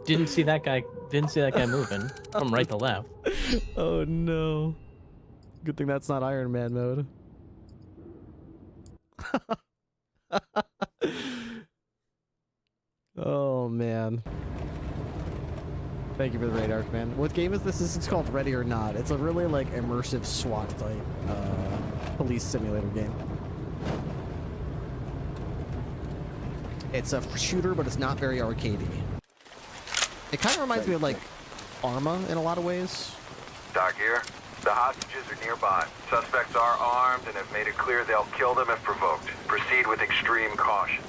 Didn't see that guy. Didn't see that guy moving from right to left. Oh no! Good thing that's not Iron Man mode. Oh man. Thank you for the radar, man. What game is this? This is called Ready or Not. It's a really like immersive SWAT type police simulator game. It's a shooter, but it's not very arcadey. It kind of reminds me of like Arma in a lot of ways. Doc here. The hostages are nearby. Suspects are armed and have made it clear they'll kill them if provoked. Proceed with extreme caution.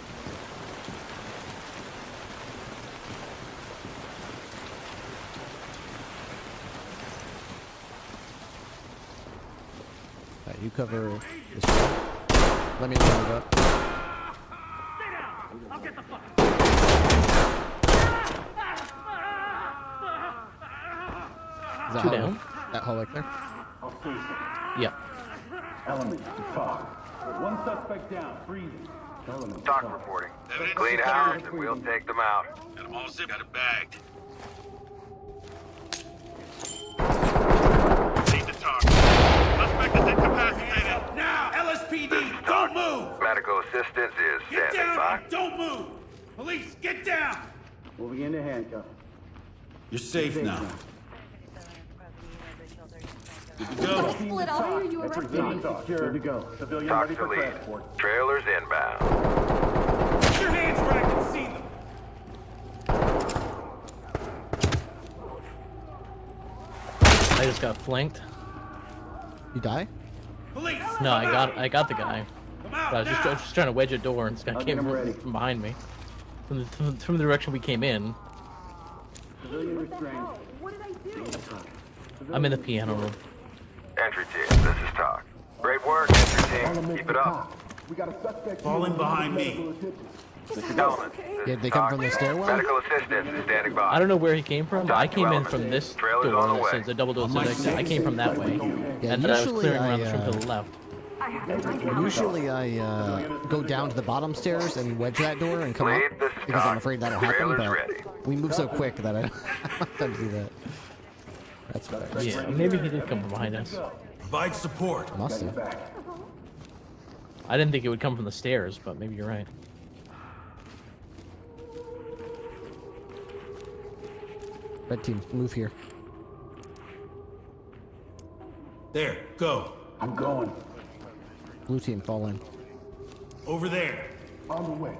Alright, you cover this one. Let me move up. I'll get the fuck. Is that Two hole? down. That hole right there? Yep. Element to talk. One suspect down, breathing. Element Talk reporting. Clean house and we'll take them out. Got them all zipped, got it bagged. Need to talk. Suspect is incapacitated. Now, LSPD, don't move! Medical assistance is Get standing down by. and don't move! Police, get down! Moving into handcuffs. You're safe now. Good to go. Split up. Why are you arresting me? Good to go. Civilian Talk ready to for lead. transport. Trailers inbound. Put your hands where I can see them. I just got flanked. You die? Police! No, I got the guy. Come But out I was now. just trying to wedge a door, and this guy I'll came get him ready. from behind me, from the direction we came in. Civilian restrained. I'm in the piano room. Entry team, this is Talk. Great work, entry team. Keep it up. We got a suspect. Fall in behind me. Element, this Yeah, is they come Talk. from the stairwell? Medical assistance is standing by. I don't know where he came from, but I came in from this door Trailers on the that way. says the double door says I came from that way, Yeah, and then I was usually clearing around I, the room to the left. Usually I go down to the bottom stairs and wedge that door and come up Lead, this is because I'm Talk. afraid that'll happen, Trailers but ready. we move so quick that I don't have time to do that. That's fair. Yeah, maybe he did come from behind us. Provide support. Must have. I didn't think it would come from the stairs, but maybe you're right. Red team, move here. There, go. I'm going. Blue team, fall in. Over there. On the way.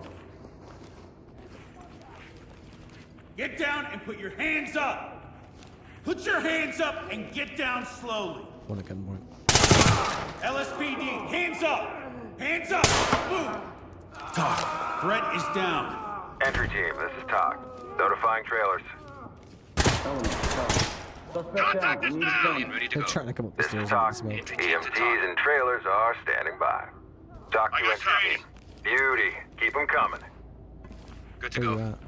Get down and put your hands up. Put your hands up and get down slowly. Want a gun more? LSPD, hands up! Hands up! Move! Talk. Threat is down. Entry team, this is Talk. Notifying trailers. Suspect down. We need to go. Ready to They're go. trying to come up the This is stairs Talk. with this smoke. EMTs and trailers are standing by. Talk I to got entry team. Beauty. Keep them coming. Good to Where you go. at?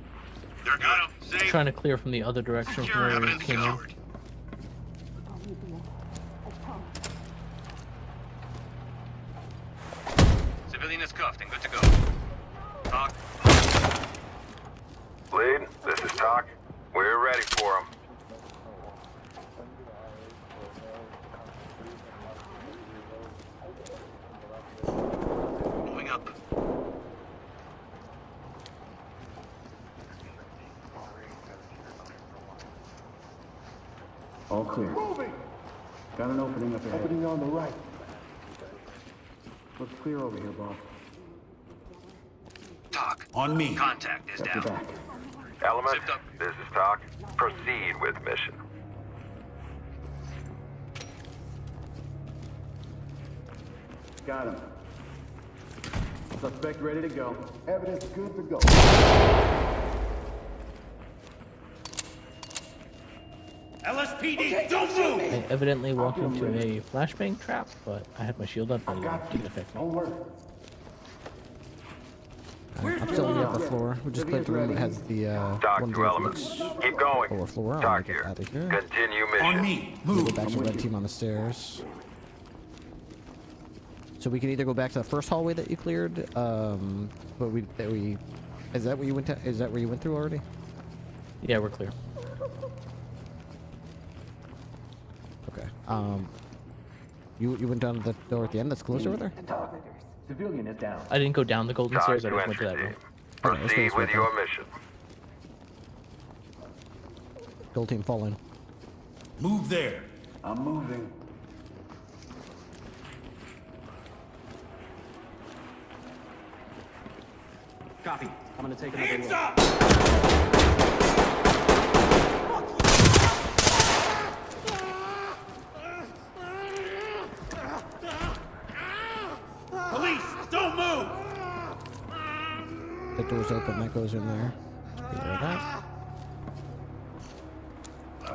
They're got him. Safe. Trying to clear from the other direction from Secure where we evidence came in. covered. Civilian is cuffed and good to go. Talk. Lead, this is Talk. We're ready for them. Moving up. All clear. Moving. Got an opening up ahead. Opening on the right. Looks clear over here, boss. Talk. On me. Contact is down. Element, this is Talk. Proceed with mission. Got him. Suspect ready to go. Evidence good to go. LSPD, don't move! I evidently walked into a flashbang trap, but I had my shield up and it didn't affect me. Don't worry. I'm still up the floor. We just cleared the room that has the Talk one to elements. Keep going. lower floor. I'm Talk gonna get here. out of here. Continue mission. On me. We'll Move. go back to the red team on the stairs. So we can either go back to the first hallway that you cleared, is that where you went to? Is that where you went through already? Yeah, we're clear. Okay. You went down to the door at the end that's closed over there? Civilian is down. I didn't go down the golden Talk stairs, I to just went to that entry room. team. Okay, let's go Proceed this way with your mission. Gold team fall in. Move there. I'm moving. Copy. I'm gonna take another Hands look. up! Police, don't move! The door's open, that goes in there. Get rid of that.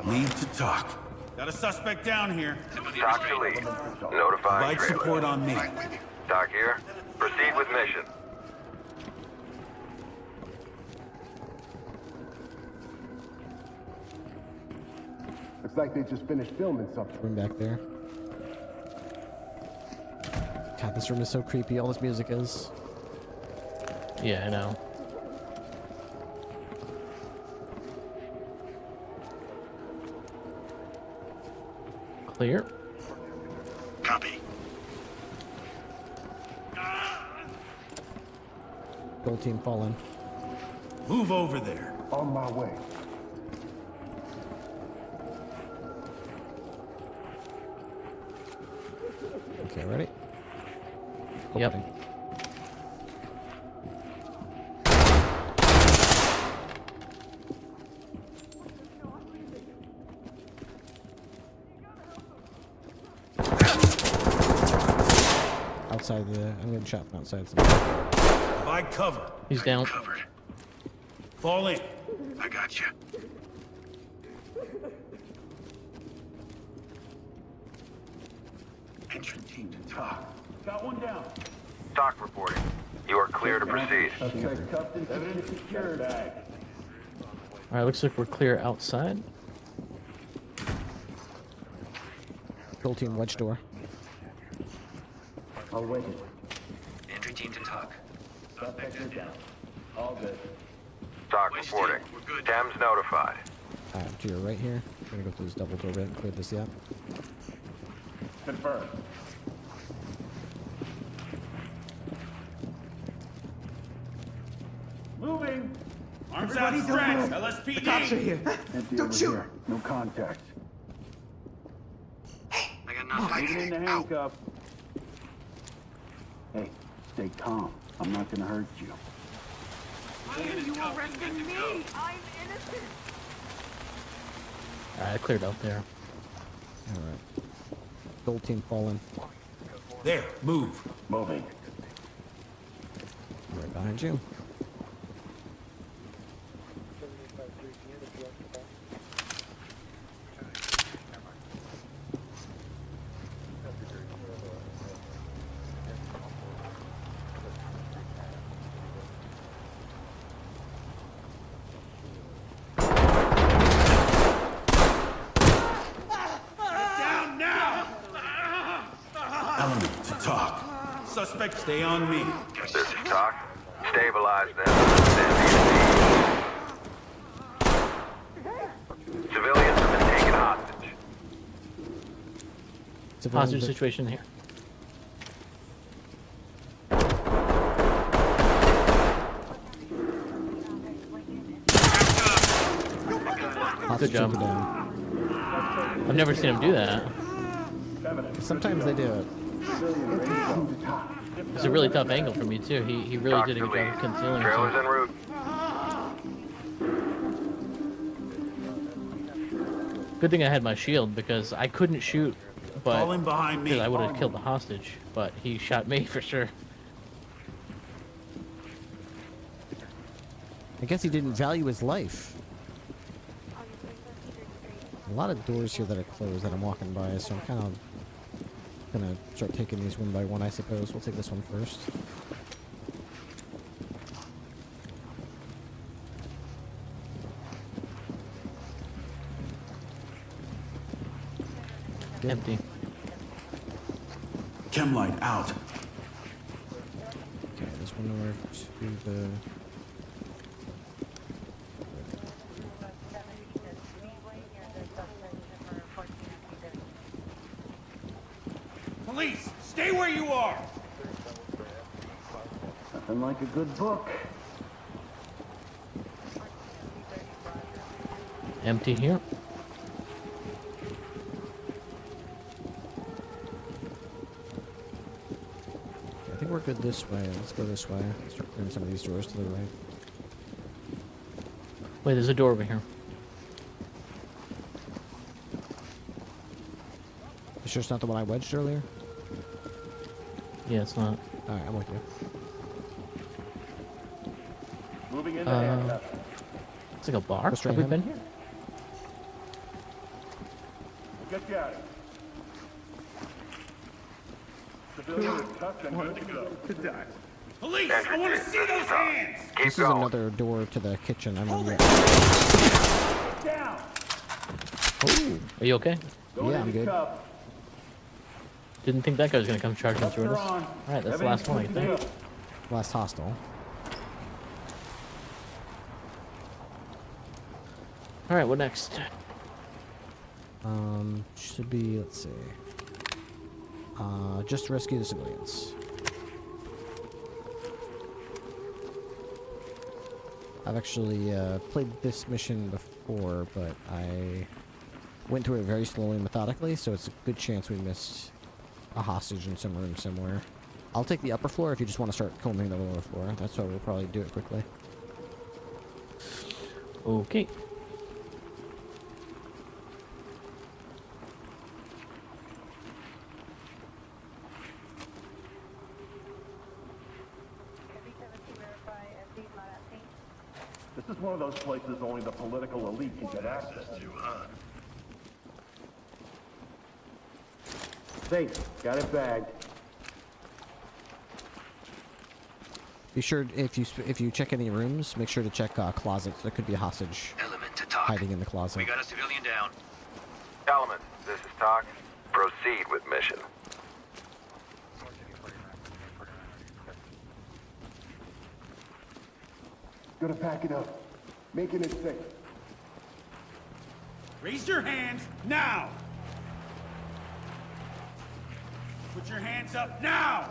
Lead to talk. Got a suspect down here. Talk to lead. Notifying Provide support trailer. on me. Talk here. Proceed with mission. Looks like they just finished filming something. Room back there. God, this room is so creepy. All this music is. Yeah, I know. Clear. Copy. Gold team fall in. Move over there. On my way. Okay, ready? Yep. Opening. Outside the, I'm getting shot from outside. Provide cover. He's down. Covered. Fall in. I got you. Entry team to talk. Got one down. Talk reporting. You are clear to proceed. Suspect cuffed and evidence secured. Alright, looks like we're clear outside. Gold team wedge door. I'll wait. Entry team to talk. Suspect is down. All good. Talk reporting. Thames notified. To your right here. I'm gonna go through this double door bit and clear this out. Confirmed. Moving. Arms outstretched. LSPD. The cops are here. Don't shoot. Here. No contact. I got nothing. Leave it in the handcuff. Hey, stay calm. I'm not gonna hurt you. Why are you arresting me? I'm innocent. Alright, I cleared out there. Alright. Gold team fall in. There, move. Moving. Right behind you. Down now! Element to talk. Suspect, stay on me. This is Talk. Stabilize them. Civilians have been taken hostage. Hostage situation here. Good job. I've never seen him do that. Sometimes they do it. It's a really tough angle for me too. He really did a good job of concealing Trailers himself. en route. Good thing I had my shield because I couldn't shoot, but Fall in behind me. because I would have killed the hostage. But he shot me for sure. I guess he didn't value his life. A lot of doors here that are closed that I'm walking by, so I'm kind of gonna start taking these one by one, I suppose. We'll take this one first. Good. Empty. Chem light out. Okay, there's one over to the... Police, stay where you are. Nothing like a good book. Empty here. I think we're good this way. Let's go this way. Start clearing some of these doors to the right. Wait, there's a door over here. You sure it's not the one I wedged earlier? Yeah, it's not. Alright, I'm with you. Moving into handcuffs. It's like a bar. Go straight Have we ahead. been here? Get you out of here. Civilian is cuffed and good to go. Good die. Police, I want to see those hands. This is another door to the kitchen. I'm gonna... Down. Oh, are you okay? Yeah, I'm good. Didn't think that guy was gonna come charging through us. All right, that's the last one, I think. Last hostile. All right, what next? Should be, let's see. Just rescue the civilians. I've actually played this mission before, but I went through it very slowly and methodically, so it's a good chance we missed a hostage in some room somewhere. I'll take the upper floor if you just want to start combing the lower floor. That's why we'll probably do it quickly. Okay. This is one of those places only the political elite can get access to, huh? Safe. Got it bagged. Be sure if you check any rooms, make sure to check closets. There could be a hostage hiding in the closet. We got a civilian down. Element, this is Talk. Proceed with mission. Gonna pack it up. Making it safe. Raise your hands now. Put your hands up now.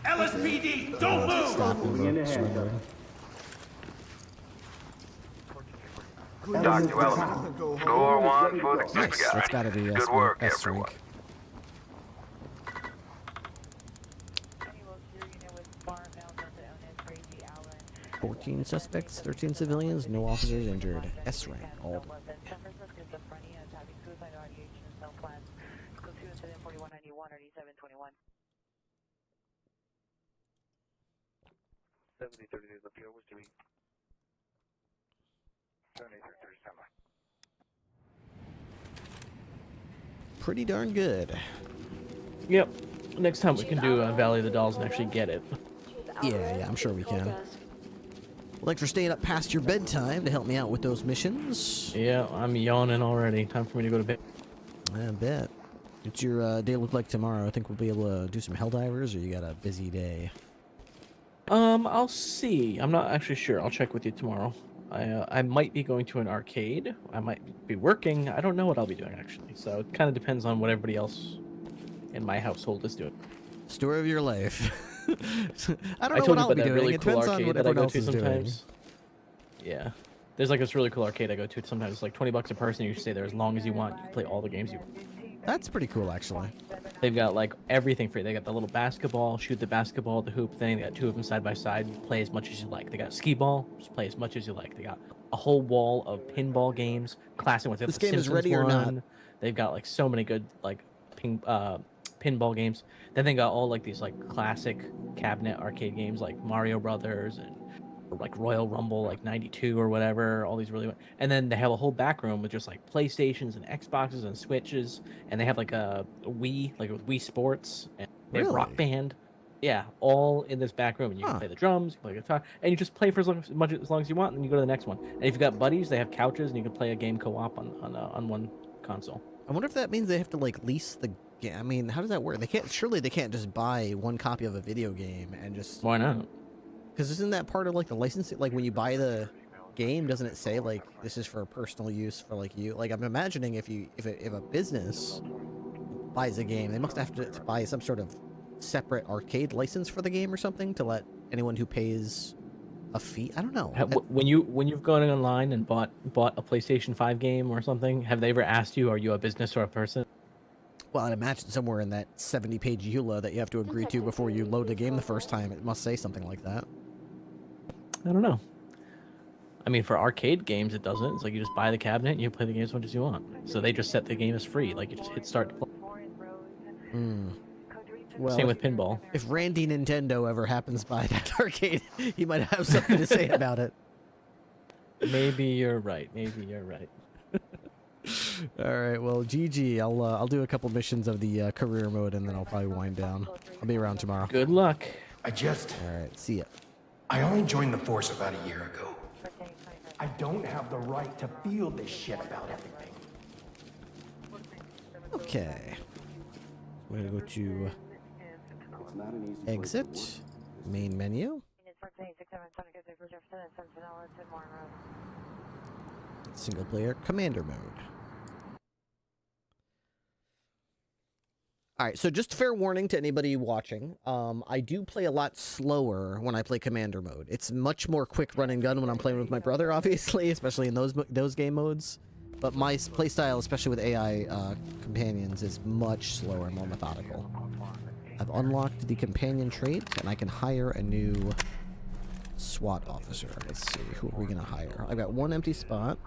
LSPD, don't move. Talk to Element. Score one for the good Nice. guy. That's gotta be Good work, S everyone. rank. Fourteen suspects, 13 civilians, no officers injured. S rank. All. Pretty darn good. Yep. Next time we can do Valley of the Dolls and actually get it. Yeah, I'm sure we can. Well, thanks for staying up past your bedtime to help me out with those missions. Yeah, I'm yawning already. Time for me to go to bed. I bet. What's your day look like tomorrow? I think we'll be able to do some Helldivers, or you got a busy day? I'll see. I'm not actually sure. I'll check with you tomorrow. I might be going to an arcade. I might be working. I don't know what I'll be doing, actually. So it kind of depends on what everybody else in my household is doing. Story of your life. I don't know told what you I'll about be that doing. really It cool depends on arcade what that I everyone go else to is sometimes. Yeah. There's like this really cool arcade I go to sometimes. It's like $20 a person. You can stay there as long as you want. You can play all the games you want. That's pretty cool, actually. They've got like everything free. They got the little basketball, shoot the basketball, the hoop thing. They got two of them side by side. Play as much as you like. They got skee ball. Just play as much as you like. They got a whole wall of pinball games, classic ones. This game is ready or not. They've got like so many good like pinball games. Then they got all like these like classic cabinet arcade games like Mario Brothers and like Royal Rumble like 92 or whatever, all these really, and then they have a whole back room with just like PlayStations and Xboxes and Switches, and they have like a Wii, like with Wii Sports, and they have Rock Band. Yeah, all in this back room, and you can play the drums, you can play guitar, and you just play for as long as you want, and you go to the next one. And if you've got buddies, they have couches, and you can play a game co-op on one console. I wonder if that means they have to like lease the game. I mean, how does that work? They can't. Surely they can't just buy one copy of a video game and just. Why not? Because isn't that part of like the licensing? Like when you buy the game, doesn't it say like this is for personal use for like you? Like I'm imagining if a business buys a game, they must have to buy some sort of separate arcade license for the game or something to let anyone who pays a fee. I don't know. When you've gone online and bought a PlayStation 5 game or something, have they ever asked you, are you a business or a person? Well, I'd imagine somewhere in that 70-page EULA that you have to agree to before you load the game the first time, it must say something like that. I don't know. I mean, for arcade games, it doesn't. It's like you just buy the cabinet and you play the game as much as you want. So they just set the game as free. Like you just hit start to play. Well, same with pinball. If Randy Nintendo ever happens by that arcade, he might have something to say about it. Maybe you're right. Maybe you're right. All right. Well, GG. I'll do a couple missions of the career mode and then I'll probably wind down. I'll be around tomorrow. Good luck. All right. See ya. I only joined the force about a year ago. I don't have the right to feel this shit about everything. Okay. We're gonna go to exit, main menu, single player commander mode. Alright, so just fair warning to anybody watching, I do play a lot slower when I play commander mode. It's much more quick run and gun when I'm playing with my brother, obviously, especially in those game modes. But my playstyle, especially with AI companions, is much slower and more methodical. I've unlocked the companion trait, and I can hire a new SWAT officer. Let's see, who are we going to hire? I've got one empty spot.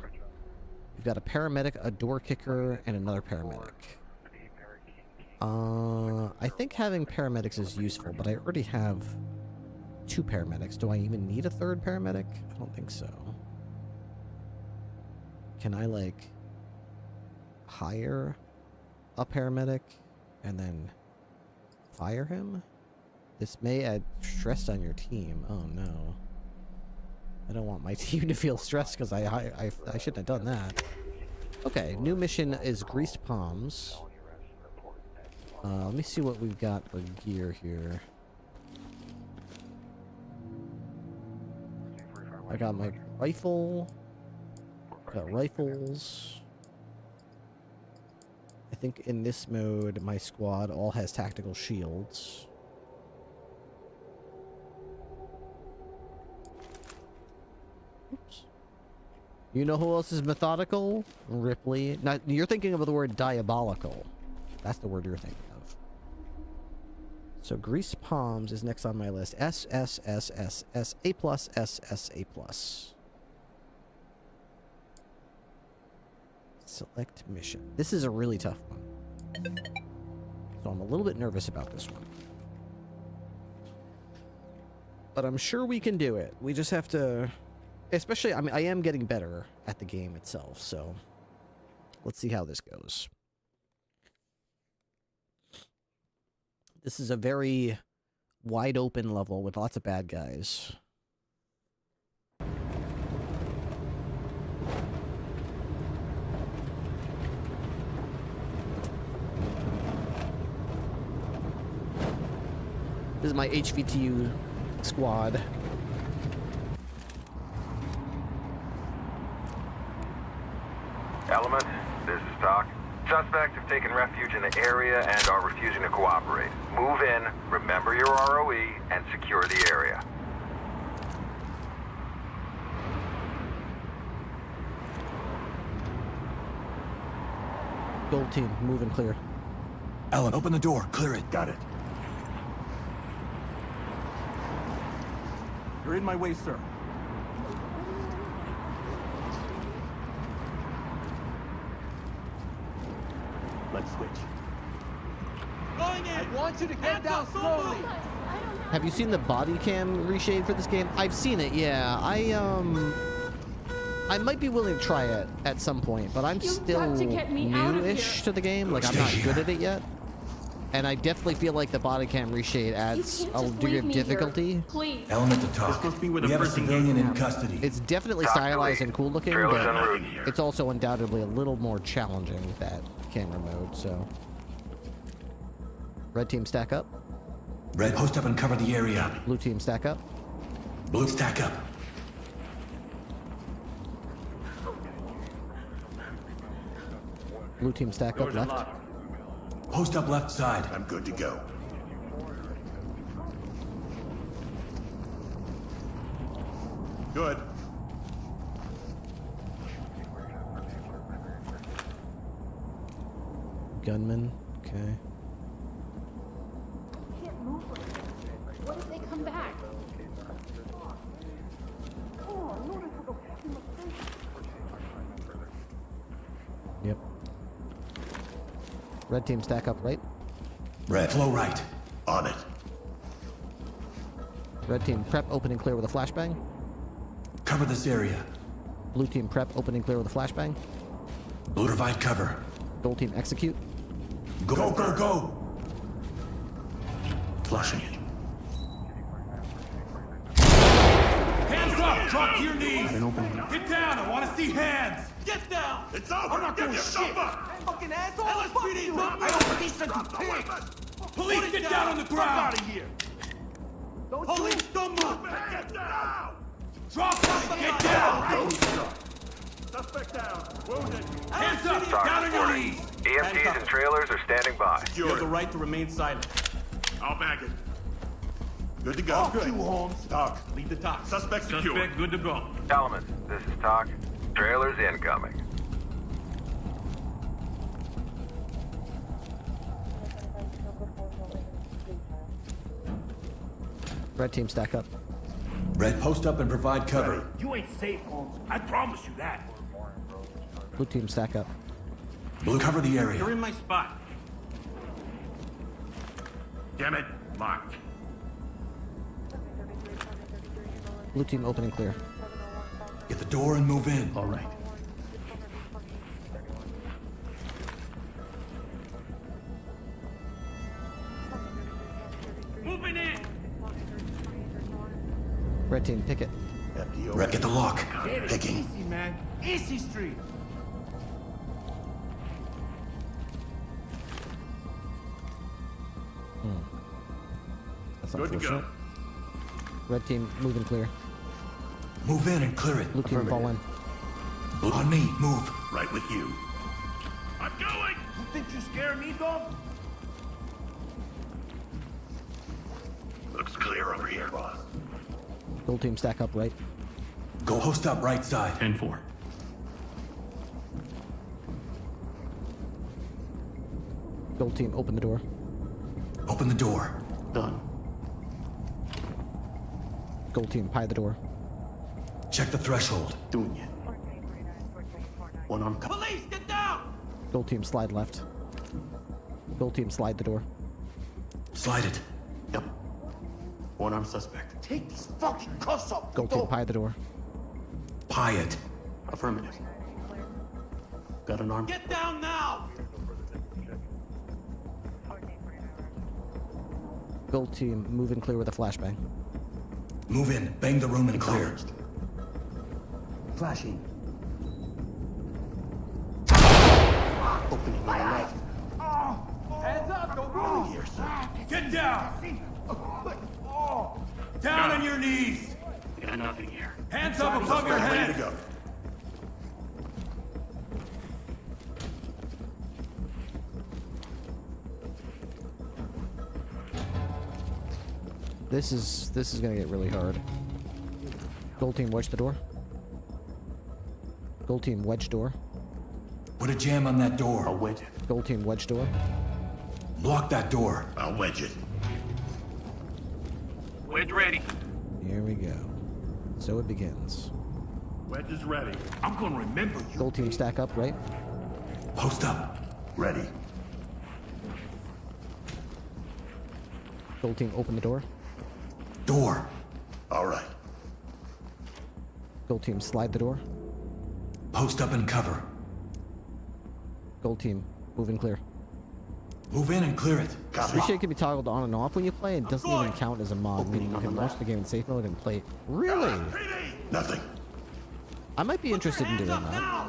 We've got a paramedic, a door kicker, and another paramedic. I think having paramedics is useful, but I already have 2 paramedics. Do I even need a third paramedic? I don't think so. Can I, like, hire a paramedic and then fire him? This may add stress on your team. Oh, no. I don't want my team to feel stressed because I shouldn't have done that. Okay, new mission is Greased Palms. Let me see what we've got for gear here. I got my rifle. Got rifles. I think in this mode, my squad all has tactical shields. Oops. You know who else is methodical? Ripley. Now, you're thinking of the word diabolical. That's the word you're thinking of. So Greased Palms is next on my list. S, S, S, S, S, A+, S, S, A+. Select mission. This is a really tough one. So I'm a little bit nervous about this one. But I'm sure we can do it. We just have to... Especially, I mean, I am getting better at the game itself, so... Let's see how this goes. This is a very wide open level with lots of bad guys. This is my HVTU squad. Element, this is Doc. Suspects have taken refuge in the area and are refusing to cooperate. Move in, remember your ROE, and secure the area. Gold team, move and clear. Alan, open the door. Clear it. Got it. You're in my way, sir. Let's switch. Going in! I want you to get down slowly! Have you seen the body cam reshade for this game? I've seen it, yeah. I might be willing to try it at some point, but I'm still new-ish to the game. Like, I'm not good at it yet. And I definitely feel like the body cam reshade adds a degree of difficulty. Element to talk. We have a civilian in custody. It's definitely stylized and cool looking, but it's also undoubtedly a little more challenging with that camera mode, so. Red team stack up. Red, post up and cover the area. Blue team stack up. Blue, stack up. Blue team stack up left. Post up left side. I'm good to go. Good. Gunman, okay. What if they come back? Yep. Red team stack up right. Red, flow right. On it. Red team prep, open and clear with a flashbang. Cover this area. Blue team prep, open and clear with a flashbang. Blue, provide cover. Gold team execute. Go, go, go, go! Flushing it. Hands up! Drop to your knees! Get down! I want to see hands! Get down! It's over! I'm not doing shit! Fucking asshole! LSPD's not I don't listen to pigs! Police, get down on the ground! Out of here! Police, don't move! Get down! Drop! Get down! Suspect down. Wounded. Hands up! Down on your knees! EMTs and trailers are standing by. You have the right to remain silent. I'll bag it. Good to go. Talk you, Holmes. Talk. Lead the talk. Suspect secure. Suspect good to go. Element, this is Talk. Trailers incoming. Red team stack up. Red, post up and provide cover. You ain't safe, Holmes. I promise you that. Blue team stack up. Blue, cover the area. You're in my spot. Damn it. Locked. Blue team open and clear. Get the door and move in. All right. Moving in. Red team picket. Red, get the lock. Damn it. Picking. Easy, man. Easy street. That's Good to unfortunate. go. Red team move and clear. Move in and clear it. Blue team fall in. Blue on me. Move. Right with you. I'm going. You think you scare me, dog? Looks clear over here, boss. Gold team stack up right. Go post up right side. 10-4. Gold team open the door. Open the door. Done. Gold team pie the door. Check the threshold. Doing it. One arm. Police, get down! Gold team slide left. Gold team slide the door. Slide it. Yep. One arm suspect. Take these fucking cuffs up. Gold team pie the door. Pie it. Affirmative. Got an arm. Get down now! Gold team move and clear with a flashbang. Move in. Bang the room and clear. Flashing. Opening on the left. Hands up! Don't move! Here, sir. Get down! Down on your knees! Got nothing here. Hands up above your head! Ready to go. This is gonna get really hard. Gold team wedge the door. Gold team wedge door. Put a jam on that door. I'll wedge it. Gold team wedge door. Block that door. I'll wedge it. Wedge ready. Here we go. So it begins. Wedge is ready. I'm gonna remember you. Gold team stack up, right? Post up. Ready. Gold team open the door. Door. All right. Gold team slide the door. Post up and cover. Gold team move and clear. Move in and clear it. Appreciate it can be toggled on and off when you play. It doesn't even count as a mod, meaning you can launch the game in safe mode and play it. Really? Nothing. I might be interested in doing that.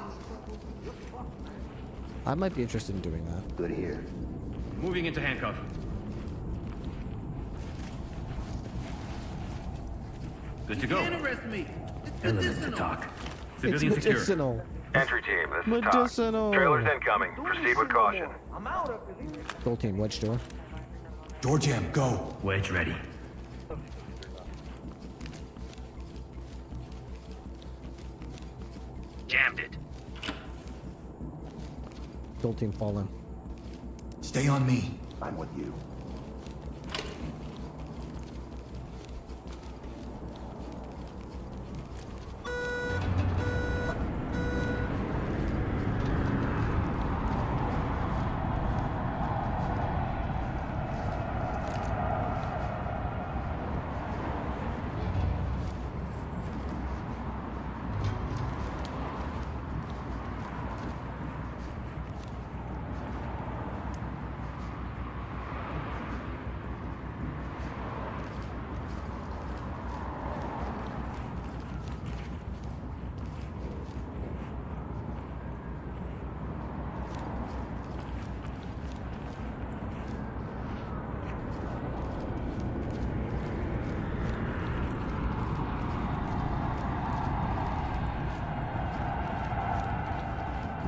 I might be interested in doing that. Good here. Moving into handcuff. Good to go. Arrest me. Element to talk. It's Civilian secure. medicinal. Entry team, this is Medicinal. Talk. Trailers incoming. Proceed with caution. Gold team wedge door. Door jam, go. Wedge ready. Jammed it. Gold team fall in. Stay on me. I'm with you.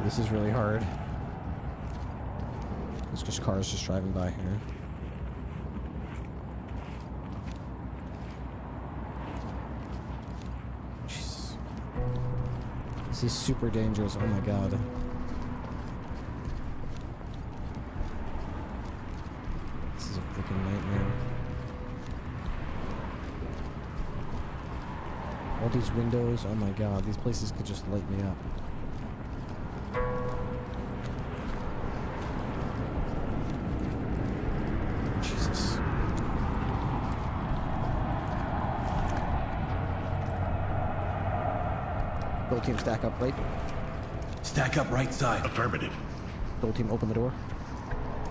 This is really hard. There's just cars just driving by here. Jeez. This is super dangerous. Oh my god. This is a freaking nightmare. All these windows. Oh my god. These places could just light me up. Jesus. Gold team stack up right. Stack up right side. Affirmative. Gold team open the door.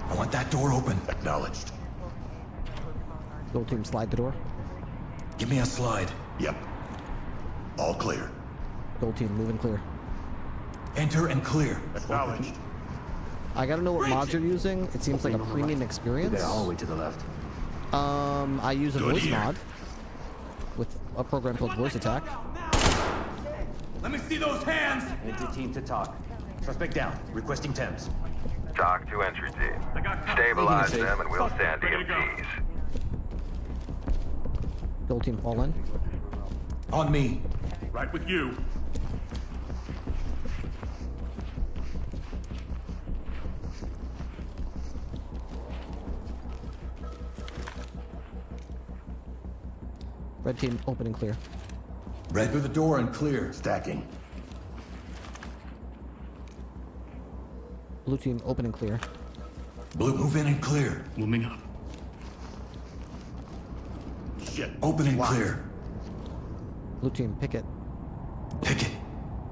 I want that door open. Acknowledged. Gold team slide the door. Give me a slide. Yep. All clear. Gold team move and clear. Enter and clear. Acknowledged. I gotta know what mods you're using. It seems like a premium experience. They're all the way to the left. I use a Good voice here. mod with a program called Voice Attack. Let me see those hands. Entry team to talk. Suspect down. Requesting Thames. Talk to entry team. Stabilize them and we'll send EMTs. Gold team fall in. On me. Right with you. Red team open and clear. Red through the door and clear. Stacking. Blue team open and clear. Blue, move in and clear. Moving up. Shit. Open and clear. Blue team picket. Picket.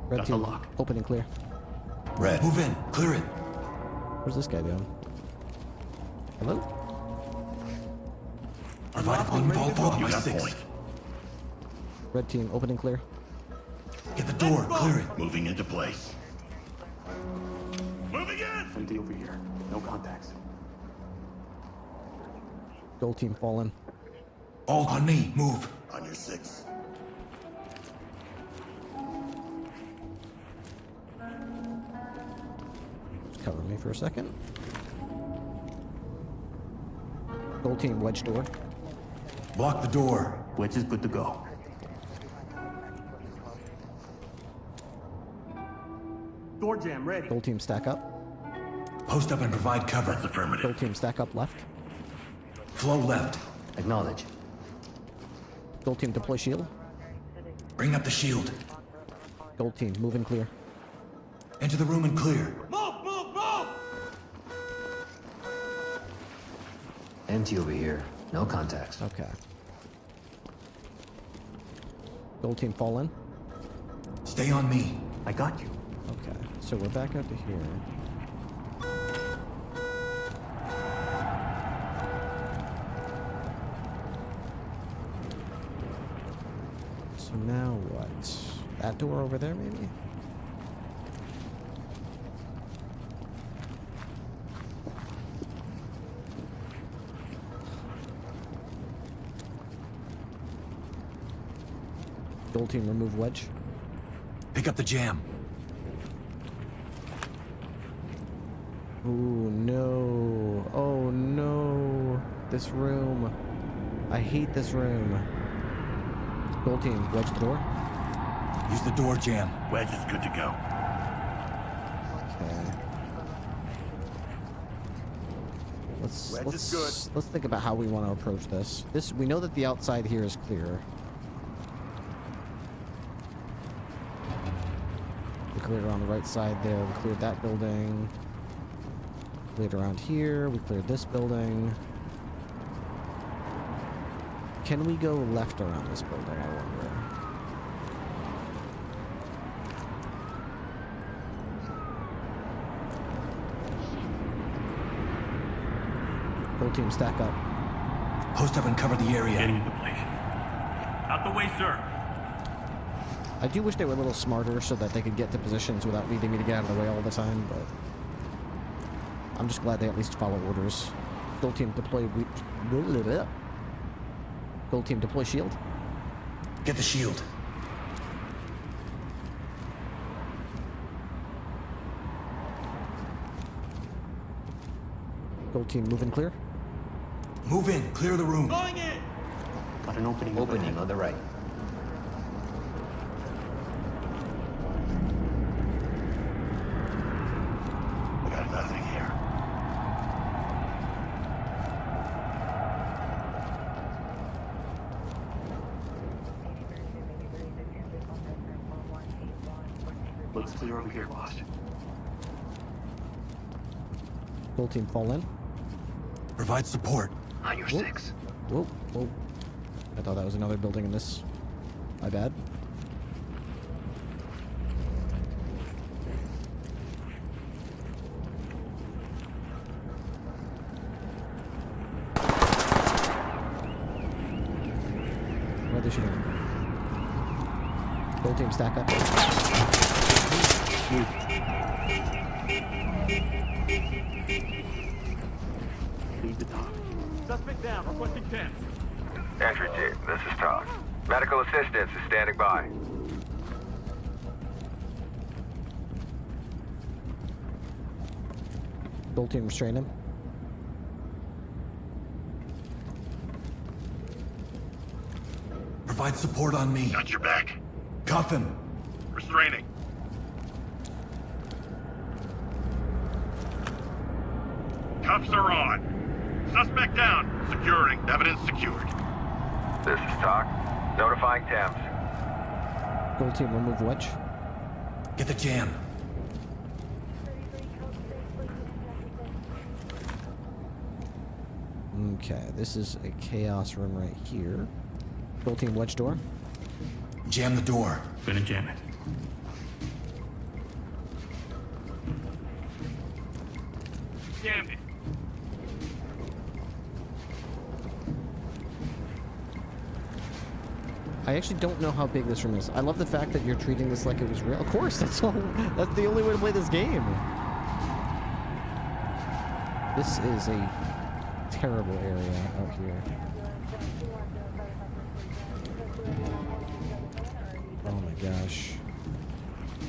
Red Got the team lock. open and clear. Red. Move in. Clear it. Where's this guy doing? Hello? Provide one Volvo on my 6. Red team open and clear. Get the door. Clear it. Moving into place. Moving in! Empty over here. No contacts. Gold team fall in. All on me. Move. On your 6. Cover me for a second. Gold team wedge door. Block the door. Wedge is good to go. Door jam ready. Gold team stack up. Post up and provide cover. That's affirmative. Gold team stack up left. Flow left. Acknowledge. Gold team deploy shield. Bring up the shield. Gold team move and clear. Enter the room and clear. Move, move, move! Empty over here. No contacts. Okay. Gold team fall in. Stay on me. I got you. Okay, so we're back up to here. So now what? That door over there, maybe? Gold team remove wedge. Pick up the jam. Oh no. Oh no. This room. I hate this room. Gold team, wedge the door. Use the door jam. Wedge is good to go. Okay. Wedge is good. Let's think about how we want to approach this. We know that the outside here is clear. We cleared around the right side there. We cleared that building. Cleared around here. We cleared this building. Can we go left around this building, I wonder? Gold team stack up. Post up and cover the area. Getting into place. Out the way, sir. I do wish they were a little smarter so that they could get to positions without needing me to get out of the way all the time, but I'm just glad they at least follow orders. Gold team deploy. Gold team deploy shield. Get the shield. Gold team move and clear. Move in. Clear the room. Going in! Got an opening. Opening on the right. We got nothing here. Looks clear over here, boss. Gold team fall in. Provide support. On your Whoa. 6. Whoa, whoa. I thought that was another building in this. My bad. Where are they shooting? Gold team stack up. Lead the dog. Suspect down. Requesting 10. Entry team, this is Todd. Medical assistance is standing by. Gold team restrain him. Provide support on me. Got your back. Cuff him. Restraining. Cuffs are on. Suspect down. Securing. Evidence secured. This is Talk. Notifying Thames. Gold team remove wedge. Get the jam. Okay, this is a chaos room right here. Gold team wedge door. Jam the door. Gonna jam it. Jammed it. I actually don't know how big this room is. I love the fact that you're treating this like it was real. Of course, that's all. That's the only way to play this game. This is a terrible area out here. Oh my gosh.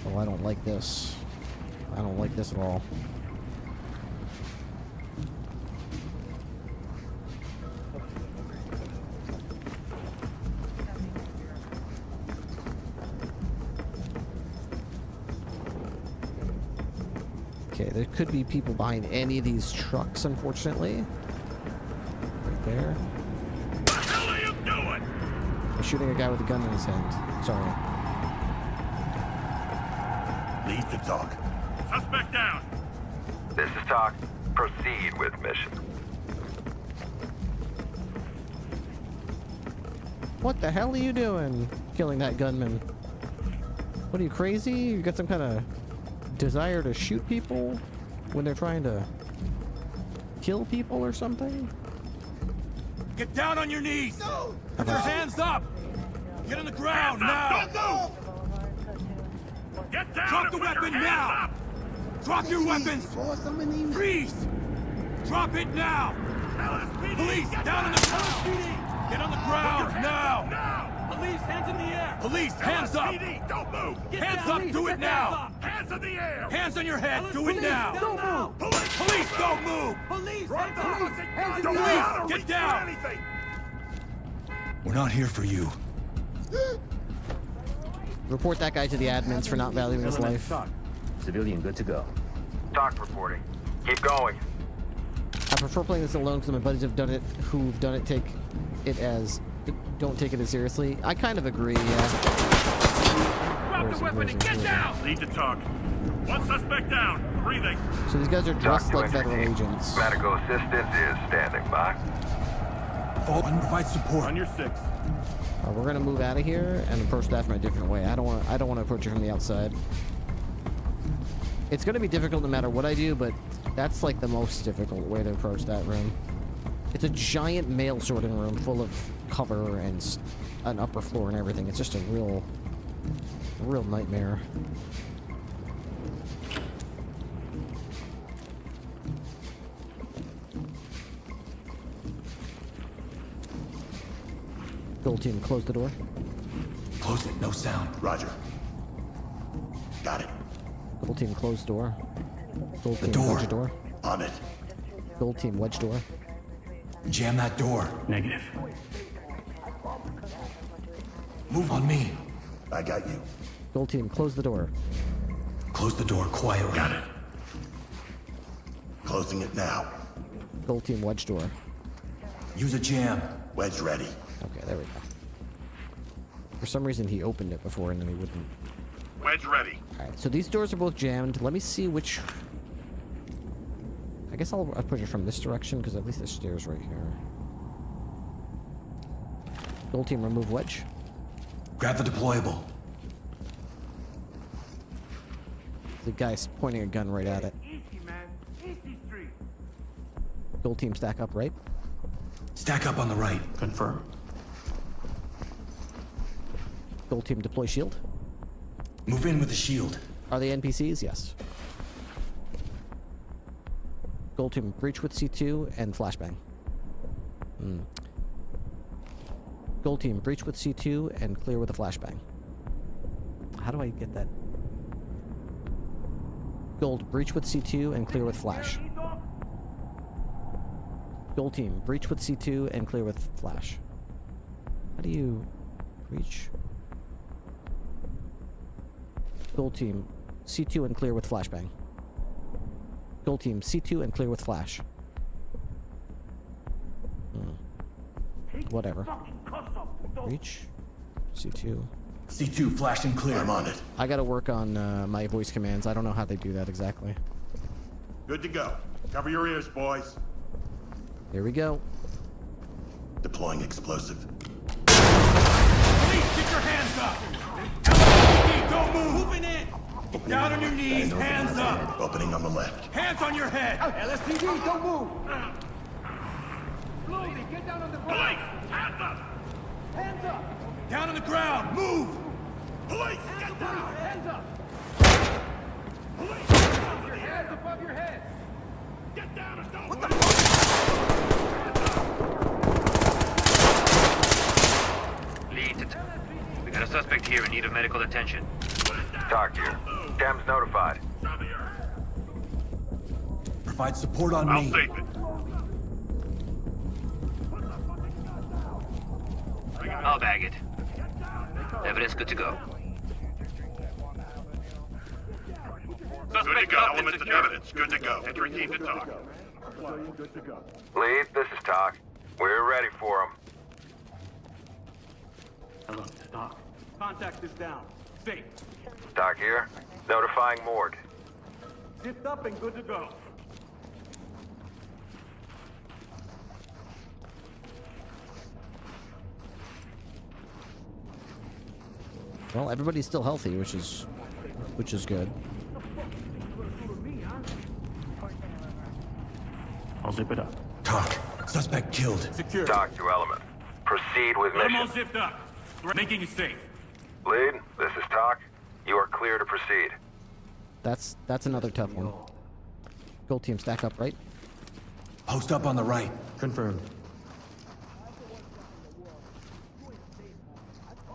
Oh, I don't like this. I don't like this at all. Okay, there could be people behind any of these trucks, unfortunately. Right there. What the hell are you doing? I'm shooting a guy with a gun in his hand. Sorry. Lead the talk. Suspect down. This is Talk. Proceed with mission. What the hell are you doing? Killing that gunman. What are you, crazy? You got some kind of desire to shoot people when they're trying to kill people or something? Get down on your knees! No! Put your hands up! Get on the ground now! Don't move! Get down! Drop the weapon now! Drop your weapons! Freeze! Drop it now! LSPD, Police, down on the ground! Get on the ground now! Police, hands in the air! Police, hands up! LSPD, don't move! Hands up, do it now! Hands in the air! Hands on your head, do it now! Don't move! Police, don't move! Police, hands Don't move! Get down! Anything. We're not here for you. Report that guy to the admins for not valuing his life. Civilian good to go. Talk reporting. Keep going. I prefer playing this alone because my buddies have done it, who've done it, don't take it as seriously. I kind of agree, yeah. Drop the weapon and get down! Lead to talk. One suspect down. Breathing. So these guys are dressed like federal agents. Medical assistance is standing by. One provide support. On your six. We're gonna move out of here and approach that from a different way. I don't want to approach it from the outside. It's gonna be difficult no matter what I do, but that's like the most difficult way to approach that room. It's a giant mail sorting room full of cover and an upper floor and everything. It's just a real nightmare. Gold team, close the door. Close it, no sound. Roger. Got it. Gold team, close door. Gold team, door. wedge door. On it. Gold team, wedge door. Jam that door. Negative. Move on me. I got you. Gold team, close the door. Close the door quietly. Got it. Closing it now. Gold team, wedge door. Use a jam. Wedge ready. Okay, there we go. For some reason he opened it before and then he wouldn't. Wedge ready. Alright, so these doors are both jammed. Let me see which... I guess I'll push it from this direction because at least there's stairs right here. Gold team, remove wedge. Grab the deployable. The guy's pointing a gun right at it. Easy, man. Easy street. Gold team, stack up right. Stack up on the right. Confirm. Gold team, deploy shield. Move in with the shield. Are they NPCs? Yes. Gold team, breach with C2 and flashbang. Gold team, breach with C2 and clear with a flashbang. How do I get that? Gold, breach with C2 and clear with flash. Gold team, breach with C2 and clear with flash. How do you breach? Gold team, C2 and clear with flashbang. Gold team, C2 and clear with flash. Whatever. Breach. C2. C2, flash and clear. I'm on it. I gotta work on my voice commands. I don't know how they do that exactly. Good to go. Cover your ears, boys. Here we go. Deploying explosive. Police, get your hands up! LSPD, don't move! Moving in! Down on your knees, hands up! Opening on the left. Hands on your head! LSPD, don't move! Slowly, get down on the ground! Police, hands up! Hands up! Down on the ground, move! Police, get down! Hands up! Police, Your hands above your head! get down and don't move! Lead to... We got a suspect here in need of medical attention. Talk here. Dems notified. Provide support on I'll me. save it. I'll bag it. Evidence good to go. Good to go. Elements of evidence. Good to go. Entry team to talk. Lead, this is Talk. We're ready for him. Hello, Doc. Contact is down. Safe. Talk here. Notifying morgue. Zipped up and good to go. Well, everybody's still healthy, which is good. I'll zip it up. Talk. Suspect killed. Secure. Talk to element. Proceed with I'm all mission. zipped up. We're making it safe. Lead, this is Talk. You are clear to proceed. That's another tough one. Gold team, stack up, right? Post up on the right. Confirmed.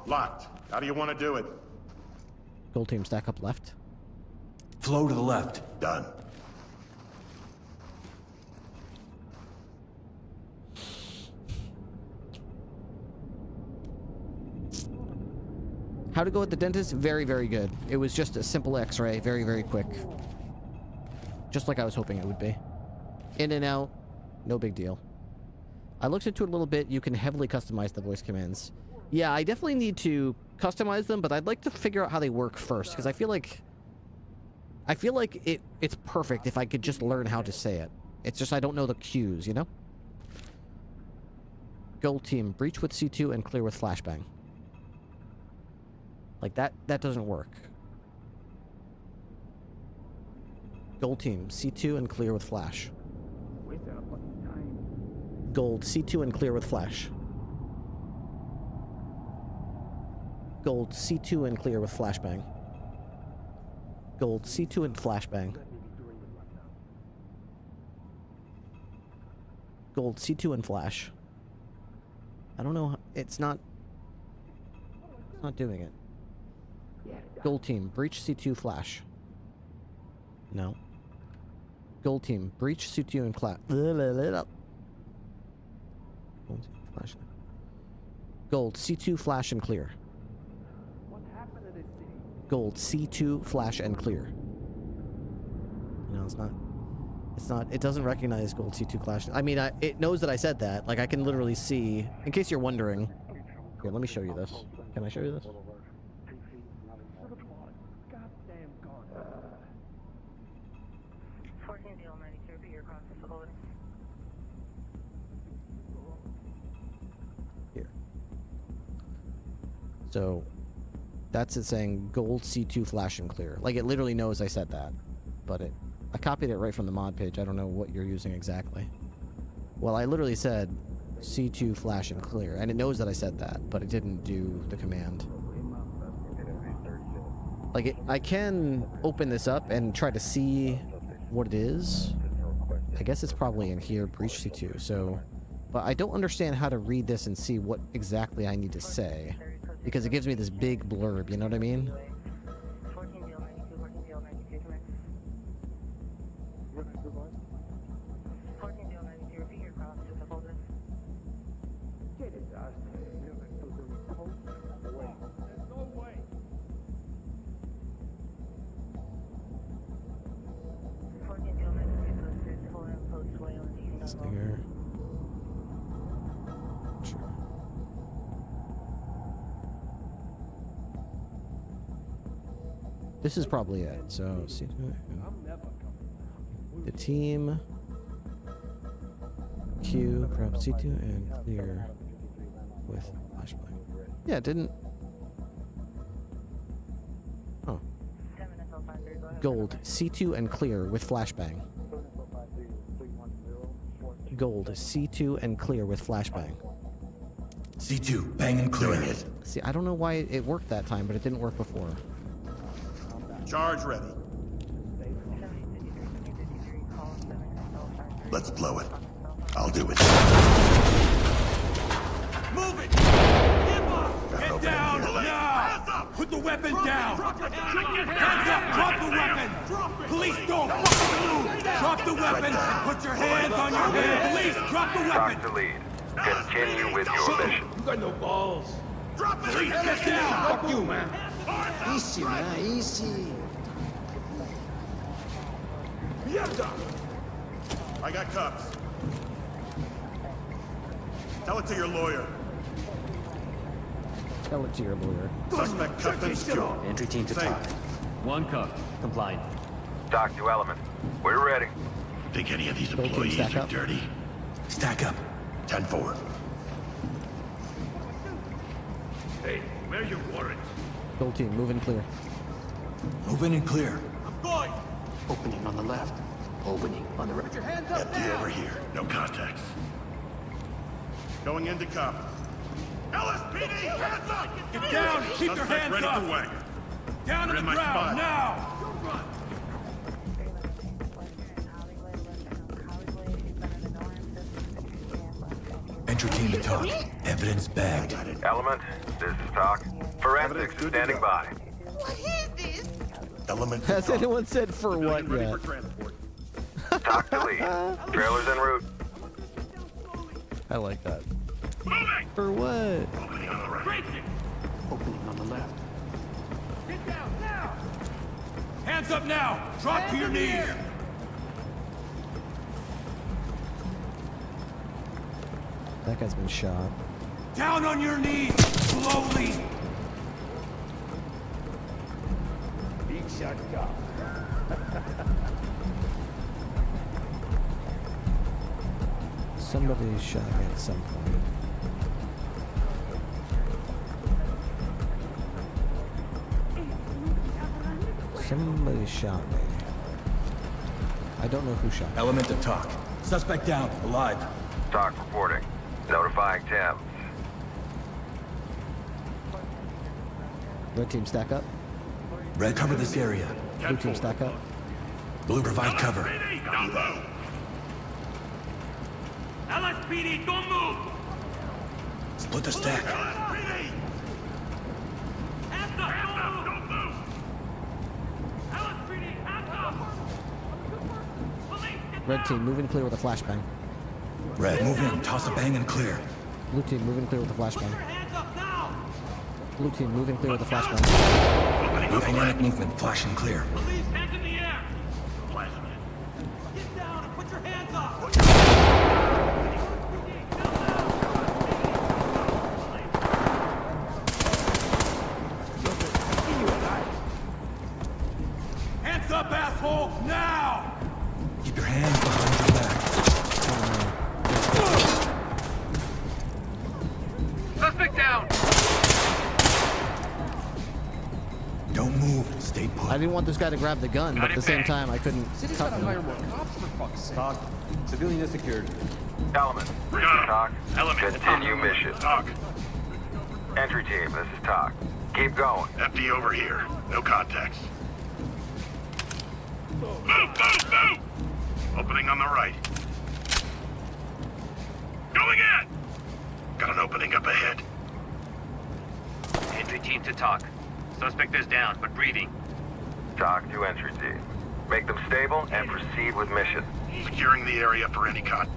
Locked. How do you want to do it? Gold team, stack up left. Flow to the left. Done. How to go at the dentist? Very, very good. It was just a simple x-ray. Very, very quick. Just like I was hoping it would be. In and out. No big deal. I looked into it a little bit. You can heavily customize the voice commands. Yeah, I definitely need to customize them, but I'd like to figure out how they work first, because I feel like it's perfect if I could just learn how to say it. It's just I don't know the cues, you know? Gold team, breach with C2 and clear with flashbang. Like, that doesn't work. Gold team, C2 and clear with flash. Gold, C2 and clear with flash. Gold, C2 and clear with flashbang. Gold, C2 and flashbang. Gold, C2 and flash. I don't know, it's not doing it. Gold team, breach C2 flash. No. Gold team, breach C2 and flash. Gold, C2 flash and clear. Gold, C2 flash and clear. No, it's not, it doesn't recognize gold C2 flash. I mean, it knows that I said that. Like, I can literally see, in case you're wondering. Here, let me show you this. Can I show you this? Here. So, that's it saying gold C2 flash and clear. Like, it literally knows I said that. But I copied it right from the mod page. I don't know what you're using exactly. Well, I literally said C2 flash and clear, and it knows that I said that, but it didn't do the command. Like, I can open this up and try to see what it is. I guess it's probably in here, breach C2, so... But I don't understand how to read this and see what exactly I need to say. Because it gives me this big blurb, you know what I mean? Here. Sure. This is probably it. So, see the team Q, grab C2 and clear with flashbang. Yeah, it didn't. Oh. Gold, C2 and clear with flashbang. Gold, C2 and clear with flashbang. C2, bang and clear it. See, I don't know why it worked that time, but it didn't work before. Charge ready. Let's blow it. I'll do it. Move it! Give up! Get down now! Put the weapon down! Hands up! Drop the weapon! Police, don't fucking move! Drop the weapon and put your hands on your head! Police, drop the weapon! Talk to lead. Continue with your mission. You got no balls! Drop it! Police, get down! Fuck you, man! Easy, man, easy. Mierda! I got cuffs. Tell it to your lawyer. Tell it to your lawyer. Suspect cuffed and secured. Entry team to TOC. One cuff. Compliant. TOC to Element. We're ready. Think any of these Go team, employees stack are up. dirty? Stack up. 10-4. Hey, where's your warrant? Gold team, move and clear. Move in and clear. I'm going! Opening on the left. Opening on the right. Put your hands up Empty now! over here. No contacts. Going into cuff. LSPD, hands up! Get down and keep your hands ready up! Ready to wing. Down to the ground, now! Entry team to TOC. Evidence bagged. Element, this is TOC. Forensics is standing by. Element. Has anyone said for what yet? TOC to lead. Trailers en route. I like that. For what? Opening on the right. Opening on the left. Get down, now! Hands up now! Drop to your knees! That guy's been shot. Down on your knees! Slowly! Big shot cop. Somebody shot me at some point. Somebody shot me. I don't know who shot me. Element to TOC. Suspect down. Alive. TOC reporting. Notifying Thames. Red team stack up. Red, cover this area. Blue team stack up. Blue, provide cover. LSPD, don't move! Split the stack. LSPD! Hands up, don't move! LSPD, hands up! Police, get Red team, move in clear with a flashbang. Red, move in. Toss a bang and clear. Blue team, move in clear with a flashbang. hands up now! Blue team, move in clear with a flashbang. Blue, dynamic movement. Flash and clear. Police, hands in the air! Get down and put your hands up! Hands up, asshole! Now! Keep your hands behind your back. Suspect down! Don't move. Stay put. I didn't want this guy to grab the gun, but at the same time, I couldn't cut him. TOC. Civilian is secured. Element. This is TOC. Continue mission. Entry team, this is TOC. Keep going. Empty over here. No contacts. Move, move, move! Opening on the right. Going in! Got an opening up ahead. Entry team to TOC. Suspect is down, but breathing. TOC to entry team. Make them stable and proceed with mission. Securing the area for any con.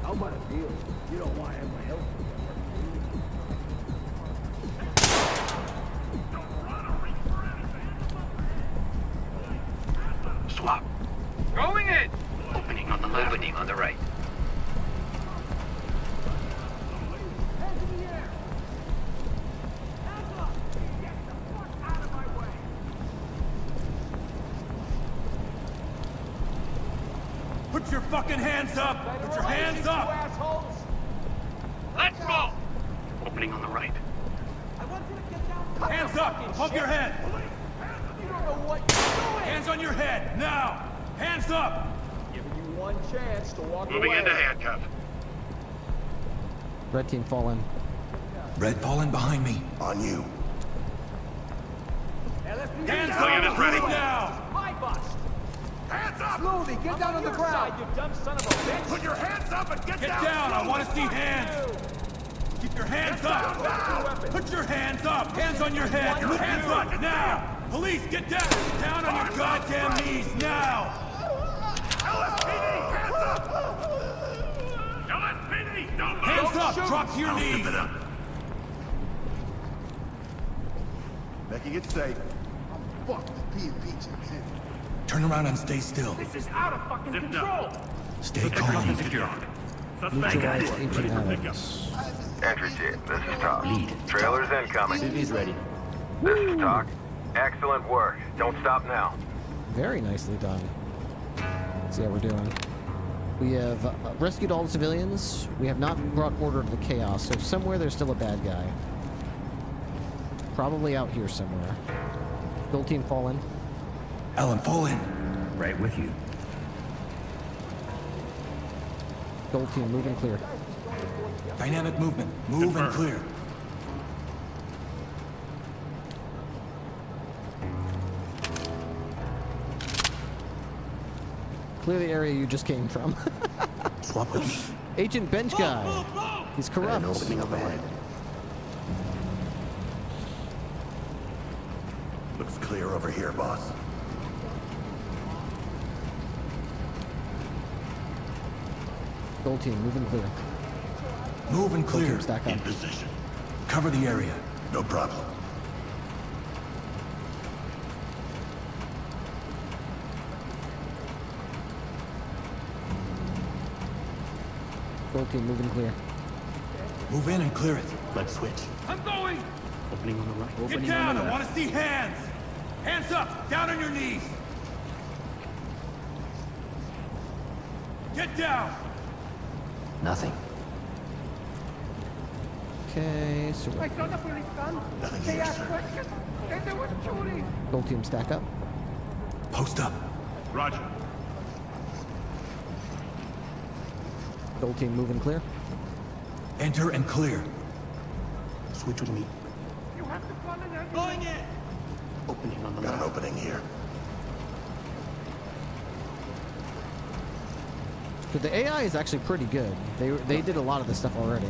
How about a deal? You don't want to have my help. Swap. Going in! Opening on the left. Opening on the right. Hands in the air! Hands up! Get the fuck out of my way! Put your fucking hands up! Put your hands up! Assholes! Let's go! Opening on the right. Hands up! Above your head! You don't know what you're doing! Hands on your head! Now! Hands up! Giving you one chance to walk Moving away. into handcuff. Red team, fall in. Red, fall in behind me. On you. Hands up! Unit ready. Now! My bust! Hands up! Slowly, get down on the ground! You dumb son of a bitch! Put your hands up and get down! Get down! I want to see hands! Keep your hands up! Put your hands up! Hands on your head! Hands up now! Police, get down! Down on your goddamn knees now! LSPD, hands up! LSPD, don't Drop to your knees! Zip it up. Making it safe. Fuck, the PMP chips in. Turn around and stay still. This is out of fucking control. Stay calm. Neutralize ancient atoms. Entry team, this is Talk. Trailers incoming. City's ready. This is Talk. Excellent work. Don't stop now. Very nicely done. Let's see how we're doing. We have rescued all the civilians. We have not brought order to the chaos, so somewhere there's still a bad guy. Probably out here somewhere. Build team fall in. Alan, fall in. Right with you. Gold team, move and clear. Dynamic movement. Move and clear. Clear the area you just came from. Swap with me. Agent Bench Guy. He's corrupt. Opening up ahead. Looks clear over here, boss. Gold team, move and clear. Move and Gold clear. team, stack up. In position. Cover the area. No problem. Gold team, move and clear. Move in and clear it. Let's switch. I'm going! Opening on the right. Get down! I want to see hands! Hands up! Down on your knees! Get down! Nothing. Okay, so I saw the police gun. They asked questions. And there was shooting. Gold team, stack up. Post up. Roger. Gold team, move and clear. Enter and clear. Switch with me. You have to call an ambulance. Going in! Opening on the left. Got an opening here. So the AI is actually pretty good. They did a lot of this stuff already.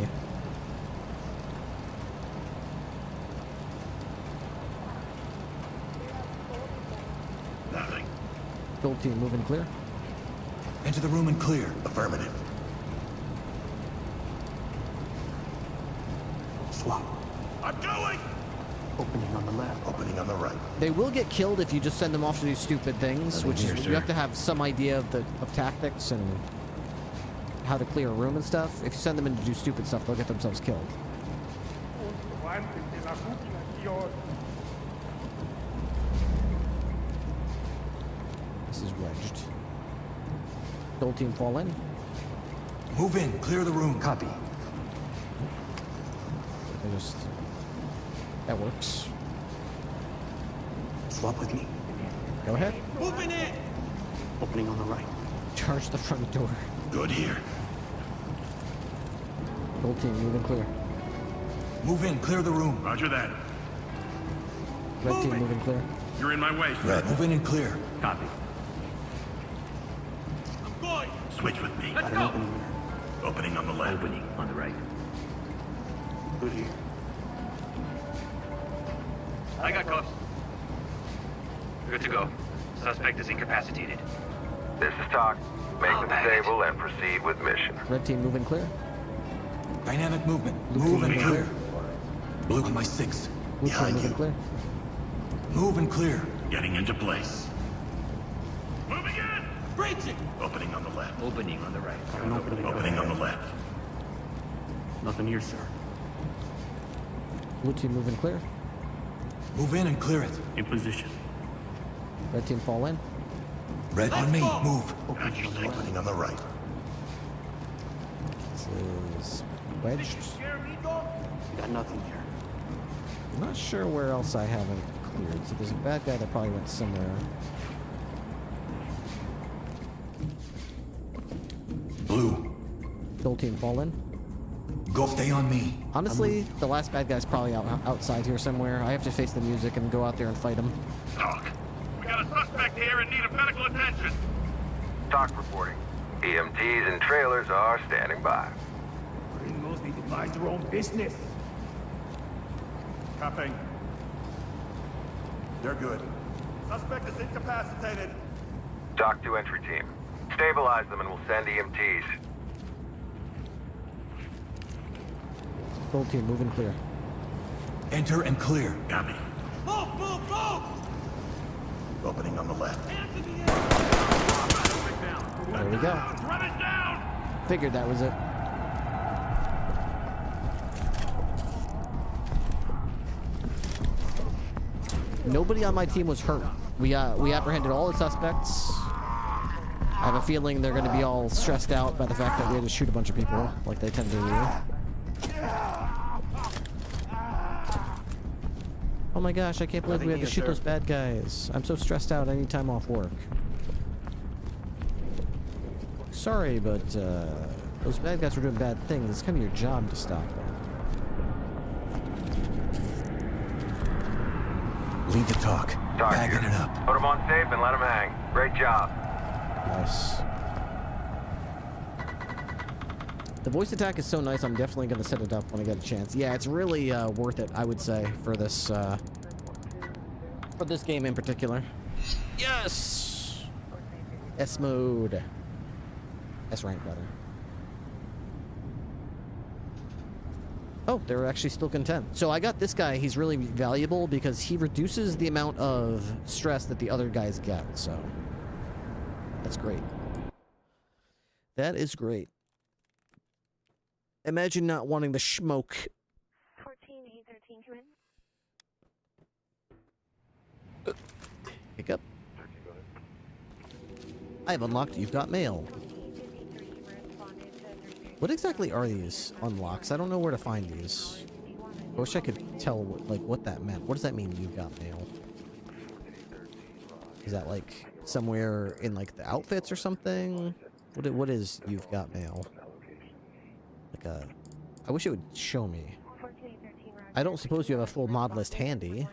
Nothing. Gold team, move and clear. Enter the room and clear. Affirmative. Swap. I'm going! Opening on the left. Opening on the right. They will get killed if you just send them off to do stupid things, which is you have to have some idea of tactics and how to clear a room and stuff. If you send them in to do stupid stuff, they'll get themselves killed. This is wedged. Gold team fall in. Move in. Clear the room. Copy. That works. Swap with me. Go ahead. Moving in! Opening on the right. Charge the front door. Good here. Gold team, move and clear. Move in. Clear the room. Roger that. Red team, move and clear. You're in my way. Red. Move in and clear. Copy. I'm going! Switch with me. Let's go! Opening on the left. Opening on the right. Good here. I got cuffs. Good to go. Suspect is incapacitated. This is Talk. Make them stable and proceed with mission. Red team, move and clear. Dynamic movement. Move and clear. Blue on my 6. Blue team, Behind move you. and clear. Move and clear. Getting into place. Moving in! Breaching! Opening on the left. Opening on the right. Opening on the left. Nothing here, sir. Blue team, move and clear. Move in and clear it. In position. Red team, fall in. Red on me. Move. Opening on the right. This is wedged. Got nothing here. I'm not sure where else I haven't cleared. So there's a bad guy that probably went somewhere. Blue. Gold team, fall in. Go stay on me. Honestly, the last bad guy's probably outside here somewhere. I have to face the music and go out there and fight him. Talk. We got a suspect here in need of medical attention. Talk reporting. EMTs and trailers are standing by. Gringos need to mind their own business. Cuffing. They're good. Suspect is incapacitated. Talk to entry team. Stabilize them and we'll send EMTs. gold team, move and clear. Enter and clear. Got me. Move, move, move! Opening on the left. There we go. Figured that was it. Nobody on my team was hurt. We apprehended all the suspects. I have a feeling they're going to be all stressed out by the fact that we had to shoot a bunch of people, like they tend to do. Oh my gosh, I can't believe we had to shoot those bad guys. I'm so stressed out, I need time off work. Sorry, but those bad guys were doing bad things. It's kind of your job to stop them. Lead the talk. Bagging it up. Put him on safe and let him hang. Great job. Nice. The voice attack is so nice, I'm definitely going to set it up when I get a chance. Yeah, it's really worth it, I would say, for this game in particular. Yes! S mode. S rank, rather. Oh, they're actually still content. So I got this guy. He's really valuable because he reduces the amount of stress that the other guys get. So that's great. That is great. Imagine not wanting the smoke. 14-813, come in. Pick up. I have unlocked You've Got Mail. What exactly are these unlocks? I don't know where to find these. I wish I could tell what that meant. What does that mean, You've Got Mail? Is that like somewhere in like the outfits or something? What is You've Got Mail? Like a... I wish it would show me. I don't suppose you have a full mod list handy.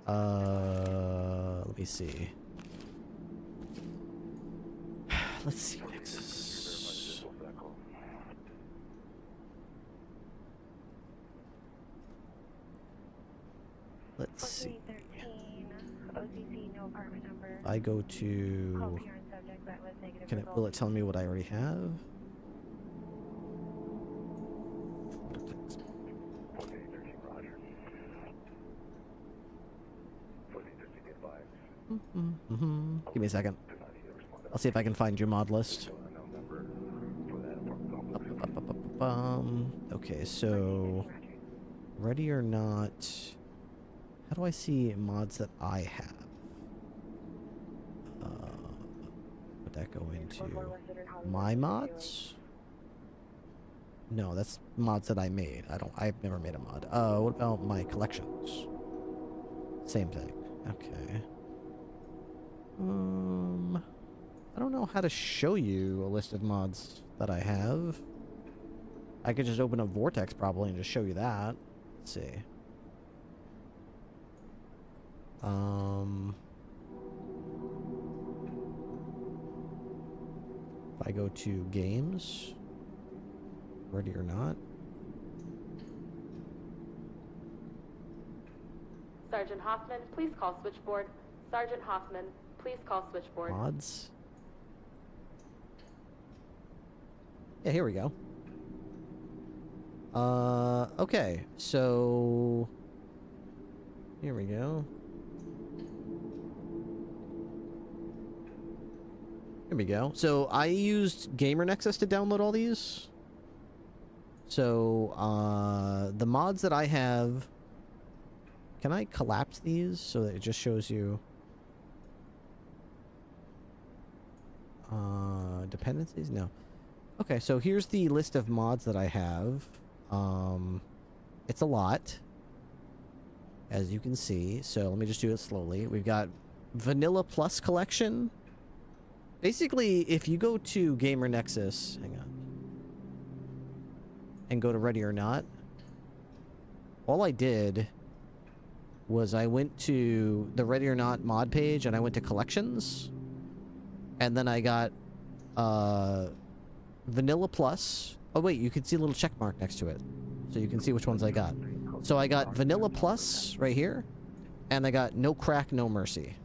Let me see. Let's see what Nexus. Let's see. I go to... will it tell me what I already have? Give me a second. I'll see if I can find your mod list. Okay, so... Ready or Not... How do I see mods that I have? Would that go into my mods? No, that's mods that I made. I've never made a mod. What about my collections? Same thing. Okay. I don't know how to show you a list of mods that I have. I could just open up Vortex probably and just show you that. Let's see. If I go to games, Ready or Not. Sergeant Hoffman, please call switchboard. Sergeant Hoffman, please call switchboard. Mods. Yeah, here we go. Okay, so here we go. Here we go. So I used Gamer Nexus to download all these. So the mods that I have, can I collapse these so that it just shows you dependencies? No. Okay, so here's the list of mods that I have. It's a lot, as you can see. So let me just do it slowly. We've got Vanilla Plus Collection. Basically, if you go to Gamer Nexus, hang on, and go to Ready or Not, all I did was I went to the Ready or Not mod page and I went to Collections, and then I got Vanilla Plus. Oh wait, you can see a little check mark next to it, so you can see which ones I got. So I got Vanilla Plus right here, and I got No Crack, No Mercy.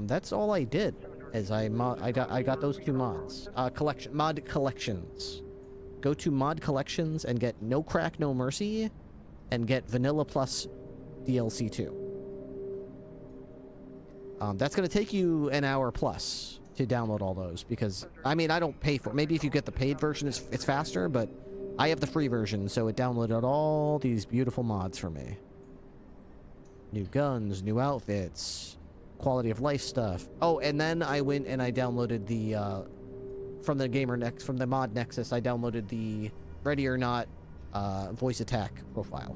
That's all I did. Is I got those two mods. Mod collections. go to Mod Collections and get No Crack, No Mercy, and get Vanilla Plus DLC 2. That's going to take you an hour plus to download all those, because, I mean, I don't pay for it. Maybe if you get the paid version, it's faster, but I have the free version, so it downloaded all these beautiful mods for me. New guns, new outfits, quality of life stuff. Oh, and then I went and I downloaded the, from the mod Nexus, I downloaded the Ready or Not voice attack profile.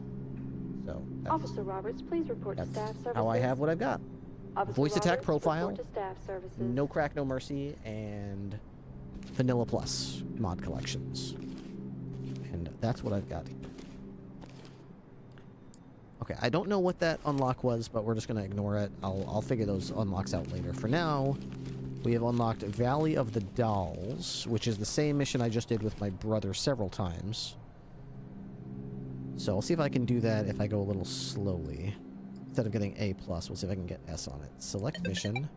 So, Officer Roberts, please report to staff services. how I have what I've got. Officer Voice attack Roberts, profile, report to staff services. No Crack, No Mercy, and Vanilla Plus mod collections. And that's what I've got. Okay, I don't know what that unlock was, but we're just going to ignore it. I'll figure those unlocks out later. For now, we have unlocked Valley of the Dolls, which is the same mission I just did with my brother several times. So I'll see if I can do that if I go a little slowly. Instead of getting A+, we'll see if I can get S on it. Select mission.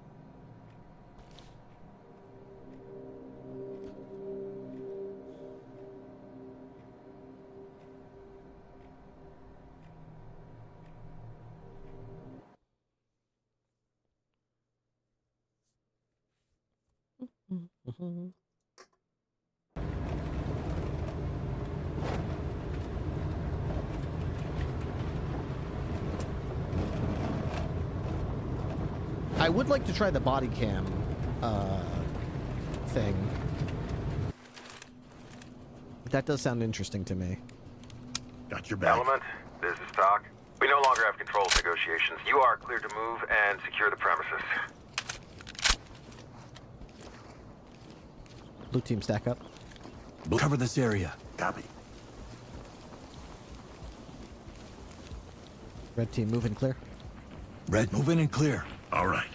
I would like to try the body cam thing. That does sound interesting to me. Got your back. Element, this is Talk. We no longer have control of negotiations. You are cleared to move and secure the premises. Blue team stack up. Cover this area. Copy. Red team move and clear. Red, move in and clear. All right.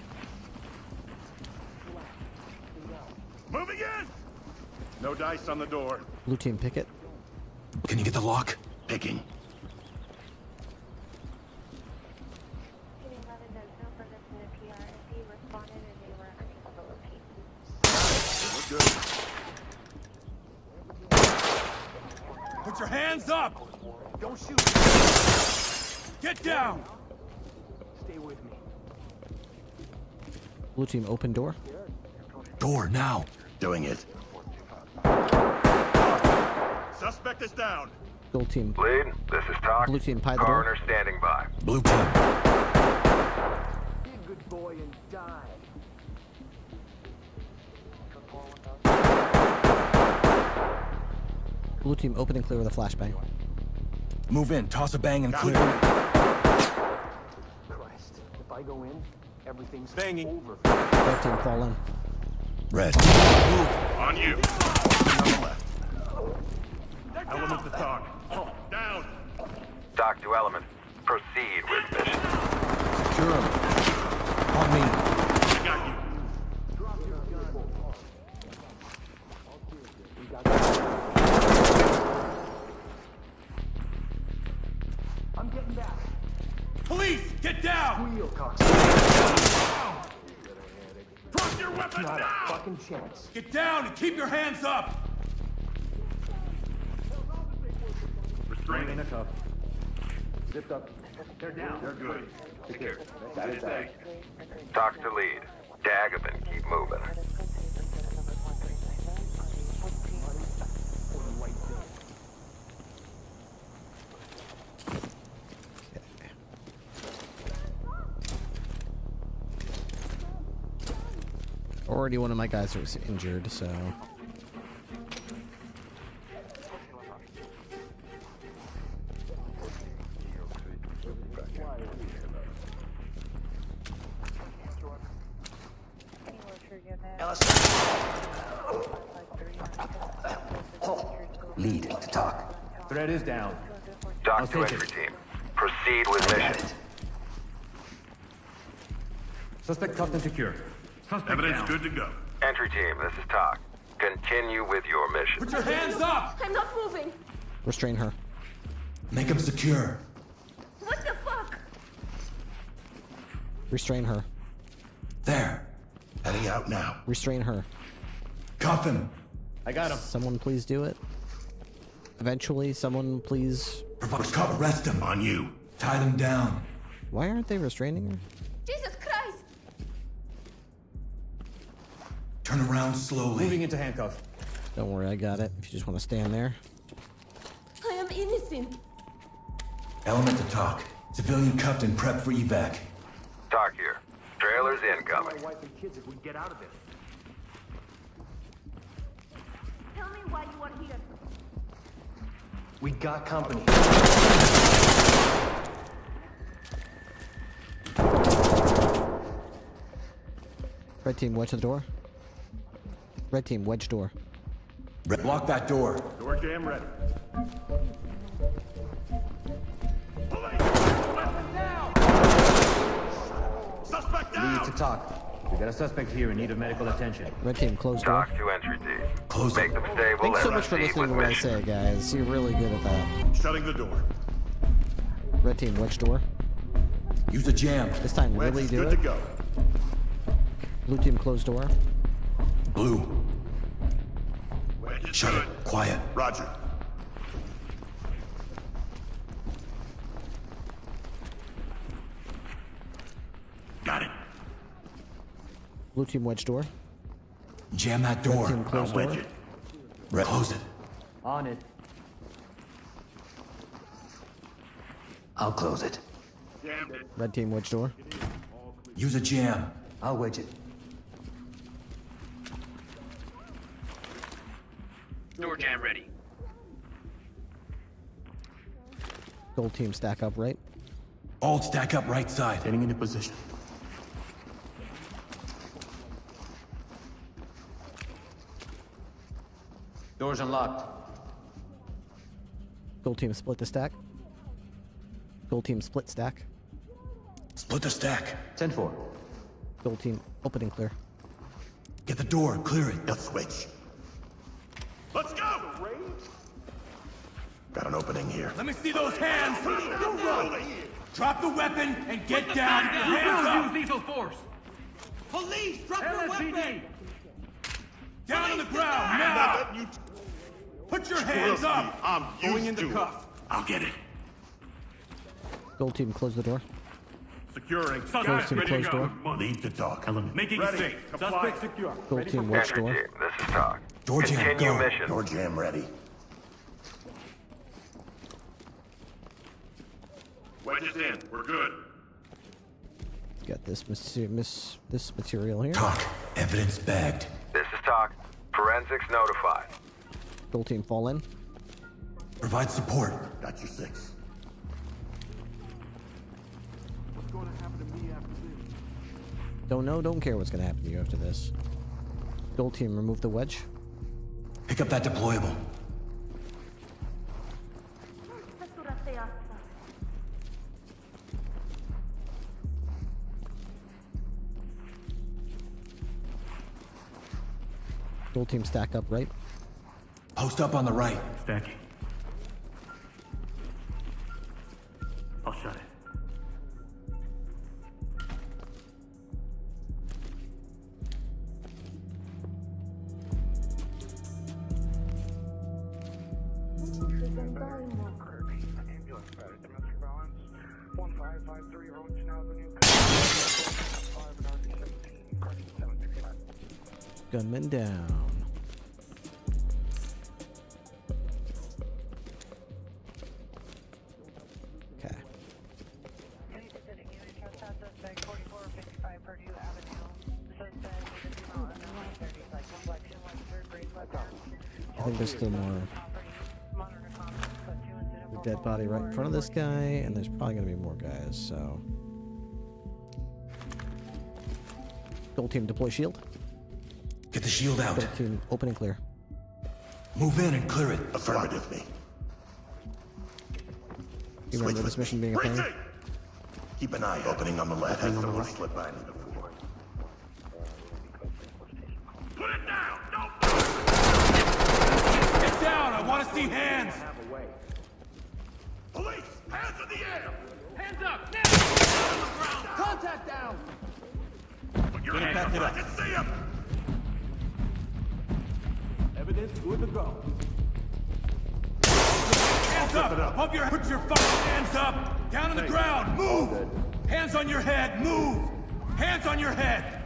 Moving in! No dice on the door. Blue team picket. Can you get the lock? Picking. Put your hands up! Don't shoot. Get down! Stay with me. Blue team open door. Door now. Doing it. Suspect is down. Gold team. Lead, this is Talk. Blue team pie the door. Coroner standing by. Blue team. Be a good boy and die. Blue team open and clear with a flashbang. Move in. Toss a bang and clear. Christ, if I go in, everything's Banging. over. Red team fall in. Red. Move. On you. On the left. Element to Talk. Down. Talk to Element. Proceed with mission. Secure him. On me. I got you. I'm getting back. Police, get down! Wheel, cock. Drop your weapon Not now! a fucking chance. Get down and keep your hands up! Restraining. In a cuff. Zipped up. They're down. They're good. Secure. Got it back. Talk to lead. Daggerman, keep moving. Already one of my guys was injured, so... Lead to Talk. Threat is down. Talk to entry team. Proceed with mission. Suspect cuffed and secure. Evidence good to go. Entry team, this is Talk. Continue with your mission. Put your hands up! I'm not moving. Restrain her. Make him secure. What the fuck? Restrain her. There. Heading out now. Restrain her. Cuff him. I got him. Someone please do it. eventually, someone please... Arrest them on you. Tie them down. Why aren't they restraining her? Jesus Christ! Turn around slowly. Moving into handcuff. Don't worry, I got it. If you just want to stand there. I am innocent. Element to talk. Civilian cuffed and prepped for evac. Talk here. Trailer's incoming. My wife and kids if we can get out of this. Tell me why you are here. We got company. Red team, wedge the door. Red team, wedge door. Lock that door. Door jam ready. Suspect down! Lead to talk. We got a suspect here in need of medical attention. Red team, close door. Talk to entry team. Close Make them stable. Thanks so and much for proceed listening to with what I mission. say, guys. You're really good at that. Shutting the door. Red team, wedge door. Use a jam. This time, Wedge really is do good it. to go. Blue team, close door. Blue. Wedge is Shut good. it. Quiet. Roger. Got it. Blue team, wedge door. Jam that door. Red team, close I'll wedge door. it. Red, close it. On it. I'll close it. Jammed it. Red team, wedge door. Use a jam. I'll wedge it. Door jam ready. Gold team, stack up right. All stack up right side. Getting into position. Doors unlocked. Gold team, split the stack. Gold team, split stack. Split the stack. 10-4. Gold team, open and clear. Get the door. Clear it. They'll switch. Let's go! Got an opening here. Let me see those hands. Drop the weapon and get down. Hands up. lethal force. Police, drop your weapon. Down on the ground now. Put your hands up. I'm Going used into to cuff. I'll get it. Gold team, close the door. Securing. Gold team, close door. Lead to talk. Making it safe. Comply. secure. Gold team, wedge Entry door. team, this is talk. Door jam, Continue go. mission. Door jam ready. Wedges in. We're good. Got this this material here. Talk. Evidence bagged. This is talk. Forensics notified. Gold team, fall in. Provide support. Got your 6. Don't know, don't care what's gonna happen to you after this. Gold team, remove the wedge. Pick up that deployable. Gold team, stack up right. Post up on the right. Stacking. I'll shut it. Gunman down. Okay. I think there's still more. The dead body right in front of this guy, and there's probably gonna be more guys, so. Gold team, deploy shield. Get the shield out. Gold team, open and clear. Move in and clear it. Affirmative me. You remember this mission being a pain? Keep an eye opening on the left. Has someone slip by me before. Put it down! Don't Get down! I want to see hands! Police! Hands in the air! Hands up! Now! Contact down! Put your hands up! I can see him! Evidence good to go. Hands up! Above your head! Put your fucking hands up! Down on the ground! Move! Hands on your head! Move! Hands on your head!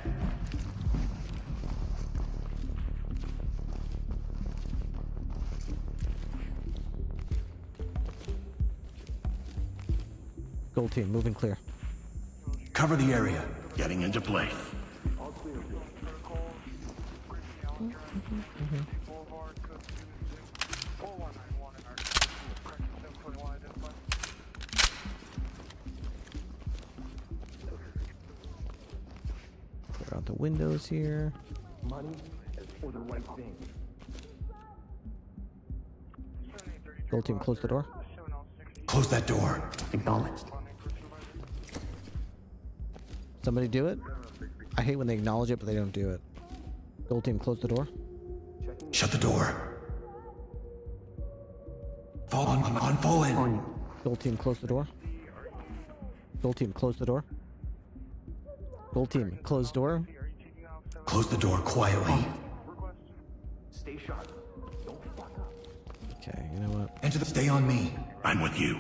Gold team, moving clear. Cover the area. Getting into place. Clear out the windows here. Money or the right thing. Gold team, close the door. Close that door. Acknowledged. Somebody do it. I hate when they acknowledge it, but they don't do it. Gold team, close the door. Shut the door. Fall on, fall in. Gold team, close the door. Gold team, close the door. Gold team, close door. Close the door quietly. Stay sharp. Don't fuck up. Okay, you know what? Enter the. Stay on me. I'm with you.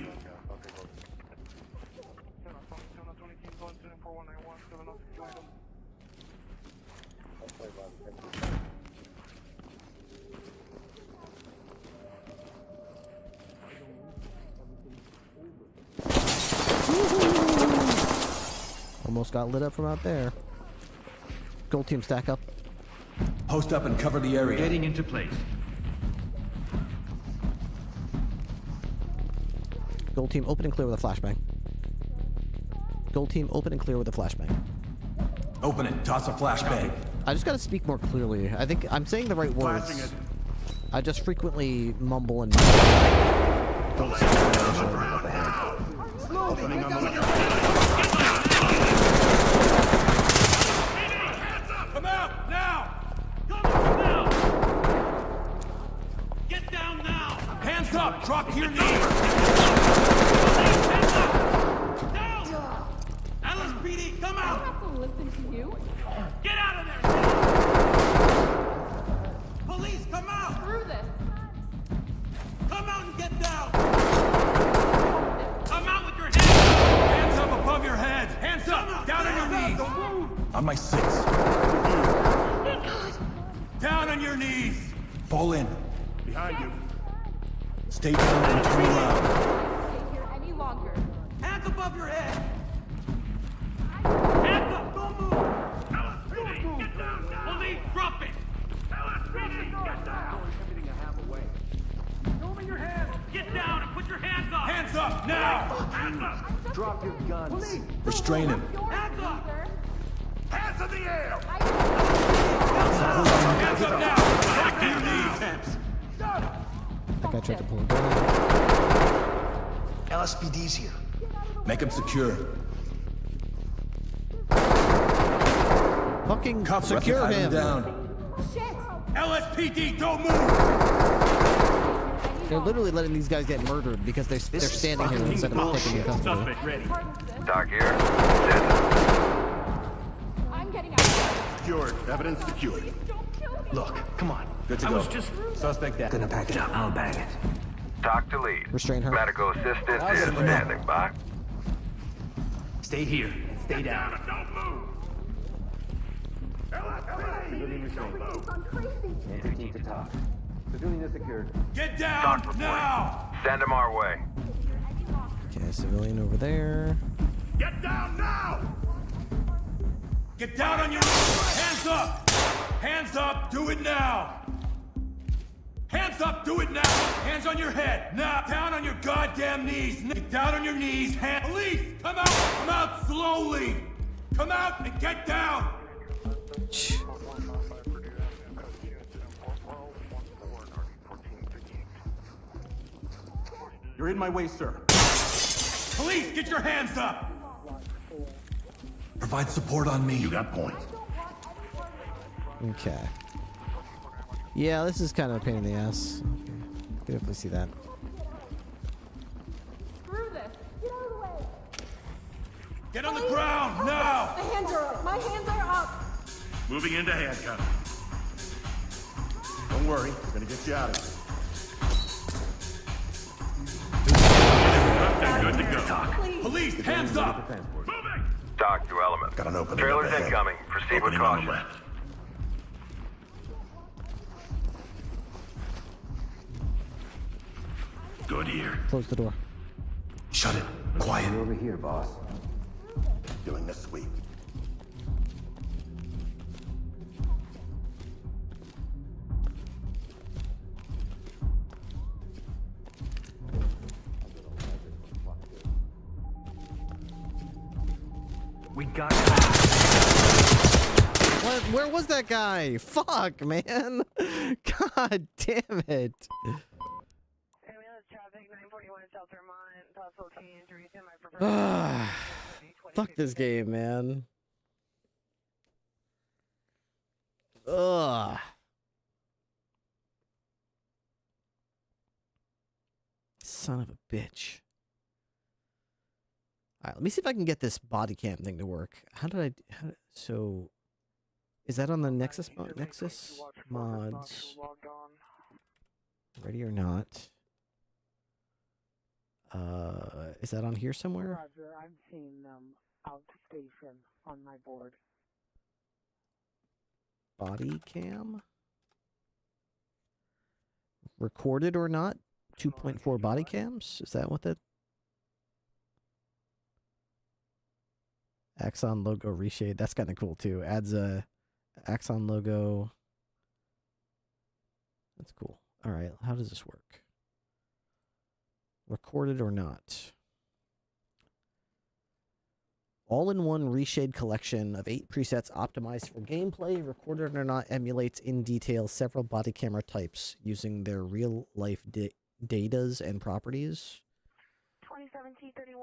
Almost got lit up from out there. Gold team, stack up. Post up and cover the area. Getting into place. Gold team, open and clear with a flashbang. Gold team, open and clear with a flashbang. Open it. Toss a flashbang. I just gotta speak more clearly. I think I'm saying the right words. Flashing it. I just frequently mumble and don't say what the heck. Opening on the Come out now! Come out now! Get down now! Hands up! Drop to your knees! Hands up! Down! LSPD, come out! I have to listen to you. Get out of there! Police, come out! Screw this. Come out and get down! Come out with your hands up! Hands up above your head! Hands up! Down on your knees! On my six. Down on your knees! Fall in. Behind you. Stay down and turn around. Stay here any longer. Hands above your head! Hands up! Don't move! LSPD, get down now! Police, drop it! LSPD, get down! Everything I have away. Show me your hands! Get down and put your hands up! Hands up, now! Hands up! Drop your guns. Police, Restrain him. Hands up! Hands in the air! I Hands up now! Back to your knees! That guy tried to pull a gun. LSPD's here. Make him secure. Fucking Cuffs secure him. down. Shit! LSPD, don't move! They're literally letting these guys get murdered because they're standing here instead of taking the company. Suspect ready. Doc here. I'm getting out. Secured. Evidence secured. Don't kill me. Look, come on. Good to go. Suspect dead. Gonna pack it up. I'll bag it. Doc to lead. Restrain her. Medical assistant is standing by. Stay here and stay down. Don't move! LSPD, don't move! I'm crazy. Entry team to talk. Civilian is secured. Get Doc down reporting. now! Send him our way. Okay, civilian over there. Get down now! Get down on your hands up! Hands up! Do it now! Hands up! Do it now! Hands on your head! Now! Down on your goddamn knees! Get down on your knees! Police! Come out! Come out slowly! Come out and get down! You're in my way, sir. Police, get your hands up! Provide support on me. You got point. Okay. Yeah, this is kind of a pain in the ass. Okay. Could definitely see that. Screw this. Get out of the way. Get on the ground, now! My hands are up. My hands are up. Moving into handcuffs. Don't worry, we're gonna get you out of here. Good to go. Police, hands up! Doc, to element. Got an opening Trailers up ahead. incoming. Proceed with Opening on the caution. left. Good here. Close the door. Shut it. Quiet. Over here, boss. Doing the sweep. We got What? Where was that guy? Fuck, man. God damn it. Fuck this game, man. Ugh. Son of a bitch. Alright, let me see if I can get this body cam thing to work. So, is that on the Nexus mods? Ready or not? Is that on here somewhere? Roger, I'm seeing them outstation on my board. Body cam? Recorded or not? 2.4 body cams? Is that what that... Axon logo reshade. That's kind of cool too. Adds a Axon logo. That's cool. All right. How does this work? Recorded or not? All-in-one reshade collection of 8 presets optimized for gameplay. Recorded or not emulates in detail several body camera types using their real-life datas and properties.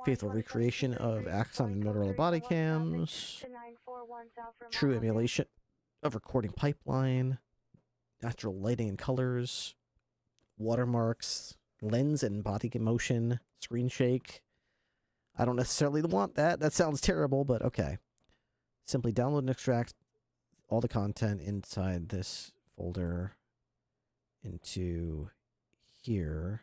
Faithful recreation of Axon and Motorola body cams. True emulation of recording pipeline. Natural lighting and colors. Watermarks. Lens and body motion. Screen shake. I don't necessarily want that. That sounds terrible, but okay. Simply download and extract all the content inside this folder into here.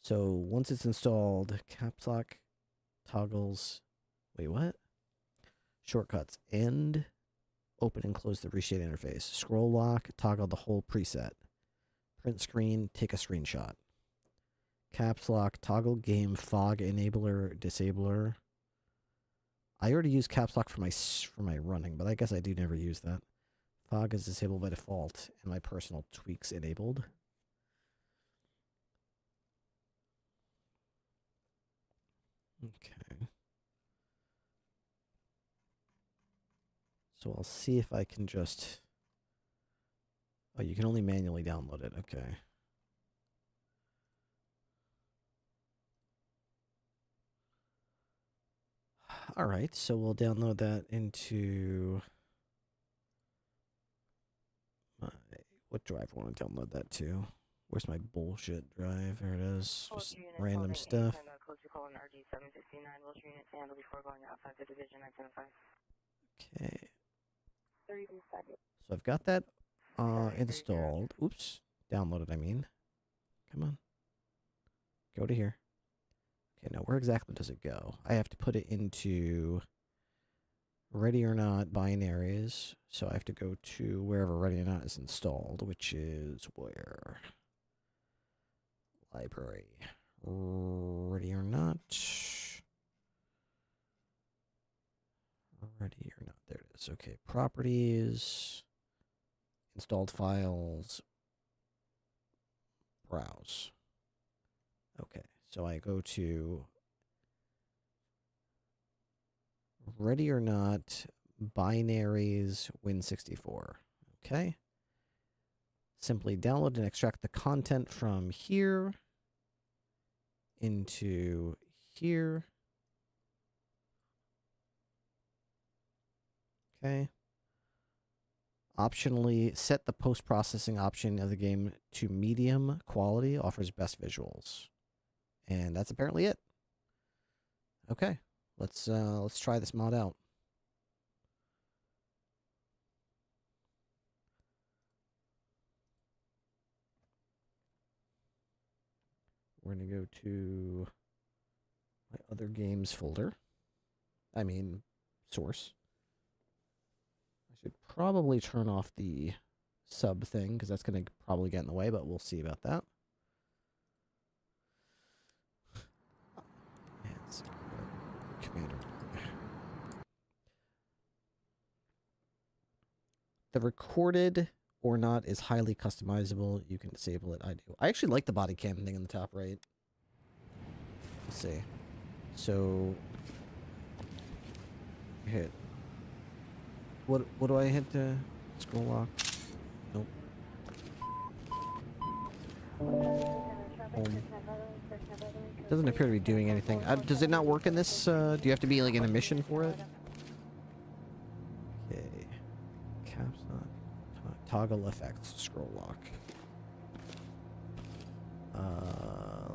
So once it's installed, caps lock toggles. Wait, what? Shortcuts. End. Open and close the reshade interface. Scroll lock. Toggle the whole preset. Print screen. Take a screenshot. Caps lock. Toggle game fog enabler disabler. I already use caps lock for my running, but I guess I do never use that. Fog is disabled by default, and my personal tweaks enabled. Okay. So I'll see if I can just... Oh, you can only manually download it. Okay. All right, so we'll download that into... What drive I want to download that to? Where's my bullshit drive? There it is. Just random stuff. Okay. So I've got that installed. Oops. Downloaded, I mean. Come on. Go to here. Okay, now where exactly does it go? I have to put it into ready or not binaries. So I have to go to wherever ready or not is installed, which is where? Library. Ready or not. Ready or not. There it is. Okay. Properties. Installed files. Browse. Okay. So I go to ready or not binaries Win64. Okay. Simply download and extract the content from here into here. Okay. Optionally, set the post-processing option of the game to medium quality, offers best visuals. And that's apparently it. Okay. Let's try this mod out. we're going to go to my other games folder. I mean, source. I should probably turn off the sub thing, because that's going to probably get in the way, but we'll see about that. Commander. The recorded or not is highly customizable. You can disable it. I do. I actually like the body cam thing in the top right. Let's see. So hit. What do I hit to scroll lock? Nope. Doesn't appear to be doing anything. Does it not work in this? Do you have to be like in a mission for it? Okay. Caps not. Toggle effects. Scroll lock.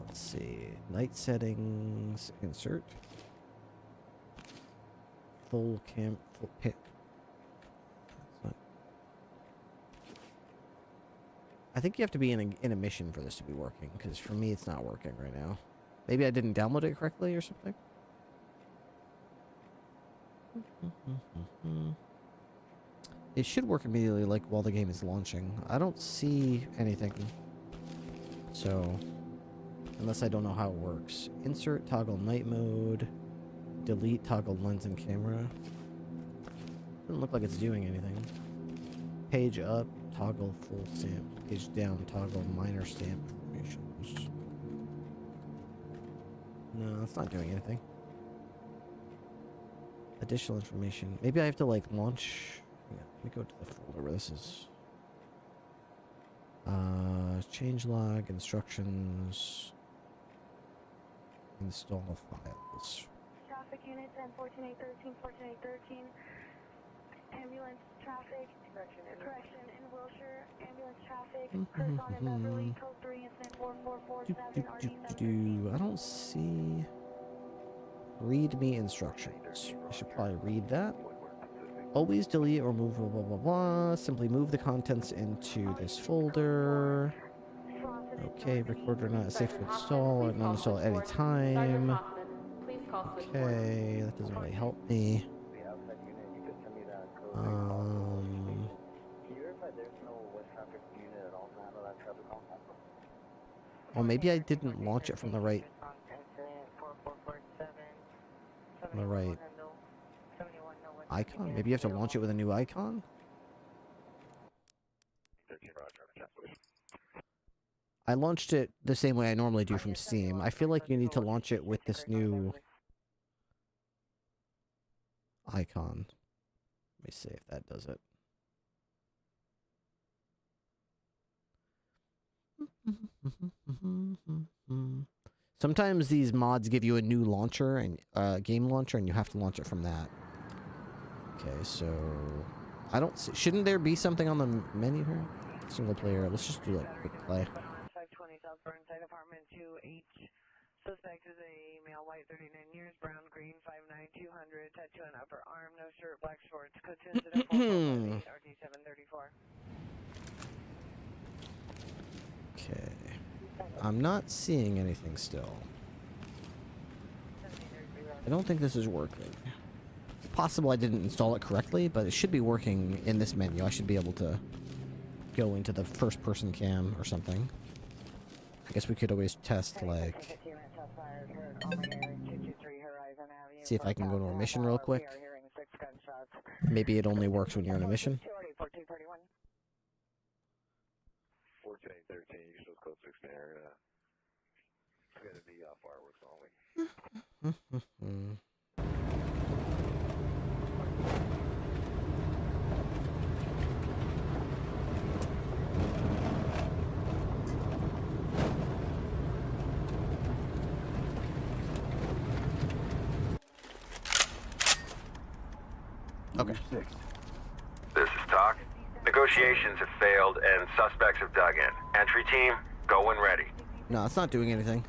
Let's see. Night settings. Insert. Full cam. Full pit. I think you have to be in a mission for this to be working, because for me it's not working right now. Maybe I didn't download it correctly or something? It should work immediately, like, while the game is launching. I don't see anything. So, unless I don't know how it works. Insert toggle night mode. Delete toggle lens and camera. Doesn't look like it's doing anything. Page up. Toggle full stamp. Page down. Toggle minor stamp informations. No, it's not doing anything. Additional information. Maybe I have to like launch. Yeah, let me go to the folder where this is. Change log, instructions. Install files. Traffic unit 10, 14813, 14813. Ambulance traffic. Correction in Wilshire. Ambulance traffic. Curzon in Beverly. Code 3 incident 4447. I don't see. Read me instructions. I should probably read that. Always delete or move blah blah blah blah. Simply move the contents into this folder. Okay, recorder not safe to install or not install at any time. Okay, that doesn't really help me. Well, maybe I didn't launch it from the right. Icon. Maybe you have to launch it with a new icon. I launched it the same way I normally do from Steam. I feel like you need to launch it with this new icon. Let me see if that does it. Sometimes these mods give you a new launcher and game launcher, and you have to launch it from that. Okay, so I don't see. Shouldn't there be something on the menu here? Single player. Let's just do like quick play. 520 South Burnside Apartment 2H. Suspect is a male, white, 39 years, brown, green, 5'9", 200, tattoo on upper arm, no shirt, black shorts. Code 2 incident 4448, RD 734. Okay. I'm not seeing anything still. I don't think this is working. It's possible I didn't install it correctly, but it should be working in this menu. I should be able to go into the first person cam or something. I guess we could always test, like, see if I can go to a mission real quick. Maybe it only works when you're in a mission. 1413, you still code 6 there. It's gonna be fireworks only. Okay. This is Talk. Negotiations have failed and suspects have dug in. Entry team, go when ready. No, it's not doing anything.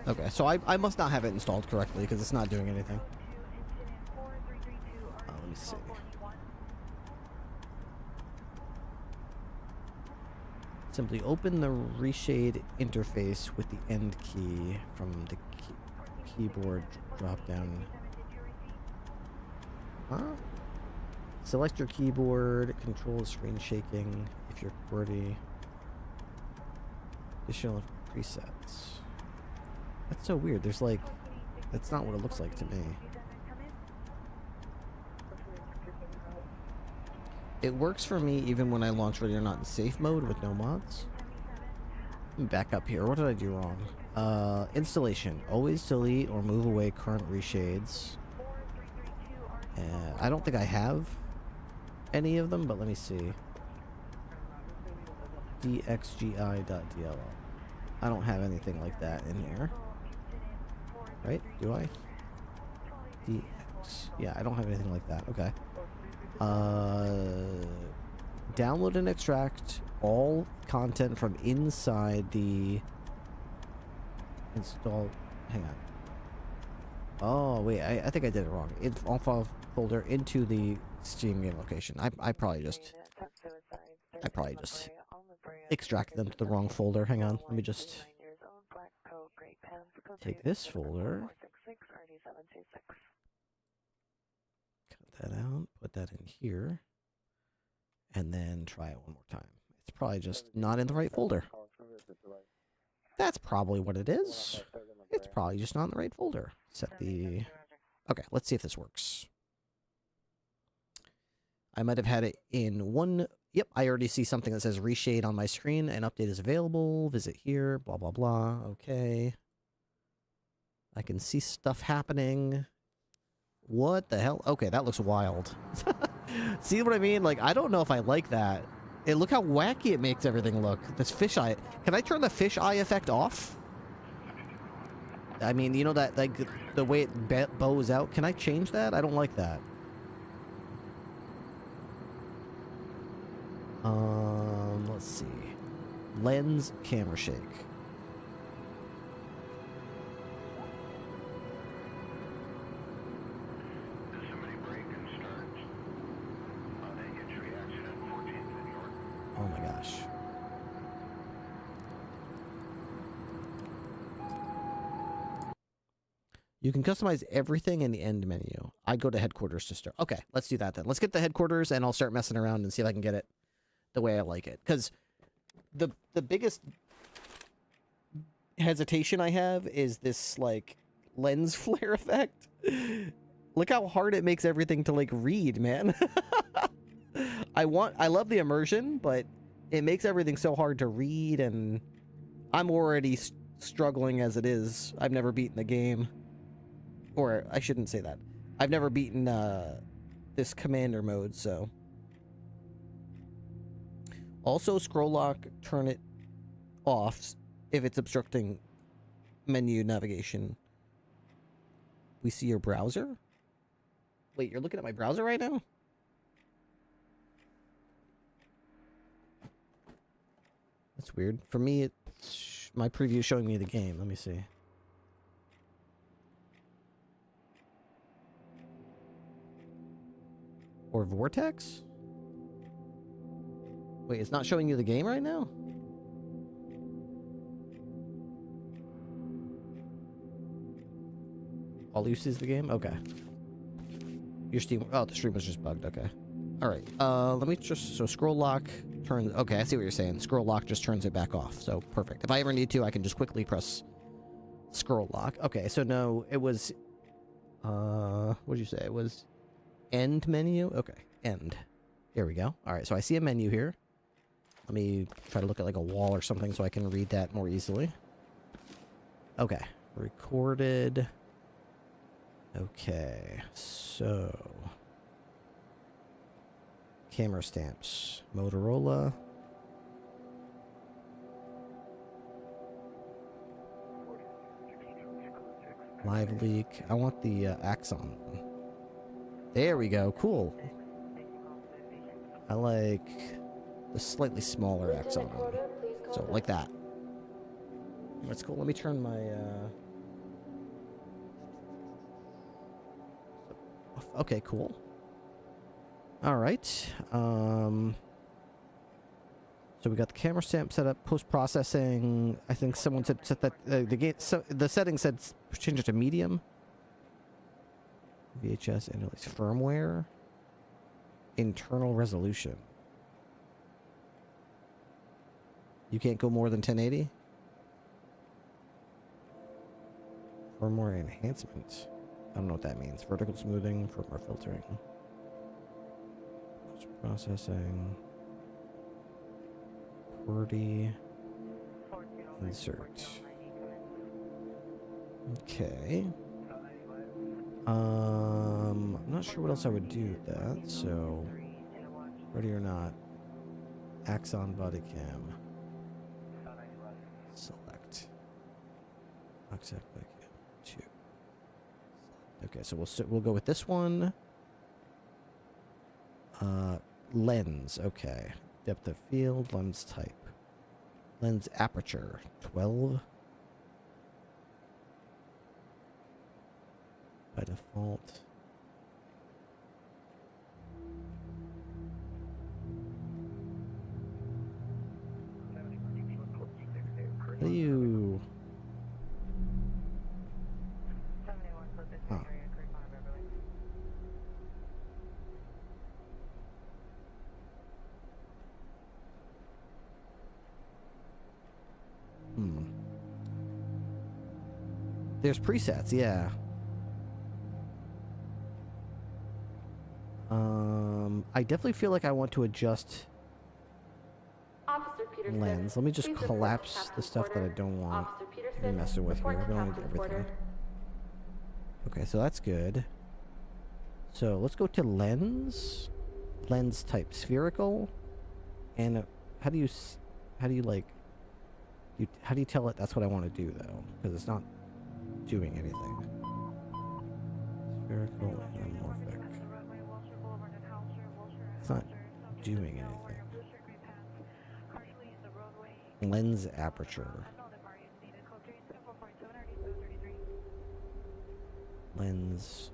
Okay, so I must not have it installed correctly because it's not doing anything. Let me see. Simply open the reshade interface with the end key from the keyboard drop down. Huh? Select your keyboard, control the screen shaking if you're QWERTY. Additional presets. That's so weird. There's like, that's not what it looks like to me. It works for me even when I launch Ready or Not in safe mode with no mods. Let me back up here. What did I do wrong? Installation. Always delete or move away current reshades. I don't think I have any of them, but let me see. dxgi.dll. I don't have anything like that in here. Right? Do I? dx. Yeah, I don't have anything like that. Okay. Download and extract all content from inside the install. Hang on. Oh, wait. I think I did it wrong. All file folder into the Steam game location. I probably just extracted them to the wrong folder. Hang on. Let me just take this folder. Cut that out. Put that in here. And then try it one more time. It's probably just not in the right folder. That's probably what it is. It's probably just not in the right folder. Set the... Okay, let's see if this works. I might have had it in one... Yep, I already see something that says reshade on my screen. An update is available. Visit here. Blah, blah, blah. Okay. I can see stuff happening. What the hell? Okay, that looks wild. See what I mean? Like, I don't know if I like that. Look how wacky it makes everything look. This fisheye. Can I turn the fisheye effect off? I mean, you know that, like, the way it bows out? Can I change that? I don't like that. Let's see. Lens camera shake. Oh my gosh. You can customize everything in the end menu. I go to headquarters to start. Okay, let's do that then. Let's get the headquarters and I'll start messing around and see if I can get it the way I like it. Because the biggest hesitation I have is this, like, lens flare effect. Look how hard it makes everything to, like, read, man. I love the immersion, but it makes everything so hard to read, and I'm already struggling as it is. I've never beaten the game. Or, I shouldn't say that. I've never beaten, this commander mode, so. Also, scroll lock, turn it off if it's obstructing menu navigation. We see your browser? Wait, you're looking at my browser right now? That's weird. For me, it's my preview showing me the game. Let me see. Or Vortex? Wait, it's not showing you the game right now? All you see is the game? Okay. Your Steam... Oh, the stream was just bugged. Okay. Alright. Let me just... So, scroll lock turns... Okay, I see what you're saying. Scroll lock just turns it back off. So, perfect. If I ever need to, I can just quickly press scroll lock. Okay, so no, it was... what did you say? It was... End menu? Okay. End. Here we go. Alright, so I see a menu here. Let me try to look at like a wall or something so I can read that more easily. Okay. Recorded. Okay. So. Camera stamps. Motorola. Live leak. I want the Axon one. There we go. Cool. I like the slightly smaller Axon one. So, like that. That's cool. Let me turn my, Okay, cool. Alright. So So we got the camera stamp set up, post-processing. I think someone said set that the setting said change it to medium. VHS and release firmware. Internal resolution. You can't go more than 1080. Firmware enhancement. I don't know what that means. Vertical smoothing, firmware filtering. Post-processing. QWERTY. Insert. Okay. I'm not sure what else I would do with that, so ready or not. Axon body cam. Select. Axon body cam 2. Okay, so we'll go with this one. Lens, okay. Depth of field, lens type. Lens aperture, 12. By default. How do you... Huh. There's presets, yeah. I definitely feel like I want to adjust lens. Let me just collapse the stuff that I don't want to be messing with here. We don't need everything. Okay, so that's good. So let's go to lens. Lens type spherical. And how do you like... how do you tell it that's what I want to do, though? Because it's not doing anything. Spherical anamorphic. It's not doing anything. Lens aperture. Lens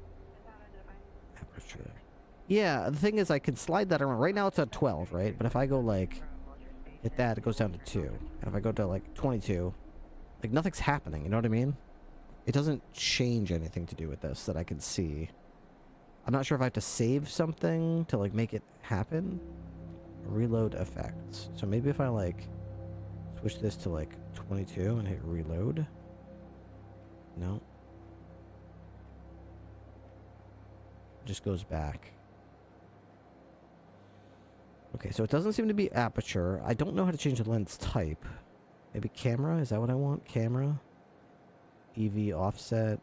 aperture. Yeah, the thing is I can slide that around. Right now it's at 12, right? But if I go like hit that, it goes down to 2. And if I go to like 22, like nothing's happening, you know what I mean? It doesn't change anything to do with this that I can see. I'm not sure if I have to save something to like make it happen. Reload effects. So maybe if I like switch this to like 22 and hit reload. No. It just goes back. Okay, so it doesn't seem to be aperture. I don't know how to change the lens type. Maybe camera? Is that what I want? Camera? EV offset.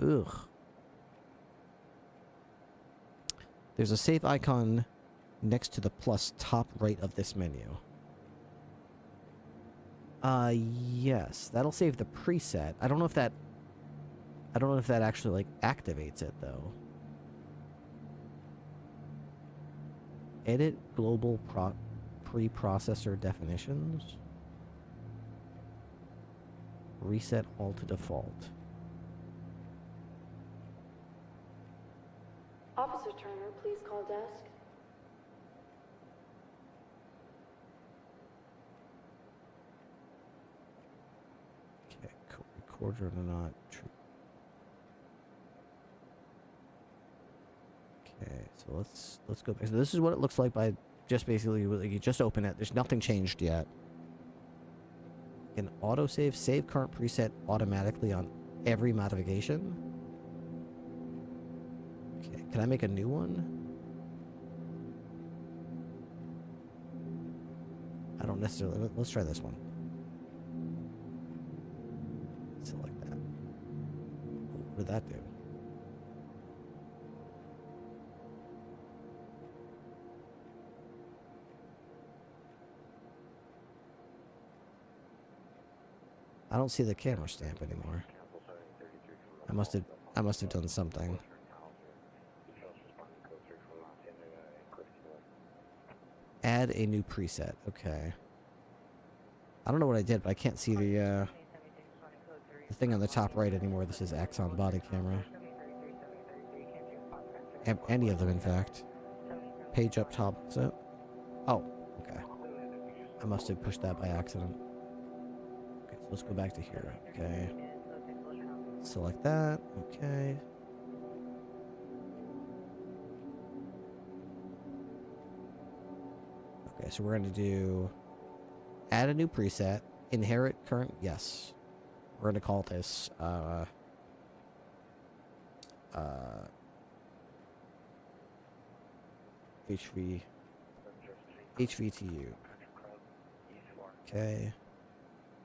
Ugh. There's a save icon next to the plus top right of this menu. Yes. That'll save the preset. I don't know if that actually, like, activates it, though. Edit global preprocessor definitions. Reset all to default. Officer Turner, please call desk. Okay, recorder or not. Okay, so let's go back. So this is what it looks like by just basically, like, you just open it. There's nothing changed yet. Can autosave, save current preset automatically on every modification. Okay, can I make a new one? I don't necessarily. Let's try this one. Select that. What did that do? I don't see the camera stamp anymore. I must have done something. Add a new preset. Okay. I don't know what I did, but I can't see the thing on the top right anymore. This is Axon body camera. Any of them, in fact. Page up top. So, oh, okay. I must have pushed that by accident. Okay, so let's go back to here. Okay. Select that. Okay. Okay, so we're going to do add a new preset, inherit current, yes. We're going to call this, HVTU. Okay.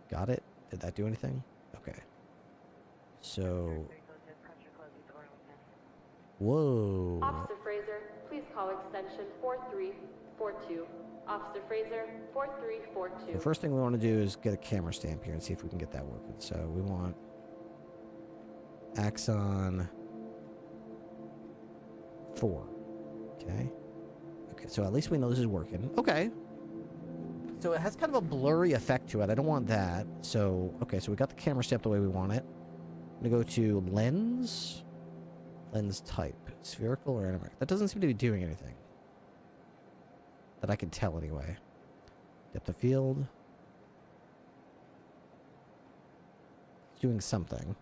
Got it? Did that do anything? Okay. So... Whoa. Officer Fraser, please call extension 4342. Officer Fraser, 4342. The first thing we want to do is get a camera stamp here and see if we can get that working. So we want Axon 4. Okay. Okay, so at least we know this is working. Okay. So it has kind of a blurry effect to it. I don't want that. So, okay, so we got the camera stamp the way we want it. I'm going to go to lens. Lens type. Spherical or anamorphic. That doesn't seem to be doing anything. That I can tell anyway. Depth of field. It's doing something.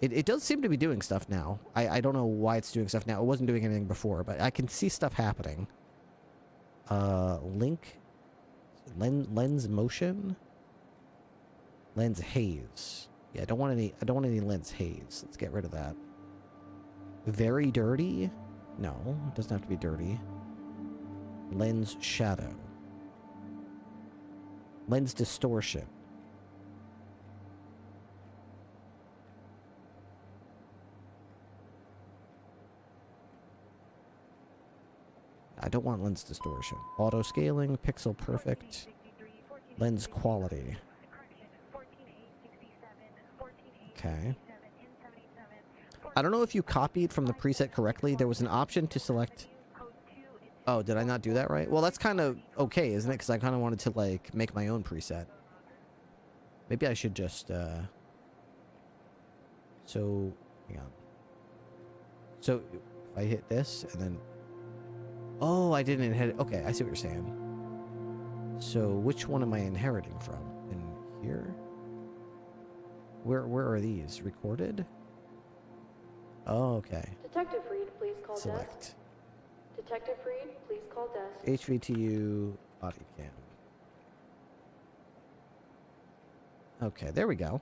It does seem to be doing stuff now. I don't know why it's doing stuff now. It wasn't doing anything before, but I can see stuff happening. Link. Lens motion. Lens haze. Yeah, I don't want any lens haze. Let's get rid of that. Very dirty? No, it doesn't have to be dirty. Lens shadow. Lens distortion. I don't want lens distortion. Auto scaling, pixel perfect. Lens quality. Okay. I don't know if you copied from the preset correctly. There was an option to select... Oh, did I not do that right? Well, that's kind of okay, isn't it? Because I kind of wanted to, like, make my own preset. Maybe I should just, So, hang on. So, if I hit this, and then... Oh, I didn't inherit... Okay, I see what you're saying. So, which one am I inheriting from? In here? Where are these? Recorded? Oh, okay. Detective Reed, please call Select. desk. Detective Reed, please call desk. HVTU body cam. Okay, there we go.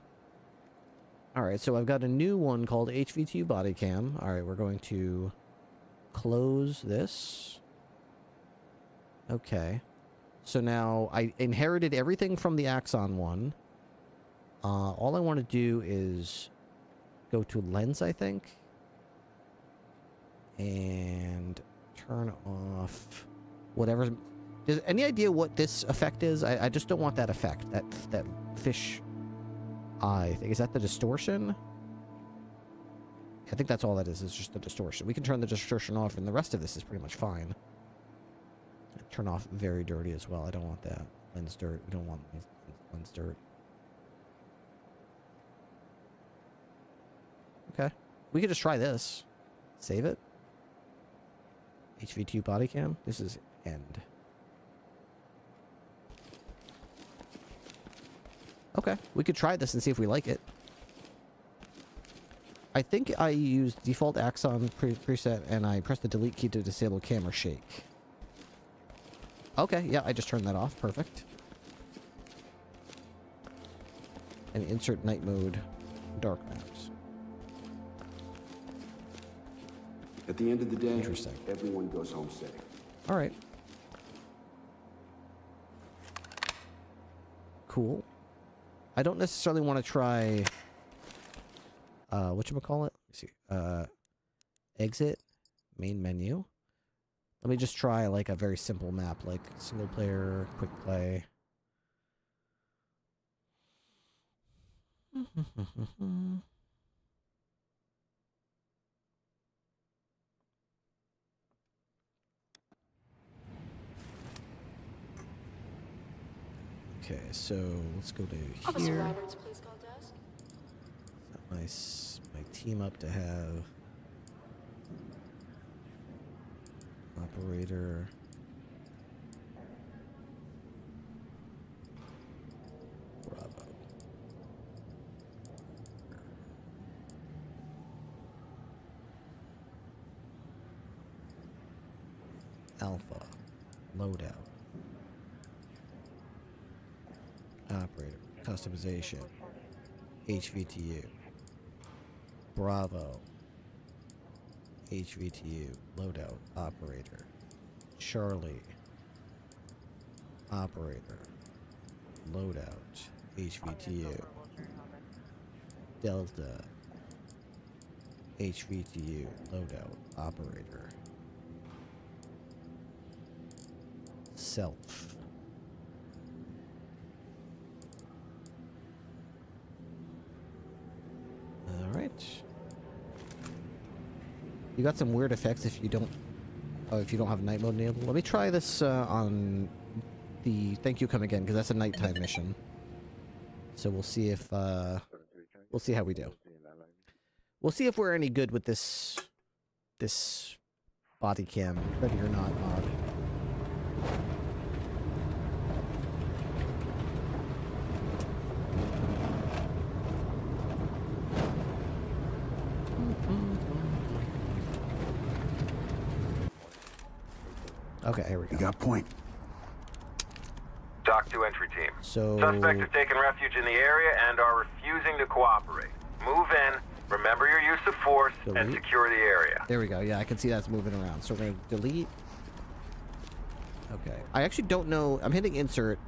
Alright, so I've got a new one called HVTU body cam. Alright, we're going to close this. Okay. So now I inherited everything from the Axon one. All I want to do is go to lens, I think. And turn off whatever. Does any idea what this effect is? I just don't want that effect. That fish eye thing. Is that the distortion? I think that's all that is. It's just the distortion. We can turn the distortion off, and the rest of this is pretty much fine. Turn off very dirty as well. I don't want that. Lens dirt. We don't want lens dirt. Okay. We could just try this. Save it. HV2 body cam. This is end. Okay. We could try this and see if we like it. I think I used default Axon preset and I pressed the delete key to disable camera shake. Okay, yeah, I just turned that off. Perfect. And insert night mode, dark maps. At the end of the day, Interesting. Everyone goes home safe. All right. Cool. I don't necessarily want to try... whatchamacallit? Let's see. Exit. Main menu. Let me just try, like, a very simple map, like single player, quick play. Okay, so let's go to Officer here. Roberts, please call desk. Set my team up to have Operator. Bravo. Alpha. Loadout. Operator. Customization. HVTU. Bravo. HVTU. Loadout. Operator. Charlie. Operator. Loadout. HVTU. Delta. HVTU. Loadout. Operator. Self. Alright. You got some weird effects if you don't have night mode enabled. Let me try this on the Thank You Come Again, because that's a nighttime mission. So we'll see if we'll see how we do. We'll see if we're any good with this body cam, ready or not mod. Okay, here we go. You got point. Dock 2 entry team. So... Suspects have taken refuge in the area and are refusing to cooperate. Move in, remember your use of force, and secure the area. There we go. Yeah, I can see that's moving around. So we're going to delete. Okay. I actually don't know. I'm hitting insert.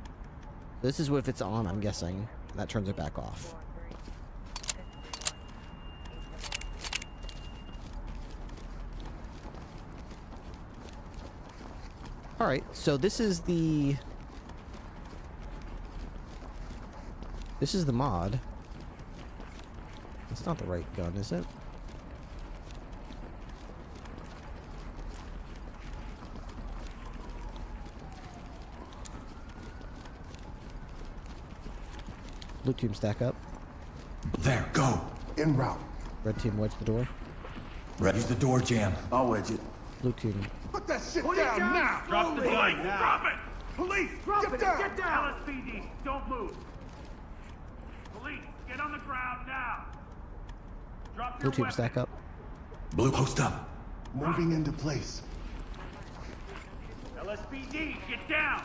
This is if it's on, I'm guessing. That turns it back off. Alright, so this is the mod. It's not the right gun, is it? Blue team stack up. There, go. En route. Red team wedge the door. Red, use the door jam. I'll wedge it. Blue team. Put that shit down now! Drop the gun. Drop it! Police, get down! Get down! LSPD, don't move. Police, get on the ground now. Drop Blue team stack up. Blue post up. Moving into place. LSPD, get down.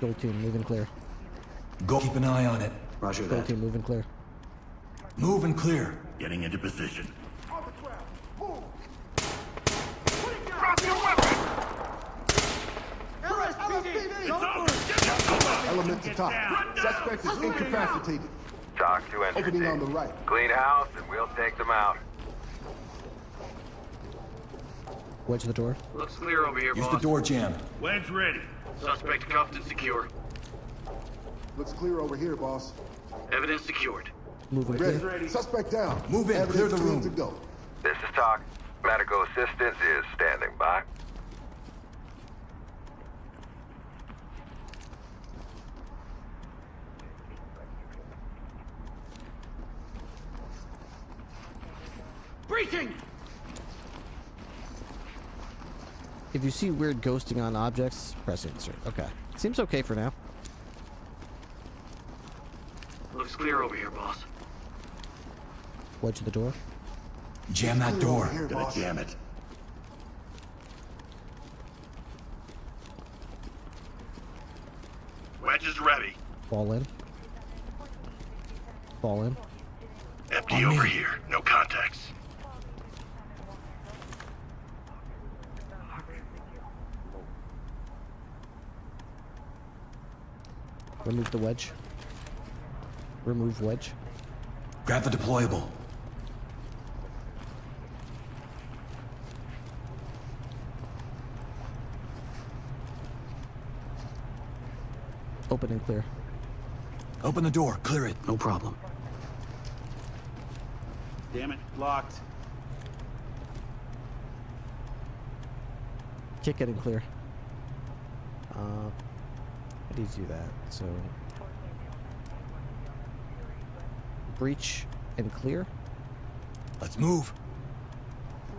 Gold team moving clear. Go keep an eye on it. Roger Gold team moving clear. Move and clear. Getting into position. On the ground, move! Drop your weapon! LSPD! Element to top. Suspect is incapacitated. Dock 2 entry Opening team. on the right. Clean house and we'll take them out. Wedge the door. Looks clear over here, Use boss. the door jam. Wedge ready. Suspect cuffed and secure. Looks clear over here, boss. Evidence secured. Moving clear. Ready. Suspect down. Move in. Clear the room. To go. This is Doc. Medical assistance is standing by. Breaching! If you see weird ghosting on objects, press insert. Okay. Seems okay for now. Looks clear over here, boss. Wedge the door. Jam that door. Here, Gonna boss. jam it. Wedge is ready. Fall in. Fall in. Empty over here. No contacts. Remove the wedge. Remove wedge. Grab the deployable. Open and clear. Open the door. Clear it. No problem. Damn it, locked. Kick it and clear. How do you do that? So... breach and clear. Let's move.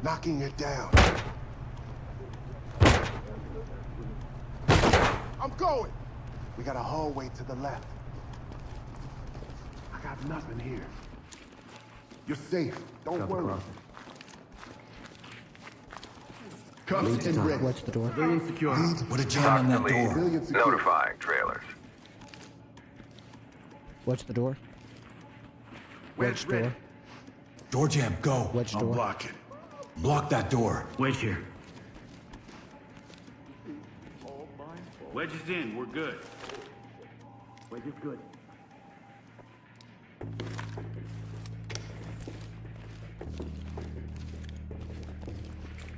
Knocking it down. I'm going. We got a hallway to the left. I got nothing here. You're safe. Don't worry. Cuffed and ready. Watch the door. Civilian secure. Put a jam on that door. Civilian secure. Notifying trailers. Watch the door. Wedge ready. door. Door jam, go. Wedge I'll door. block it. Block that door. Wedge here. Wedge is in. We're good. Wedge is good.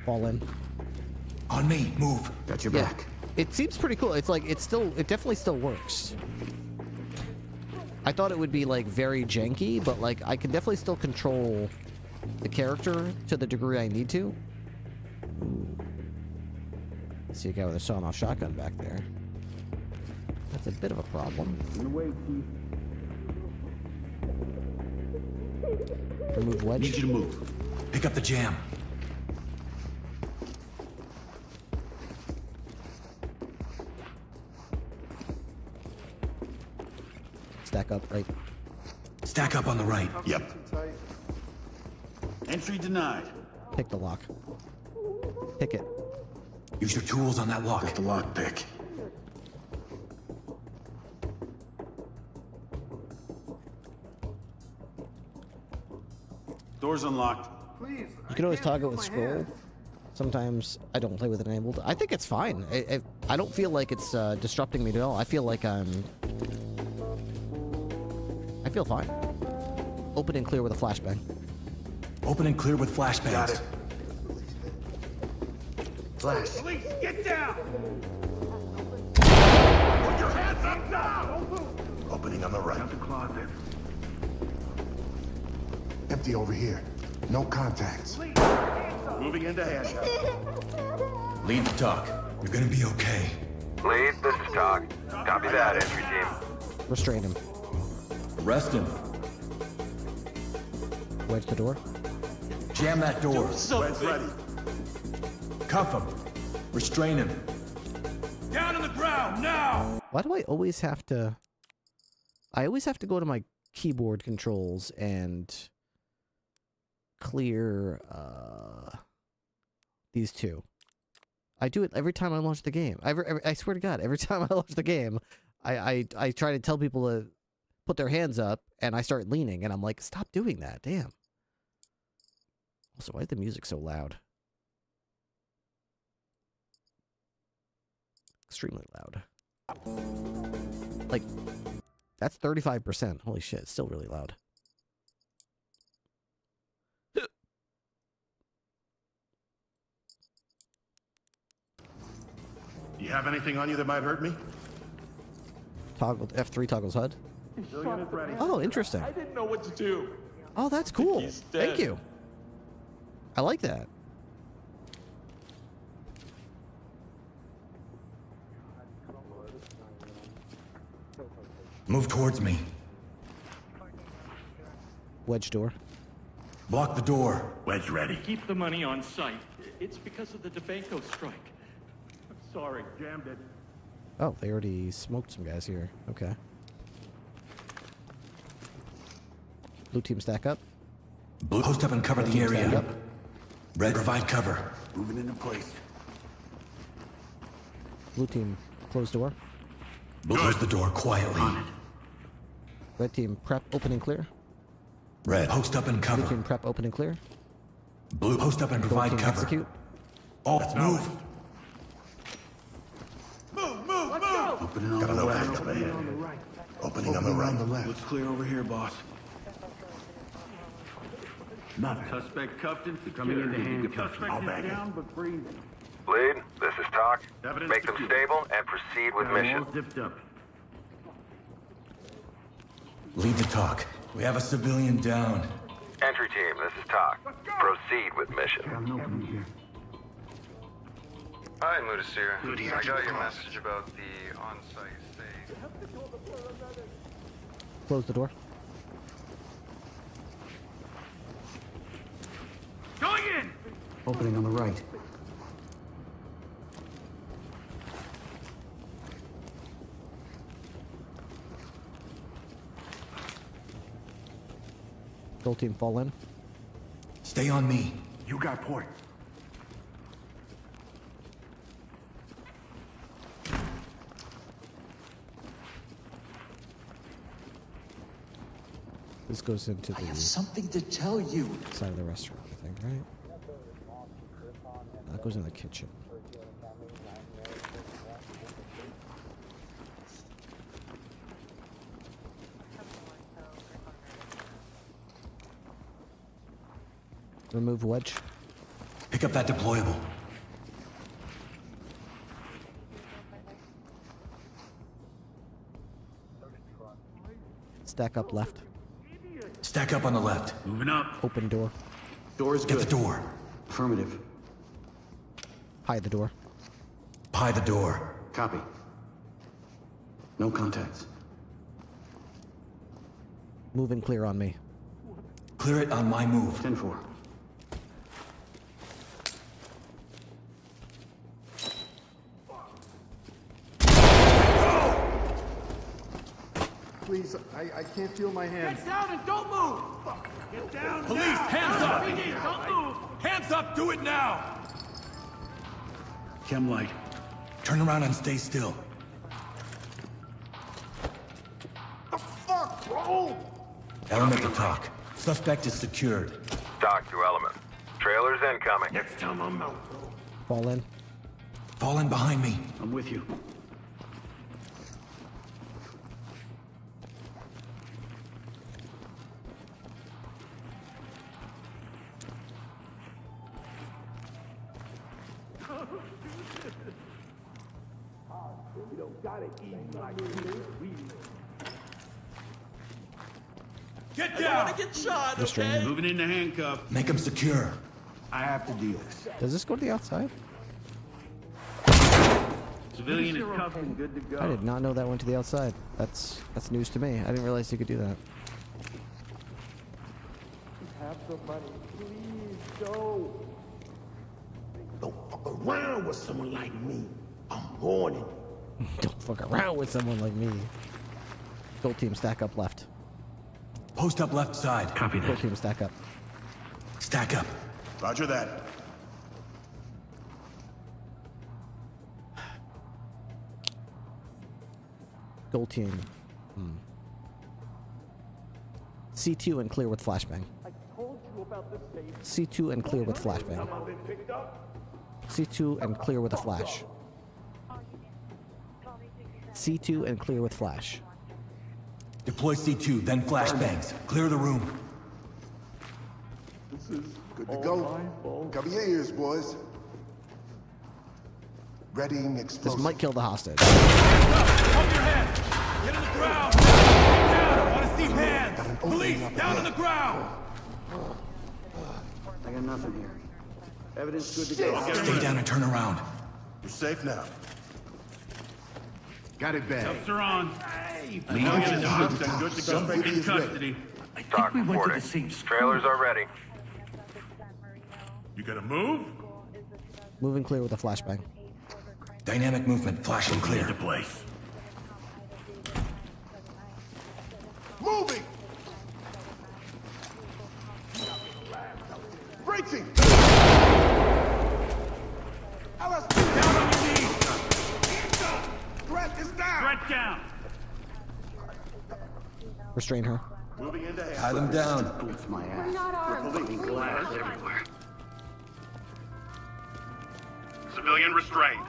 Fall in. On me. Move. Got your Yeah. back. It seems pretty cool. It's like, it definitely still works. I thought it would be like very janky, but like I can definitely still control the character to the degree I need to. See a guy with a sawn-off shotgun back there. That's a bit of a problem. Remove wedge. Need you to move. Pick up the jam. Stack up, right? Stack up on the right. Yep. Entry denied. Pick the lock. Pick it. Use your tools on that lock. Got the lock pick. Door's unlocked. You can always toggle with scroll. Sometimes I don't play with it enabled. I think it's fine. I don't feel like it's disrupting me at all. I feel like I feel fine. Open and clear with a flashbang. Open and clear with flashbangs. Got it. Flash. Police, get down! Put your hands up now! Opening on the right. Out the closet. Empty over here. No contacts. Moving into handshot. Lead to talk. You're gonna be okay. Lead, this is Talk. Copy that, entry team. Restrain him. Arrest him. Wedge the door. Jam that door. Wedge ready. Cuff him. Restrain him. Down on the ground, now! Why do I always have to... I always have to go to my keyboard controls and clear these two. I do it every time I launch the game. I swear to God, every time I launch the game, I try to tell people to put their hands up, and I start leaning, and I'm like, stop doing that, damn. Also, why is the music so loud? Extremely loud. Like, that's 35%. Holy shit, it's still really loud. You have anything on you that might hurt me? Toggle F3 toggles HUD. Oh, interesting. I didn't know what to do. Oh, that's cool. Thank you. I like that. Move towards me. Wedge door. Block the door. Wedge ready. Keep the money on site. It's because of the DeBanco strike. I'm sorry. Jammed it. Oh, they already smoked some guys here. Okay. Blue team stack up. Blue, post up and cover the area. Red, provide cover. Moving into place. Blue team close door. Blue, close the door quietly. Red team prep open and clear. Red, post up and Blue cover. team prep open and clear. Blue, post up and Gold provide team cover. execute. All move. Opening on the right. Opening on the right. Looks clear over here, boss. Nothing. Suspect cuffed and coming into handcuffs. I'll bag down, but breathing. Lead, this is Talk. Evidence Make them secured. stable and proceed with mission. All zipped up. Lead to talk. We have a civilian down. Entry team, this is Talk. Proceed with mission. Hi, Mudasir. I got your message about the on-site safe. Close the door. Going in! Opening on the right. Gold team fall in. Stay on me. You got port. This goes into the I have something to tell you. side of the restaurant, I think, right? That goes in the kitchen. Remove wedge. Pick up that deployable. Stack up left. Stack up on the left. Moving up. Open door. Door's good. Get the door. Affirmative. Hide the door. Pie the door. Copy. No contacts. Move and clear on me. Clear it on my move. 10-4. Please, I can't feel my hands. Get down and don't move! Get down! Police, now. hands up! Don't move! Hands up, do it now! Chem light. Turn around and stay still. The fuck, bro? Element to talk. Suspect is secured. Doc to Element. Trailers incoming. Next time I'm out, bro. Fall in. Fall in behind me. I'm with you. You don't gotta eat like this. Get down! I don't wanna get shot, okay? Moving into handcuff. Make him secure. I have to do this. Does this go to the outside? Civilian is cuffed and good to go. I did not know that went to the outside. That's news to me. I didn't realize you could do that. Have some money. Please, go. Don't fuck around with someone like me. I'm warning. Don't fuck around with someone like me. Gold team, stack up left. Post up left side. Copy Gold team, stack up. Stack up. Roger that. Gold team. C2 and clear with flashbang. I told you about the safe. C2 and clear with flashbang. I've been picked up. C2 and clear with a flash. C2 and clear with flash. Deploy C2, then flashbangs. Clear the room. This is good to go. Cover your ears, boys. Readying This explosive. might kill the hostage. Up your head! Get on the ground! Get down! I want to see hands! Police, down on the ground! I got nothing here. Evidence good to go. Stay down and turn around. You're safe now. Got it bad. Cuffs are on. Good to go. In custody. Doc reporting. Trailers are ready. You gonna move? Move and clear with a flashbang. Dynamic movement. Flash and clear. To place. Moving! Breaching! LSP! Down on your knees! Threat is down! Threat down! Restrain her. Moving into Tie them down. Boots my ass. We're not armed. Glass everywhere. Civilian restrained.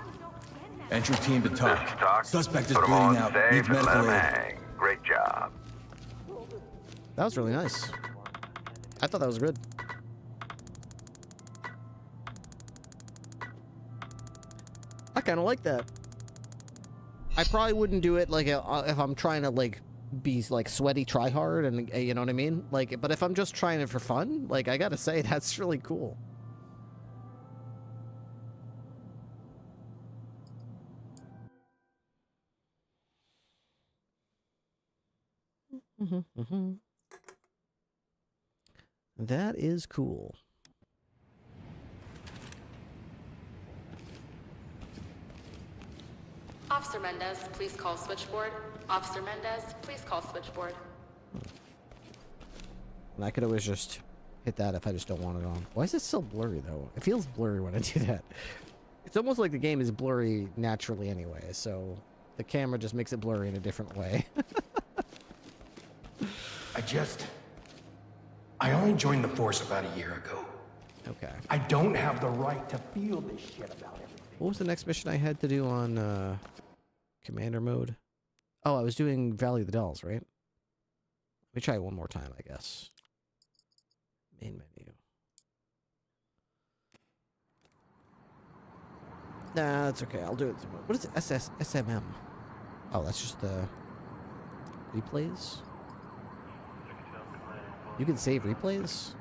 Entry team to This is talk. Doc. Suspect is Put 'em bleeding on out. safe Needs and let medical 'em aid. hang. Great job. That was really nice. I thought that was good. I kind of like that. I probably wouldn't do it like if I'm trying to like be like sweaty, try hard, and you know what I mean. Like, but if I'm just trying it for fun, like I gotta say that's really cool. That is cool. Officer Mendez, please call switchboard. Officer Mendez, please call switchboard. And I could always just hit that if I just don't want it on. Why is it so blurry, though? It feels blurry when I do that. It's almost like the game is blurry naturally anyway, so the camera just makes it blurry in a different way. I only joined the force about a year ago. Okay. I don't have the right to feel this shit about everything. What was the next mission I had to do on commander mode? Oh, I was doing Valley of the Dolls, right? Let me try it one more time, I guess. Main menu. Nah, that's okay. I'll do it. What is it? SMM? Oh, that's just the replays? You can save replays?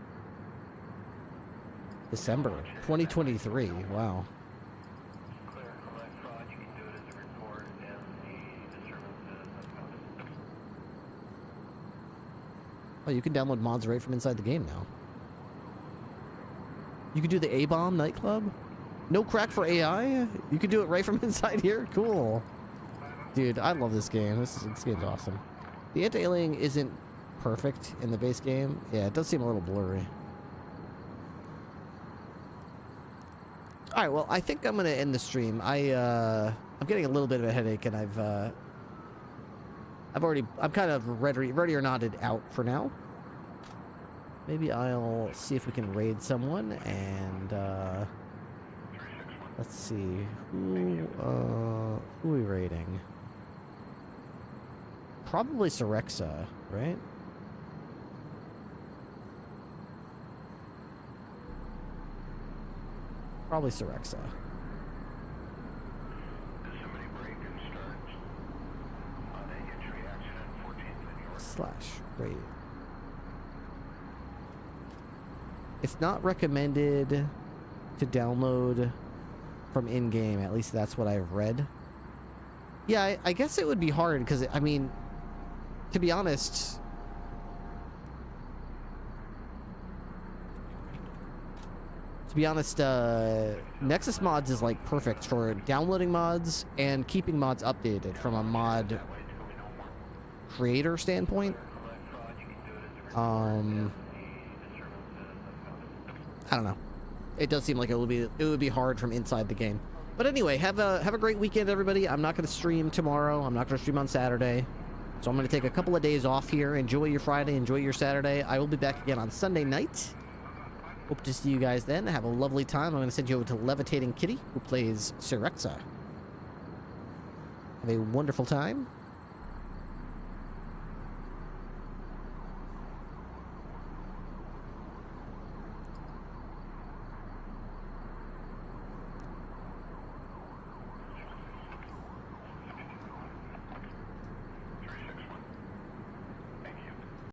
December 2023. Wow. Oh, you can download mods right from inside the game now. You can do the A-Bomb nightclub? No crack for AI? You can do it right from inside here? Cool. Dude, I love this game. This game's awesome. The anti-aliasing isn't perfect in the base game. Yeah, it does seem a little blurry. Alright, well, I think I'm gonna end the stream. I'm getting a little bit of a headache, and I'm kind of ready or nodded out for now. Maybe I'll see if we can raid someone, and let's see, who are we raiding? Probably Sorexa, right? Probably Sorexa. / raid. It's not recommended to download from in-game. At least that's what I've read. Yeah, I guess it would be hard because, I mean, to be honest, Nexus Mods is like perfect for downloading mods and keeping mods updated from a mod creator standpoint. I don't know. It does seem like it would be hard from inside the game. But anyway, have a great weekend, everybody. I'm not going to stream tomorrow. I'm not going to stream on Saturday. So I'm going to take a couple of days off here. Enjoy your Friday. Enjoy your Saturday. I will be back again on Sunday night. Hope to see you guys then. Have a lovely time. I'm going to send you over to Levitating Kitty, who plays Sorexa. Have a wonderful time.